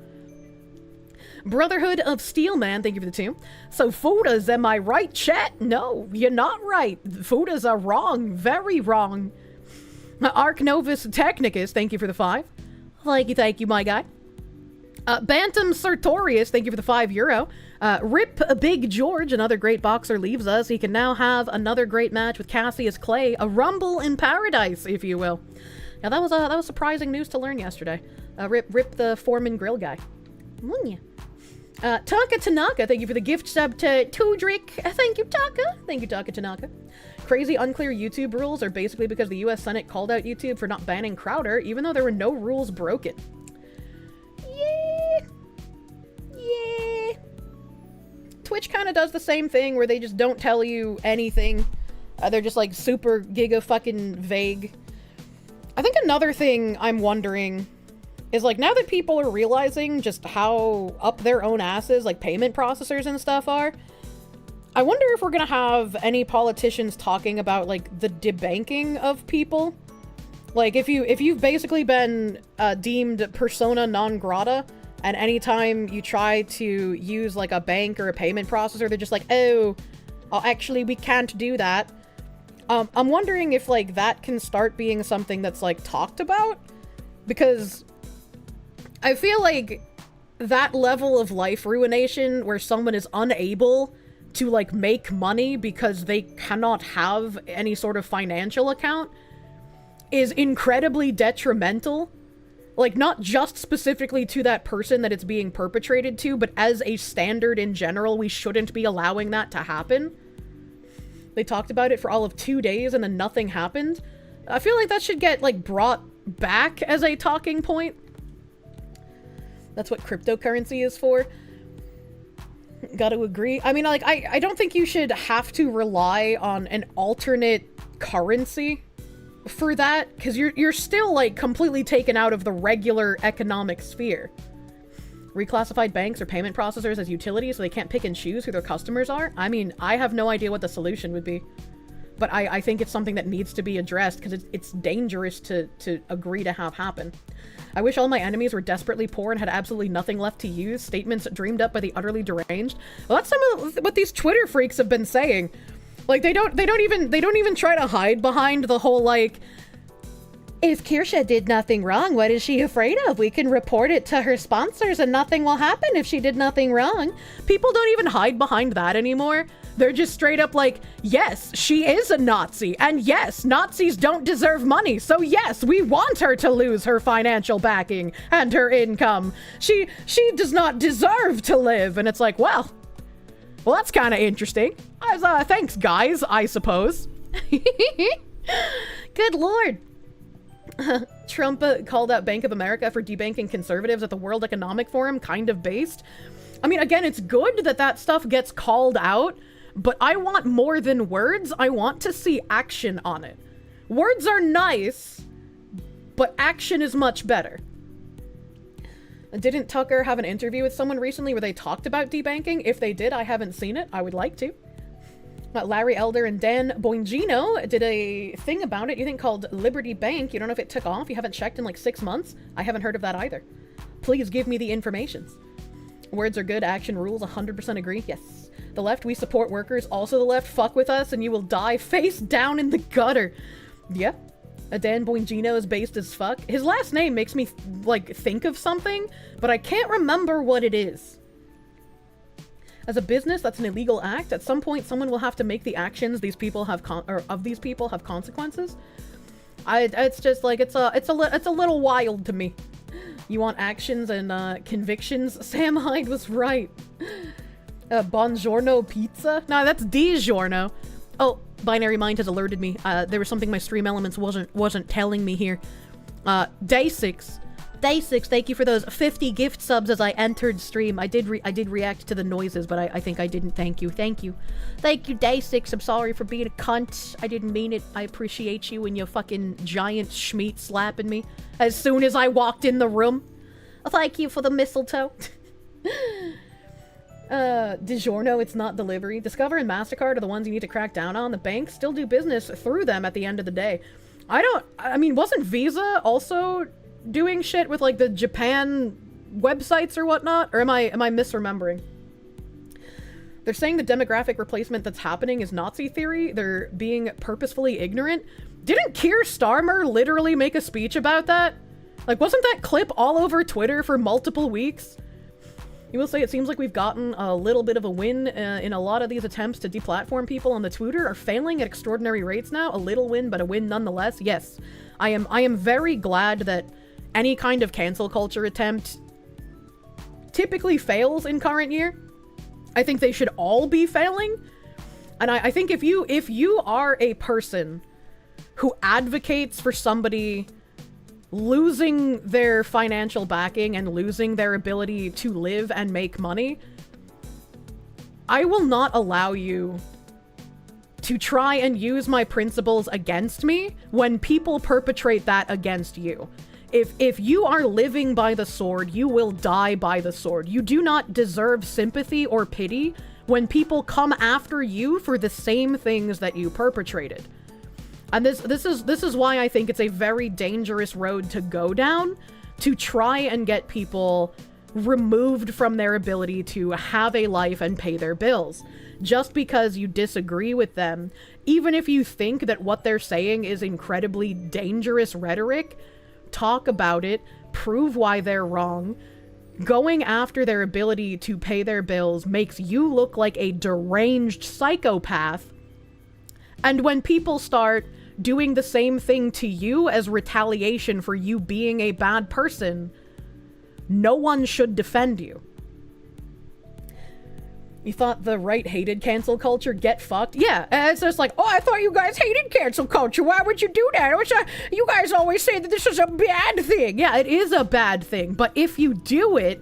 Speaker 1: Brotherhood of Steelman, thank you for the 2. So Fudas, am I right, chat? No, you're not right. Fudas are wrong. Very wrong. Arc Novus Technicus, thank you for the 5. Thank you, my guy. Bantam Sartorius, thank you for the €5. Rip Big George, another great boxer, leaves us. He can now have another great match with Cassius Clay. A rumble in paradise, if you will. Now, that was surprising news to learn yesterday. Rip the Foreman Grill guy. Taka Tanaka, thank you for the gift sub to Tudrik. Thank you, Taka. Thank you, Taka Tanaka. Crazy unclear YouTube rules are basically because the US Senate called out YouTube for not banning Crowder, even though there were no rules broken. Yeah. Twitch kind of does the same thing where they just don't tell you anything. They're just like super giga fucking vague. I think another thing I'm wondering is, like, now that people are realizing just how up their own asses, like, payment processors and stuff are, I wonder if we're gonna have any politicians talking about, like, the debanking of people. Like, if you've basically been deemed persona non grata, and anytime you try to use, like, a bank or a payment processor, they're just like, oh, actually, we can't do that. I'm wondering if, like, that can start being something that's, like, talked about, because I feel like that level of life ruination where someone is unable to, like, make money because they cannot have any sort of financial account is incredibly detrimental. Like, not just specifically to that person that it's being perpetrated to, but as a standard in general, we shouldn't be allowing that to happen. They talked about it for all of 2 days and then nothing happened. I feel like that should get, like, brought back as a talking point. That's what cryptocurrency is for. Gotta agree. I mean, like, I don't think you should have to rely on an alternate currency for that, because you're still, like, completely taken out of the regular economic sphere. Reclassified banks or payment processors as utilities so they can't pick and choose who their customers are? I mean, I have no idea what the solution would be. But I think it's something that needs to be addressed, because it's dangerous to agree to have happen. I wish all my enemies were desperately poor and had absolutely nothing left to use. Statements dreamed up by the utterly deranged. Well, that's some of what these Twitter freaks have been saying. Like, they don't even try to hide behind the whole, like, if Kirsche did nothing wrong, what is she afraid of? We can report it to her sponsors and nothing will happen if she did nothing wrong. People don't even hide behind that anymore. They're just straight up like, yes, she is a Nazi, and yes, Nazis don't deserve money, so yes, we want her to lose her financial backing and her income. She does not deserve to live. And it's like, well, that's kind of interesting. Thanks, guys, I suppose. Good lord. Trump called out Bank of America for debanking conservatives at the World Economic Forum, kind of based. I mean, again, it's good that stuff gets called out, but I want more than words. I want to see action on it. Words are nice, but action is much better. Didn't Tucker have an interview with someone recently where they talked about debanking? If they did, I haven't seen it. I would like to. Larry Elder and Dan Boingino did a thing about it, you think, called Liberty Bank. You don't know if it took off? You haven't checked in like 6 months? I haven't heard of that either. Please give me the information. Words are good, action rules, 100% agree. Yes. The left, we support workers. Also the left, fuck with us and you will die face down in the gutter. Yeah. Dan Boingino is based as fuck. His last name makes me, like, think of something, but I can't remember what it is. As a business, that's an illegal act. At some point, someone will have to make the actions these people have of these people have consequences. It's just like it's a little wild to me. You want actions and convictions? Sam Hyde was right. Buongiorno pizza? Nah, that's DiGiorno. Oh, Binary Mind has alerted me. There was something my Stream Elements wasn't telling me here. Day 6, thank you for those 50 gift subs as I entered stream. I did react to the noises, but I think I didn't thank you. Thank you, Day 6. I'm sorry for being a cunt. I didn't mean it. I appreciate you and your fucking giant schmeat slapping me as soon as I walked in the room. Thank you for the mistletoe. DiGiorno, it's not delivery. Discover and MasterCard are the ones you need to crack down on. The banks still do business through them at the end of the day. I mean, wasn't Visa also doing shit with, like, the Japan websites or whatnot? Or am I misremembering? They're saying the demographic replacement that's happening is Nazi theory. They're being purposefully ignorant. Didn't Keir Starmer literally make a speech about that? Like, wasn't that clip all over Twitter for multiple weeks? You will say it seems like we've gotten a little bit of a win in a lot of these attempts to deplatform people on the Twitter are failing at extraordinary rates now. A little win, but a win nonetheless. Yes, I am very glad that any kind of cancel culture attempt typically fails in current year. I think they should all be failing. And I think if you are a person who advocates for somebody losing their financial backing and losing their ability to live and make money, I will not allow you to try and use my principles against me when people perpetrate that against you. If you are living by the sword, you will die by the sword. You do not deserve sympathy or pity when people come after you for the same things that you perpetrated. And this is why I think it's a very dangerous road to go down, to try and get people removed from their ability to have a life and pay their bills. Just because you disagree with them, even if you think that what they're saying is incredibly dangerous rhetoric, talk about it, prove why they're wrong. Going after their ability to pay their bills makes you look like a deranged psychopath. And when people start doing the same thing to you as retaliation for you being a bad person, no one should defend you. You thought the right hated cancel culture? Get fucked? Yeah, it's just like, oh, I thought you guys hated cancel culture. Why would you do that? You guys always say that this is a bad thing. Yeah, it is a bad thing. But if you do it,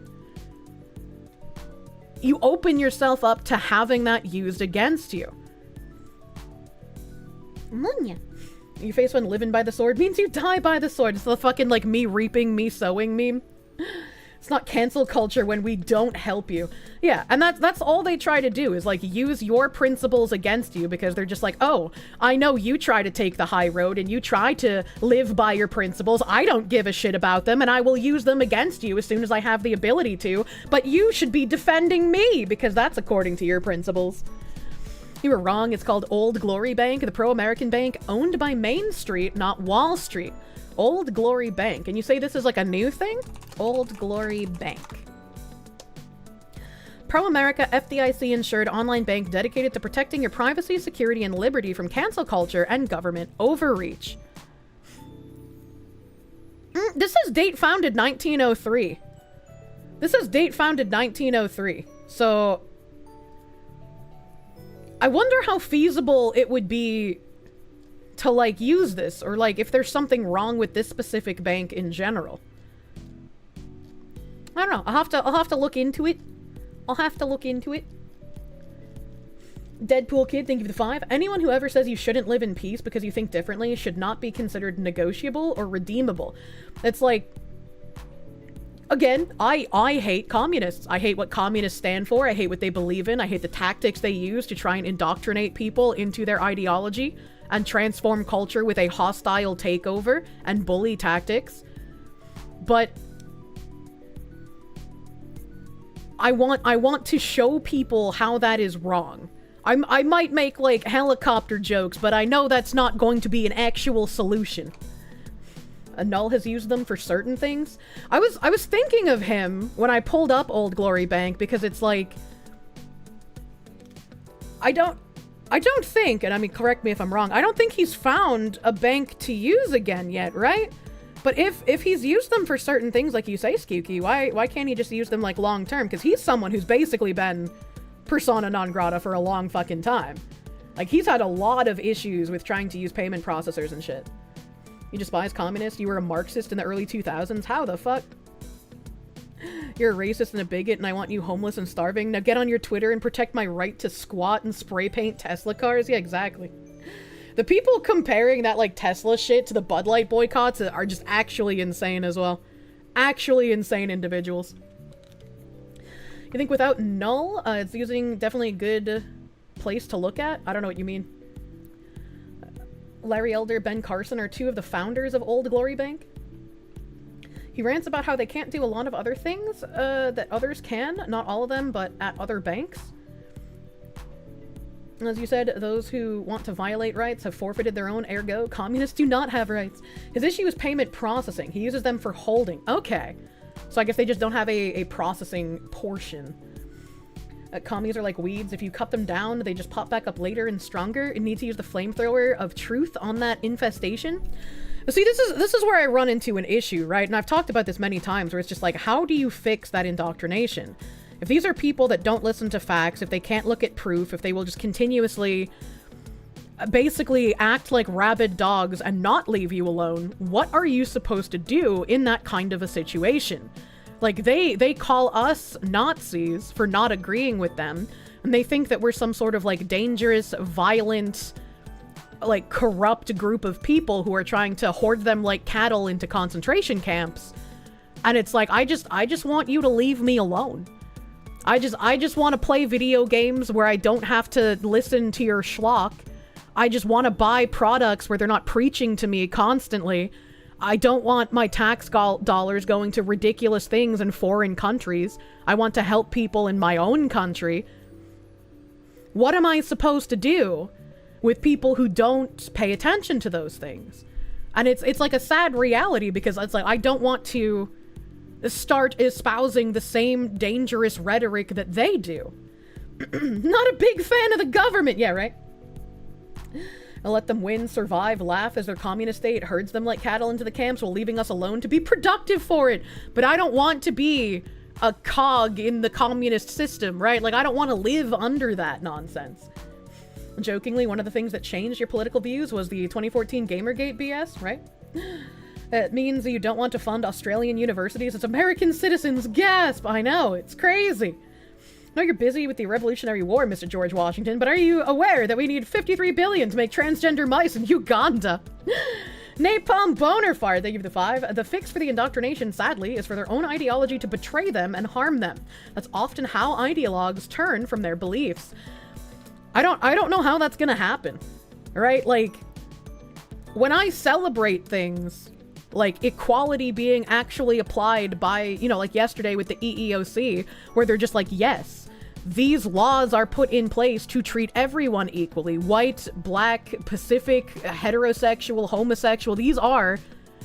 Speaker 1: you open yourself up to having that used against you. Your face when living by the sword means you die by the sword. It's the fucking, like, me reaping, me sowing meme. It's not cancel culture when we don't help you. Yeah, and that's all they try to do is, like, use your principles against you because they're just like, oh, I know you try to take the high road and you try to live by your principles. I don't give a shit about them and I will use them against you as soon as I have the ability to. But you should be defending me because that's according to your principles. You were wrong. It's called Old Glory Bank, the pro-American bank owned by Main Street, not Wall Street. Old Glory Bank. And you say this is like a new thing? Old Glory Bank. Pro-America, FDIC-insured online bank dedicated to protecting your privacy, security, and liberty from cancel culture and government overreach. This is date founded 1903. This is date founded 1903. So I wonder how feasible it would be to, like, use this, or, like, if there's something wrong with this specific bank in general. I don't know. I'll have to look into it. Deadpool Kid, thank you for the 5. Anyone who ever says you shouldn't live in peace because you think differently should not be considered negotiable or redeemable. It's like, again, I hate communists. I hate what communists stand for. I hate what they believe in. I hate the tactics they use to try and indoctrinate people into their ideology and transform culture with a hostile takeover and bully tactics. But I want to show people how that is wrong. I might make, like, helicopter jokes, but I know that's not going to be an actual solution. Null has used them for certain things. I was thinking of him when I pulled up Old Glory Bank because it's like, I don't think, and I mean, correct me if I'm wrong, I don't think he's found a bank to use again yet, right? But if he's used them for certain things, like you say, Skewky, why can't he just use them, like, long-term? Because he's someone who's basically been persona non grata for a long fucking time. Like, he's had a lot of issues with trying to use payment processors and shit. You despise communists? You were a Marxist in the early 2000s? How the fuck? You're a racist and a bigot and I want you homeless and starving? Now get on your Twitter and protect my right to squat and spray paint Tesla cars? Yeah, exactly. The people comparing that, like, Tesla shit to the Bud Light boycotts are just actually insane as well. Actually insane individuals. You think without null, it's using definitely a good place to look at? I don't know what you mean. Larry Elder, Ben Carson are two of the founders of Old Glory Bank. He rants about how they can't do a lot of other things that others can. Not all of them, but at other banks. As you said, those who want to violate rights have forfeited their own, ergo, communists do not have rights. His issue is payment processing. He uses them for holding. Okay. So I guess they just don't have a processing portion. Commies are like weeds. If you cut them down, they just pop back up later and stronger. It needs to use the flamethrower of truth on that infestation. See, this is where I run into an issue, right? And I've talked about this many times, where it's just like, how do you fix that indoctrination? If these are people that don't listen to facts, if they can't look at proof, if they will just continuously basically act like rabid dogs and not leave you alone, what are you supposed to do in that kind of a situation? Like, they call us Nazis for not agreeing with them, and they think that we're some sort of, like, dangerous, violent, like, corrupt group of people who are trying to hoard them like cattle into concentration camps. And it's like, I just want you to leave me alone. I just want to play video games where I don't have to listen to your schlock. I just want to buy products where they're not preaching to me constantly. I don't want my tax dollars going to ridiculous things in foreign countries. I want to help people in my own country. What am I supposed to do with people who don't pay attention to those things? And it's like a sad reality, because it's like, I don't want to start espousing the same dangerous rhetoric that they do. Not a big fan of the government. Yeah, right? I'll let them win, survive, laugh as their communist state herds them like cattle into the camps while leaving us alone to be productive for it. But I don't want to be a cog in the communist system, right? Like, I don't want to live under that nonsense. Jokingly, one of the things that changed your political views was the 2014 Gamergate BS, right? It means that you don't want to fund Australian universities. It's American citizens. Gasp! I know, it's crazy. I know you're busy with the Revolutionary War, Mr. George Washington, but are you aware that we need 53 billion to make transgender mice in Uganda? Napalm Boner Fire, thank you for the 5. The fix for the indoctrination, sadly, is for their own ideology to betray them and harm them. That's often how ideologues turn from their beliefs. I don't know how that's gonna happen, right? Like, when I celebrate things like equality being actually applied by, you know, like yesterday with the EEOC, where they're just like, yes, these laws are put in place to treat everyone equally. White, black, Pacific, heterosexual, homosexual, these are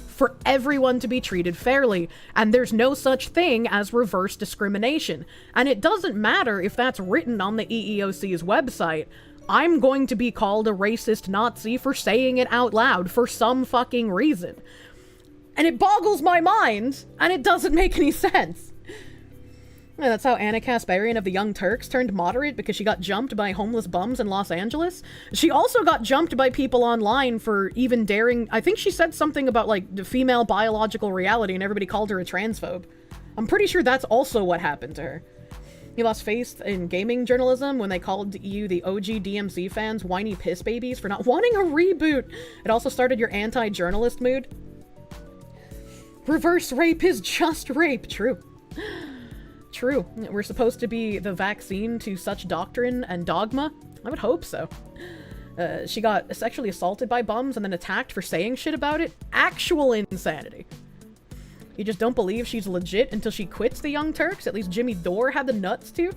Speaker 1: for everyone to be treated fairly. And there's no such thing as reverse discrimination. And it doesn't matter if that's written on the EEOC's website. I'm going to be called a racist Nazi for saying it out loud for some fucking reason. And it boggles my mind, and it doesn't make any sense. Yeah, that's how Anna Kasparian of the Young Turks turned moderate, because she got jumped by homeless bums in Los Angeles. She also got jumped by people online for even daring... I think she said something about, like, the female biological reality, and everybody called her a transphobe. I'm pretty sure that's also what happened to her. You lost faith in gaming journalism when they called you the OG DMC fans whiny piss babies for not wanting a reboot. It also started your anti-journalist mood. Reverse rape is just rape. True. True. We're supposed to be the vaccine to such doctrine and dogma? I would hope so. She got sexually assaulted by bums and then attacked for saying shit about it? Actual insanity. You just don't believe she's legit until she quits the Young Turks? At least Jimmy Dore had the nuts to?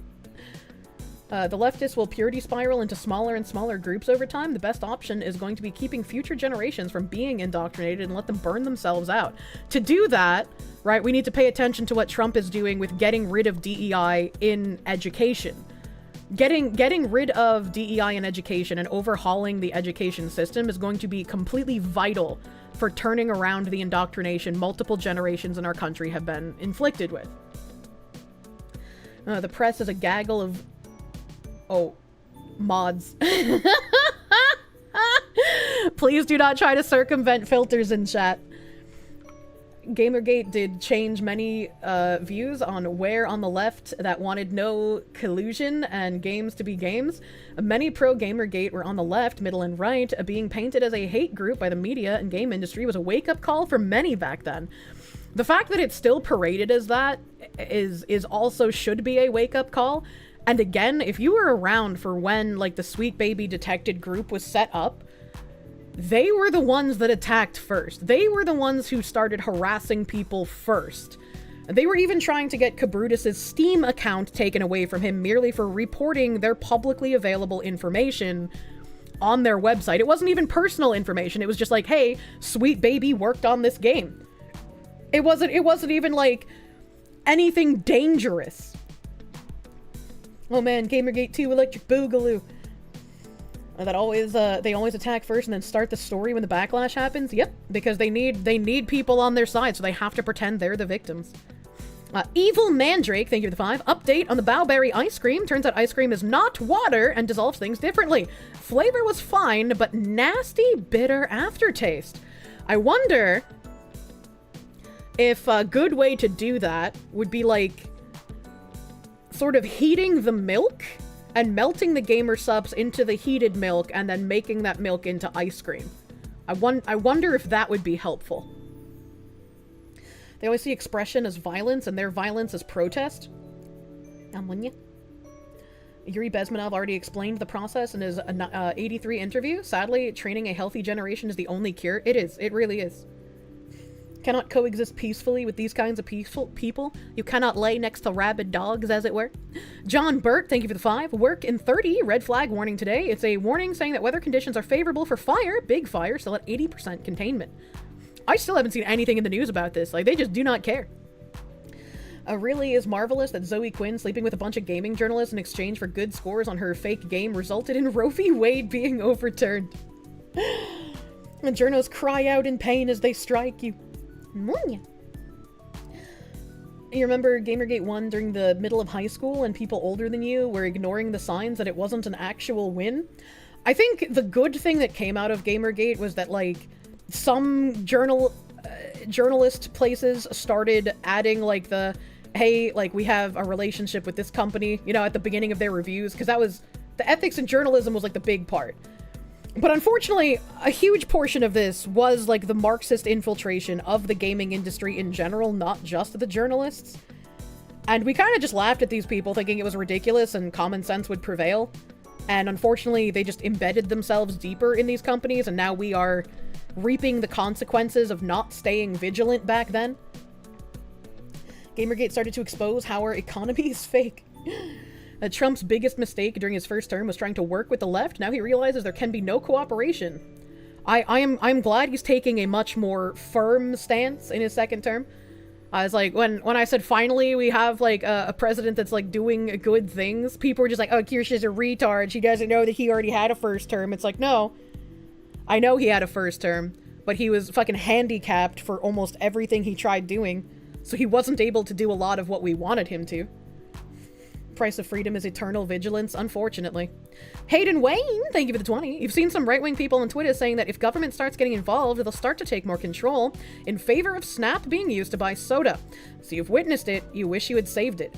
Speaker 1: The leftists will purity spiral into smaller and smaller groups over time. The best option is going to be keeping future generations from being indoctrinated and let them burn themselves out. To do that, right, we need to pay attention to what Trump is doing with getting rid of DEI in education. Getting rid of DEI in education and overhauling the education system is going to be completely vital for turning around the indoctrination multiple generations in our country have been inflicted with. The press is a gaggle of... Oh, mods. Please do not try to circumvent filters in chat. Gamergate did change many views on where on the left that wanted no collusion and games to be games. Many pro-Gamergate were on the left, middle, and right. Being painted as a hate group by the media and game industry was a wake-up call for many back then. The fact that it's still paraded as that is also should be a wake-up call. And again, if you were around for when, like, the Sweet Baby Detected group was set up, they were the ones that attacked first. They were the ones who started harassing people first. They were even trying to get Kabrutus's Steam account taken away from him merely for reporting their publicly available information on their website. It wasn't even personal information. It was just like, hey, Sweet Baby worked on this game. It wasn't even like anything dangerous. Oh man, Gamergate 2 Electric Boogaloo. That always, they always attack first and then start the story when the backlash happens? Yep, because they need people on their side, so they have to pretend they're the victims. Evil Mandrake, thank you for the 5. Update on the Bowberry ice cream. Turns out ice cream is not water and dissolves things differently. Flavor was fine, but nasty, bitter aftertaste. I wonder if a good way to do that would be like sort of heating the milk and melting the gamer subs into the heated milk and then making that milk into ice cream. I wonder if that would be helpful. They always see expression as violence and their violence as protest. Yuri Bezmenov already explained the process in his 83 interview. Sadly, training a healthy generation is the only cure. It is. It really is. Cannot coexist peacefully with these kinds of peaceful people. You cannot lay next to rabid dogs, as it were. John Burt, thank you for the 5. Work in 30, red flag warning today. It's a warning saying that weather conditions are favorable for fire. Big fire, still at 80% containment. I still haven't seen anything in the news about this. Like, they just do not care. Really is marvelous that Zoe Quinn sleeping with a bunch of gaming journalists in exchange for good scores on her fake game resulted in Roe v. Wade being overturned. And journos cry out in pain as they strike you. You remember Gamergate 1 during the middle of high school and people older than you were ignoring the signs that it wasn't an actual win? I think the good thing that came out of Gamergate was that, like, some journalist places started adding, like, the, hey, like, we have a relationship with this company, you know, at the beginning of their reviews, because that was, the ethics in journalism was, like, the big part. But unfortunately, a huge portion of this was, like, the Marxist infiltration of the gaming industry in general, not just the journalists. And we kind of just laughed at these people, thinking it was ridiculous and common sense would prevail. And unfortunately, they just embedded themselves deeper in these companies, and now we are reaping the consequences of not staying vigilant back then. Gamergate started to expose how our economy is fake. Trump's biggest mistake during his first term was trying to work with the left. Now he realizes there can be no cooperation. I'm glad he's taking a much more firm stance in his second term. I was like, when I said finally we have, like, a president that's, like, doing good things, people were just like, oh, Kirsche is a retard. She doesn't know that he already had a first term. It's like, no. I know he had a first term, but he was fucking handicapped for almost everything he tried doing, so he wasn't able to do a lot of what we wanted him to. Price of freedom is eternal vigilance, unfortunately. Hayden Wayne, thank you for the 20. You've seen some right-wing people on Twitter saying that if government starts getting involved, they'll start to take more control in favor of Snap being used to buy soda. So you've witnessed it, you wish you had saved it.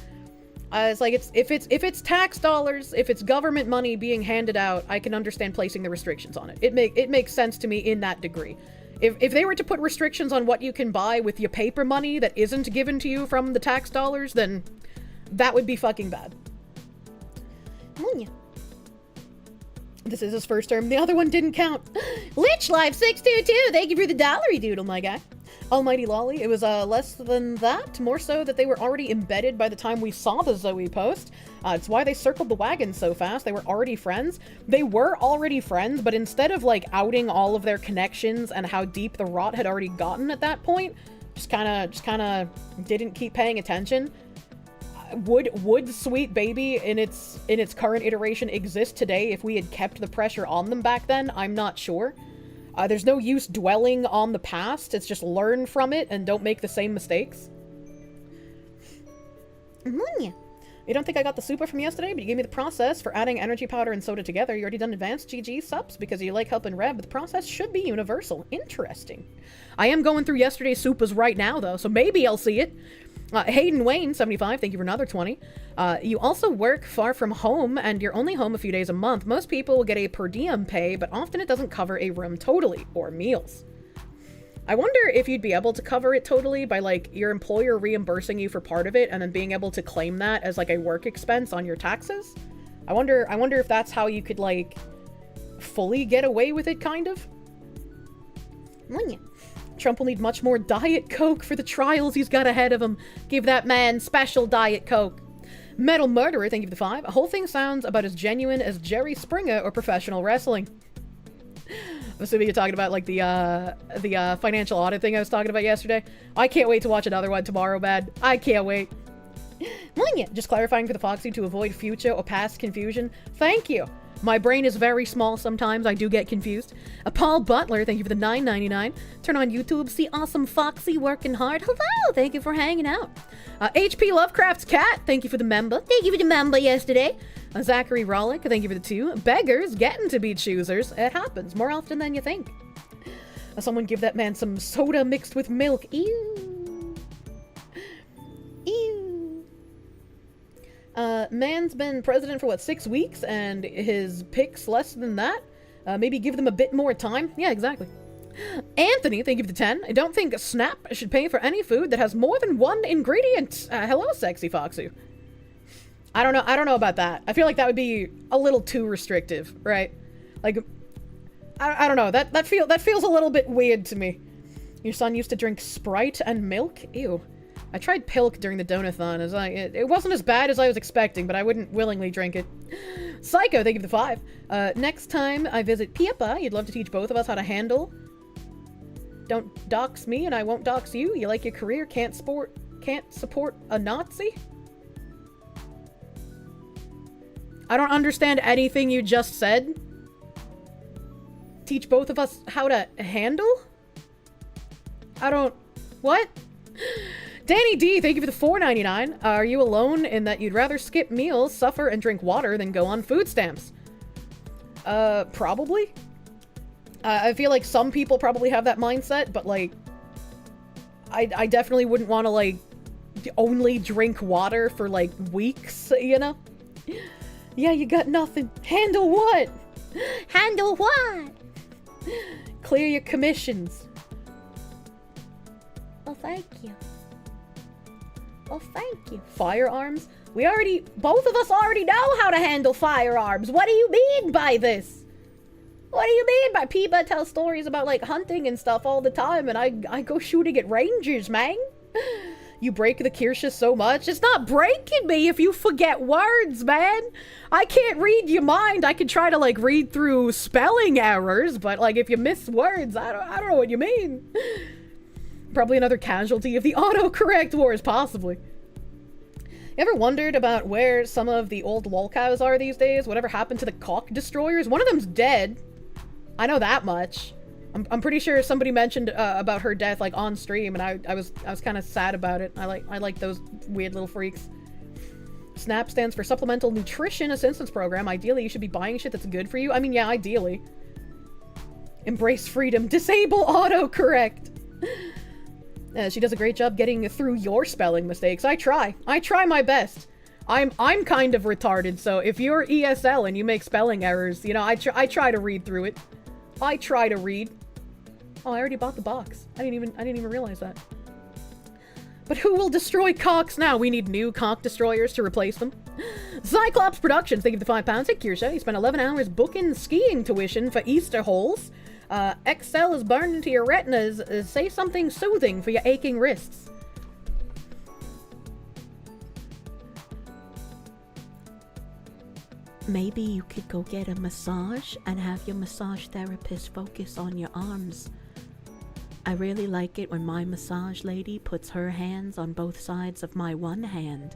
Speaker 1: It's like, if it's tax dollars, if it's government money being handed out, I can understand placing the restrictions on it. It makes sense to me in that degree. If they were to put restrictions on what you can buy with your paper money that isn't given to you from the tax dollars, then that would be fucking bad. This is his first term. The other one didn't count. Lich Life 622, thank you for the dollary doodle, my guy. Almighty Lolly, it was less than that. More so that they were already embedded by the time we saw the Zoe post. It's why they circled the wagon so fast. They were already friends. They were already friends, but instead of, like, outing all of their connections and how deep the rot had already gotten at that point, just kind of didn't keep paying attention. would Sweet Baby in its current iteration exist today if we had kept the pressure on them back then? I'm not sure. There's no use dwelling on the past. It's just learn from it and don't make the same mistakes. You don't think I got the super from yesterday, but you gave me the process for adding energy powder and soda together. You already done advanced GG subs because you like helping Rev, but the process should be universal. Interesting. I am going through yesterday's supas right now, though, so maybe I'll see it. Hayden Wayne, 75, thank you for another 20. You also work far from home, and you're only home a few days a month. Most people will get a per diem pay, but often it doesn't cover a room totally, or meals. I wonder if you'd be able to cover it totally by, like, your employer reimbursing you for part of it, and then being able to claim that as, like, a work expense on your taxes? I wonder if that's how you could, like, fully get away with it, kind of? Trump will need much more Diet Coke for the trials he's got ahead of him. Give that man special Diet Coke. Metal Murderer, thank you for the 5. The whole thing sounds about as genuine as Jerry Springer or professional wrestling. I'm assuming you're talking about, like, the financial audit thing I was talking about yesterday. I can't wait to watch another one tomorrow, man. I can't wait. Just clarifying for the Foxy to avoid future or past confusion. Thank you. My brain is very small sometimes. I do get confused. Paul Butler, thank you for the $9.99. Turn on YouTube, see awesome Foxy working hard. Hello, thank you for hanging out. HP Lovecraft's Cat, thank you for the member. Thank you for the member yesterday. Zachary Rollick, thank you for the 2. Beggars getting to be choosers. It happens more often than you think. Someone give that man some soda mixed with milk. Ew. Ew. Man's been president for, what, 6 weeks, and his picks less than that? Maybe give them a bit more time? Yeah, exactly. Anthony, thank you for the 10. I don't think Snap should pay for any food that has more than one ingredient. Hello, Sexy Foxy. I don't know about that. I feel like that would be a little too restrictive, right? Like, I don't know. That feels a little bit weird to me. Your son used to drink Sprite and milk? Ew. I tried Pilk during the Donathon. It wasn't as bad as I was expecting, but I wouldn't willingly drink it. Psycho, thank you for the 5. Next time I visit Piepa, you'd love to teach both of us how to handle. Don't dox me and I won't dox you. You like your career, can't support a Nazi? I don't understand anything you just said. Teach both of us how to handle? What? Danny D, thank you for the $4.99. Are you alone in that you'd rather skip meals, suffer, and drink water than go on food stamps? Probably. I feel like some people probably have that mindset, but, like, I definitely wouldn't want to, like, only drink water for, like, weeks, you know? Yeah, you got nothing. Handle what? Handle what? Clear your commissions. Oh, thank you. Oh, thank you. Firearms? Both of us already know how to handle firearms. What do you mean by this? What do you mean by Peba tells stories about, like, hunting and stuff all the time, and I go shooting at rangers, man? You break the Kirsche so much. It's not breaking me if you forget words, man. I can't read your mind. I can try to, like, read through spelling errors, but, like, if you miss words, I don't know what you mean. Probably another casualty of the autocorrect wars, possibly. You ever wondered about where some of the old lolcows are these days? Whatever happened to the cock destroyers? One of them's dead. I know that much. I'm pretty sure somebody mentioned about her death, like, on stream, and I was kind of sad about it. I like those weird little freaks. SNAP stands for Supplemental Nutrition Assistance Program. Ideally, you should be buying shit that's good for you. I mean, yeah, ideally. Embrace freedom. Disable autocorrect. She does a great job getting through your spelling mistakes. I try my best. I'm kind of retarded, so if you're ESL and you make spelling errors, you know, I try to read through it. I try to read. Oh, I already bought the box. I didn't even realize that. But who will destroy cocks now? We need new cock destroyers to replace them. Cyclops Productions, thank you for the £5. Hey, Kirsche, you spent 11 hours booking skiing tuition for Easter holes. Excel is burned into your retinas. Say something soothing for your aching wrists. Maybe you could go get a massage and have your massage therapist focus on your arms. I really like it when my massage lady puts her hands on both sides of my one hand.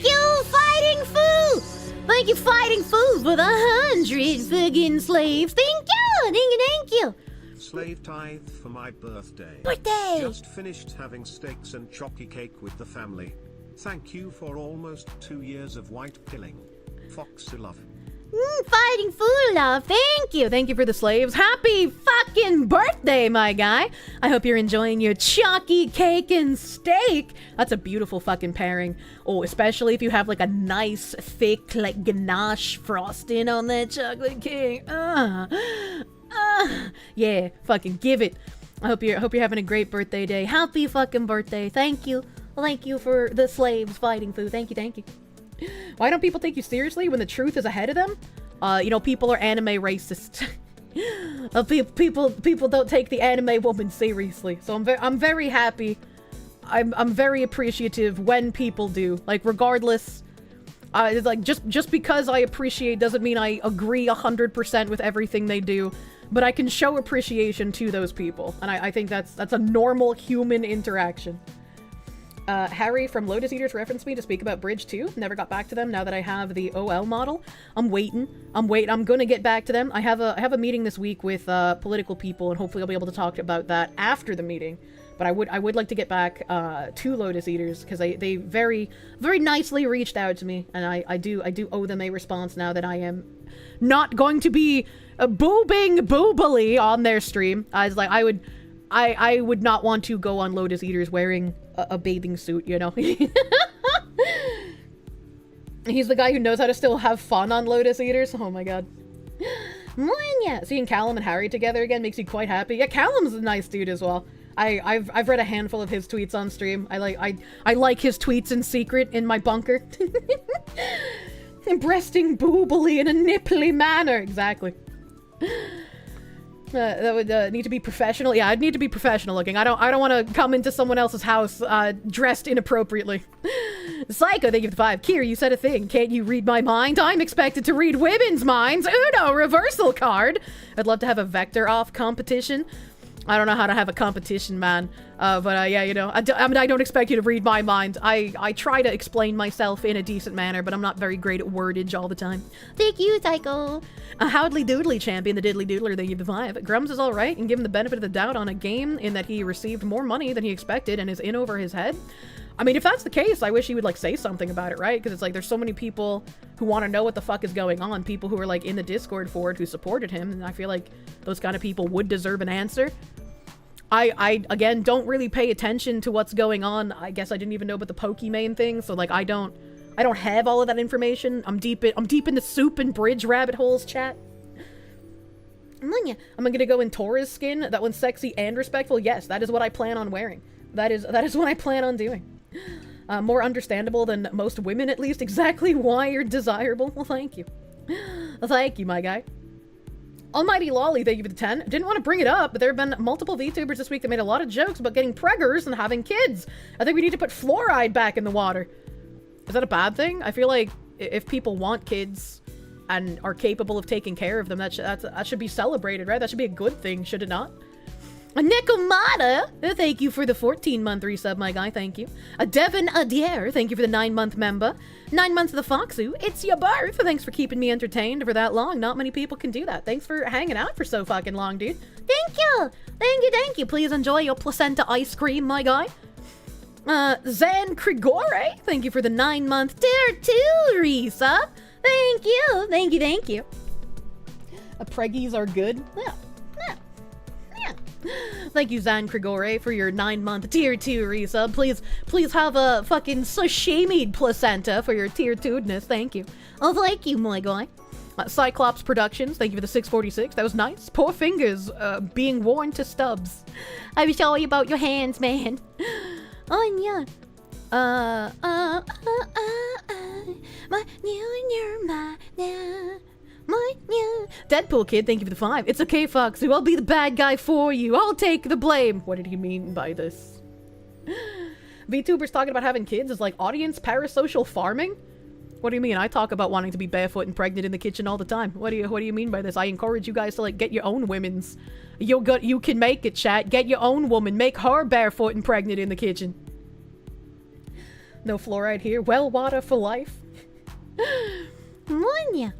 Speaker 10: Thank you, Fighting Foo! Thank you, Fighting Foo, for the 100 friggin' slaves. Thank you!
Speaker 5: Slave tithe for my birthday.
Speaker 10: Birthday!
Speaker 5: Just finished having steaks and chalky cake with the family. Thank you for almost 2 years of white pilling. Foxy love.
Speaker 10: Fighting Foo love, thank you!
Speaker 1: Thank you for the slaves. Happy fucking birthday, my guy! I hope you're enjoying your chalky cake and steak. That's a beautiful fucking pairing. Oh, especially if you have like a nice, thick, like ganache frosting on that chocolate cake. Yeah, fucking give it. I hope you're having a great birthday day. Happy fucking birthday. Thank you. Thank you for the slaves, Fighting Foo. Thank you. Why don't people take you seriously when the truth is ahead of them? People are anime racist. People don't take the anime woman seriously. So I'm very happy. I'm very appreciative when people do. Like, regardless, it's like just because I appreciate doesn't mean I agree 100% with everything they do. But I can show appreciation to those people, and I think that's a normal human interaction. Harry from Lotus Eaters referenced me to speak about Bridge 2. Never got back to them now that I have the OL model. I'm waiting. I'm gonna get back to them. I have a meeting this week with political people, and hopefully I'll be able to talk about that after the meeting. But I would like to get back to Lotus Eaters because they very, very nicely reached out to me, and I do owe them a response now that I am not going to be boobing boobily on their stream. I was like, I would not want to go on Lotus Eaters wearing a bathing suit, you know? He's the guy who knows how to still have fun on Lotus Eaters. Oh my god. Yeah, seeing Callum and Harry together again makes you quite happy. Yeah, Callum's a nice dude as well. I've read a handful of his tweets on stream. I like his tweets in secret in my bunker. Breasting boobily in a nipply manner. Exactly. That would need to be professional. Yeah, I'd need to be professional looking. I don't want to come into someone else's house dressed inappropriately. Psycho, thank you for the 5. Kier, you said a thing. Can't you read my mind? I'm expected to read women's minds. Uno, reversal card. I'd love to have a vector off competition. I don't know how to have a competition, man. But yeah, I don't expect you to read my mind. I try to explain myself in a decent manner, but I'm not very great at wordage all the time.
Speaker 10: Thank you, Psycho.
Speaker 1: Howdly Doodly champion, the Diddly Doodler, thank you for the 5. Grums is alright, and give him the benefit of the doubt on a game in that he received more money than he expected and is in over his head. I mean, if that's the case, I wish he would, like, say something about it, right? Because it's like, there's so many people who want to know what the fuck is going on. People who are, like, in the Discord for it who supported him, and I feel like those kind of people would deserve an answer. I again, don't really pay attention to what's going on. I guess I didn't even know about the Pokimane thing, so, like, I don't have all of that information. I'm deep in the soup and bridge rabbit holes, chat. I'm gonna go in Tora's skin. That one's sexy and respectful. Yes, that is what I plan on wearing. That is what I plan on doing. More understandable than most women, at least. Exactly why you're desirable. Well, thank you. Thank you, my guy. Almighty Lolly, thank you for the 10. Didn't want to bring it up, but there have been multiple VTubers this week that made a lot of jokes about getting preggers and having kids. I think we need to put fluoride back in the water. Is that a bad thing? I feel like if people want kids and are capable of taking care of them, that should be celebrated, right? That should be a good thing, should it not? Nikomata, thank you for the 14-month resub, my guy, thank you. Devin Adair, thank you for the 9-month member. 9 months of the Foxu, it's your birth. Thanks for keeping me entertained for that long. Not many people can do that. Thanks for hanging out for so fucking long, dude.
Speaker 10: Thank you.
Speaker 1: Thank you. Please enjoy your placenta ice cream, my guy. Zan Krigore, thank you for the 9-month tier 2 resub. Thank you. Preggies are good. Yeah. Thank you, Zan Krigore, for your 9-month tier 2 resub. Please have a fucking sashimied placenta for your tier 2-ness. Thank you.
Speaker 10: Oh, thank you, my guy.
Speaker 1: Cyclops Productions, thank you for the 646. That was nice. Poor fingers being worn to stubs.
Speaker 10: I was sorry about your hands, man. Oh, yeah.
Speaker 1: Deadpool Kid, thank you for the 5. It's okay, Foxy. I'll be the bad guy for you. I'll take the blame. What did he mean by this? VTubers talking about having kids is like audience parasocial farming? What do you mean? I talk about wanting to be barefoot and pregnant in the kitchen all the time. What do you mean by this? I encourage you guys to like get your own women's. You can make it, chat. Get your own woman. Make her barefoot and pregnant in the kitchen. No fluoride here. Well water for life.
Speaker 10: Munya.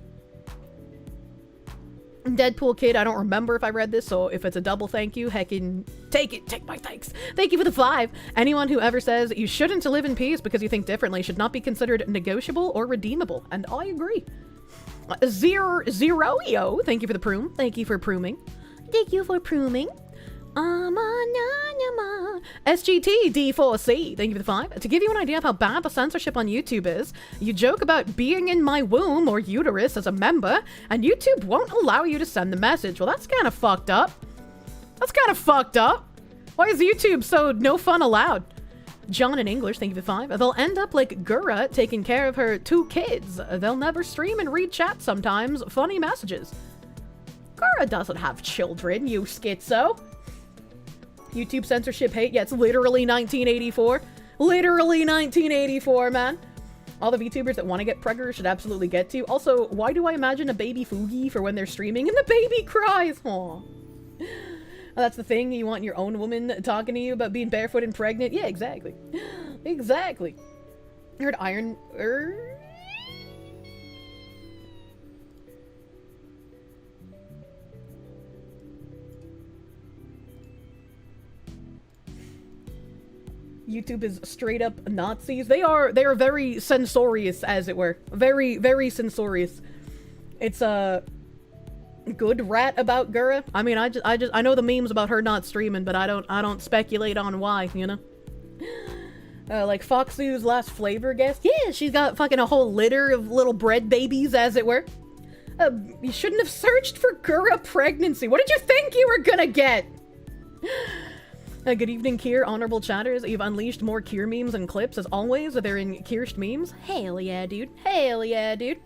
Speaker 1: Deadpool Kid, I don't remember if I read this, so if it's a double thank you, heckin' take my thanks. Thank you for the 5. Anyone who ever says you shouldn't live in peace because you think differently should not be considered negotiable or redeemable, and I agree. Zeroio, thank you for the prune. Thank you for pruning.
Speaker 10: Thank you for pruning.
Speaker 1: SGT D4C, thank you for the 5. To give you an idea of how bad the censorship on YouTube is, you joke about being in my womb or uterus as a member, and YouTube won't allow you to send the message. Well, that's kind of fucked up. That's kind of fucked up. Why is YouTube so no fun allowed? John in English, thank you for the 5. They'll end up like Gura taking care of her 2 kids. They'll never stream and read chat sometimes. Funny messages. Gura doesn't have children, you schizo. YouTube censorship hate? Yeah, it's literally 1984. Literally 1984, man. All the VTubers that want to get preggers should absolutely get to. Also, why do I imagine a baby Fugi for when they're streaming and the baby cries? Aw. That's the thing, you want your own woman talking to you about being barefoot and pregnant? Yeah, exactly. Exactly. You heard Iron... YouTube is straight up Nazis. They are very censorious, as it were. Very, very censorious. It's a good rat about Gura. I mean, I know the memes about her not streaming, but I don't speculate on why, you know? Like Foxu's last flavor guest. Yeah, she's got fucking a whole litter of little bread babies, as it were. You shouldn't have searched for Gura pregnancy. What did you think you were gonna get? Good evening, Kier, honorable chatters. You've unleashed more Kier memes and clips, as always. They're in Kirsche memes. Hell yeah, dude. Hell yeah, dude.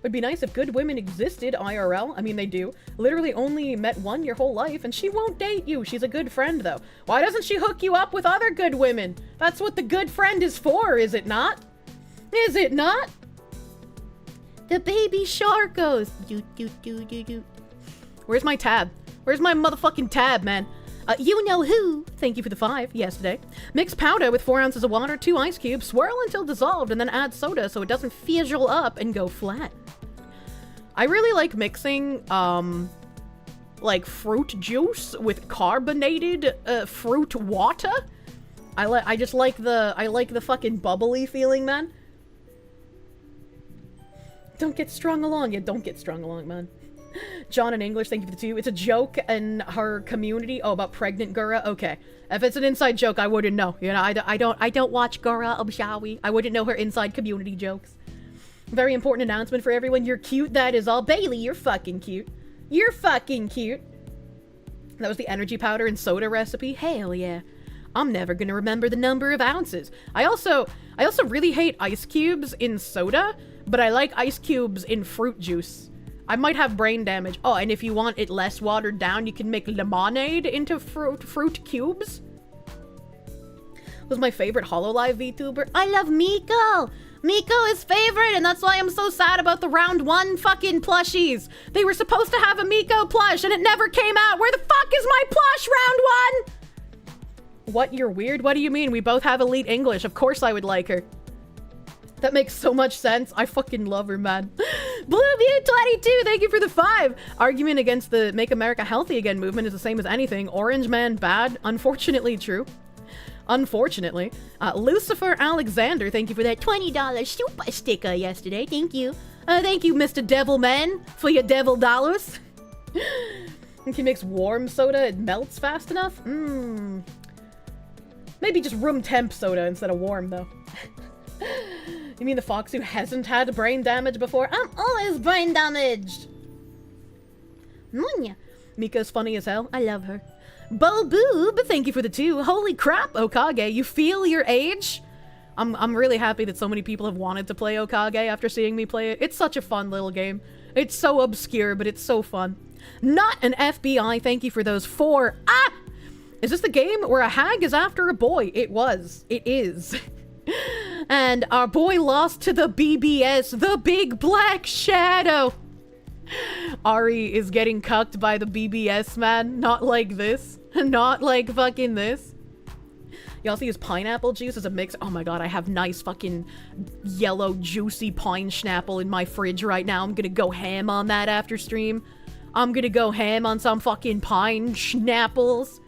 Speaker 1: Would be nice if good women existed, IRL. I mean, they do. Literally only met one your whole life, and she won't date you. She's a good friend, though. Why doesn't she hook you up with other good women? That's what the good friend is for, is it not? Is it not?
Speaker 10: The baby shark goes. Doot, doot, doot, doot, doot.
Speaker 1: Where's my tab? Where's my motherfucking tab, man?
Speaker 10: You know who?
Speaker 1: Thank you for the 5 yesterday. Mix powder with 4 ounces of water, 2 ice cubes, swirl until dissolved, and then add soda so it doesn't fizzle up and go flat. I really like mixing, like fruit juice with carbonated fruit water. I like the fucking bubbly feeling, man. Don't get strung along. Yeah, don't get strung along, man. John in English, thank you for the 2. It's a joke in her community. Oh, about pregnant Gura? Okay. If it's an inside joke, I wouldn't know. You know, I don't watch Gura Obshawi. I wouldn't know her inside community jokes. Very important announcement for everyone. You're cute, that is all. Bailey, you're fucking cute. You're fucking cute. That was the energy powder and soda recipe. Hell yeah. I'm never gonna remember the number of ounces. I also really hate ice cubes in soda, but I like ice cubes in fruit juice. I might have brain damage. Oh, and if you want it less watered down, you can make lemonade into fruit cubes. Was my favorite HoloLive VTuber.
Speaker 10: I love Miko. Miko is favorite, and that's why I'm so sad about the round 1 fucking plushies. They were supposed to have a Miko plush, and it never came out. Where the fuck is my plush, round 1?
Speaker 1: What, you're weird? What do you mean? We both have elite English. Of course I would like her. That makes so much sense. I fucking love her, man. Blueview22, thank you for the 5. Argument against the Make America Healthy Again movement is the same as anything. Orange man bad. Unfortunately true. Unfortunately. Lucifer Alexander, thank you for that $20 super sticker yesterday. Thank you. Thank you, Mr. Devilman, for your devil dollars. Think he makes warm soda, it melts fast enough? Maybe just room temp soda instead of warm, though. You mean the fox who hasn't had brain damage before? I'm always brain damaged!
Speaker 10: Munya.
Speaker 1: Mika's funny as hell. I love her. Bo Boob, thank you for the 2. Holy crap, Okage, you feel your age? I'm really happy that so many people have wanted to play Okage after seeing me play it. It's such a fun little game. It's so obscure, but it's so fun. Not an FBI, thank you for those 4. Ah! Is this the game where a hag is after a boy? It was. It is. And our boy lost to the BBS, the Big Black Shadow. Ari is getting cucked by the BBS, man. Not like this. Not like fucking this. You also use pineapple juice as a mix. Oh my god, I have nice fucking yellow juicy pine schnapple in my fridge right now. I'm gonna go ham on that after stream. I'm gonna go ham on some fucking pine schnapples.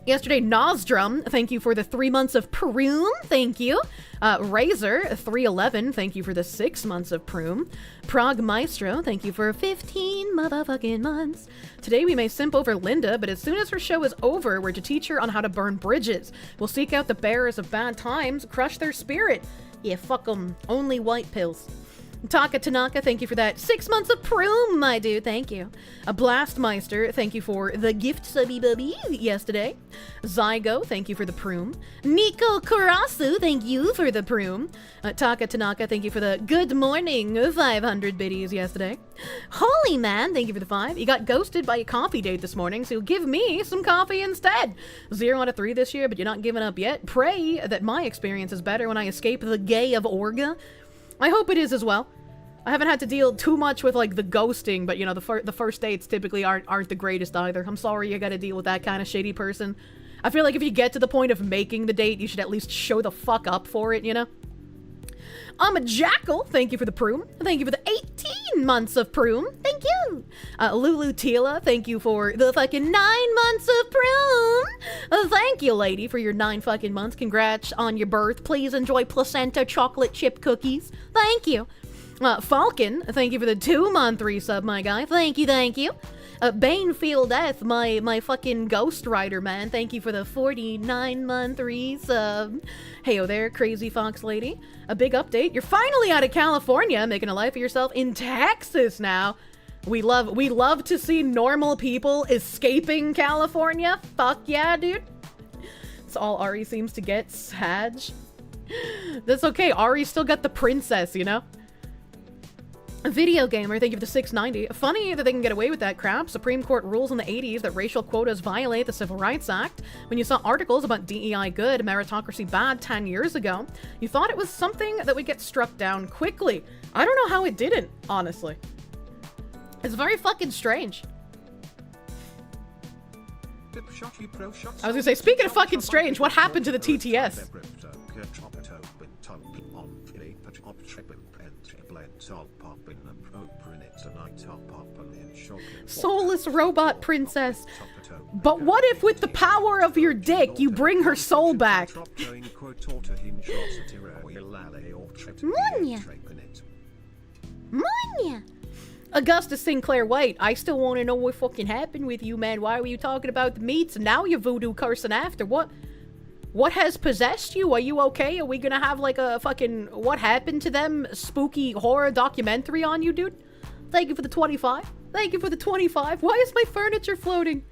Speaker 1: Yesterday, Nostrum, thank you for the 3 months of Proom, thank you. Razor, 311, thank you for the 6 months of Proom. Prague Maestro, thank you for 15 motherfucking months. Today we may simp over Linda, but as soon as her show is over, we're to teach her on how to burn bridges. We'll seek out the bearers of bad times, crush their spirit. Yeah, fuck 'em. Only white pills. Taka Tanaka, thank you for that 6 months of Proom, my dude, thank you. A Blastmeister, thank you for the gift subby bubby yesterday. Zygo, thank you for the Proom. Nico Karasu, thank you for the Proom. Taka Tanaka, thank you for the good morning 500 biddies yesterday. Holy man, thank you for the 5. You got ghosted by a coffee date this morning, so give me some coffee instead. 0 out of 3 this year, but you're not giving up yet. Pray that my experience is better when I escape the gay of Orga. I hope it is as well. I haven't had to deal too much with, like, the ghosting, but, you know, the first dates typically aren't the greatest either. I'm sorry you gotta deal with that kind of shitty person. I feel like if you get to the point of making the date, you should at least show the fuck up for it, you know? I'm a Jackal, thank you for the Proom. Thank you for the 18 months of Proom. Thank you. Lulu Tila, thank you for the fucking 9 months of Proom. Thank you, lady, for your 9 fucking months. Congrats on your birth. Please enjoy placenta chocolate chip cookies. Thank you. Falcon, thank you for the 2-month resub, my guy. Thank you, thank you. Banefield Death, my fucking Ghost Rider, man. Thank you for the 49-month resub. Heyo there, Crazy Fox Lady. A big update. You're finally out of California, making a life of yourself in Texas now. We love to see normal people escaping California. Fuck yeah, dude. That's all Ari seems to get, Sag. That's okay, Ari still got the princess, you know? Video Gamer, thank you for the 690. Funny that they can get away with that crap. Supreme Court rules in the 80s that racial quotas violate the Civil Rights Act. When you saw articles about DEI good, meritocracy bad 10 years ago, you thought it was something that would get struck down quickly. I don't know how it didn't, honestly. It's very fucking strange. I was gonna say, speaking of fucking strange, what happened to the TTS? Soulless robot princess. But what if with the power of your dick you bring her soul back? Munya. Munya. Augustus Sinclair White, I still want to know what fucking happened with you, man. Why were you talking about the meats and now you're voodoo cursing after? What has possessed you? Are you okay? Are we gonna have like a fucking what happened to them spooky horror documentary on you, dude? Thank you for the 25. Thank you for the 25. Why is my furniture floating?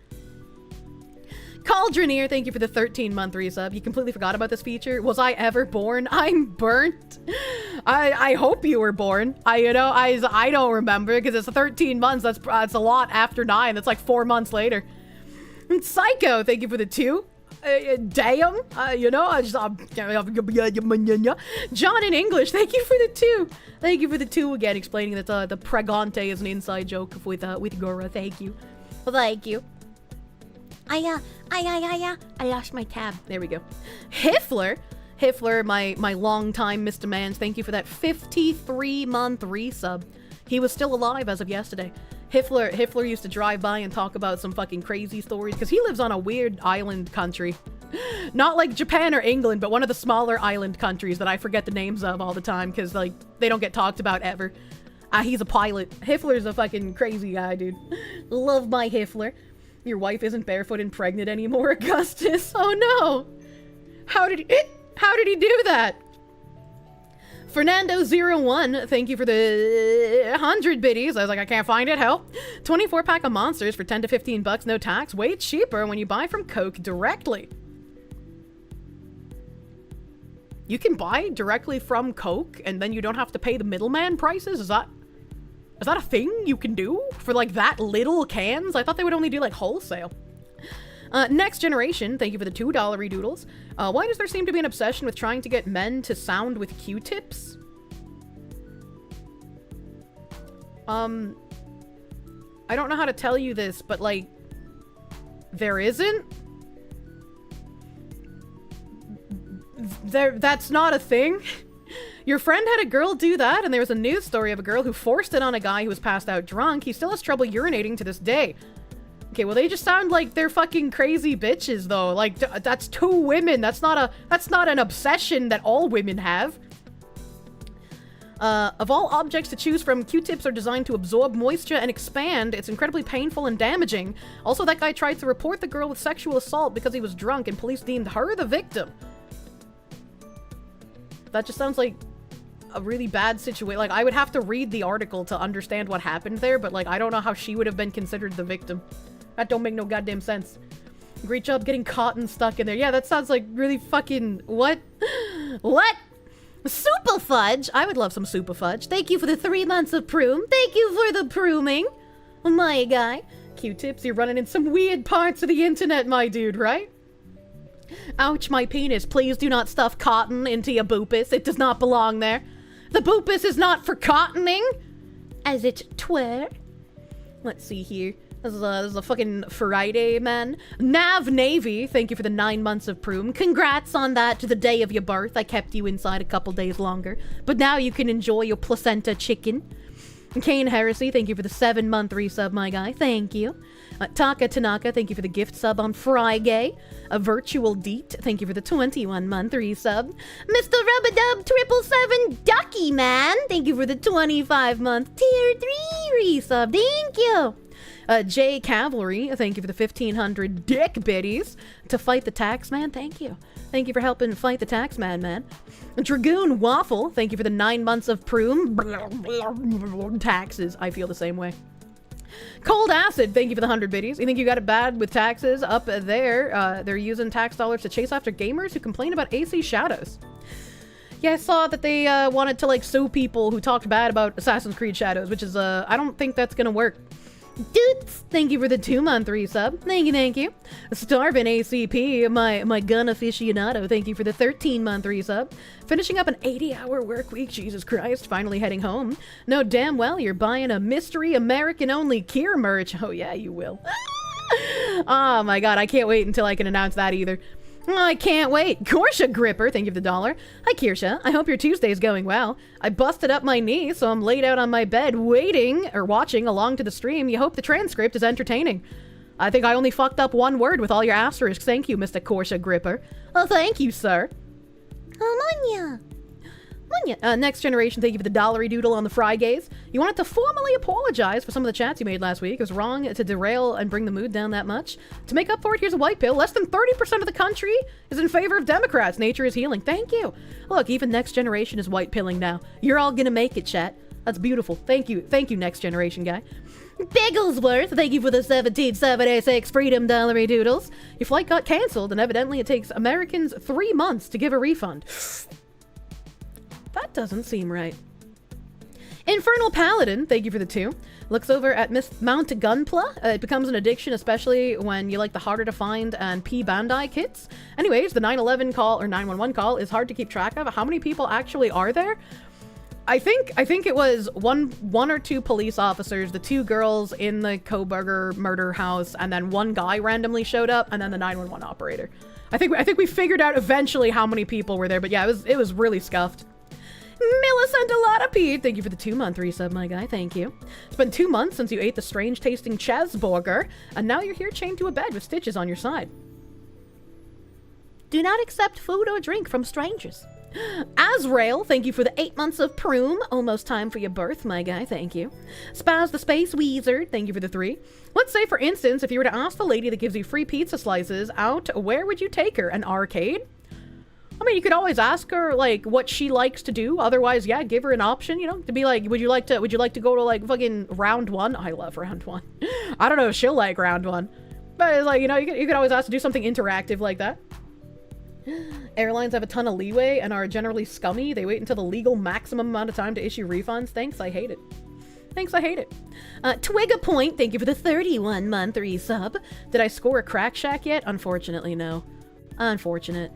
Speaker 1: Cauldron here, thank you for the 13-month resub. You completely forgot about this feature. Was I ever born? I'm burnt. I hope you were born. I don't remember because it's 13 months. That's a lot after 9. That's like 4 months later. And Psycho, thank you for the 2. Damn, John in English, thank you for the 2. Thank you for the 2 again, explaining that the pregante is an inside joke with Gora. Thank you. Thank you. I lost my tab. There we go. Hiffler, my long-time Mr. Mans, thank you for that 53-month resub. He was still alive as of yesterday. Hiffler used to drive by and talk about some fucking crazy stories because he lives on a weird island country. Not like Japan or England, but one of the smaller island countries that I forget the names of all the time because, like, they don't get talked about ever. He's a pilot. Hiffler's a fucking crazy guy, dude. Love my Hiffler. Your wife isn't barefoot and pregnant anymore, Augustus. Oh no! How did he do that? Fernando01, thank you for the 100 biddies. I was like, I can't find it, help. 24-pack of monsters for 10 to 15 bucks, no tax. Way cheaper when you buy from Coke directly. You can buy directly from Coke and then you don't have to pay the middleman prices? Is that a thing you can do for like that little cans? I thought they would only do like wholesale. Next Generation, thank you for the $2 doodles. Why does there seem to be an obsession with trying to get men to sound with Q-tips? I don't know how to tell you this, but like, there isn't? That's not a thing. Your friend had a girl do that, and there was a news story of a girl who forced it on a guy who was passed out drunk. He still has trouble urinating to this day. Okay, well, they just sound like they're fucking crazy bitches, though. Like, that's 2 women. That's not an obsession that all women have. Of all objects to choose from, Q-tips are designed to absorb moisture and expand. It's incredibly painful and damaging. Also, that guy tried to report the girl with sexual assault because he was drunk, and police deemed her the victim. That just sounds like a really bad situation. Like, I would have to read the article to understand what happened there, but, like, I don't know how she would have been considered the victim. That don't make no goddamn sense. Great job getting cotton stuck in there. Yeah, that sounds like really fucking... What? What?
Speaker 10: Super fudge. I would love some super fudge. Thank you for the 3 months of proom. Thank you for the prooming. My guy.
Speaker 1: Q-tips, you're running in some weird parts of the internet, my dude, right?
Speaker 10: Ouch, my penis. Please do not stuff cotton into your boopus. It does not belong there. The boopus is not for cottoning, as it twere. Let's see here. This is a fucking Friday, man. Nav Navy, thank you for the 9 months of proom. Congrats on that to the day of your birth. I kept you inside a couple days longer. But now you can enjoy your placenta chicken. Kane Heresy, thank you for the 7-month resub, my guy. Thank you. Taka Tanaka, thank you for the gift sub on Friday. A Virtual Deet, thank you for the 21-month resub. Mr. Rubadub 777 Ducky Man, thank you for the 25-month Tier 3 resub. Thank you. J Cavalry, thank you for the 1,500 dick biddies. To Fight the Tax Man, thank you. Thank you for helping fight the tax man. Dragoon Waffle, thank you for the 9 months of proom. Taxes, I feel the same way. Cold Acid, thank you for the 100 biddies. You think you got it bad with taxes up there? They're using tax dollars to chase after gamers who complain about AC Shadows. Yeah, I saw that they wanted to, like, sue people who talked bad about Assassin's Creed Shadows, which is, I don't think that's gonna work. Dudes, thank you for the 2-month resub. Thank you. Starvin ACP, my gun aficionado, thank you for the 13-month resub. Finishing up an 80-hour work week, Jesus Christ, finally heading home. No, damn well you're buying a mystery American-only Kier merch. Oh yeah, you will. Oh my god, I can't wait until I can announce that either. I can't wait. Korsche Gripper, thank you for the $1. Hi, Kirsche. I hope your Tuesday's going well. I busted up my knee, so I'm laid out on my bed watching along to the stream. You hope the transcript is entertaining. I think I only fucked up 1 word with all your asterisks. Thank you, Mr. Korsche Gripper. Oh, thank you, sir. Monya. Next Generation, thank you for the dollary doodle on the Fridays. You wanted to formally apologize for some of the chats you made last week. It was wrong to derail and bring the mood down that much. To make up for it, here's a white pill. Less than 30% of the country is in favor of Democrats. Nature is healing. Thank you. Look, even Next Generation is white pilling now. You're all gonna make it, chat. That's beautiful. Thank you, Next Generation guy. Bigglesworth, thank you for the 17786 Freedom Dollary Doodles. Your flight got cancelled, and evidently it takes Americans 3 months to give a refund. That doesn't seem right. Infernal Paladin, thank you for the 2. Looks over at Miss Mount Gunpla. It becomes an addiction, especially when you like the harder to find and P Bandai kits. Anyways, the 911 call or 911 call is hard to keep track of. How many people actually are there? I think it was one or 2 police officers, the 2 girls in the Coburger murder house, and then 1 guy randomly showed up, and then the 911 operator. I think we figured out eventually how many people were there, but yeah, it was really scuffed. Millicent Pete, thank you for the 2-month resub, my guy. Thank you. It's been 2 months since you ate the strange-tasting Chesburger, and now you're here chained to a bed with stitches on your side. Do not accept food or drink from strangers. Azrael, thank you for the 8 months of proom. Almost time for your birth, my guy. Thank you. Spaz the Space Wizard, thank you for the 3. Let's say, for instance, if you were to ask the lady that gives you free pizza slices out, where would you take her? An arcade? I mean, you could always ask her, like, what she likes to do. Otherwise, yeah, give her an option, you know, to be like, would you like to go to, like, fucking round 1? I love round 1. I don't know if she'll like round 1. But it's like, you know, you could always ask to do something interactive like that. Airlines have a ton of leeway and are generally scummy. They wait until the legal maximum amount of time to issue refunds. Thanks, I hate it. Twigga Point, thank you for the 31-month resub. Did I score a crack shack yet? Unfortunately, no. Unfortunate.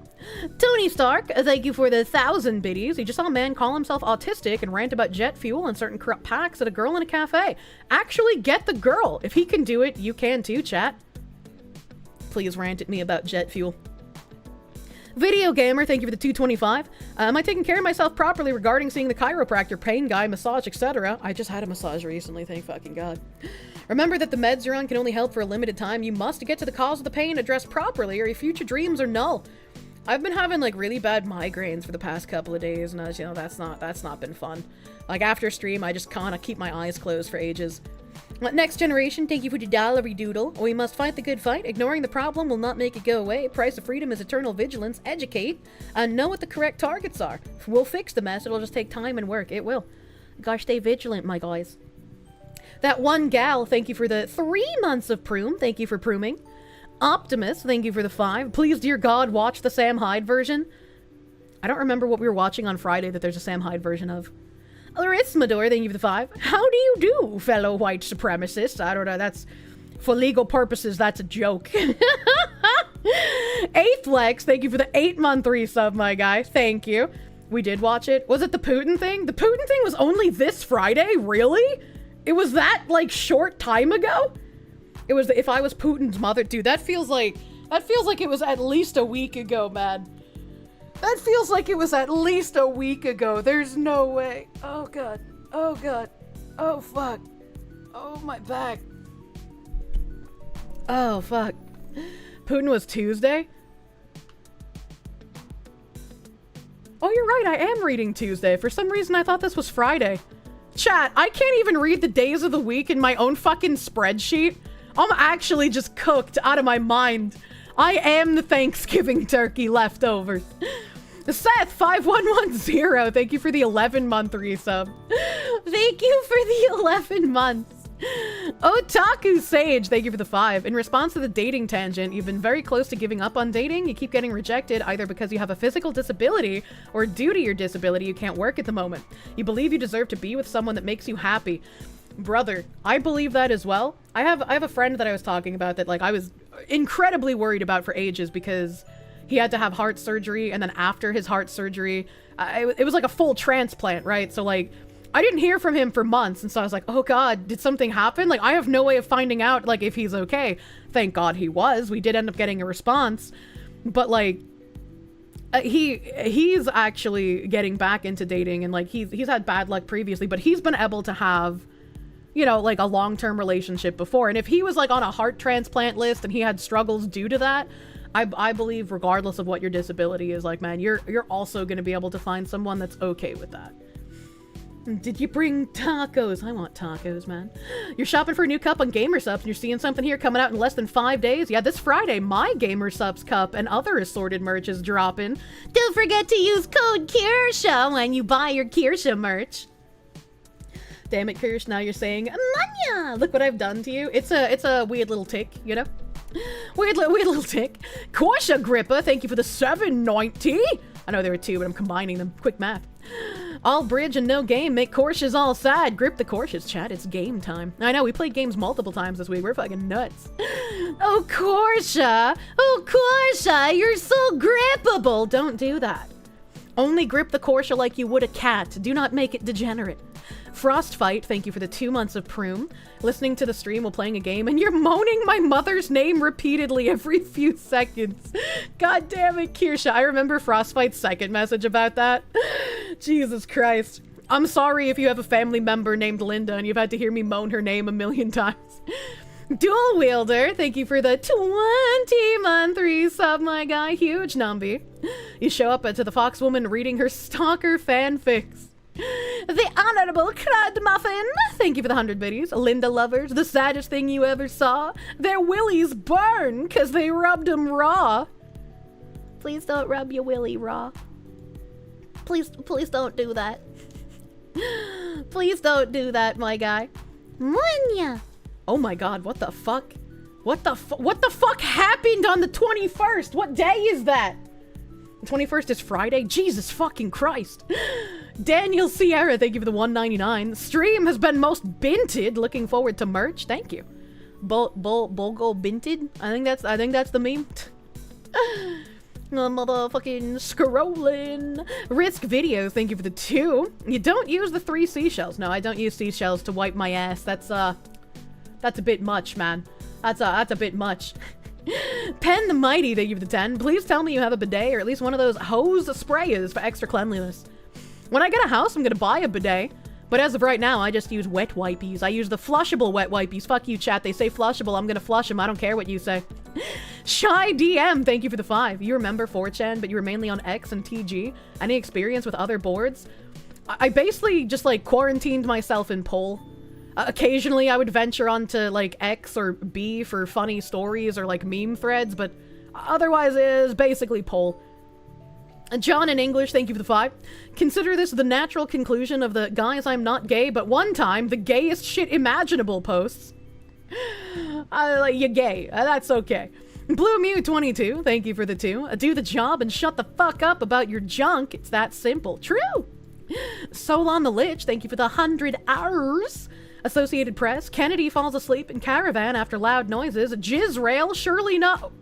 Speaker 10: Tony Stark, thank you for the 1,000 biddies. You just saw a man call himself autistic and rant about jet fuel and certain corrupt packs at a girl in a cafe. Actually get the girl. If he can do it, you can too, chat. Please rant at me about jet fuel.
Speaker 1: Video Gamer, thank you for the 225. Am I taking care of myself properly regarding seeing the chiropractor, pain guy, massage, etc.? I just had a massage recently, thank fucking God. Remember that the meds you're on can only help for a limited time. You must get to the cause of the pain addressed properly or your future dreams are null. I've been having like really bad migraines for the past couple of days, and as you know, that's not been fun. Like after stream, I just kind of keep my eyes closed for ages. Next generation, thank you for the $1 doodle. We must fight the good fight. Ignoring the problem will not make it go away. Price of freedom is eternal vigilance. Educate and know what the correct targets are. We'll fix the mess. It'll just take time and work. It will. Gosh, stay vigilant, my guys. That one gal, thank you for the 3 months of Proom. Thank you for prooming. Optimus, thank you for the 5. Please, dear God, watch the Sam Hyde version. I don't remember what we were watching on Friday that there's a Sam Hyde version of. Larismador, thank you for the 5. How do you do, fellow white supremacists? I don't know, that's... For legal purposes, that's a joke. Athlex, thank you for the 8-month resub, my guy. Thank you. We did watch it. Was it the Putin thing? The Putin thing was only this Friday? Really? It was that, like, short time ago? It was the If I Was Putin's Mother. Dude, that feels like it was at least a week ago, man. That feels like it was at least a week ago. There's no way. Oh, God. Oh, God. Oh, fuck. Oh, my back. Oh, fuck. Putin was Tuesday? Oh, you're right. I am reading Tuesday. For some reason, I thought this was Friday. Chat, I can't even read the days of the week in my own fucking spreadsheet. I'm actually just cooked out of my mind. I am the Thanksgiving turkey leftovers. Seth, 5110, thank you for the 11-month resub. Thank you for the 11 months. Otaku Sage, thank you for the 5. In response to the dating tangent, you've been very close to giving up on dating. You keep getting rejected either because you have a physical disability or due to your disability you can't work at the moment. You believe you deserve to be with someone that makes you happy. Brother, I believe that as well. I have a friend that I was talking about that like I was incredibly worried about for ages because he had to have heart surgery, and then after his heart surgery, it was like a full transplant, right? So like I didn't hear from him for months, and so I was like, oh God, did something happen? Like I have no way of finding out like if he's okay. Thank God he was. We did end up getting a response, but like he's actually getting back into dating, and like he's had bad luck previously, but he's been able to have, you know, like a long-term relationship before. And if he was like on a heart transplant list and he had struggles due to that, I believe regardless of what your disability is, like, man, you're also going to be able to find someone that's okay with that. Did you bring tacos? I want tacos, man. You're shopping for a new cup on Gamer Subs and you're seeing something here coming out in less than 5 days? Yeah, this Friday, my Gamer Subs cup and other assorted merch is dropping. Don't forget to use code Kirsche when you buy your Kirsche merch. Damn it, Kirsche, now you're saying, Manya! Look what I've done to you. It's a weird little tick, you know? Weird little tick. Korsche Grippa, thank you for the 790. I know there were 2, but I'm combining them. Quick math. All bridge and no game make Korsches all sad. Grip the Korsches, chat. It's game time. I know, we played games multiple times this week. We're fucking nuts. Oh, Korsche. Oh, Korsche, you're so grippable. Don't do that. Only grip the Korsche like you would a cat. Do not make it degenerate. Frostfight, thank you for the 2 months of Proom. Listening to the stream while playing a game, and you're moaning my mother's name repeatedly every few seconds. God damn it, Kirsche. I remember Frostfight's second message about that. Jesus Christ. I'm sorry if you have a family member named Linda and you've had to hear me moan her name a million times. Dual Wielder, thank you for the 20-month resub, my guy. Huge numby. You show up to the Foxwoman reading her stalker fanfics. The Honorable Crud Muffin, thank you for the 100 biddies. Linda lovers, the saddest thing you ever saw. Their willies burn because they rubbed them raw. Please don't rub your willy raw. Please don't do that. Please don't do that, my guy. Munya. Oh my God, what the fuck? What the fuck happened on the 21st? What day is that? The 21st is Friday? Jesus fucking Christ. Daniel Sierra, thank you for the 199. Stream has been most binted. Looking forward to merch. Thank you. Bulgo binted? I think that's the meme. Motherfucking scrolling. Risk Videos, thank you for the 2. You don't use the 3 seashells. No, I don't use seashells to wipe my ass. That's a bit much, man. That's a bit much.
Speaker 10: Pen the Mighty, thank you for the 10. Please tell me you have a bidet or at least one of those hose sprayers for extra cleanliness. When I get a house, I'm gonna buy a bidet. But as of right now, I just use wet wipies. I use the flushable wet wipies. Fuck you, chat. They say flushable. I'm gonna flush them. I don't care what you say. Shy DM, thank you for the 5. You remember 4chan, but you were mainly on X and TG. Any experience with other boards? I basically just, like, quarantined myself in Pol. Occasionally, I would venture onto, like, X or B for funny stories or, like, meme threads, but otherwise it is basically Pol. John in English, thank you for the 5. Consider this the natural conclusion of the guys I'm not gay, but one time the gayest shit imaginable posts. You're gay. That's okay. Blue Mew 22, thank you for the 2. Do the job and shut the fuck up about your junk. It's that simple. True. Solon the Lich, thank you for the 100 hours. Associated Press, Kennedy falls asleep in caravan after loud noises. Jizrael, surely no.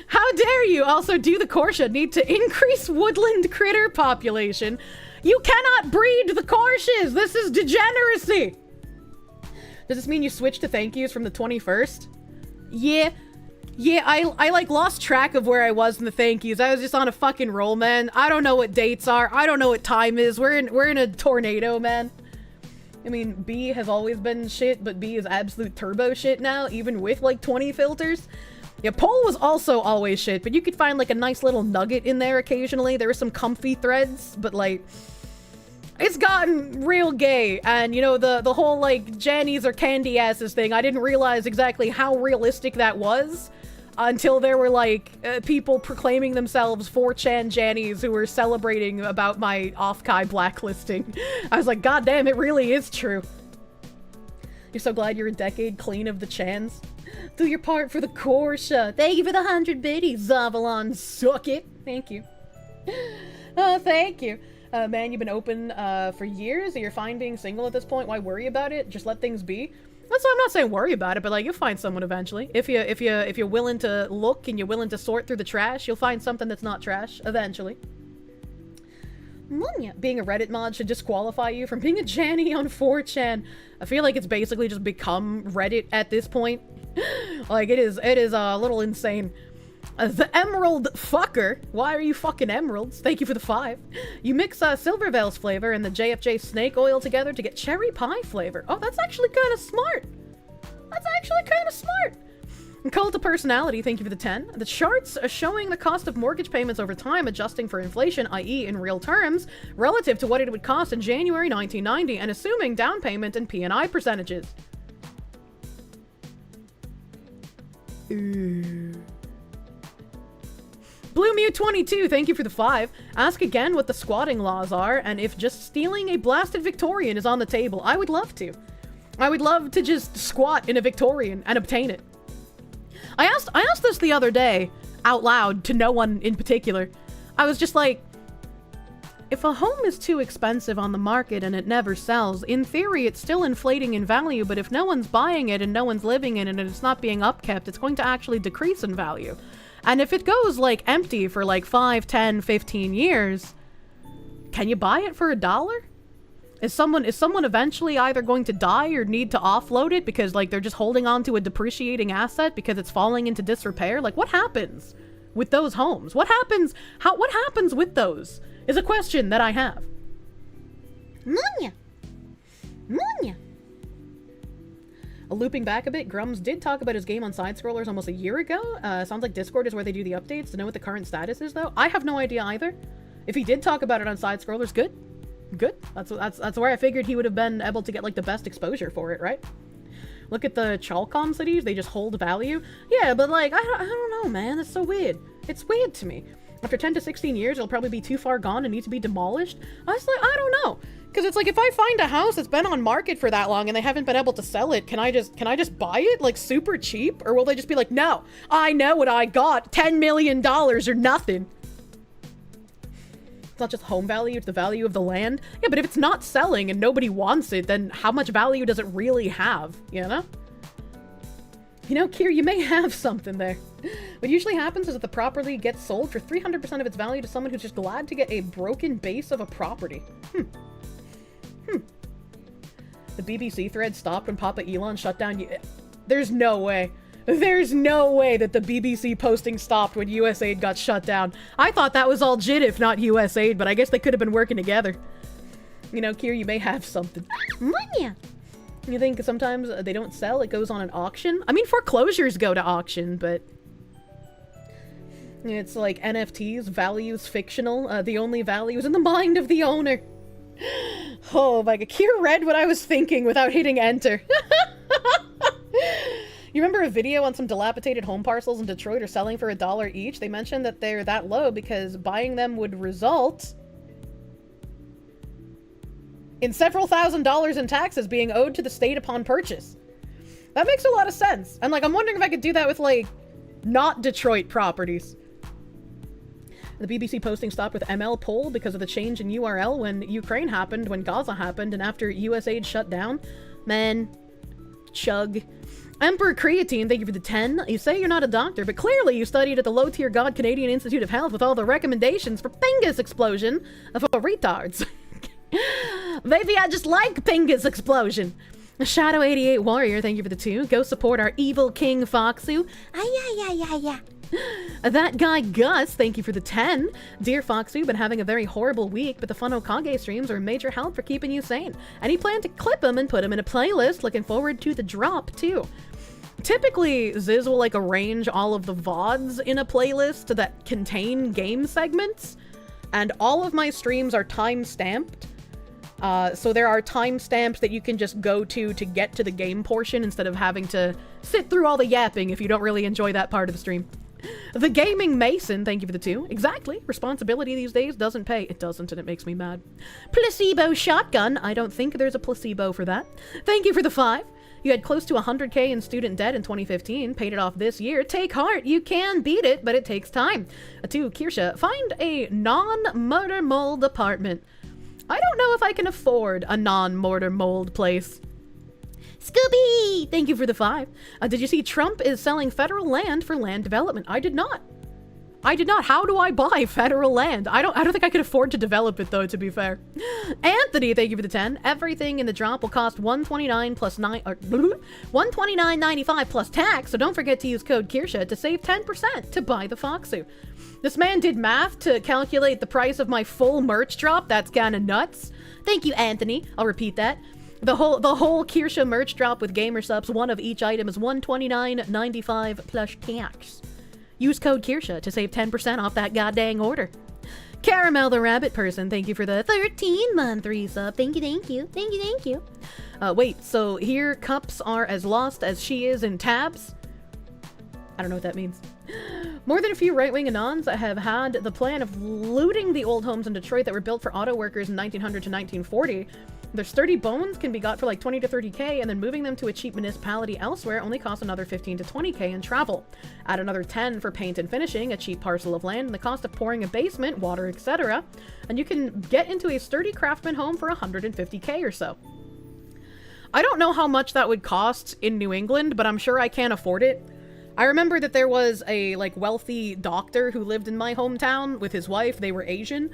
Speaker 10: How dare you also do the korsche need to increase woodland critter population? You cannot breed the korsches! This is degeneracy! Does this mean you switched to thank yous from the 21st? Yeah, I like lost track of where I was in the thank yous. I was just on a fucking roll, man. I don't know what dates are. I don't know what time is. We're in a tornado, man. I mean, B has always been shit, but B is absolute turbo shit now, even with like 20 filters. Yeah, Pol was also always shit, but you could find like a nice little nugget in there occasionally. There were some comfy threads, but like, it's gotten real gay. And you know, the whole like Jannies or candy asses thing, I didn't realize exactly how realistic that was until there were like people proclaiming themselves 4chan Jannies who were celebrating about my Okage blacklisting. I was like, god damn, it really is true. You're so glad you're a decade clean of the chans. Do your part for the korsche. Thank you for the 100 biddies, Zavalon. Suck it. Thank you. Thank you. Man, you've been open for years. You're finding single at this point. Why worry about it? Just let things be. That's why I'm not saying worry about it, but like you'll find someone eventually. If you're willing to look and you're willing to sort through the trash, you'll find something that's not trash eventually. Being a Reddit mod should disqualify you from being a Janny on 4chan. I feel like it's basically just become Reddit at this point. Like it is a little insane. The Emerald Fucker. Why are you fucking emeralds? Thank you for the 5. You mix Silvervale's flavor and the JFJ snake oil together to get cherry pie flavor. Oh, that's actually kind of smart. That's actually kind of smart. Cult of Personality, thank you for the 10. The charts are showing the cost of mortgage payments over time adjusting for inflation, i.e. in real terms, relative to what it would cost in January 1990 and assuming down payment and P&I percentages. Ooh. Blue Mew 22, thank you for the 5. Ask again what the squatting laws are and if just stealing a blasted Victorian is on the table. I would love to. I would love to just squat in a Victorian and obtain it. I asked this the other day, out loud, to no one in particular. I was just like, if a home is too expensive on the market and it never sells, in theory it's still inflating in value, but if no one's buying it and no one's living in it and it's not being upkept, it's going to actually decrease in value. And if it goes, like, empty for, like, 5, 10, 15 years, can you buy it for $1? Is someone eventually either going to die or need to offload it because, like, they're just holding on to a depreciating asset because it's falling into disrepair? Like, what happens with those homes? What happens with those is a question that I have. Munya. Looping back a bit, Grums did talk about his game on side-scrollers almost a year ago. Sounds like Discord is where they do the updates. To know what the current status is, though, I have no idea either. If he did talk about it on side-scrollers, good. That's where I figured he would have been able to get like the best exposure for it, right? Look at the Chalcom cities; they just hold value. Yeah, but like I don't know, man. It's so weird. It's weird to me. After 10 to 16 years, it'll probably be too far gone and need to be demolished. I was like, I don't know. Because it's like, if I find a house that's been on market for that long and they haven't been able to sell it, can I just buy it, like, super cheap? Or will they just be like, no, I know what I got, $10 million or nothing? It's not just home value, it's the value of the land. Yeah, but if it's not selling and nobody wants it, then how much value does it really have, you know? You know, Kier, you may have something there. What usually happens is that the property gets sold for 300% of its value to someone who's just glad to get a broken base of a property. The BBC thread stopped when Papa Elon shut down. There's no way.
Speaker 1: There's no way that the BBC posting stopped when USAID got shut down. I thought that was all JIT if not USAID, but I guess they could have been working together. You know, Kier, you may have something.
Speaker 10: Yeah.
Speaker 1: You think sometimes they don't sell, it goes on an auction? I mean, foreclosures go to auction, but... It's like NFTs, values fictional. The only value is in the mind of the owner. Oh my god, Kier read what I was thinking without hitting enter. You remember a video on some dilapidated home parcels in Detroit are selling for $1 each? They mentioned that they're that low because buying them would result in several $1,000s in taxes being owed to the state upon purchase. That makes a lot of sense. And like, I'm wondering if I could do that with like, not Detroit properties. The BBC posting stopped with ML poll because of the change in URL when Ukraine happened, when Gaza happened, and after USAID shut down. Man. Chug. Emperor Creatine, thank you for the 10. You say you're not a doctor, but clearly you studied at the low-tier God Canadian Institute of Health with all the recommendations for Pingus explosion for retards. Maybe I just like Pingus explosion. Shadow 88 Warrior, thank you for the 2. Go support our evil King Foxu. Yeah. That guy Gus, thank you for the 10. Dear Foxu, been having a very horrible week, but the fun Okage streams are a major help for keeping you sane. Any plan to clip them and put them in a playlist? Looking forward to the drop, too. Typically, Ziz will like arrange all of the VoDs in a playlist that contain game segments, and all of my streams are time-stamped. So there are timestamps that you can just go to get to the game portion instead of having to sit through all the yapping if you don't really enjoy that part of the stream. The Gaming Mason, thank you for the 2. Exactly. Responsibility these days doesn't pay. It doesn't, and it makes me mad. Placebo Shotgun. I don't think there's a placebo for that. Thank you for the 5. You had close to 100k in student debt in 2015, paid it off this year. Take heart, you can beat it, but it takes time. 2. Kirsche, find a non-murder mold apartment. I don't know if I can afford a non-mortar mold place. Scooby! Thank you for the 5. Did you see Trump is selling federal land for land development? I did not. How do I buy federal land? I don't think I could afford to develop it though, to be fair. Anthony, thank you for the 10. Everything in the drop will cost $129 plus $129.95 plus tax, so don't forget to use code Kirsche to save 10% to buy the Foxu. This man did math to calculate the price of my full merch drop. That's kinda nuts. Thank you, Anthony. I'll repeat that. The whole Kirsche merch drop with gamer subs, one of each item is $129.95 plus tax. Use code Kirsche to save 10% off that goddamn order. Caramel the Rabbit Person, thank you for the 13-month resub. Thank you. Wait, so here cups are as lost as she is in tabs? I don't know what that means. More than a few right-wing anons have had the plan of looting the old homes in Detroit that were built for auto workers in 1900 to 1940. Their sturdy bones can be got for like 20 to 30k, and then moving them to a cheap municipality elsewhere only costs another 15 to 20k in travel. Add another 10 for paint and finishing, a cheap parcel of land, and the cost of pouring a basement, water, etc. And you can get into a sturdy craftsman home for 150k or so. I don't know how much that would cost in New England, but I'm sure I can't afford it. I remember that there was a like wealthy doctor who lived in my hometown with his wife. They were Asian.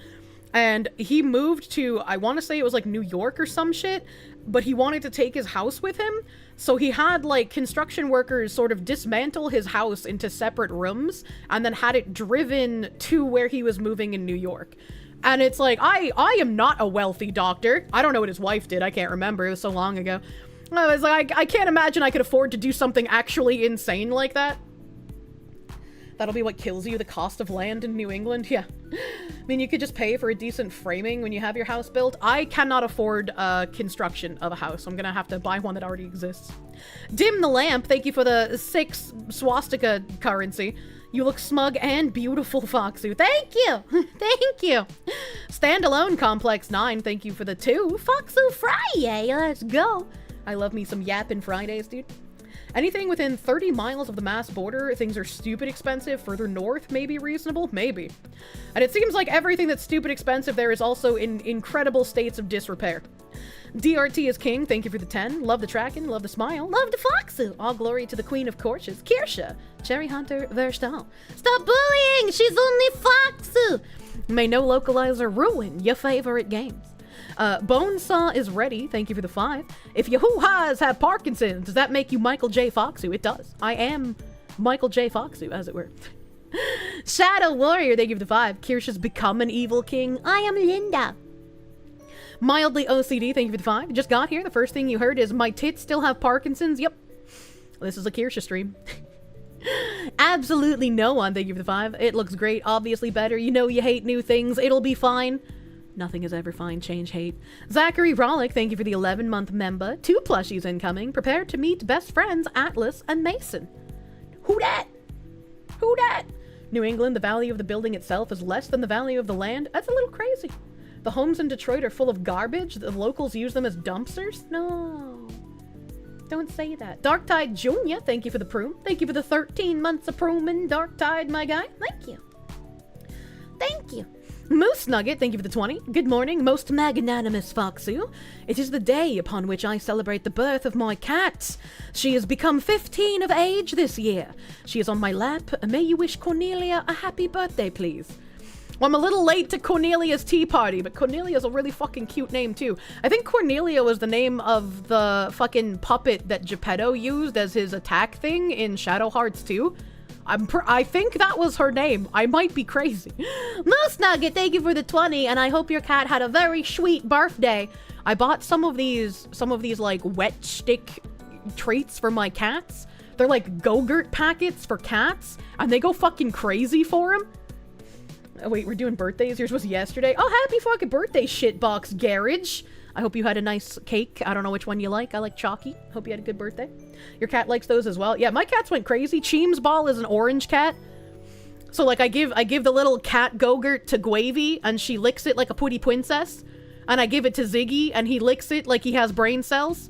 Speaker 1: And he moved to, I want to say it was like New York or some shit, but he wanted to take his house with him. So he had like construction workers sort of dismantle his house into separate rooms and then had it driven to where he was moving in New York. And it's like, I am not a wealthy doctor. I don't know what his wife did. I can't remember. It was so long ago. I was like, I can't imagine I could afford to do something actually insane like that. That'll be what kills you, the cost of land in New England. Yeah. I mean, you could just pay for a decent framing when you have your house built. I cannot afford construction of a house. I'm gonna have to buy one that already exists. Dim the Lamp, thank you for the 6 swastika currency. You look smug and beautiful, Foxu. Thank you! Thank you! Standalone Complex 9, thank you for the 2. Foxu Friday, let's go! I love me some yappin' Fridays, dude. Anything within 30 miles of the Mass border, things are stupid expensive. Further north, maybe reasonable? Maybe. And it seems like everything that's stupid expensive there is also in incredible states of disrepair. DRT is king, thank you for the 10. Love the tracking, love the smile, love the Foxu. All glory to the queen of Korsches, Kirsche. Cherry Hunter Verstal. Stop bullying! She's only Foxu! May no localizer ruin your favorite games. Bonesaw is ready. Thank you for the 5. If your hoo-has have Parkinson's, does that make you Michael J. Foxu? It does. I am Michael J. Foxu, as it were. Shadow Warrior, thank you for the 5. Kirsche's become an evil king. I am Linda. Mildly OCD, thank you for the 5. Just got here. The first thing you heard is my tits still have Parkinson's. Yep. This is a Kirsche stream. Absolutely no one, thank you for the 5. It looks great, obviously better. You know you hate new things. It'll be fine. Nothing is ever fine. Change hate. Zachary Rollick, thank you for the 11-month member. 2 plushies incoming. Prepare to meet best friends Atlas and Mason. Who dat? Who dat? New England, the value of the building itself is less than the value of the land. That's a little crazy. The homes in Detroit are full of garbage. The locals use them as dumpsters? No. Don't say that. Darktide Jr., thank you for the prune. Thank you for the 13 months of pruning, Darktide, my guy. Thank you. Thank you. Moose Nugget, thank you for the 20. Good morning, most magnanimous Foxu. It is the day upon which I celebrate the birth of my cat. She has become 15 of age this year. She is on my lap. May you wish Cornelia a happy birthday, please. Well, I'm a little late to Cornelia's tea party, but Cornelia's a really fucking cute name, too. I think Cornelia was the name of the fucking puppet that Geppetto used as his attack thing in Shadow Hearts 2. I think that was her name. I might be crazy. Moose Nugget, thank you for the 20, and I hope your cat had a very sweet birthday. I bought some of these like wet stick treats for my cats. They're like Go-Gurt packets for cats, and they go fucking crazy for them. Oh, wait, we're doing birthdays? Yours was yesterday? Oh, happy fucking birthday, shitbox garage. I hope you had a nice cake. I don't know which one you like. I like chalky. Hope you had a good birthday. Your cat likes those as well. Yeah, my cats went crazy. Cheems Ball is an orange cat. So, like, I give the little cat Go-Gurt to Guavy, and she licks it like a putty princess. And I give it to Ziggy, and he licks it like he has brain cells.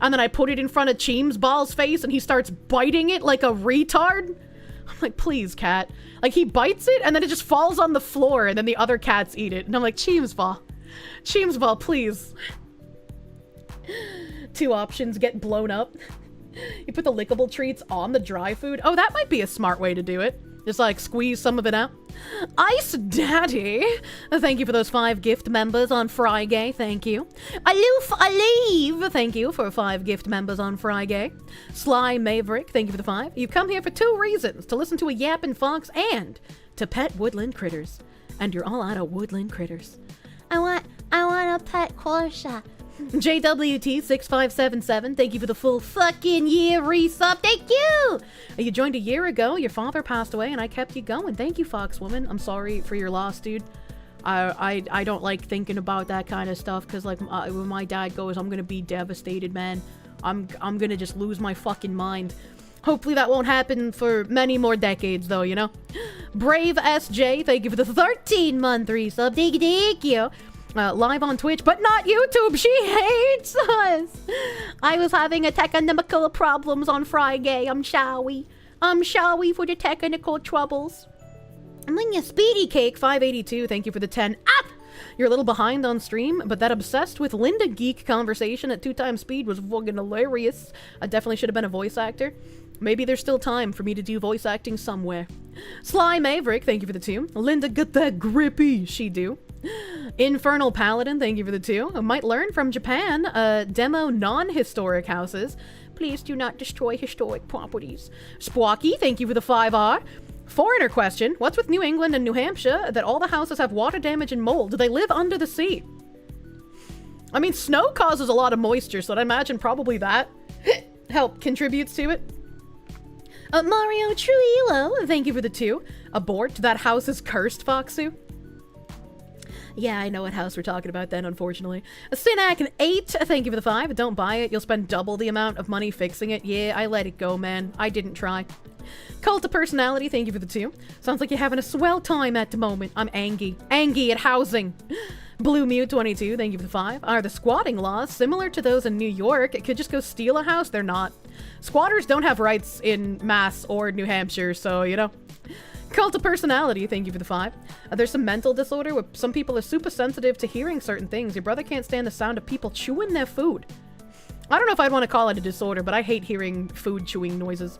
Speaker 1: And then I put it in front of Cheems Ball's face, and he starts biting it like a retard. I'm like, please, cat. Like, he bites it, and then it just falls on the floor, and then the other cats eat it. And I'm like, Cheems Ball, please. 2 options, get blown up. You put the lickable treats on the dry food. Oh, that might be a smart way to do it. Just, like, squeeze some of it out. Ice Daddy, thank you for those 5 gift members on Friday. Thank you. Aloof Alive, thank you for 5 gift members on Friday. Sly Maverick, thank you for the 5. You've come here for 2 reasons: to listen to a yapping fox and to pet woodland critters. And you're all out of woodland critters. I want a pet korsche. JWT6577, thank you for the full fucking year resub. Thank you! You joined a year ago, your father passed away, and I kept you going. Thank you, Foxwoman. I'm sorry for your loss, dude. I don't like thinking about that kind of stuff, because, like, when my dad goes, I'm gonna be devastated, man. I'm gonna just lose my fucking mind. Hopefully that won't happen for many more decades, though, you know? Brave SJ, thank you for the 13-month resub. Thank you. Live on Twitch, but not YouTube. She hates us. I was having a technical problems on Friday. I'm sorry for the technical troubles. And then your Speedy Cake 582, thank you for the 10. Up! You're a little behind on stream, but that obsessed with Linda Geek conversation at 2 times speed was fucking hilarious. I definitely should have been a voice actor. Maybe there's still time for me to do voice acting somewhere. Sly Maverick, thank you for the 2. Linda, get that grippy. She do. Infernal Paladin, thank you for the 2. I might learn from Japan. Demo non-historic houses. Please do not destroy historic properties. Squawky, thank you for the 5R. Foreigner question. What's with New England and New Hampshire that all the houses have water damage and mold? Do they live under the sea? I mean, snow causes a lot of moisture, so I'd imagine probably that contributes to it. Mario Truilo, thank you for the 2. Abort, that house is cursed, Foxu. Yeah, I know what house we're talking about then, unfortunately. Synac 8, thank you for the 5. Don't buy it, you'll spend double the amount of money fixing it. Yeah, I let it go, man. I didn't try. Cult of Personality, thank you for the 2. Sounds like you're having a swell time at the moment. I'm angry. Angry at housing. Blue Mew 22, thank you for the 5. Are the squatting laws similar to those in New York? It could just go steal a house? They're not. Squatters don't have rights in Mass or New Hampshire, so, you know. Cult of Personality, thank you for the 5. There's some mental disorder where some people are super sensitive to hearing certain things. Your brother can't stand the sound of people chewing their food. I don't know if I'd want to call it a disorder, but I hate hearing food chewing noises.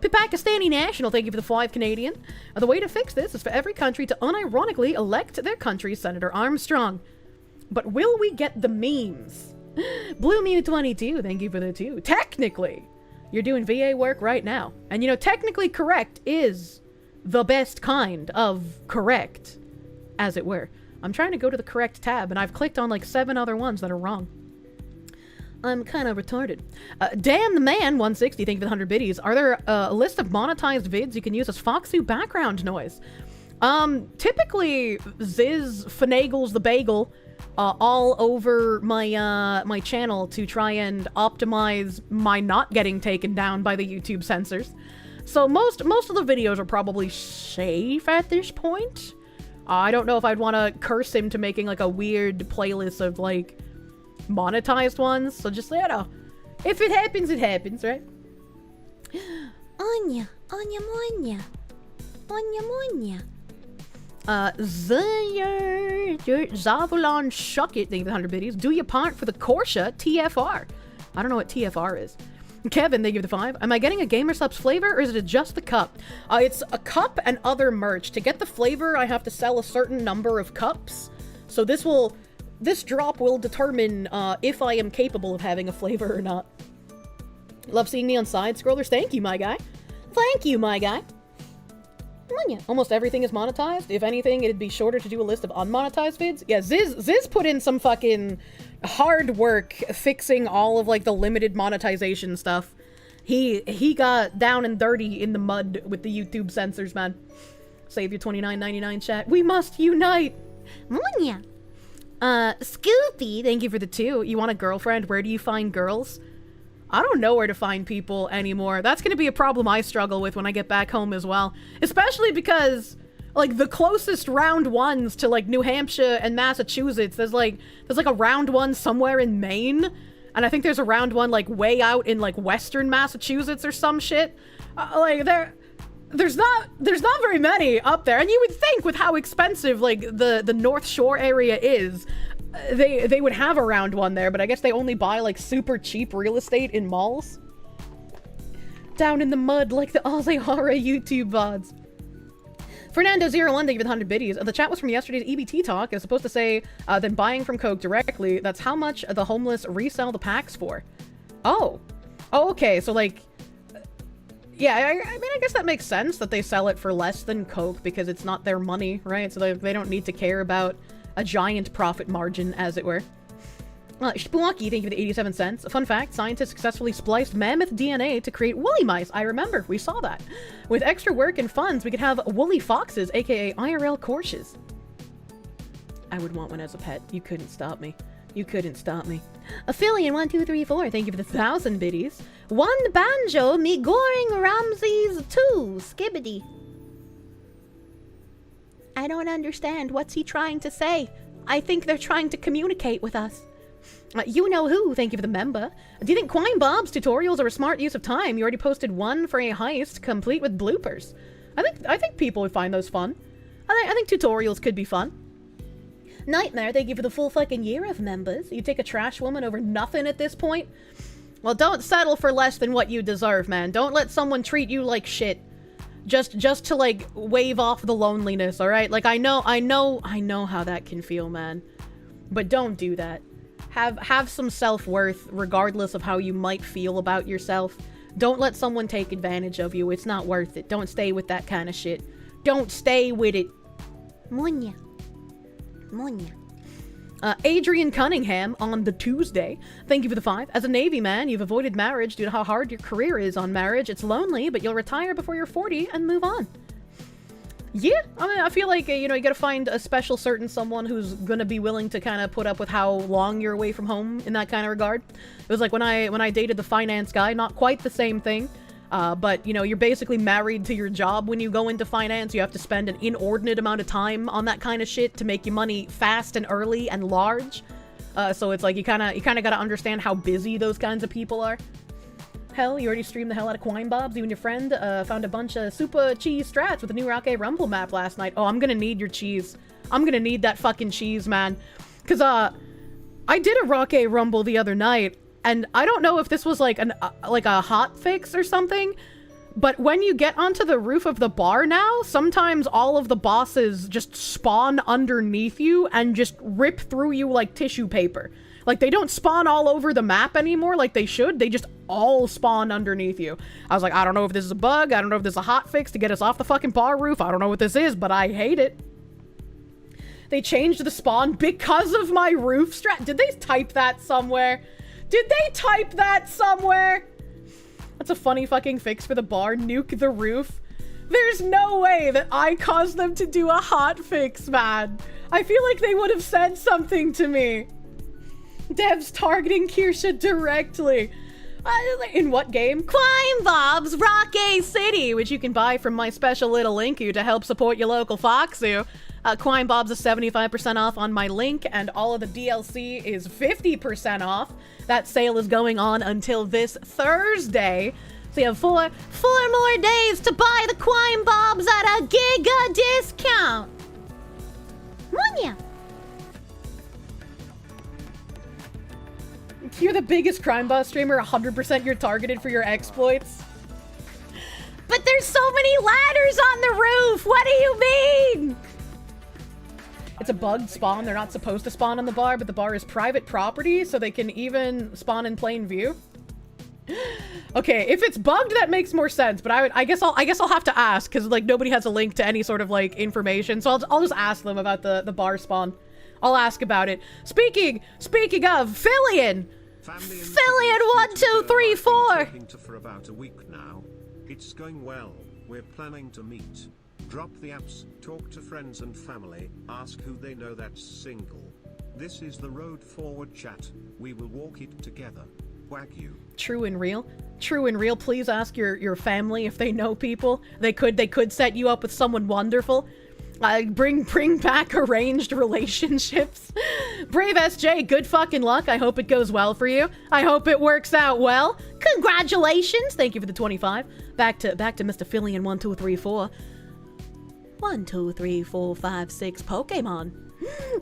Speaker 1: Pakistani National, thank you for the 5 Canadian. The way to fix this is for every country to unironically elect their country's Senator Armstrong. But will we get the memes? Blue Mew 22, thank you for the 2. Technically, you're doing VA work right now. And you know, technically correct is the best kind of correct, as it were. I'm trying to go to the correct tab, and I've clicked on like 7 other ones that are wrong. I'm kind of retarded. Dan the Man 160, thank you for the 100 biddies. Are there a list of monetized vids you can use as Foxu background noise? Typically, Ziz finagles the bagel all over my my channel to try and optimize my not getting taken down by the YouTube censors. So most of the videos are probably safe at this point. I don't know if I'd want to curse him to making like a weird playlist of like monetized ones. So just, you know, if it happens, it happens, right?
Speaker 10: Anya, Anya Monya. Anya Monya.
Speaker 1: Zavulon Shuckit, thank you for the 100 biddies. Do you part for the Korsche TFR? I don't know what TFR is. Kevin, thank you for the 5. Am I getting a Gamer Subs flavor, or is it just the cup? It's a cup and other merch. To get the flavor, I have to sell a certain number of cups. So this drop will determine if I am capable of having a flavor or not. Love seeing me on side scrollers. Thank you, my guy. Thank you, my guy. Almost everything is monetized. If anything, it'd be shorter to do a list of unmonetized vids. Yeah, Ziz put in some fucking hard work fixing all of like the limited monetization stuff. He got down and dirty in the mud with the YouTube censors, man. Save your $29.99 chat. We must unite.
Speaker 10: Monya.
Speaker 1: Scoopy, thank you for the 2. You want a girlfriend? Where do you find girls? I don't know where to find people anymore. That's going to be a problem I struggle with when I get back home as well. Especially because, like, the closest round ones to, like, New Hampshire and Massachusetts, there's like a round one somewhere in Maine. And I think there's a round one, like, way out in, like, western Massachusetts or some shit. There's not very many up there. And you would think with how expensive, like, the North Shore area is, they would have a round one there, but I guess they only buy like super cheap real estate in malls. Down in the mud like the Aussie horror YouTube VODs. Fernando01, thank you for the 100 biddies. The chat was from yesterday's EBT talk. It's supposed to say, then buying from Coke directly, that's how much the homeless resell the packs for. Oh, okay, so like, yeah, I mean, I guess that makes sense that they sell it for less than Coke because it's not their money, right? So they don't need to care about a giant profit margin, as it were. Spooky, thank you for the 87 cents. Fun fact, scientists successfully spliced mammoth DNA to create woolly mice. I remember, we saw that. With extra work and funds, we could have woolly foxes, aka IRL Korsches. I would want one as a pet. You couldn't stop me. You couldn't stop me.
Speaker 10: Aphelion1234, thank you for the 1,000 biddies. One banjo, me goring Ramses 2, skibbity. I don't understand. What's he trying to say? I think they're trying to communicate with us.
Speaker 1: You know who, thank you for the member. Do you think Quine Bob's tutorials are a smart use of time? You already posted one for a heist, complete with bloopers. I think people would find those fun. I think tutorials could be fun.
Speaker 10: Nightmare, thank you for the full fucking year of members.
Speaker 1: You take a trash woman over nothing at this point? Well, don't settle for less than what you deserve, man. Don't let someone treat you like shit. Just to, like, wave off the loneliness, alright? Like, I know how that can feel, man. But don't do that. Have some self-worth, regardless of how you might feel about yourself. Don't let someone take advantage of you. It's not worth it. Don't stay with that kind of shit. Don't stay with it.
Speaker 10: Munya. Munya.
Speaker 1: Adrian Cunningham on the Tuesday. Thank you for the 5. As a Navy man, you've avoided marriage due to how hard your career is on marriage. It's lonely, but you'll retire before you're 40 and move on. Yeah, I mean, I feel like, you know, you gotta find a special certain someone who's gonna be willing to kind of put up with how long you're away from home in that kind of regard. It was like when I dated the finance guy, not quite the same thing. But, you know, you're basically married to your job when you go into finance. You have to spend an inordinate amount of time on that kind of shit to make your money fast and early and large. So it's like you kind of got to understand how busy those kinds of people are. Hell, you already streamed the hell out of Quine Bobs. You and your friend found a bunch of super cheese strats with the new Rocket Rumble map last night. Oh, I'm gonna need your cheese. I'm gonna need that fucking cheese, man. Because, I did a Rocket Rumble the other night, and I don't know if this was like a hot fix or something,
Speaker 10: But when you get onto the roof of the bar now, sometimes all of the bosses just spawn underneath you and just rip through you like tissue paper. Like, they don't spawn all over the map anymore like they should. They just all spawn underneath you. I was like, I don't know if this is a bug. I don't know if this is a hotfix to get us off the fucking bar roof. I don't know what this is, but I hate it. They changed the spawn because of my roof strat. Did they type that somewhere? Did they type that somewhere? That's a funny fucking fix for the bar. Nuke the roof. There's no way that I caused them to do a hotfix, man. I feel like they would have said something to me. Devs targeting Kirsche directly. In what game? Crime Bob's Rocky City, which you can buy from my special little link you to help support your local Foxu. Crime Bob's is 75% off on my link, and all of the DLC is 50% off. That sale is going on until this Thursday. So you have four more days to buy the Crime Bobs at a giga discount. Munya. You're the biggest crime boss streamer, 100% you're targeted for your exploits. But there's so many ladders on the roof! What do you mean? It's a bugged spawn. They're not supposed to spawn on the bar, but the bar is private property, so they can even spawn in plain view. Okay, if it's bugged, that makes more sense, but I guess I'll have to ask, because like nobody has a link to any sort of like information, so I'll just ask them about the bar spawn. I'll ask about it. Speaking of Fillion! Fillion 1, 2, 3, 4!
Speaker 5: Talking to for about a week now. It's going well. We're planning to meet. Drop the apps, talk to friends and family, ask who they know that's single. This is the road forward chat. We will walk it together. Wagyu. True and real. True and real. Please ask your family if they know people. They could set you up with someone wonderful. Bring back arranged relationships. Brave SJ, good fucking luck. I hope it goes well for you. I hope it works out well. Congratulations. Thank you for the 25. Back to Mr. Fillion 1, 2, 3, 4. 1, 2, 3, 4, 5, 6 Pokemon.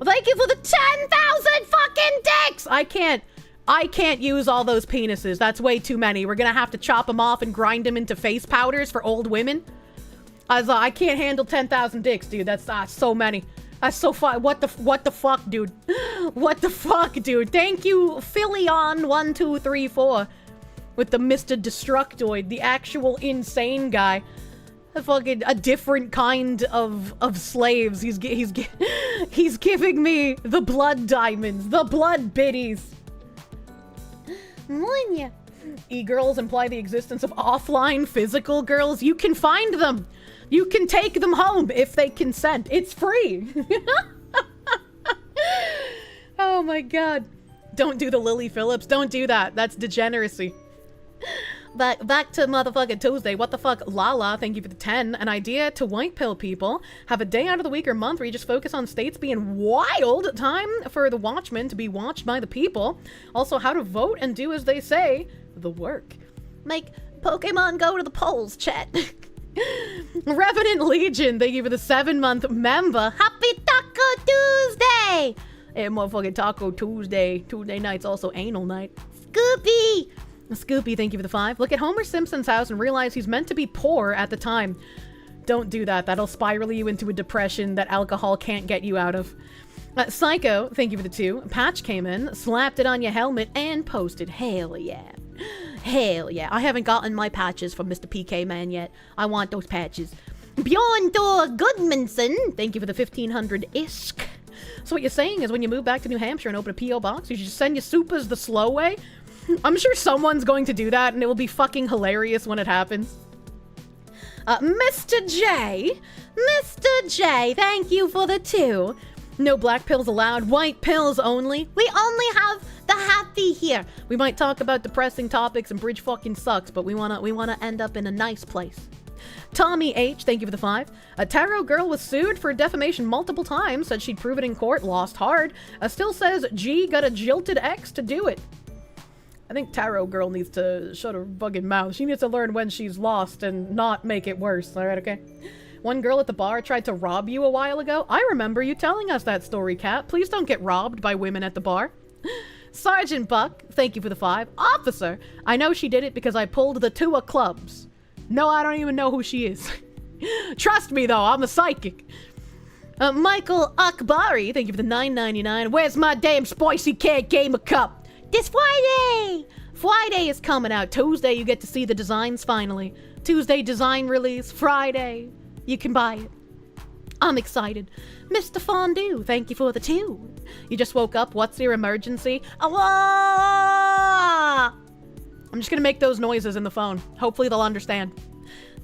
Speaker 5: Thank you for the 10,000 fucking dicks. I can't use all those penises. That's way too many. We're gonna have to chop them off and grind them into face powders for old women. I can't handle 10,000 dicks, dude. That's so many. That's so fun. What the fuck, dude? What the fuck, dude? Thank you, Philion 1, 2, 3, 4, with the Mr. Destructoid, the actual insane guy. A different kind of slaves. He's giving me the blood diamonds, the blood biddies. E-girls imply the existence of offline physical girls. You can find them. You can take them home if they consent. It's free. Oh my god. Don't do the Lily Phillips. Don't do that. That's degeneracy. Back to motherfucking Tuesday. What the fuck? Lala, thank you for the 10. An idea to white pill people. Have a day out of the week or month where you just focus on states being wild. Time for the Watchmen to be watched by the people. Also, how to vote and do as they say. The work. Make Pokemon go to the polls, chat. Revenant Legion, thank you for the 7-month member. Happy Taco Tuesday! Hey, motherfucking Taco Tuesday. Tuesday night's also anal night. Scoopy, thank you for the 5. Look at Homer Simpson's house and realize he's meant to be poor at the time. Don't do that. That'll spiral you into a depression that alcohol can't get you out of. Psycho, thank you for the 2. Patch came in, slapped it on your helmet, and posted. Hell yeah. Hell yeah. I haven't gotten my patches from Mr. PK Man yet. I want those patches. Bjorn Dor Goodmanson, thank you for the 1500 ISK. So what you're saying is when you move back to New Hampshire and open a P.O. box, you should just send your supers the slow way? I'm sure someone's going to do that, and it will be fucking hilarious when it happens. Mr. J, thank you for the 2. No black pills allowed, white pills only. We only have the happy here. We might talk about depressing topics and bridge fucking sucks, but we wanna end up in a nice place. Tommy H, thank you for the 5. A tarot girl was sued for defamation multiple times, said she'd prove it in court, lost hard. Still says G got a jilted ex to do it. I think Tarot Girl needs to shut her fucking mouth. She needs to learn when she's lost and not make it worse, alright, okay? One girl at the bar tried to rob you a while ago. I remember you telling us that story, Kat. Please don't get robbed by women at the bar. Sergeant Buck, thank you for the 5. Officer, I know she did it because I pulled the 2 of clubs.
Speaker 1: No, I don't even know who she is. Trust me, though, I'm a psychic. Michael Akbari, thank you for the $9.99. Where's my damn spicy cat gamer cup? This Friday! Friday is coming out. Tuesday, you get to see the designs finally. Tuesday, design release. Friday, you can buy it. I'm excited. Mr. Fondue, thank you for the 2. You just woke up. What's your emergency? Allah! I'm just gonna make those noises in the phone. Hopefully they'll understand.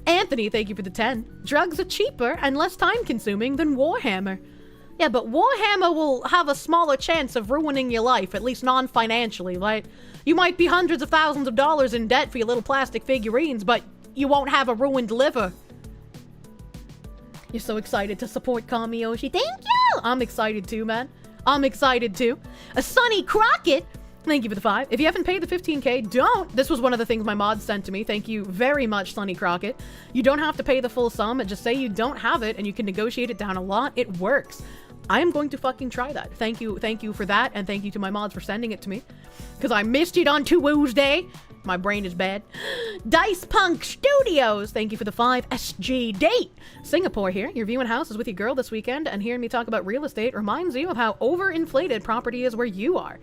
Speaker 1: Anthony, thank you for the 10. Drugs are cheaper and less time-consuming than Warhammer. Yeah, but Warhammer will have a smaller chance of ruining your life, at least non-financially, right? You might be hundreds of thousands of dollars in debt for your little plastic figurines, but you won't have a ruined liver. You're so excited to support Kamiyoshi. Thank you! I'm excited too, man. I'm excited too. A Sonny Crockett, thank you for the 5. If you haven't paid the 15K, don't. This was one of the things my mods sent to me. Thank you very much, Sonny Crockett. You don't have to pay the full sum. Just say you don't have it and you can negotiate it down a lot. It works. I am going to fucking try that. Thank you for that, and thank you to my mods for sending it to me. Because I missed it on Tuesday. My brain is bad. Dice Punk Studios, thank you for the 5. SG Date. Singapore here. You're viewing houses with your girl this weekend, and hearing me talk about real estate reminds you of how overinflated property is where you are.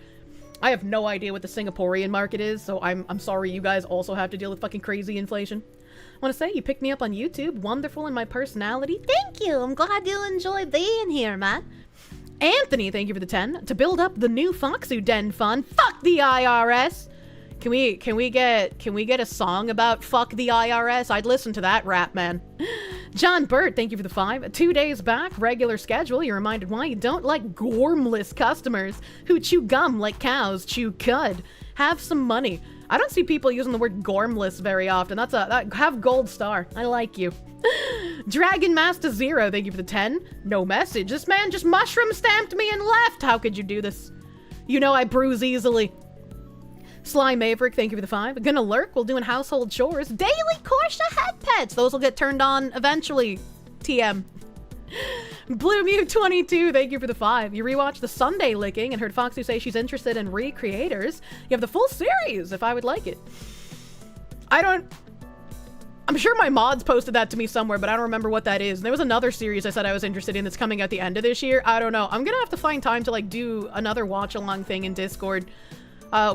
Speaker 1: I have no idea what the Singaporean market is, so I'm sorry you guys also have to deal with fucking crazy inflation. I want to say, you picked me up on YouTube, wonderful in my personality. Thank you, I'm glad you enjoyed being here, man. Anthony, thank you for the 10. To build up the new Foxu Den fund, fuck the IRS. Can we get a song about fuck the IRS? I'd listen to that rap, man. John Burt, thank you for the 5. 2 days back, regular schedule. You're reminded why you don't like gormless customers who chew gum like cows chew cud. Have some money. I don't see people using the word gormless very often. Have gold star. I like you. Dragon Master Zero, thank you for the 10. No message. This man just mushroom stamped me and left. How could you do this? You know I bruise easily. Sly Maverick, thank you for the 5. Gonna lurk while doing household chores. Daily Korsche head pets. Those will get turned on eventually. TM. Blue Mew 22, thank you for the 5. You rewatched the Sunday Licking and heard Foxy say she's interested in recreators. You have the full series if I would like it. I'm sure my mods posted that to me somewhere, but I don't remember what that is. And there was another series I said I was interested in that's coming at the end of this year. I don't know. I'm gonna have to find time to like do another watch along thing in Discord.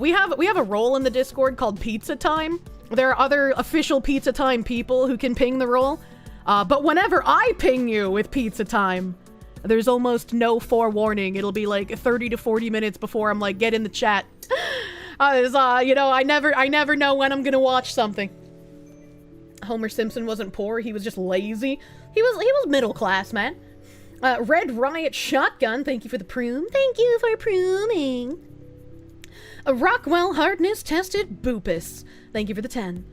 Speaker 1: We have a role in the Discord called Pizza Time. There are other official Pizza Time people who can ping the role. But whenever I ping you with Pizza Time, there's almost no forewarning. It'll be like 30 to 40 minutes before I'm like, get in the chat. You know, I never know when I'm gonna watch something. Homer Simpson wasn't poor, he was just lazy. He was middle class, man. Red Riot Shotgun, thank you for the prune. Thank you for pruning. Rockwell Hardness Tested Boopus. Thank you for the 10.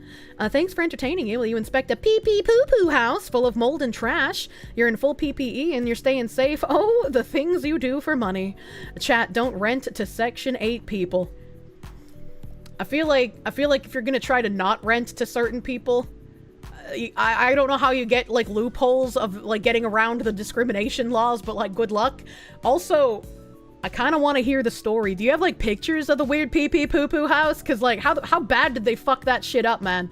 Speaker 1: Thanks for entertaining you while you inspect a pee-pee poo-poo house full of mold and trash. You're in full PPE and you're staying safe. Oh, the things you do for money. Chat, don't rent to Section 8 people. I feel like if you're gonna try to not rent to certain people, I don't know how you get like loopholes of like getting around the discrimination laws, but like good luck. Also, I kind of want to hear the story. Do you have like pictures of the weird pee-pee poo-poo house? Cause like how bad did they fuck that shit up, man?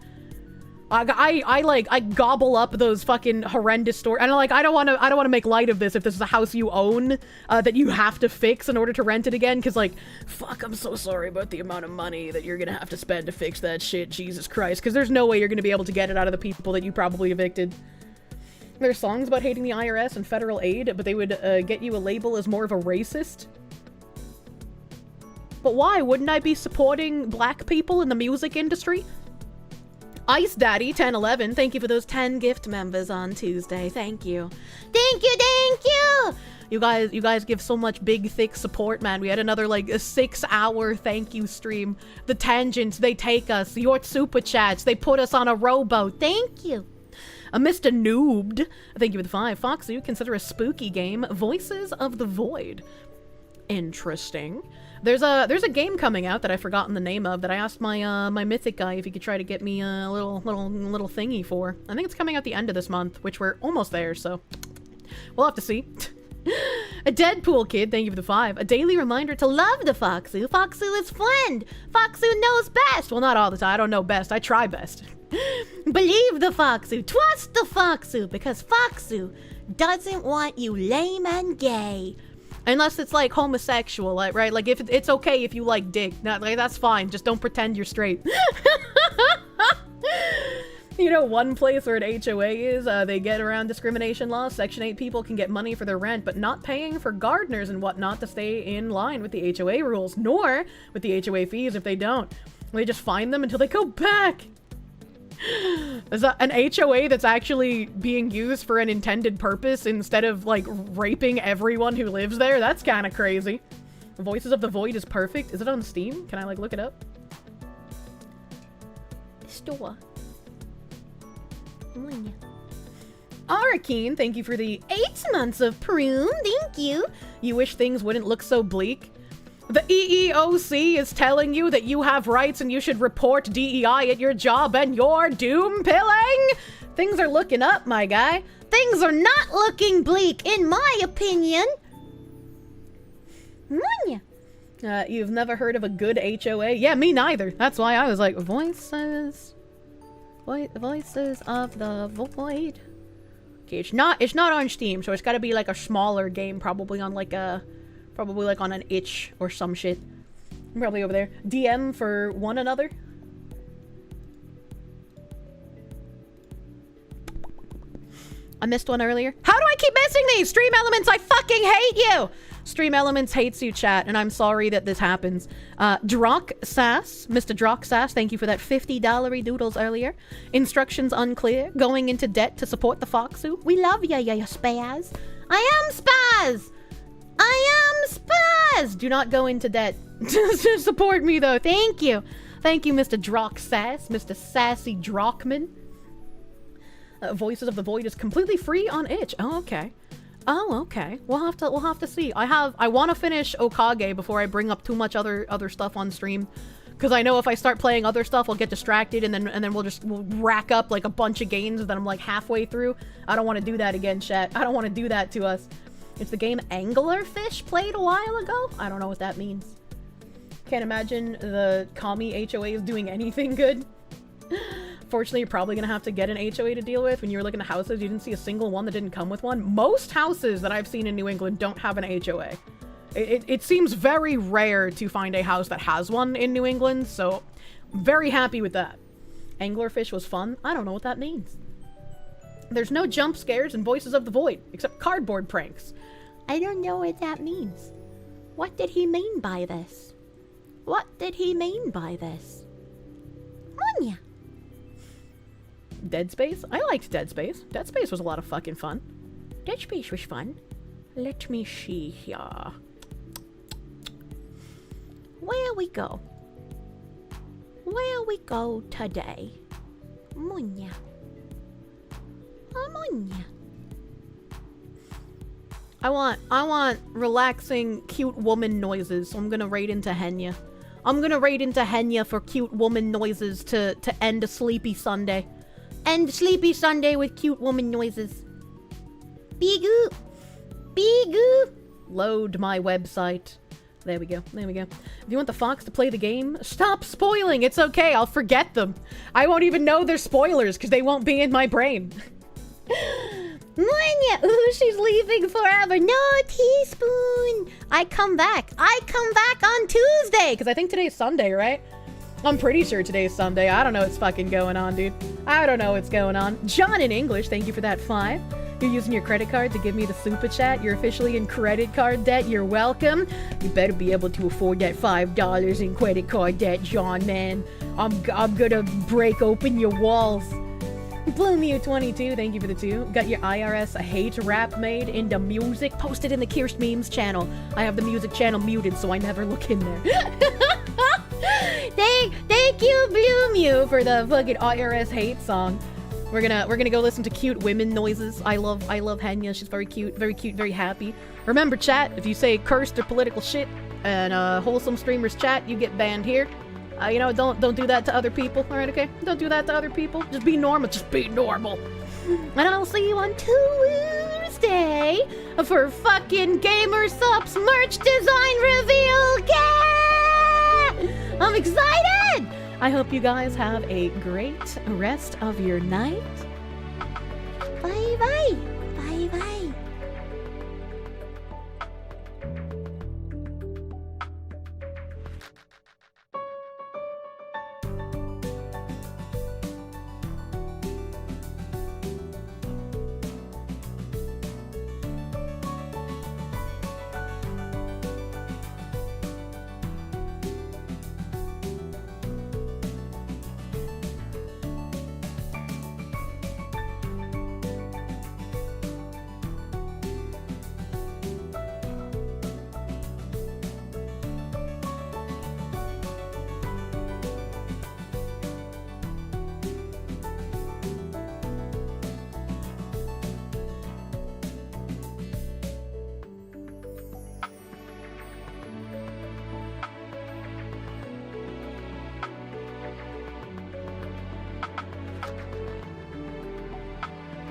Speaker 1: I gobble up those fucking horrendous stories. And like I don't want to make light of this if this is a house you own that you have to fix in order to rent it again. Cause like fuck, I'm so sorry about the amount of money that you're gonna have to spend to fix that shit. Jesus Christ. Cause there's no way you're gonna be able to get it out of the people that you probably evicted. There are songs about hating the IRS and federal aid, but they would get you a label as more of a racist. But why? Wouldn't I be supporting black people in the music industry? Ice Daddy 1011, thank you for those 10 gift members on Tuesday. Thank you. Thank you, thank you! You guys give so much big, thick support, man. We had another, like, a 6-hour thank you stream. The tangents, they take us. Your super chats, they put us on a rowboat. Thank you. Mr. Noobed, thank you for the 5. Foxy, consider a spooky game, Voices of the Void. Interesting. There's a game coming out that I've forgotten the name of that I asked my my mythic guy if he could try to get me a little thingy for. I think it's coming out the end of this month, which we're almost there, so we'll have to see. A Deadpool kid, thank you for the 5. A daily reminder to love the Foxu. Foxu is friend. Foxu knows best. Well, not all the time. I don't know best. I try best.
Speaker 10: Believe the Foxu. Trust the Foxu. Because Foxu doesn't want you lame and gay. Unless it's like homosexual, like, right? Like if it's okay if you like dick. Like that's fine. Just don't pretend you're straight. You know, one place where an HOA is, they get around discrimination laws. Section 8 people can get money for their rent, but not paying for gardeners and whatnot to stay in line with the HOA rules, nor with the HOA fees if they don't. They just fine them until they go back. Is that an HOA that's actually being used for an intended purpose instead of, like, raping everyone who lives there? That's kind of crazy. Voices of the Void is perfect. Is it on Steam? Can I, like, look it up? Store. Arakeen, thank you for the 8 months of Prune. Thank you. You wish things wouldn't look so bleak? The EEOC is telling you that you have rights and you should report DEI at your job and you're doom pilling? Things are looking up, my guy. Things are not looking bleak, in my opinion. You've never heard of a good HOA? Yeah, me neither. That's why I was like, Voices of the Void. Okay, it's not on Steam, so it's gotta be like a smaller game, probably on like an itch or some shit. Probably over there. DM for one another. I missed one earlier. How do I keep missing these? Stream Elements, I fucking hate you! Stream Elements hates you, chat, and I'm sorry that this happens. Drock Sass, Mr. Drock Sass, thank you for that $50 doodles earlier. Instructions unclear. Going into debt to support the Foxu. We love ya, Spaz. I am Spaz! Do not go into debt to support me, though. Thank you. Thank you, Mr. Drock Sass, Mr. Sassy Drockman. Voices of the Void is completely free on itch. Oh, okay. Oh, okay. We'll have to see. I want to finish Okage before I bring up too much other stuff on stream, because I know if I start playing other stuff, I'll get distracted, and then we'll rack up like a bunch of games that I'm like halfway through. I don't want to do that again, chat. I don't want to do that to us. It's the game Anglerfish played a while ago. I don't know what that means. Can't imagine the Kami HOA is doing anything good. Fortunately, you're probably gonna have to get an HOA to deal with. When you were looking at houses, you didn't see a single one that didn't come with one. Most houses that I've seen in New England don't have an HOA. It seems very rare to find a house that has one in New England, so very happy with that. Anglerfish was fun. I don't know what that means. There's no jump scares in Voices of the Void, except cardboard pranks. I don't know what that means. What did he mean by this? What did he mean by this? Monya. Dead Space? I liked Dead Space. Dead Space was a lot of fucking fun. Dead Space was fun. Let me see here. Where we go? Where we go today? Monya. Monya. I want relaxing, cute woman noises, so I'm gonna raid into Henya. I'm gonna raid into Henya for cute woman noises to end a sleepy Sunday. End sleepy Sunday with cute woman noises. Bigoo! Bigoo! Load my website. There we go. There we go. If you want the Fox to play the game, stop spoiling. It's okay. I'll forget them. I won't even know they're spoilers because they won't be in my brain. Monya! Ooh, she's leaving forever. No, Teaspoon! I come back on Tuesday! Because I think today's Sunday, right? I'm pretty sure today's Sunday. I don't know what's fucking going on, dude. I don't know what's going on. John in English, thank you for that 5. You're using your credit card to give me the super chat. You're officially in credit card debt. You're welcome. You better be able to afford that $5 in credit card debt, John, man. I'm gonna break open your walls. BlueMew22, thank you for the 2. Got your IRS hate rap made into music. Posted in the Kirsche memes channel. I have the music channel muted, so I never look in there. Thank you, BlueMew, for the fucking IRS hate song. We're gonna go listen to cute women noises. I love Henya. She's very cute, very happy. Remember, chat, if you say cursed or political shit and wholesome streamers chat, you get banned here. You know, don't do that to other people. All right, okay? Don't do that to other people. Just be normal. Just be normal. And I'll see you on Tuesday for fucking Gamer Supps merch design reveal. Yeah! I'm excited!
Speaker 1: I hope you guys have a great rest of your night.
Speaker 10: Bye bye. Bye bye.